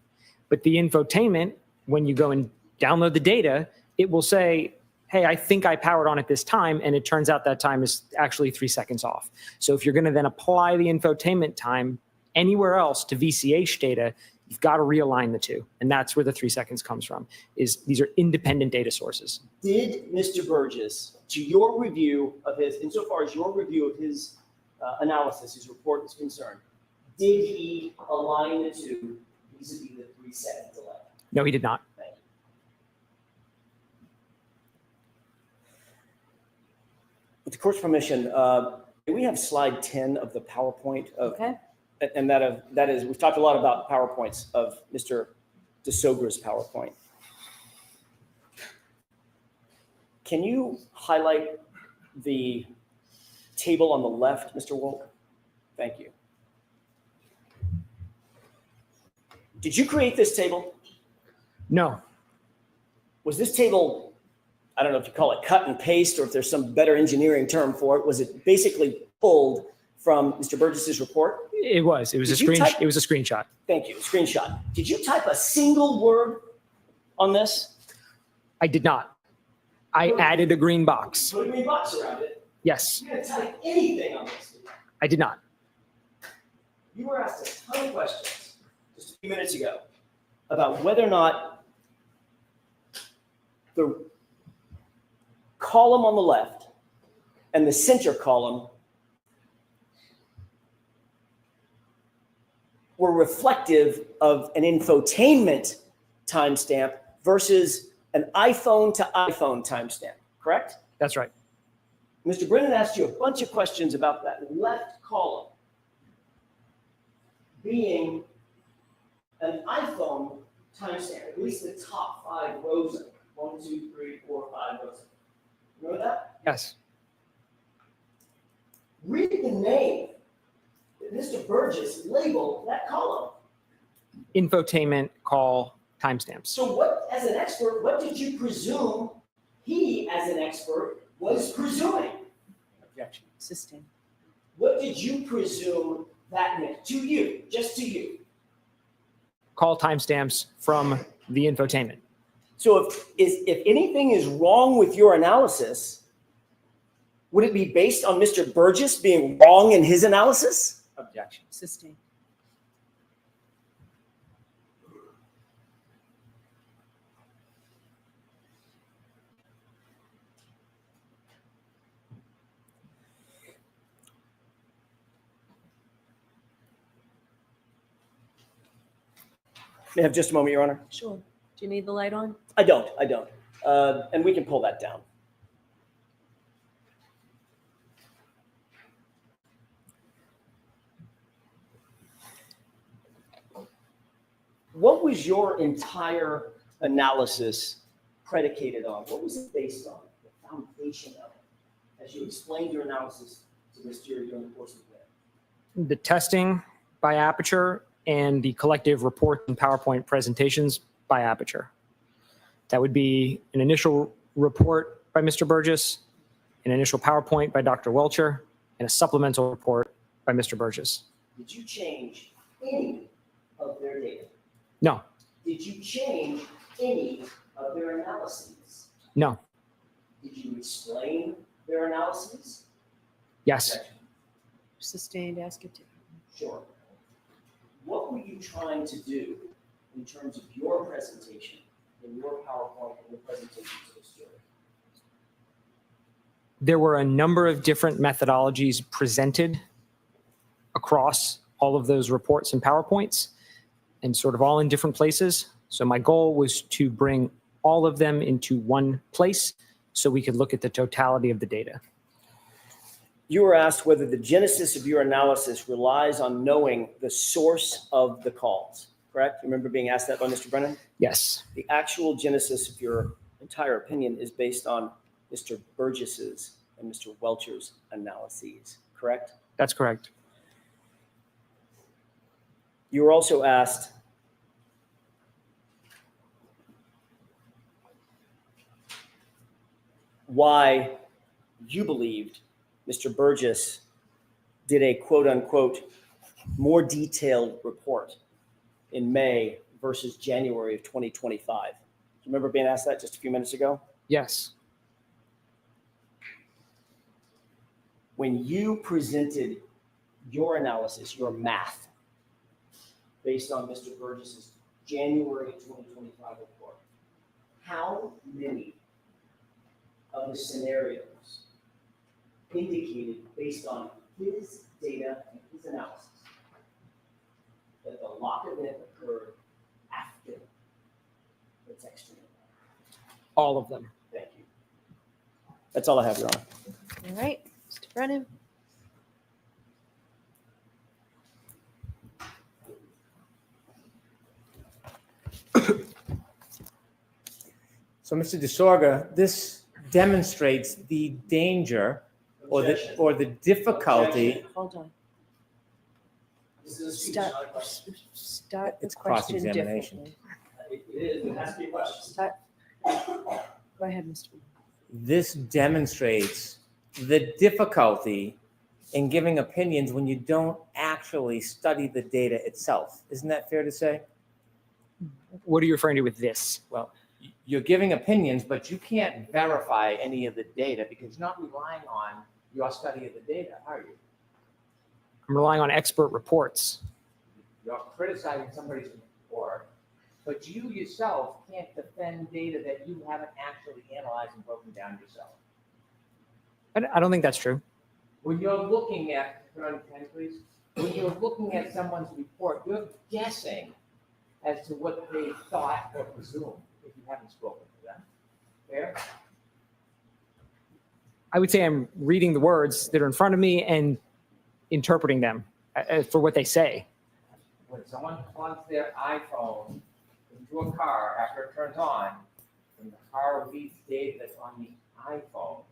But the infotainment, when you go and download the data, it will say, hey, I think I powered on at this time, and it turns out that time is actually 3 seconds off. So if you're going to then apply the infotainment time anywhere else to VCH data, you've got to realign the two. And that's where the 3 seconds comes from, is these are independent data sources. Did Mr. Burgess, to your review of his, insofar as your review of his analysis, his report is concerned, did he align the two vis-a-vis the 3-second delay? No, he did not. Thank you. With the court's permission, do we have slide 10 of the PowerPoint of, Okay. and that is, we've talked a lot about PowerPoints of Mr. DeSogra's PowerPoint. Can you highlight the table on the left, Mr. Wolk? Thank you. Did you create this table? No. Was this table, I don't know if you call it cut and paste or if there's some better engineering term for it, was it basically pulled from Mr. Burgess's report? It was. It was a screenshot. Thank you. Screenshot. Did you type a single word on this? I did not. I added a green box. Put a green box around it. Yes. You didn't type anything on this. I did not. You were asked a ton of questions just a few minutes ago about whether or not the column on the left and the center column were reflective of an infotainment timestamp versus an iPhone to iPhone timestamp, correct? That's right. Mr. Brennan asked you a bunch of questions about that left column being an iPhone timestamp, at least the top 5 rows of it. 1, 2, 3, 4, 5 rows. Remember that? Yes. Read the name that Mr. Burgess labeled that column. Infotainment call timestamps. So what, as an expert, what did you presume he, as an expert, was presuming? Objection. Sustain. What did you presume that meant to you, just to you? Call timestamps from the infotainment. So if anything is wrong with your analysis, would it be based on Mr. Burgess being wrong in his analysis? Objection. Sustain. May I have just a moment, Your Honor? Sure. Do you need the light on? I don't. And we can pull that down. What was your entire analysis predicated on? What was it based on? The foundation of it, as you explained your analysis to this jury during the course of the day? The testing by Aperture and the collective report and PowerPoint presentations by Aperture. That would be an initial report by Mr. Burgess, an initial PowerPoint by Dr. Welcher, and a supplemental report by Mr. Burgess. Did you change any of their data? No. Did you change any of their analyses? No. Did you explain their analyses? Yes. Sustained, ask it to. Sure. What were you trying to do in terms of your presentation, in your PowerPoint, and your presentation to this jury? There were a number of different methodologies presented across all of those reports and PowerPoints, and sort of all in different places. So my goal was to bring all of them into one place so we could look at the totality of the data. You were asked whether the genesis of your analysis relies on knowing the source of the calls, correct? You remember being asked that by Mr. Brennan? Yes. The actual genesis of your entire opinion is based on Mr. Burgess's and Mr. Welcher's analyses, correct? That's correct. You were also asked why you believed Mr. Burgess did a quote unquote more detailed report in May versus January of 2025. Do you remember being asked that just a few minutes ago? Yes. When you presented your analysis, your math, based on Mr. Burgess's January 2025 report, how many of the scenarios indicated, based on his data and his analysis, that the lock event occurred after the texting? All of them. Thank you. That's all I have, Your Honor. All right, Mr. Brennan. So, Mr. DeSorga, this demonstrates the danger or the difficulty. Hold on. This is Start the It's question cross-examination. differently. It is. It has to be a question. Start. Go ahead, Mr. Brennan. This demonstrates the difficulty in giving opinions when you don't actually study the data itself. Isn't that fair to say? What are you referring to with this? Well, you're giving opinions, but you can't verify any of the data because you're not relying on your study of the data, are you? I'm relying on expert reports. You're criticizing somebody's report, but you yourself can't defend data that you haven't actually analyzed and broken down yourself. I don't think that's true. When you're looking at, turn on 10, please. when you're looking at someone's report, you're guessing as to what they thought or presumed if you haven't spoken to them. Fair? I would say I'm reading the words that are in front of me and interpreting them for what they say. When someone plugs their iPhone into a car after it turns on, and the car reads data that's on the iPhone,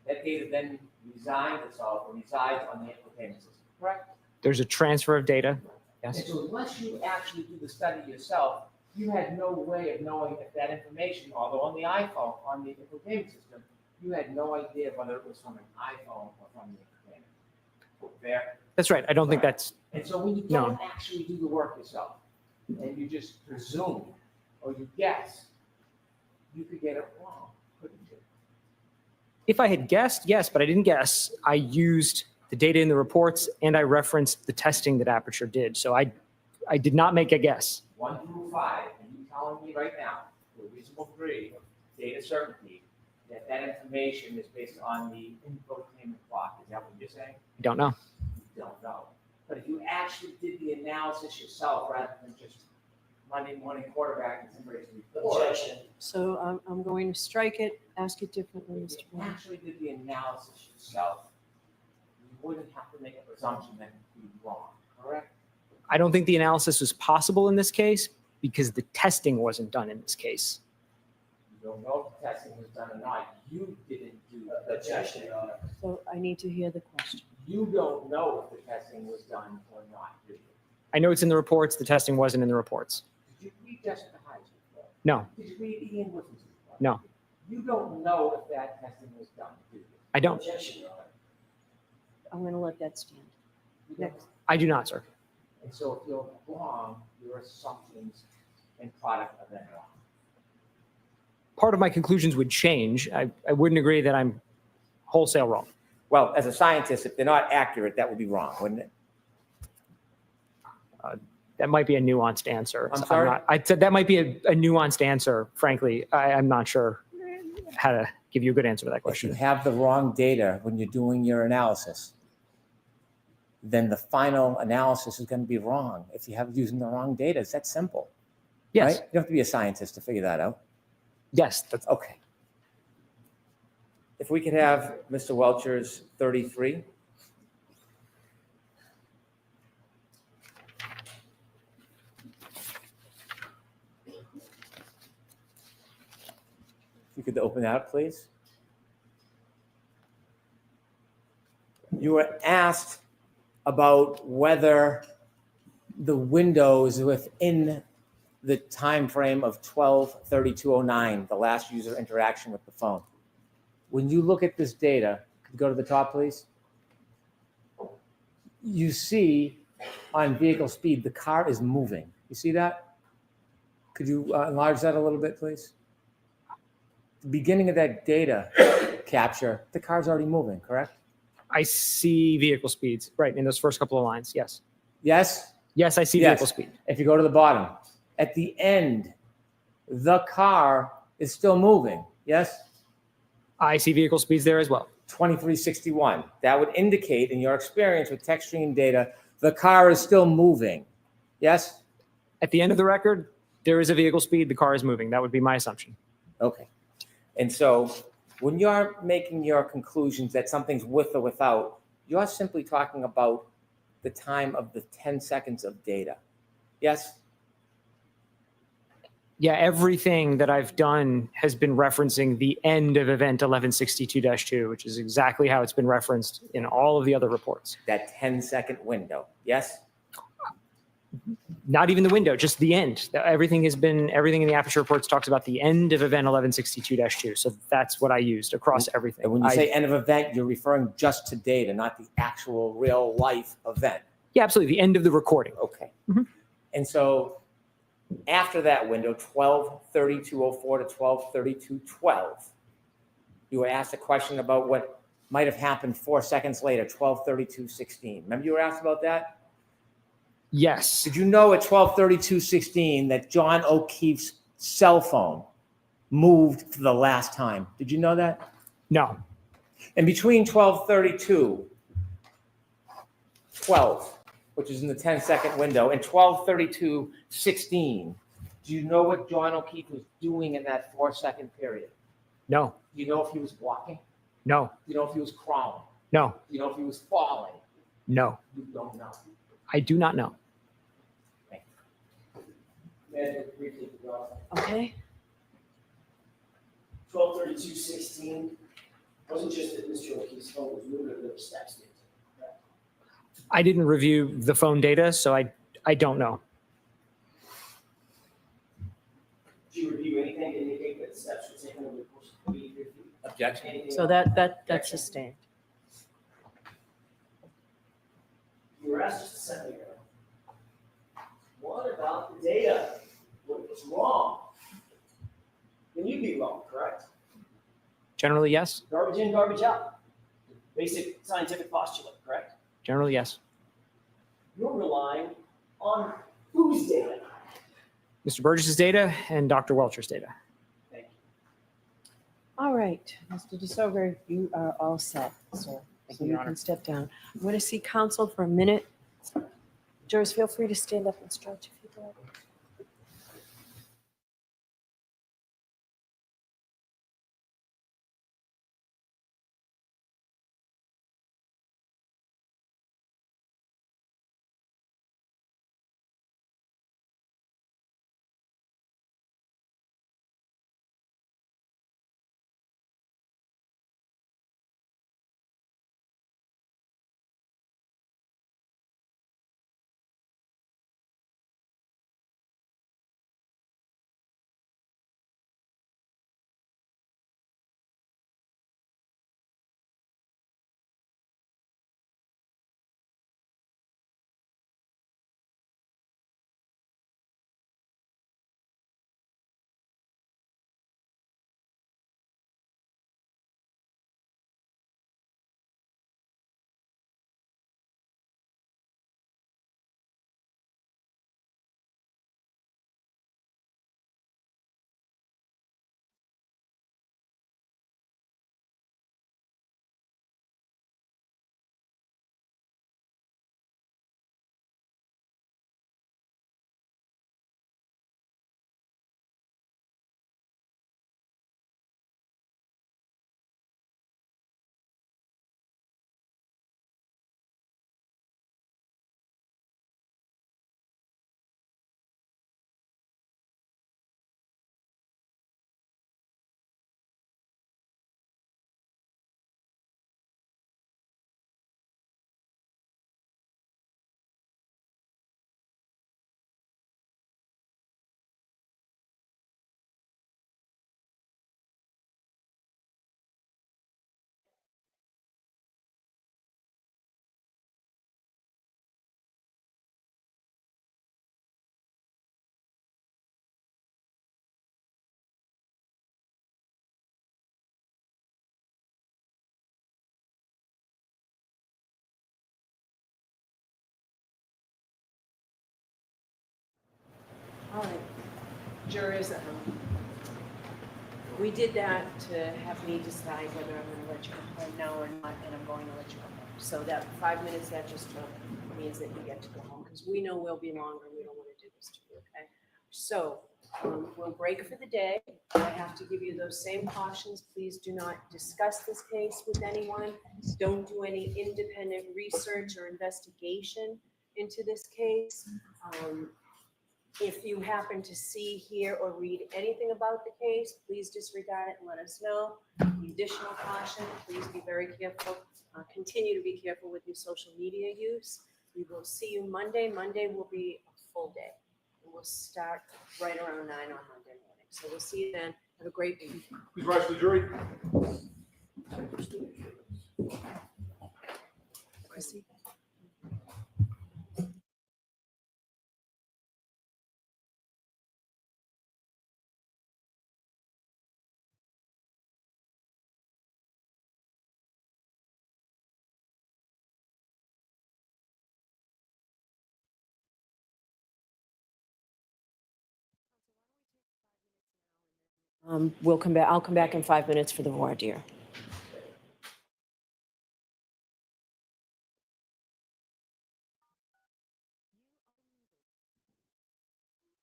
that data then resides on the infotainment system, correct? There's a transfer of data. Yes. And so unless you actually do the study yourself, you had no way of knowing if that information, although on the iPhone, on the infotainment system, you had no idea whether it was from an iPhone or from the infotainment. Fair? That's right. I don't think that's. And so when you don't actually do the work yourself, and you just presume or you guess, you could get it wrong, couldn't you? If I had guessed, yes, but I didn't guess. I used the data in the reports and I referenced the testing that Aperture did. So I did not make a guess. 1 through 5, and you telling me right now, to a reasonable degree of data certainty, that that information is based on the infotainment clock. Is that what you're saying? I don't know. You don't know. But if you actually did the analysis yourself rather than just Monday morning quarterbacking somebody's report. Objection. So I'm going to strike it, ask it differently, Mr. If you Brown. actually did the analysis yourself, you wouldn't have to make a presumption that it would be wrong, correct? I don't think the analysis was possible in this case because the testing wasn't done in this case. You don't know if the testing was done or not. You didn't do the testing. So I need to hear the question. You don't know if the testing was done or not, do you? I know it's in the reports. The testing wasn't in the reports. Did you read Jessica Hyde's report? No. Did you read Ian Wood's report? No. You don't know if that testing was done, do you? I don't. I'm going to let that stand. Next. I do not, sir. And so if you're wrong, your assumptions and product are then wrong. Part of my conclusions would change. I wouldn't agree that I'm wholesale wrong. Well, as a scientist, if they're not accurate, that would be wrong, wouldn't it? That might be a nuanced answer. I'm sorry? I said that might be a nuanced answer. Frankly, I'm not sure how to give you a good answer to that If question. you have the wrong data when you're doing your analysis, then the final analysis is going to be wrong. If you have using the wrong data, it's that simple. Yes. Right? You don't have to be a scientist to figure that out. Yes. That's okay. If we could have Mr. Welcher's 33. If you could open that up, please. You were asked about whether the window is within the time frame of 12/32/09, the last user interaction with the phone. When you look at this data, could you go to the top, please? You see on vehicle speed, the car is moving. You see that? Could you enlarge that a little bit, please? The beginning of that data capture, the car's already moving, correct? I see vehicle speeds, right, in those first couple of lines, yes. Yes? Yes, I see Yes. vehicle speed. If you go to the bottom, at the end, the car is still moving, yes? I see vehicle speeds there as well. 2361. That would indicate, in your experience with text stream data, the car is still moving, yes? At the end of the record, there is a vehicle speed, the car is moving. That would be my assumption. Okay. And so when you're making your conclusions that something's with or without, you're simply talking about the time of the 10 seconds of data. Yes? Yeah, everything that I've done has been referencing the end of event 1162-2, which is exactly how it's been referenced in all of the other reports. That 10-second window, yes? Not even the window, just the end. Everything in the Aperture reports talks about the end of event 1162-2. So that's what I used across everything. And when you say end of event, you're referring just to data, not the actual real life event. Yeah, absolutely. The end of the recording. Okay. And so after that window, 12/32/04 to 12/32/12, you were asked a question about what might have happened 4 seconds later, 12/32/16. Remember you were asked about that? Yes. Did you know at 12/32/16 that John O'Keefe's cell phone moved for the last time? Did you know that? No. And between 12/32 12, which is in the 10-second window, and 12:32:16. Do you know what John O'Keefe was doing in that 4-second period? No. Do you know if he was walking? No. Do you know if he was crawling? No. Do you know if he was falling? No. You don't know. I do not know. Okay. 12:32:16. Wasn't just that Mr. O'Keefe's phone was moving, there were steps there. I didn't review the phone data, so I don't know. Did you review anything to indicate that steps were taken over the course of 50 feet? Objection. So that's sustained. You were asked just a second ago. What about the data? What was wrong? Then you'd be wrong, correct? Generally, yes. Garbage in, garbage out. Basic scientific postulate, correct? Generally, yes. You're relying on whose data? Mr. Burgess's data and Dr. Welcher's data. Thank you. All right, Mr. DeSoger, you are all set, sir. Thank So you, you Your can Honor. step down. I'm going to see counsel for a minute. Jurors, feel free to stand up and stretch if you'd like. All right, jurors, we did that to have me decide whether I'm going to let you go home now or not, and I'm going to let you go home. So that 5 minutes that just took means that you get to go home, because we know we'll be longer. We don't want to do this to you, okay? So we'll break for the day. I have to give you those same cautions. Please do not discuss this case with anyone. Don't do any independent research or investigation into this case. If you happen to see, hear, or read anything about the case, please disregard it and let us know. Additional caution, please be very careful. Continue to be careful with your social media use. We will see you Monday. Monday will be a full day. And we'll start right around 9 on Monday morning. So we'll see you then. Have a great week. Please rise to the jury. Chrissy? We'll come back. I'll come back in 5 minutes for the voir dire.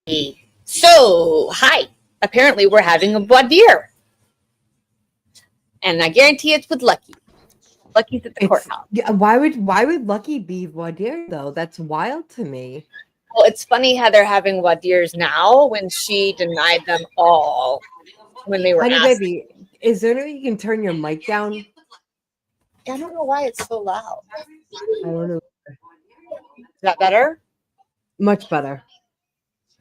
So, hi. Apparently, we're having a voir dire. And I guarantee it's with Lucky. Lucky's at the courthouse. Yeah, why would Lucky be voir dire though? That's wild to me. Well, it's funny how they're having voir dires now when she denied them all when they were Honey asked. baby, is there any way you can turn your mic down? I don't know why it's so loud. I don't know. Is that better? Much better.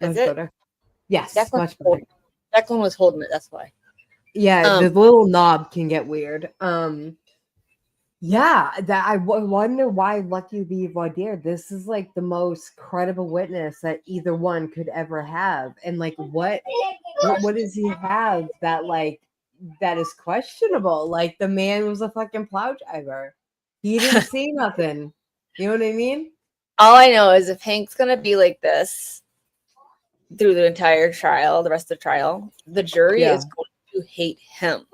Is Much it? better. Yes, Declan much better. Declan was holding it. That's why. Yeah, the little knob can get weird. Yeah, that wonder why Lucky would be voir dire. This is like the most credible witness that either one could ever have, and like what does he have that is questionable? Like the man was a fucking plow driver. He didn't see nothing. You know what I mean? All I know is if Hank's gonna be like this through the entire trial, the rest of the trial, the jury is going to hate him.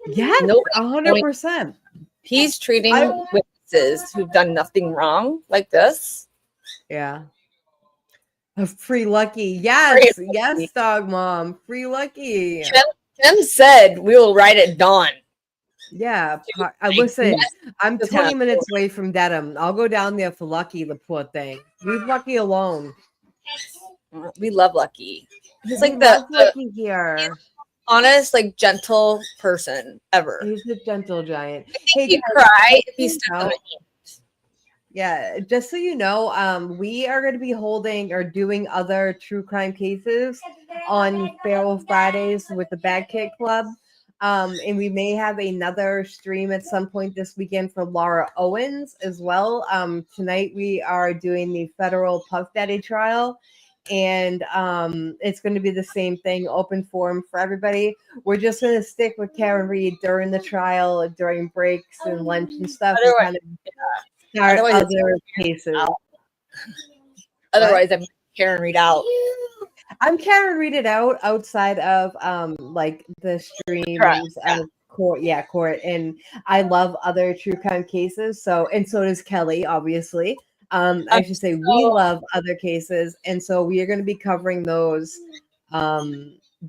Yes, 100%. He's treating witnesses who've done nothing wrong like this. Yeah. Free Lucky. Yes, yes, dog mom. Free Lucky. Kim said we will ride at dawn. Yeah. Listen, I'm 20 minutes away from Dedham. I'll go down there for Lucky, the poor thing. Leave Lucky alone. We love Lucky. He's like Lucky here. Honest, like gentle person ever. He's a gentle giant. Hey, he'd cry if he's still. Yeah, just so you know, we are going to be holding or doing other true crime cases on Feral Fridays with the Bad Kid Club. And we may have another stream at some point this weekend for Laura Owens as well. Tonight we are doing the federal Puff Daddy trial. And it's going to be the same thing, open forum for everybody. We're just going to stick with Karen Reed during the trial, during breaks and lunch and stuff. And kind of start other cases. Otherwise, I'm Karen Reed out. I'm Karen Reed it out outside of like the streams of court. Yeah, court. And I love other true crime cases. So does Kelly, obviously. I should say we love other cases, and so we are going to be covering those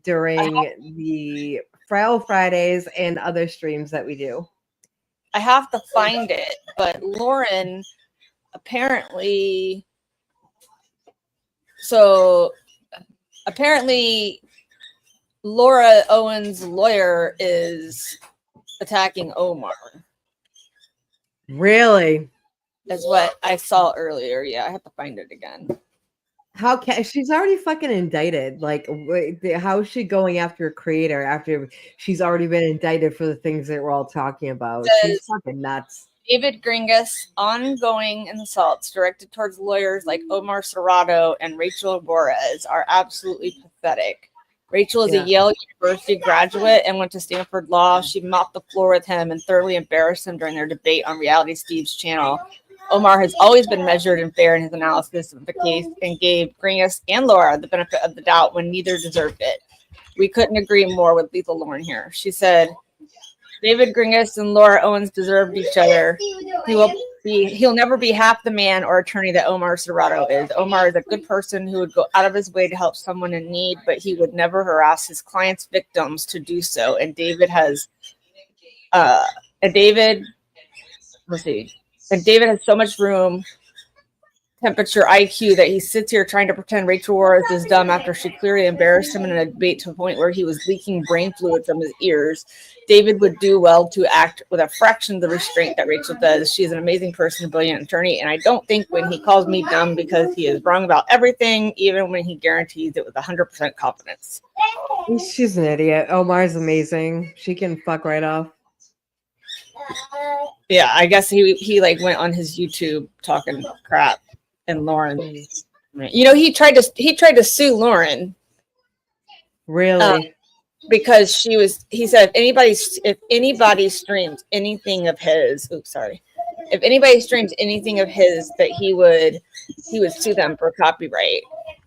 during the Feral Fridays and other streams that we do. I have to find it, but Lauren apparently Laura Owens' lawyer is attacking Omar. Really? Is what I saw earlier. Yeah, I have to find it again. How can she's already fucking indicted? Like, how is she going after a creator after she's already been indicted for the things that we're all talking about? She's fucking nuts. David Gringus, ongoing assaults directed towards lawyers like Omar Serrato and Rachel Borez are absolutely pathetic. Rachel is a Yale University graduate and went to Stanford Law. She mopped the floor with him and thoroughly embarrassed him during their debate on Reality Steve's channel. Omar has always been measured and fair in his analysis of the case and gave Gringus and Laura the benefit of the doubt when neither deserved it. We couldn't agree more with Lethal Lauren here. She said, David Gringus and Laura Owens deserved each other. He'll never be half the man or attorney that Omar Serrato is. Omar is a good person who would go out of his way to help someone in need, but he would never harass his clients' victims to do so. And David has so much room, temperature, IQ that he sits here trying to pretend Rachel Juarez is dumb after she clearly embarrassed him in a debate to a point where he was leaking brain fluid from his ears. David would do well to act with a fraction of the restraint that Rachel does. She is an amazing person, a brilliant attorney, and I don't think when he calls me dumb because he is wrong about everything, even when he guarantees it with 100% confidence. She's an idiot. Omar's amazing. She can fuck right off. Yeah, I guess he like went on his YouTube talking crap, and Lauren, he tried to sue Lauren. Really? Because he said if anybody streams anything of his, if anybody streams anything of his, that he would sue them for copyright,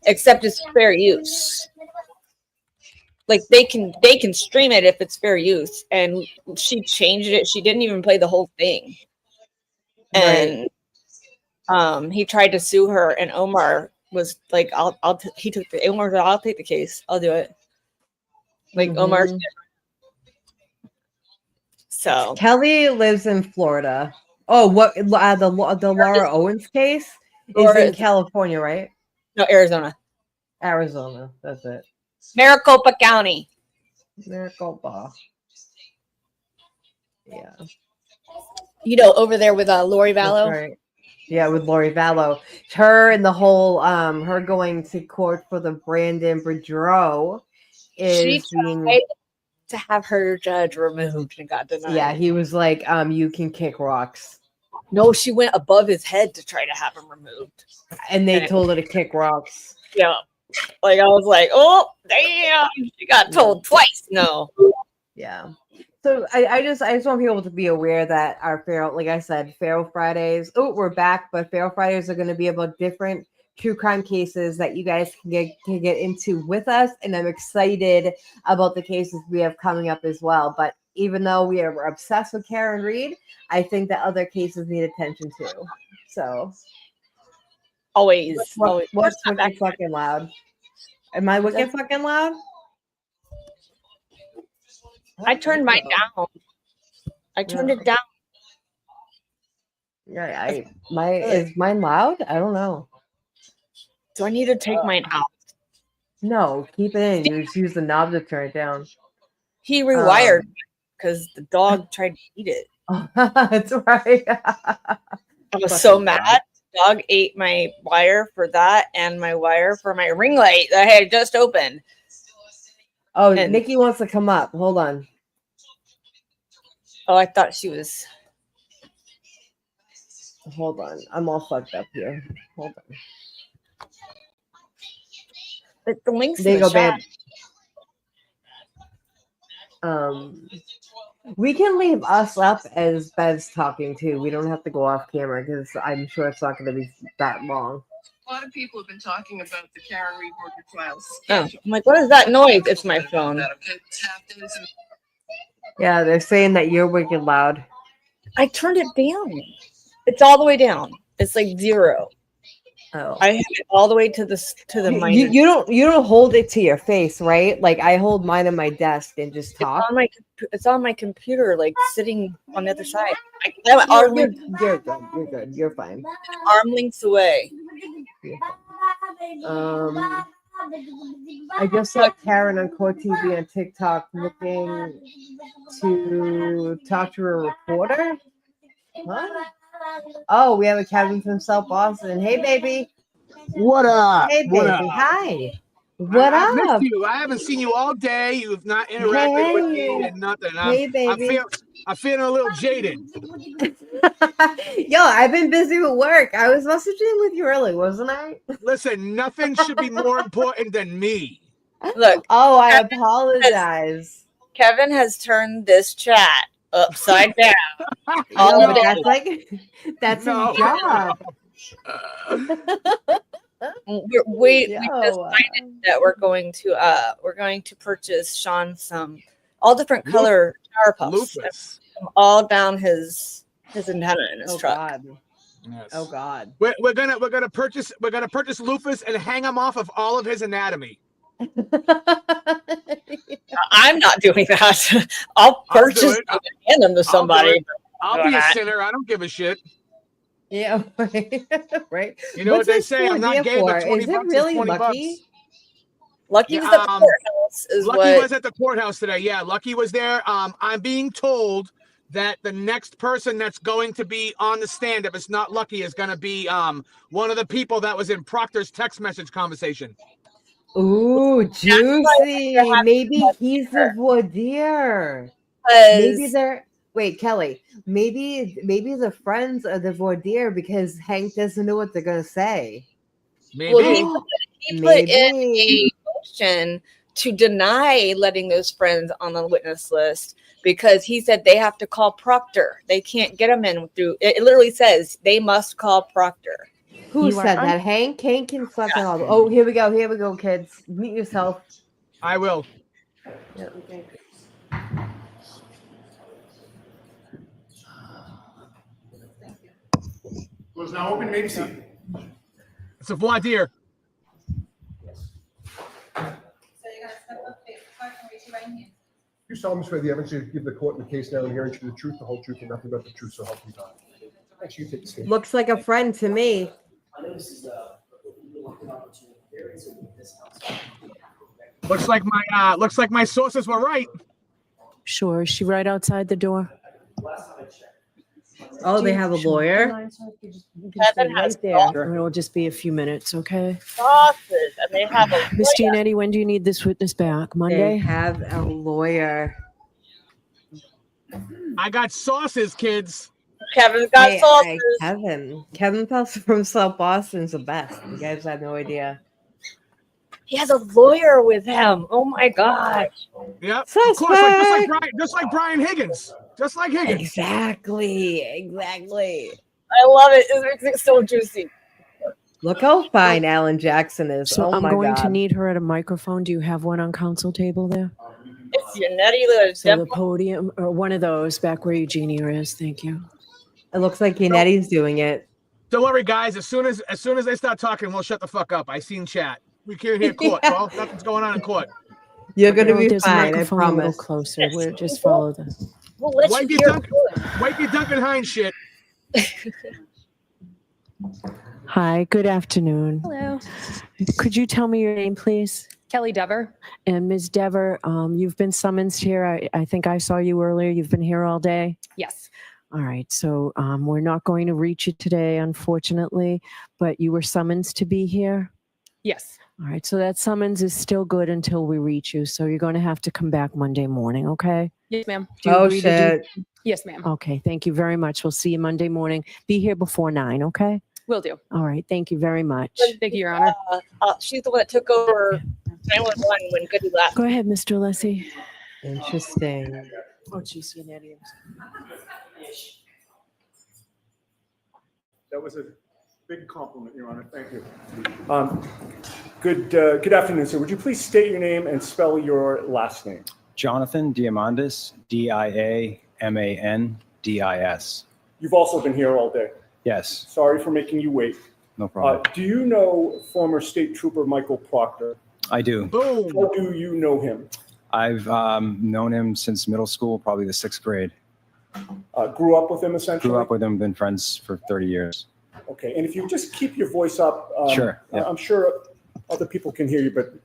except it's fair use. Like they can stream it if it's fair use, and she changed it. She didn't even play the whole thing, and he tried to sue her, and Omar was like, he took the Omar. I'll take the case. I'll do it. Like Omar. So Kelly lives in Florida. Oh, what the Laura Owens case is in California, right? No, Arizona. Arizona. That's it. Maricopa County. Maricopa. Yeah. You know, over there with Lori Vallow. That's right. Yeah, with Lori Vallow. Her and the whole her going to court for the Brandon Boudreaux is She tried to have her judge removed and got denied. Yeah, he was like, you can kick rocks. No, she went above his head to try to have him removed. And they told her to kick rocks. Yeah. Like I was like, oh damn, she got told twice no. Yeah. So I just want people to be aware that our Feral, like I said, Feral Fridays. Oh, we're back, but Feral Fridays are going to be about different true crime cases that you guys can get into with us, and I'm excited about the cases we have coming up as well. But even though we are obsessed with Karen Reed, I think that other cases need attention too. So always. What's wicked fucking loud? Am I wicked fucking loud? I turned mine down. I turned it down. Yeah, is mine loud? I don't know. Do I need to take mine out? No, keep it in. You just use the knob to turn it down. He rewired because the dog tried to eat it. That's right. I was so mad. The dog ate my wire for that and my wire for my ring light that I had just opened. Oh, and Nikki wants to come up. Hold on. Oh, I thought she was. Hold on. I'm all fucked up here. Hold on. The links There in you the go, chat. babe. We can leave us up as Bev's talking too. We don't have to go off camera because I'm sure it's not going to be that long. A lot of people have been talking about the Karen Reed Worker trials. Oh, I'm like, what is that noise? It's my phone. Yeah, they're saying that you're wicked loud. I turned it down. It's all the way down. It's like 0. Oh, I have it all the way to the minus. You don't hold it to your face, right? Like I hold mine on my desk and just talk. It's on my computer, like sitting on the other side. You're good. You're good. You're fine. Arm lengths away. I just saw Karen on Court TV on TikTok looking to talk to a reporter. What? Oh, we have a Kevin from South Boston. Hey, baby. What up? Hey, baby. What up? Hi. What I up? missed you. I haven't seen you all day. You've not interacted with me and nothing. Hey, baby. I'm feeling a little jaded. Yo, I've been busy with work. I was messaging with you early, wasn't I? Listen, nothing should be more important than me. Look. Oh, I apologize. Kevin has turned this chat upside down. No, that's his job. We decided that we're going to purchase Sean some all different color shower puffs, all down his antenna in his truck. God. Yes. Oh God. We're gonna purchase loofahs and hang him off of all of his anatomy. I'm not doing that. I'll purchase them and hand them to somebody. I'll be a sinner. I don't give a shit. Yeah, right. You know what they say? I'm not gay, but 20 Is it bucks really is 20 Lucky? bucks. Lucky was at the courthouse. Lucky was at the courthouse today. Yeah, Lucky was there. I'm being told that the next person that's going to be on the stand, if it's not Lucky, is going to be one of the people that was in Proctor's text message conversation. Ooh, juicy. Maybe he's the voir dire. Maybe they're Kelly. Maybe the friends are the voir dire because Hank doesn't know what they're gonna say. Maybe well, he put in a motion to deny letting those friends on the witness list because he said they have to call Proctor. They can't get them in through. It literally says they must call Proctor. Who said that? Hank? Hank can fucking all. Oh, here we go, kids. Meet yourself. I will. Yeah, okay. Doors now open, maybe see. It's a voir dire. You solemnly swear the evidence you give the court in the case now and hearing should be the truth, the whole truth, and nothing but the truth, so help you God. Actually, you take the stand. Looks like a friend to me. I know this is a good opportunity here. Looks like my sources were right. Sure. Is she right outside the door? Oh, they have a lawyer? Kevin has there. It'll just be a few minutes, okay? Sauces, and they have a Miss Gianetti, when do you need this witness back? Monday? They have a lawyer. I got sauces, kids. Kevin's got sauces. Kevin from South Boston's the best. You guys have no idea. He has a lawyer with him. Oh my gosh. Yep. Suspect. Of course, just like Brian Higgins. Just like Higgins. Exactly. I love it. It makes it so juicy. Look how fine Alan Jackson is. So oh I'm my going to God. need her at a microphone. Do you have one on council table there? It's Gianetti lives. So the podium, or one of those back where Eugenia is. Thank you. It looks like Yanetti's doing it. Don't worry, guys. As soon as they start talking, we'll shut the fuck up. I seen chat. We can't hear court. Well, nothing's going on in court. You're gonna be there's a fine. I microphone a little promise. closer. We'll just follow this. We'll let Wipe you your hear Duncan Hines shit. Hi, good afternoon. Hello. Could you tell me your name, please? Kelly Dever. And Ms. Dever, you've been summoned here. I think I saw you earlier. You've been here all day? Yes. All right. So we're not going to reach you today, unfortunately, but you were summoned to be here? Yes. All right. So that summons is still good until we reach you. So you're going to have to come back Monday morning, okay? Yes, ma'am. Do you Oh, agree to shit. Yes, ma'am. Okay. Thank you very much. We'll see you Monday morning. Be here before 9, okay? Will do. All right. Thank you very much. Thank you, Your Honor. She's the one that took over 911 when Goody left. Go ahead, Mr. Alessi. Interesting. Oh, geez, Yannetti. That was a big compliment, Your Honor. Thank you. Good afternoon, sir. Would you please state your name and spell your last name? Jonathan Diamandis, Diamandis. You've also been here all day. Yes, Sorry for making you wait. no problem. Do you know former State Trooper Michael Proctor? I do. How do you know him? I've known him since middle school, probably the 6th grade. Grew up with him, essentially? Grew up with him, been friends for 30 years. Okay, and if you just keep your voice up, Sure, yeah. I'm sure other people can hear you, but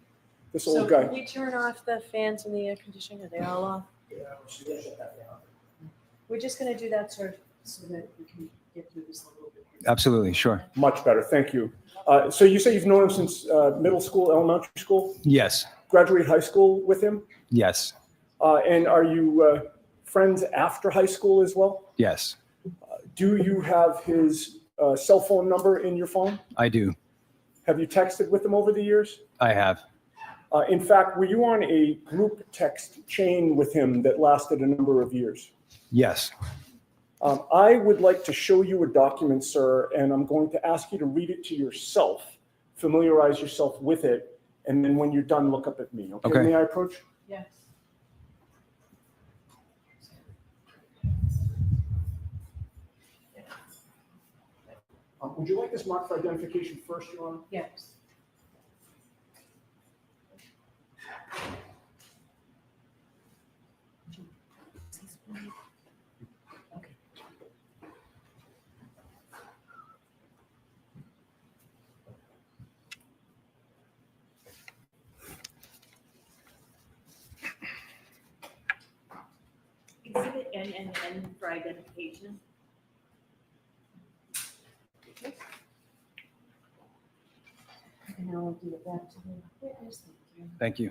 this old guy. Can we turn off the fans and the air conditioning? Are they all off? We're just going to do that sort of so that we can get through this a little bit. Absolutely, sure. Much better, thank you. So you say you've known him since middle school, elementary school? Yes, Graduate high school with him? yes, And are you friends after high school as well? yes, Do you have his cell phone number in your phone? I do. Have you texted with him over the years? I have. In fact, were you on a group text chain with him that lasted a number of years? Yes. I would like to show you a document, sir, and I'm going to ask you to read it to yourself, familiarize yourself with it, and then when you're done, look up at me. Okay, Okay. May I approach? Yes. Would you like this marked for identification first, Your Honor? Yes. Exhibit N for identification. And now we'll give it back to the witness. Thank you. Thank you.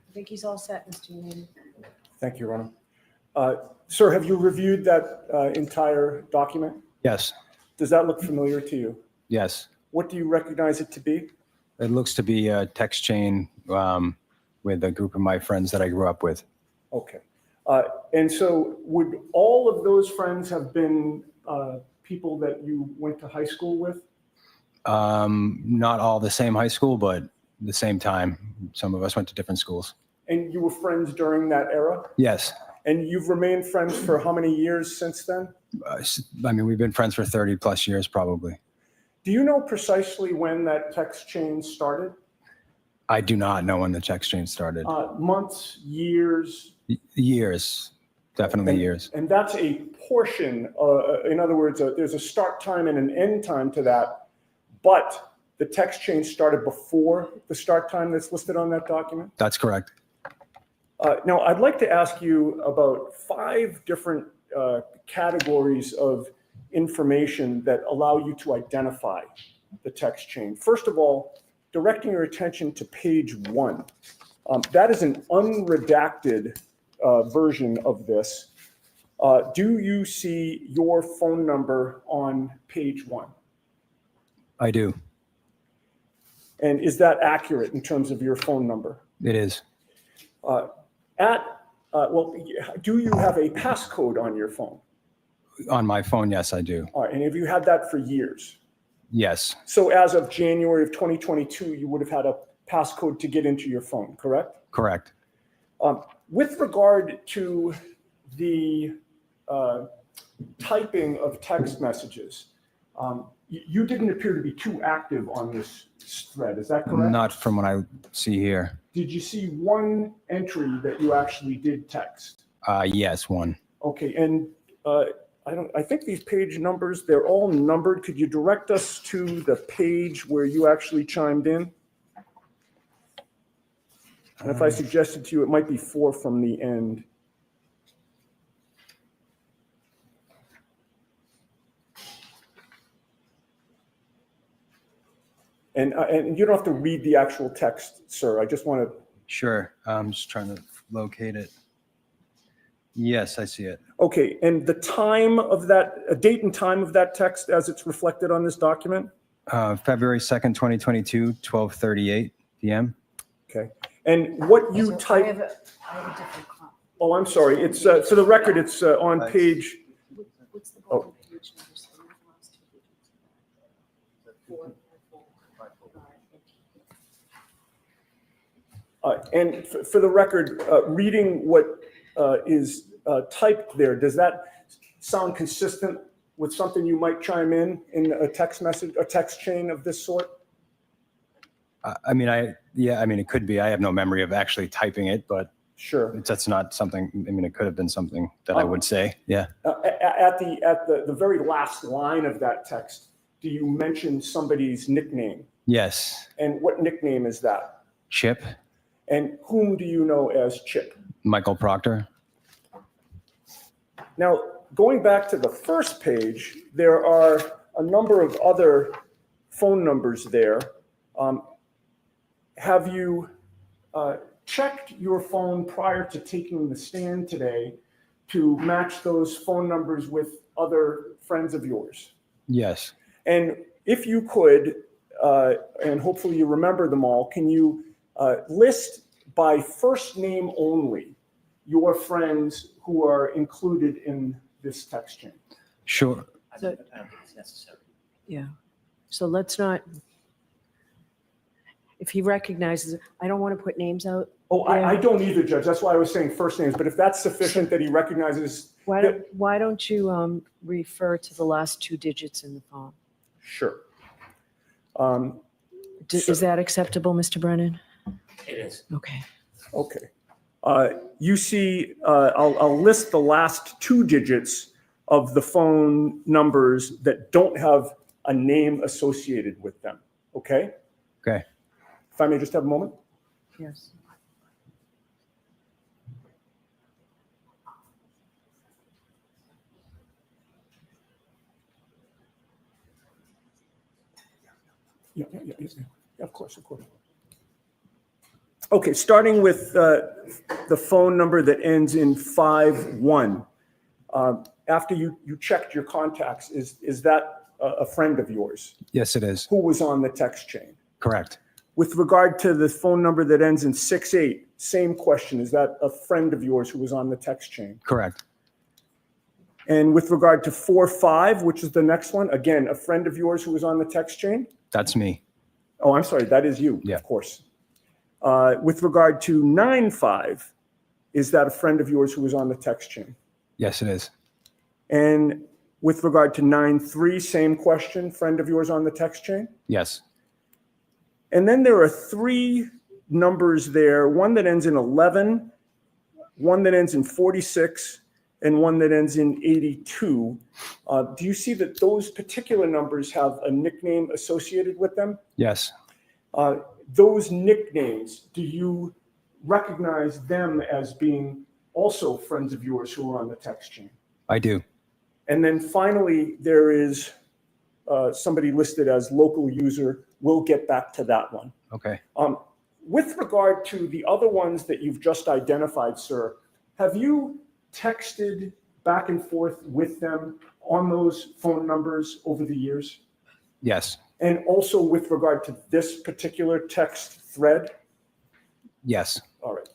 I think he's all set, Mr. Newman. Thank you, Rona. Sir, have you reviewed that entire document? Yes. Does that look familiar to you? Yes. What do you recognize it to be? It looks to be a text chain with a group of my friends that I grew up with. Okay. And so would all of those friends have been people that you went to high school with? Not all the same high school, but the same time. Some of us went to different schools. And you were friends during that era? Yes. And you've remained friends for how many years since then? I mean, we've been friends for 30 plus years, probably. Do you know precisely when that text chain started? I do not know when the text chain started. Months, years? Years, definitely years. And that's a portion, in other words, there's a start time and an end time to that, but the text chain started before the start time that's listed on that document? That's correct. Now, I'd like to ask you about 5 different categories of information that allow you to identify the text chain. First of all, directing your attention to page 1. That is an unredacted version of this. Do you see your phone number on page 1? I do. And is that accurate in terms of your phone number? It is. Well, do you have a passcode on your phone? On my phone, yes, I do. All right, and have you had that for years? Yes. So as of January of 2022, you would have had a passcode to get into your phone, correct? Correct. With regard to the typing of text messages, you didn't appear to be too active on this thread, is that correct? Not from what I see here. Did you see one entry that you actually did text? Yes, one. Okay, and I think these page numbers, they're all numbered. Could you direct us to the page where you actually chimed in? And if I suggested to you, it might be 4 from the end. And you don't have to read the actual text, sir. I just want to. Sure. I'm just trying to locate it. Yes, I see it. Okay, and the time of that, date and time of that text as it's reflected on this document? February 2nd, 2022, 12:38 p.m. Okay, and what you type. I have a different copy. Oh, I'm sorry. It's for the record. It's on page. What's the bottom page number? So we have lost 2 pages. 4. And for the record, reading what is typed there, does that sound consistent with something you might chime in a text message, a text chain of this sort? I mean, it could be. I have no memory of actually typing it, but Sure. That's not something, I mean, it could have been something that I would say. Yeah. At the very last line of that text, do you mention somebody's nickname? Yes. And what nickname is that? Chip. And whom do you know as Chip? Michael Proctor. Now, going back to the first page, there are a number of other phone numbers there. Have you checked your phone prior to taking the stand today to match those phone numbers with other friends of yours? Yes. And if you could, and hopefully you remember them all, can you list by first name only your friends who are included in this text chain? Sure. I don't think it's necessary. Yeah. So let's not, if he recognizes, I don't want to put names out. Oh, I don't either, Judge. That's why I was saying first names. But if that's sufficient that he recognizes. Why don't you refer to the last 2 digits in the phone? Sure. Is that acceptable, Mr. Brennan? It is. Okay. Okay. You see, I'll list the last 2 digits of the phone numbers that don't have a name associated with them. Okay? Okay. If I may just have a moment. Yes. Yeah, of course. Okay, starting with the phone number that ends in 51. After you checked your contacts, is that a friend of yours? Yes, it is. Who was on the text chain? Correct. With regard to the phone number that ends in 68, same question. Is that a friend of yours who was on the text chain? Correct. And with regard to 45, which is the next one, again, a friend of yours who was on the text chain? That's me. Oh, I'm sorry. That is you, Yeah. Of course. With regard to 95, is that a friend of yours who was on the text chain? Yes, it is. And with regard to 93, same question, friend of yours on the text chain? Yes. And then there are 3 numbers there, one that ends in 11, one that ends in 46, and one that ends in 82. Do you see that those particular numbers have a nickname associated with them? Yes. Those nicknames, do you recognize them as being also friends of yours who are on the text chain? I do. And then finally, there is somebody listed as local user. We'll get back to that one. Okay. With regard to the other ones that you've just identified, sir, have you texted back and forth with them on those phone numbers over the years? Yes. And also with regard to this particular text thread? Yes. All right.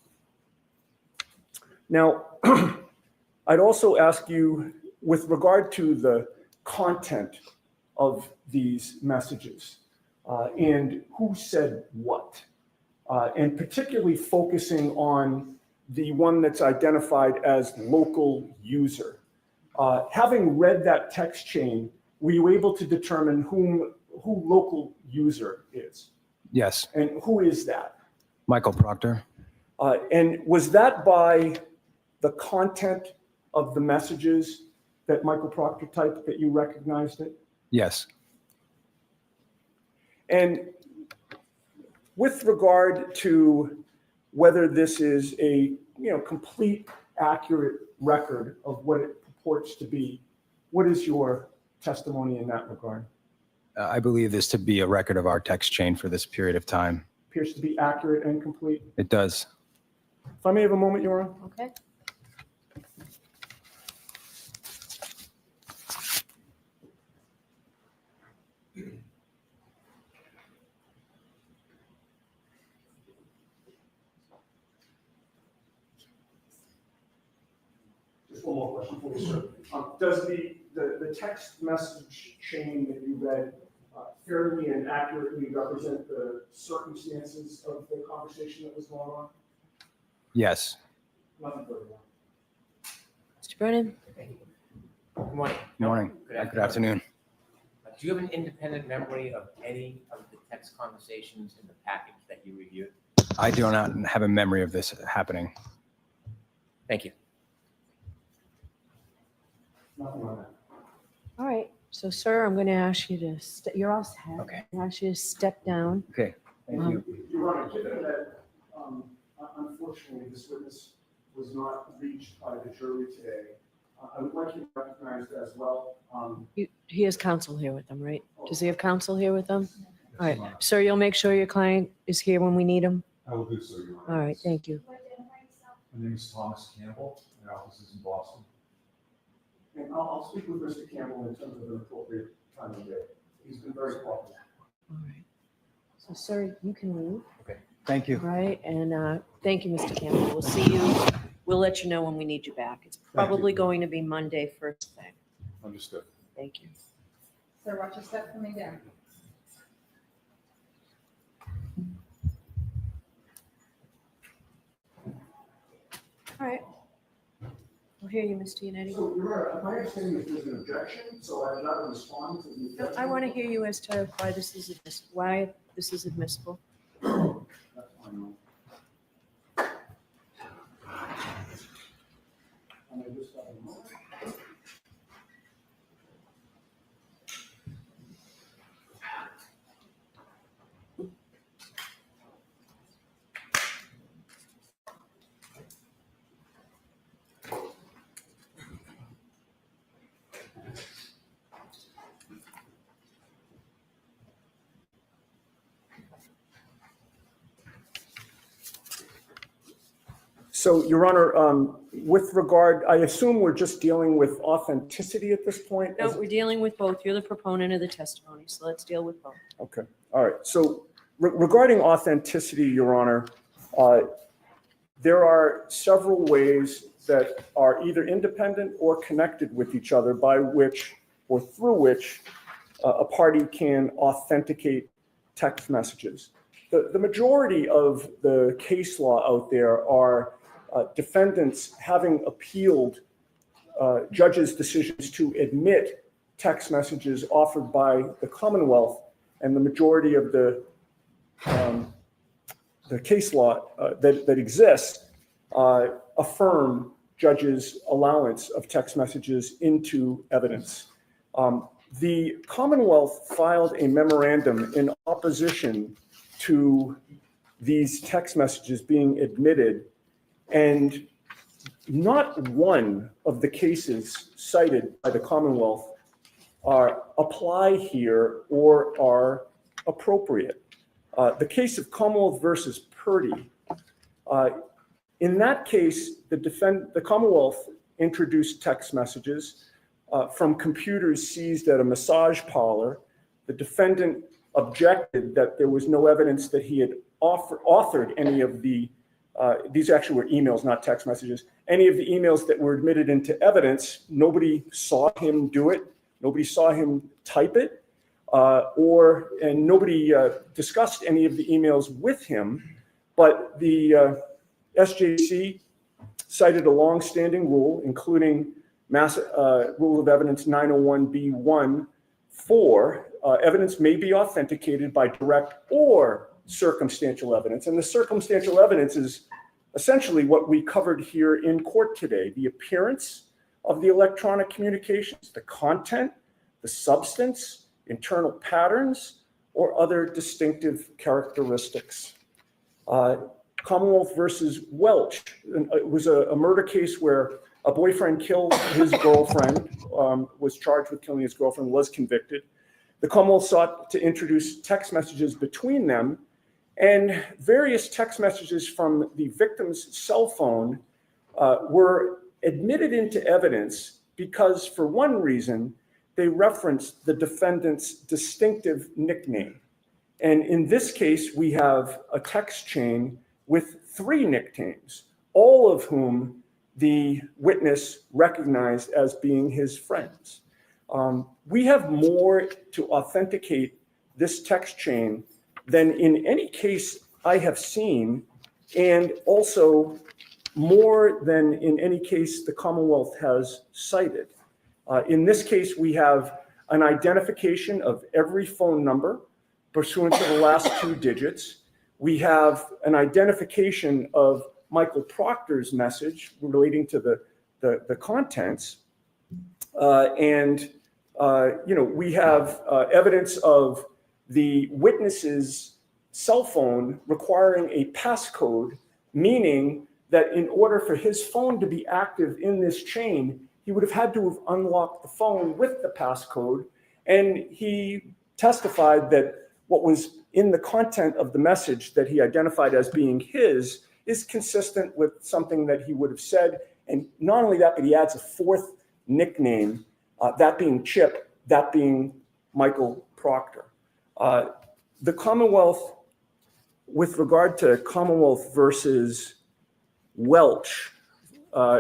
Now, I'd also ask you, with regard to the content of these messages and who said what, and particularly focusing on the one that's identified as local user. Having read that text chain, were you able to determine who local user is? Yes. And who is that? Michael Proctor. And was that by the content of the messages that Michael Proctor typed that you recognized it? Yes. And with regard to whether this is a complete, accurate record of what it purports to be, what is your testimony in that regard? I believe this to be a record of our text chain for this period of time. Appears to be accurate and complete. It does. If I may have a moment, Your Honor. Okay. Just one more question for you, sir. Does the text message chain that you read fairly and accurately represent the circumstances of the conversation that was going on? Yes. Nothing further. Mr. Brennan? Good morning. Good morning. Good afternoon. Do you have an independent memory of any of the text conversations in the package that you reviewed? I do not have a memory of this happening. Thank you. Nothing on that. All right. So, sir, I'm going to ask you to, you're all set. Okay. I'm ask you to step down. Okay, thank you. Your Honor, given that unfortunately this witness was not reached by the jury today, I would like you recognized as well. He has counsel here with him, right? Does he have counsel here with him? All right. Sir, you'll make sure your client is here when we need him? I will do so, Your Honor. All right. Thank you. My name is Thomas Campbell. My office is in Boston. And I'll speak with Mr. Campbell in terms of an appropriate time of day. He's been very cooperative. All right. So, sir, you can leave. Okay, thank you. All right. And thank you, Mr. Campbell. We'll see you. We'll let you know when we need you back. It's probably going to be Monday first thing. Understood. Thank you. Sir, watch your step coming down. All right. We'll hear you, Mr. Yannetti. So, Your Honor, my understanding is there's an objection, so I did not respond to the objection. I want to hear you as to why this is admissible. That's fine. And I just got a moment. So, Your Honor, with regard, I assume we're just dealing with authenticity at this point? No, we're dealing with both. You're the proponent of the testimony, so let's deal with both. Okay, all right. So regarding authenticity, Your Honor, there are several ways that are either independent or connected with each other by which or through which a party can authenticate text messages. The majority of the case law out there are defendants having appealed judges' decisions to admit text messages offered by the Commonwealth, and the majority of the case law that exists affirm judges' allowance of text messages into evidence. The Commonwealth filed a memorandum in opposition to these text messages being admitted, and not one of the cases cited by the Commonwealth apply here or are appropriate. The case of Commonwealth versus Purdy, in that case, the Commonwealth introduced text messages from computers seized at a massage parlor. The defendant objected that there was no evidence that he had authored any of the, these actually were emails, not text messages, any of the emails that were admitted into evidence. Nobody saw him do it. Nobody saw him type it, and nobody discussed any of the emails with him. But the SJC cited a longstanding rule, including Rule of Evidence 901B1, evidence may be authenticated by direct or circumstantial evidence. And the circumstantial evidence is essentially what we covered here in court today: the appearance of the electronic communications, the content, the substance, internal patterns, or other distinctive characteristics. Commonwealth versus Welch, it was a murder case where a boyfriend killed his girlfriend, was charged with killing his girlfriend, was convicted. The Commonwealth sought to introduce text messages between them, and various text messages from the victim's cell phone were admitted into evidence because, for one reason, they referenced the defendant's distinctive nickname. And in this case, we have a text chain with 3 nicknames, all of whom the witness recognized as being his friends. We have more to authenticate this text chain than in any case I have seen, and also more than in any case the Commonwealth has cited. In this case, we have an identification of every phone number pursuant to the last 2 digits. We have an identification of Michael Proctor's message relating to the contents. We have evidence of the witness's cell phone requiring a passcode, meaning that in order for his phone to be active in this chain, he would have had to have unlocked the phone with the passcode. And he testified that what was in the content of the message that he identified as being his is consistent with something that he would have said. And not only that, but he adds a fourth nickname, that being Chip, that being Michael Proctor. The Commonwealth, with regard to Commonwealth versus Welch,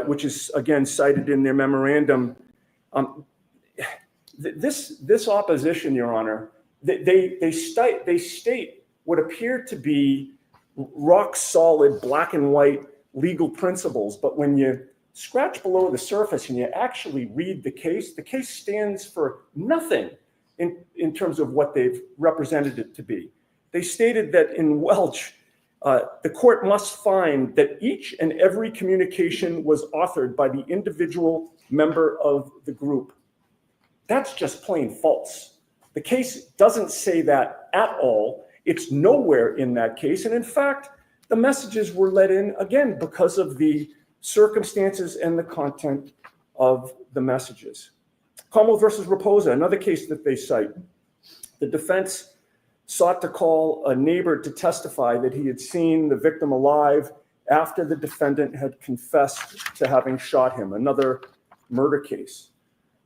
which is again cited in their memorandum, this opposition, Your Honor, they state what appear to be rock solid black and white legal principles, but when you scratch below the surface and you actually read the case stands for nothing in terms of what they've represented it to be. They stated that in Welch, the court must find that each and every communication was authored by the individual member of the group. That's just plain false. The case doesn't say that at all. It's nowhere in that case. And in fact, the messages were let in again because of the circumstances and the content of the messages. Commonwealth versus Raposa, another case that they cite. The defense sought to call a neighbor to testify that he had seen the victim alive after the defendant had confessed to having shot him, another murder case.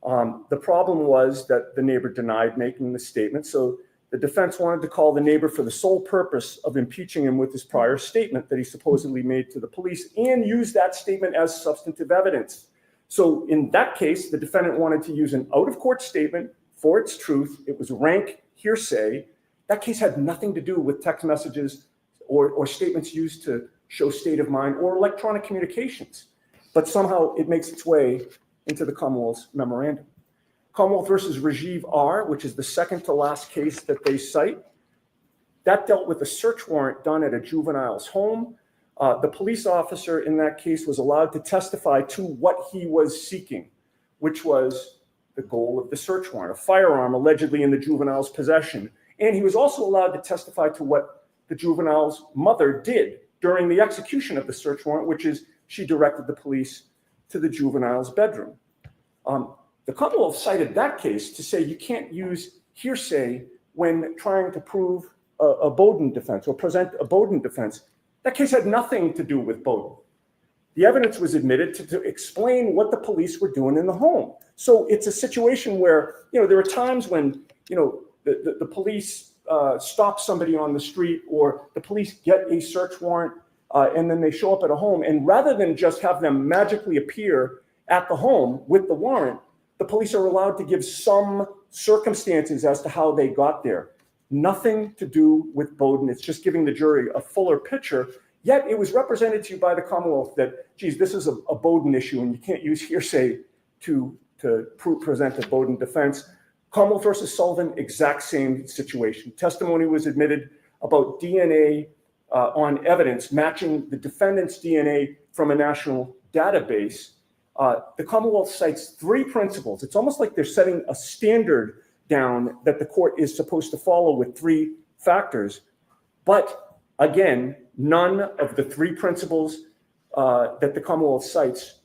The problem was that the neighbor denied making the statement, so the defense wanted to call the neighbor for the sole purpose of impeaching him with his prior statement that he supposedly made to the police and use that statement as substantive evidence. So in that case, the defendant wanted to use an out-of-court statement for its truth. It was rank hearsay. That case had nothing to do with text messages or statements used to show state of mind or electronic communications. But somehow it makes its way into the Commonwealth's memorandum. Commonwealth versus Rajiv R., which is the second to last case that they cite, that dealt with a search warrant done at a juvenile's home. The police officer in that case was allowed to testify to what he was seeking, which was the goal of the search warrant, a firearm allegedly in the juvenile's possession. And he was also allowed to testify to what the juvenile's mother did during the execution of the search warrant, which is she directed the police to the juvenile's bedroom. The Commonwealth cited that case to say you can't use hearsay when trying to prove a Bowden defense or present a Bowden defense. That case had nothing to do with Bowden. The evidence was admitted to explain what the police were doing in the home. So it's a situation where, there are times when, the police stop somebody on the street or the police get a search warrant and then they show up at a home. And rather than just have them magically appear at the home with the warrant, the police are allowed to give some circumstances as to how they got there. Nothing to do with Bowden. It's just giving the jury a fuller picture. Yet it was represented to you by the Commonwealth that, geez, this is a Bowden issue and you can't use hearsay to present a Bowden defense. Commonwealth versus Sullivan, exact same situation. Testimony was admitted about DNA on evidence matching the defendant's DNA from a national database. The Commonwealth cites three principles. It's almost like they're setting a standard down that the court is supposed to follow with three factors. But again, none of the three principles that the Commonwealth cites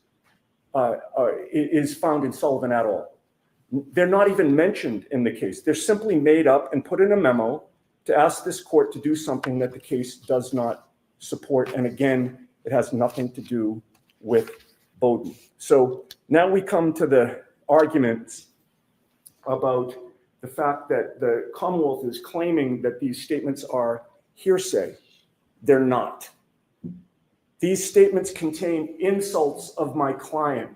is found in Sullivan at all. They're not even mentioned in the case. They're simply made up and put in a memo to ask this court to do something that the case does not support. And again, it has nothing to do with Bowden. So now we come to the arguments about the fact that the Commonwealth is claiming that these statements are hearsay. They're not. These statements contain insults of my client.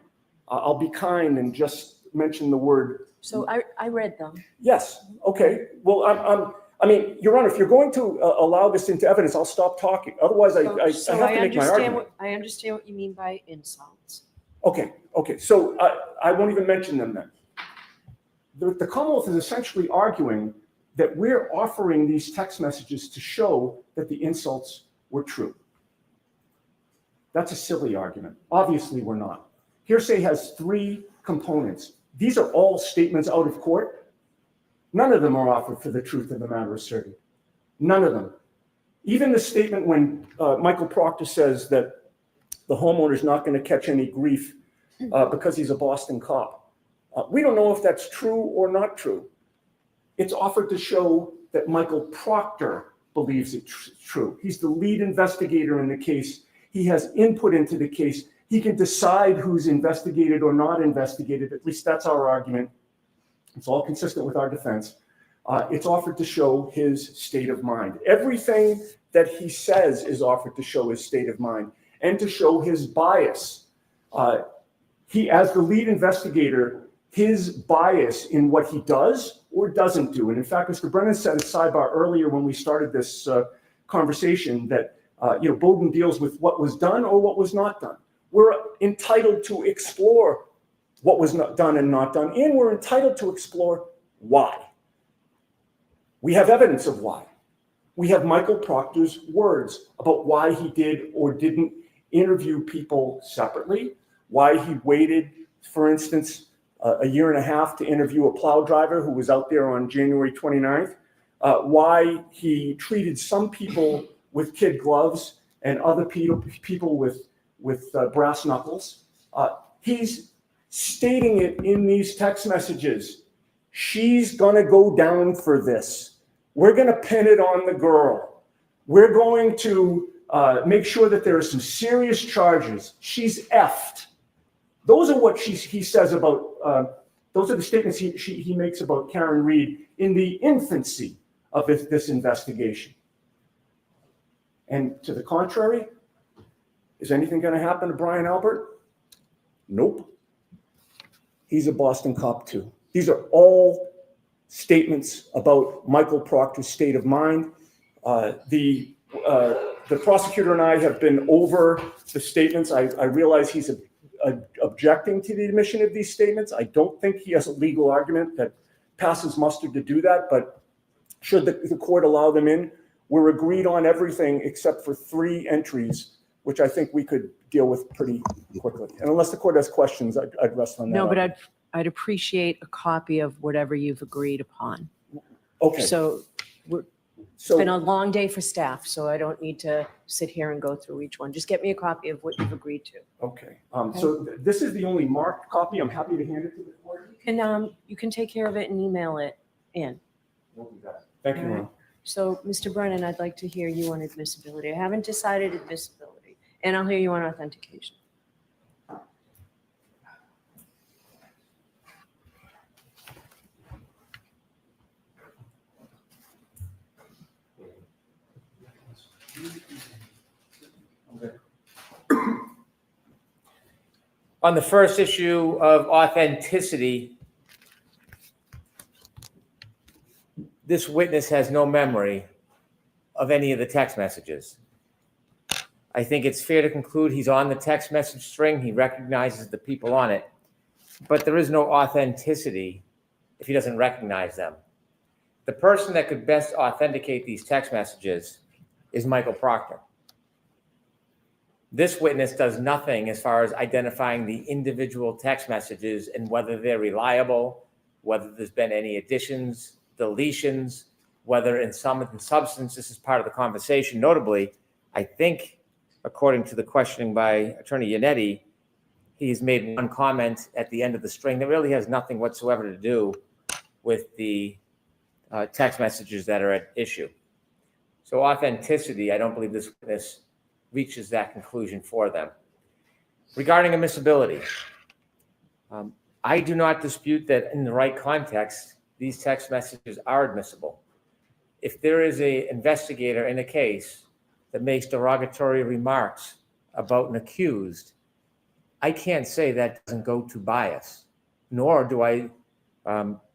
I'll be kind and just mention the word. So I read them. Yes. Okay. Well, I mean, Your Honor, if you're going to allow this into evidence, I'll stop talking. Otherwise, I have to make my argument. I understand what you mean by insults. Okay. Okay. So I won't even mention them then. The Commonwealth is essentially arguing that we're offering these text messages to show that the insults were true. That's a silly argument. Obviously, we're not. Hearsay has three components. These are all statements out of court. None of them are offered for the truth of the matter asserted. None of them. Even the statement when Michael Proctor says that the homeowner's not going to catch any grief because he's a Boston cop. We don't know if that's true or not true. It's offered to show that Michael Proctor believes it's true. He's the lead investigator in the case. He has input into the case. He can decide who's investigated or not investigated. At least that's our argument. It's all consistent with our defense. It's offered to show his state of mind. Everything that he says is offered to show his state of mind and to show his bias. He, as the lead investigator, his bias in what he does or doesn't do. And in fact, Mr. Brennan said at sidebar earlier when we started this conversation that Bowden deals with what was done or what was not done. We're entitled to explore what was not done and not done, and we're entitled to explore why. We have evidence of why. We have Michael Proctor's words about why he did or didn't interview people separately, why he waited, for instance, a year and a half to interview a plow driver who was out there on January 29th, why he treated some people with kid gloves and other people with brass knuckles. He's stating it in these text messages. She's going to go down for this. We're going to pin it on the girl. We're going to make sure that there are some serious charges. She's effed. Those are what he says about, those are the statements he makes about Karen Reed in the infancy of this investigation. And to the contrary, is anything going to happen to Brian Albert? Nope. He's a Boston cop too. These are all statements about Michael Proctor's state of mind. The prosecutor and I have been over the statements. I realize he's objecting to the admission of these statements. I don't think he has a legal argument that passes muster to do that, but should the court allow them in, we're agreed on everything except for 3 entries, which I think we could deal with pretty quickly. And unless the court has questions, I'd rest on that. No, but I'd appreciate a copy of whatever you've agreed upon. Okay. So it's been a long day for staff, so I don't need to sit here and go through each one. Just get me a copy of what you've agreed to. Okay. So this is the only marked copy. I'm happy to hand it to the court. And you can take care of it and email it in. We'll do that. Thank you, Ron. So, Mr. Brennan, I'd like to hear you on admissibility. I haven't decided admissibility, and I'll hear you on authentication. On the first issue of authenticity, this witness has no memory of any of the text messages. I think it's fair to conclude he's on the text message string. He recognizes the people on it, but there is no authenticity if he doesn't recognize them. The person that could best authenticate these text messages is Michael Proctor. This witness does nothing as far as identifying the individual text messages and whether they're reliable, whether there's been any additions, deletions, whether in sum and substance this is part of the conversation. Notably, I think, according to the questioning by Attorney Yannetti, he's made one comment at the end of the string that really has nothing whatsoever to do with the text messages that are at issue. So authenticity, I don't believe this witness reaches that conclusion for them. Regarding admissibility, I do not dispute that in the right context, these text messages are admissible. If there is an investigator in a case that makes derogatory remarks about an accused, I can't say that doesn't go to bias, nor do I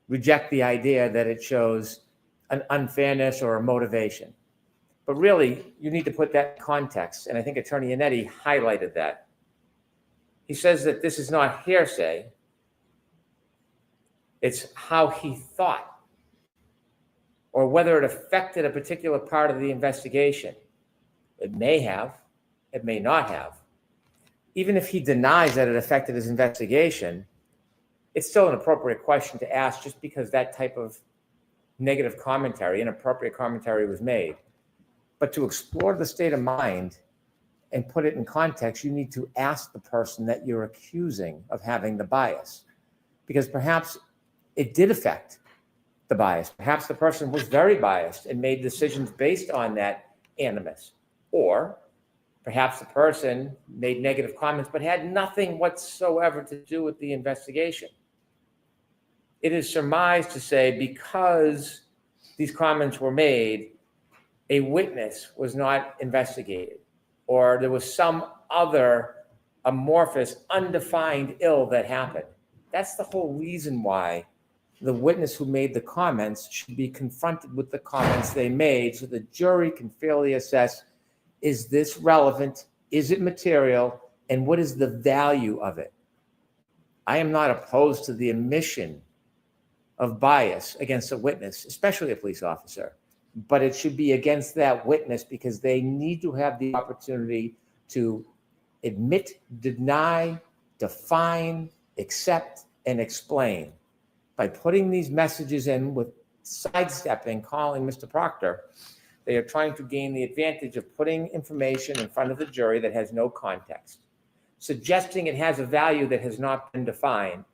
reject the idea that it shows an unfairness or a motivation. But really, you need to put that in context, and I think Attorney Yannetti highlighted that. He says that this is not hearsay, it's how he thought, or whether it affected a particular part of the investigation. It may have, it may not have, even if he denies that it affected his investigation, it's still an appropriate question to ask just because that type of negative commentary, inappropriate commentary was made. But to explore the state of mind and put it in context, you need to ask the person that you're accusing of having the bias, because perhaps it did affect the bias. Perhaps the person was very biased and made decisions based on that animus. Or perhaps the person made negative comments but had nothing whatsoever to do with the investigation. It is surmised to say because these comments were made, a witness was not investigated, or there was some other amorphous, undefined ill that happened. That's the whole reason why the witness who made the comments should be confronted with the comments they made so the jury can fairly assess, is this relevant? Is it material? And what is the value of it? I am not opposed to the admission of bias against a witness, especially a police officer, but it should be against that witness because they need to have the opportunity to admit, deny, define, accept, and explain. By putting these messages in with sidestepping, calling Mr. Proctor, they are trying to gain the advantage of putting information in front of the jury that has no context, suggesting it has a value that has not been defined,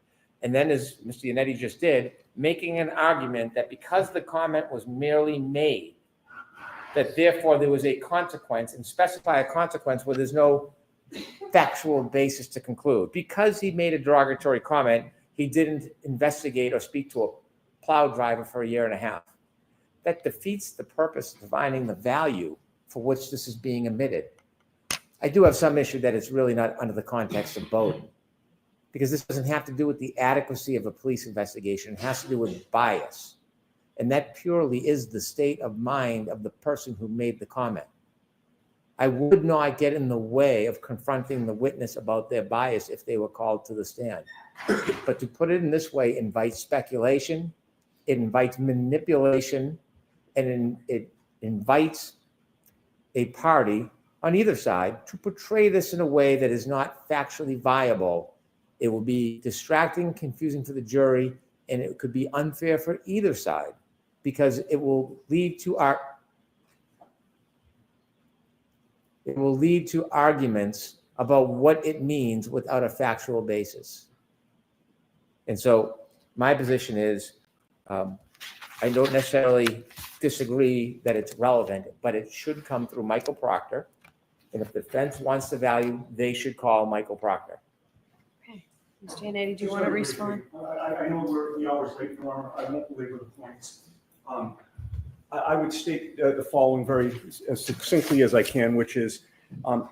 and then, as Mr. Yannetti just did, making an argument that because the comment was merely made, that therefore there was a consequence, and specify a consequence where there's no factual basis to conclude. Because he made a derogatory comment, he didn't investigate or speak to a plow driver for a year and a half. That defeats the purpose of defining the value for which this is being admitted. I do have some issue that it's really not under the context of Bowden, because this doesn't have to do with the adequacy of a police investigation. It has to do with bias. And that purely is the state of mind of the person who made the comment. I would not get in the way of confronting the witness about their bias if they were called to the stand. But to put it in this way invites speculation, it invites manipulation, and it invites a party on either side to portray this in a way that is not factually viable. It will be distracting, confusing for the jury, and it could be unfair for either side because it will lead to arguments about what it means without a factual basis. And so my position is, I don't necessarily disagree that it's relevant, but it should come through Michael Proctor. And if the defense wants the value, they should call Michael Proctor. Okay. Mr. Yannetti, do you want to respond? I know we're the hour's late for our, I won't belabor the points. I would state the following very as succinctly as I can, which is,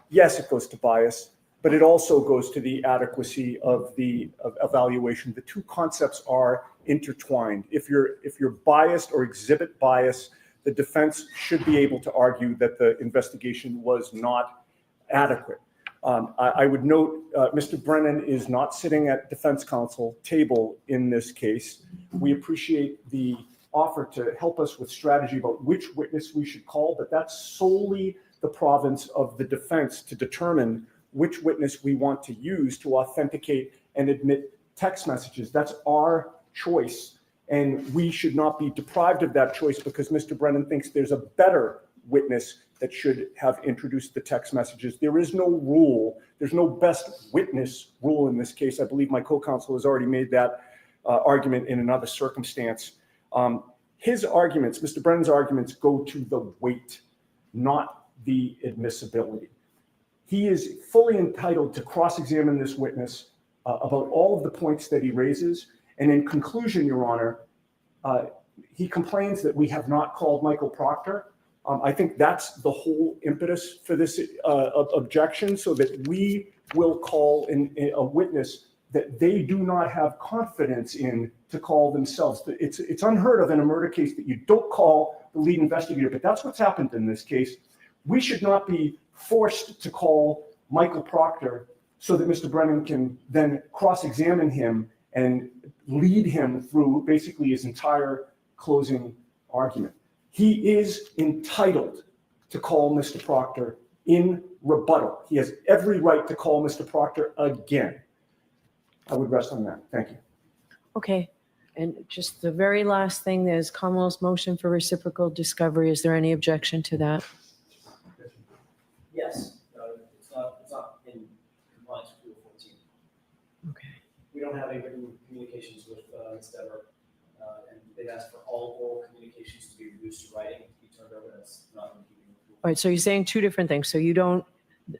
yes, it goes to bias, but it also goes to the adequacy of the evaluation. The two concepts are intertwined. If you're biased or exhibit bias, the defense should be able to argue that the investigation was not adequate. I would note Mr. Brennan is not sitting at defense counsel table in this case. We appreciate the offer to help us with strategy about which witness we should call, but that's solely the province of the defense to determine which witness we want to use to authenticate and admit text messages. That's our choice, and we should not be deprived of that choice because Mr. Brennan thinks there's a better witness that should have introduced the text messages. There is no rule. There's no best witness rule in this case. I believe my co-counsel has already made that argument in another circumstance. His arguments, Mr. Brennan's arguments, go to the weight, not the admissibility. He is fully entitled to cross-examine this witness about all of the points that he raises. And in conclusion, Your Honor, he complains that we have not called Michael Proctor. I think that's the whole impetus for this objection, so that we will call a witness that they do not have confidence in to call themselves. It's unheard of in a murder case that you don't call the lead investigator, but that's what's happened in this case. We should not be forced to call Michael Proctor so that Mr. Brennan can then cross-examine him and lead him through basically his entire closing argument. He is entitled to call Mr. Proctor in rebuttal. He has every right to call Mr. Proctor again. I would rest on that. Thank you. Okay. And just the very last thing, there's Commonwealth's motion for reciprocal discovery. Is there any objection to that? Yes, it's not in compliance with Rule 14. Okay. We don't have any written communications with Ms. Dever, and they've asked for all oral communications to be reduced to writing, to be turned over. That's not in keeping with Rule. All right, so you're saying two different things. So you don't,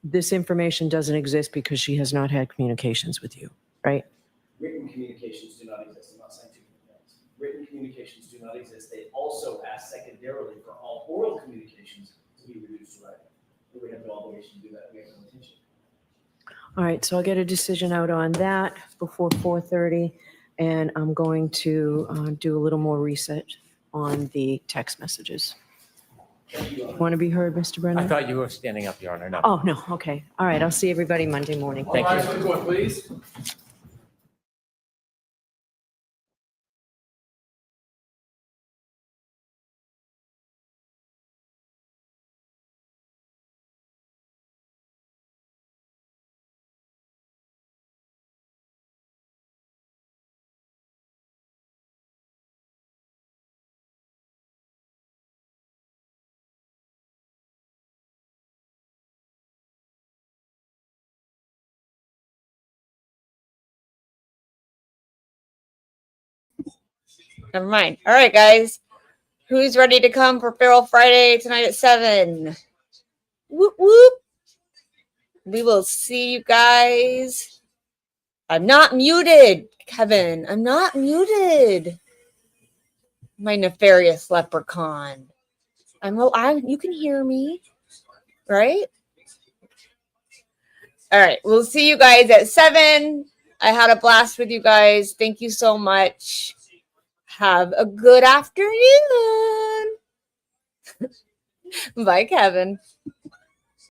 this information doesn't exist because she has not had communications with you, right? Written communications do not exist. I'm not saying two different things. Written communications do not exist. They also ask secondarily for all oral communications to be reduced to writing. We have no obligation to do that. We have no intention. All right, so I'll get a decision out on that before 4:30, and I'm going to do a little more research on the text messages. Want to be heard, Mr. Brennan? I thought you were standing up, Your Honor. No. Oh, no, okay. All right, I'll see everybody Monday morning. Thank you. Rise for the court, please. Never mind. All right, guys. Who's ready to come for Feral Friday tonight at 7? Whoop, whoop. We will see you guys. I'm not muted, Kevin. I'm not muted. My nefarious leprechaun. You can hear me, right? All right. We'll see you guys at 7. I had a blast with you guys. Thank you so much. Have a good afternoon. Bye, Kevin.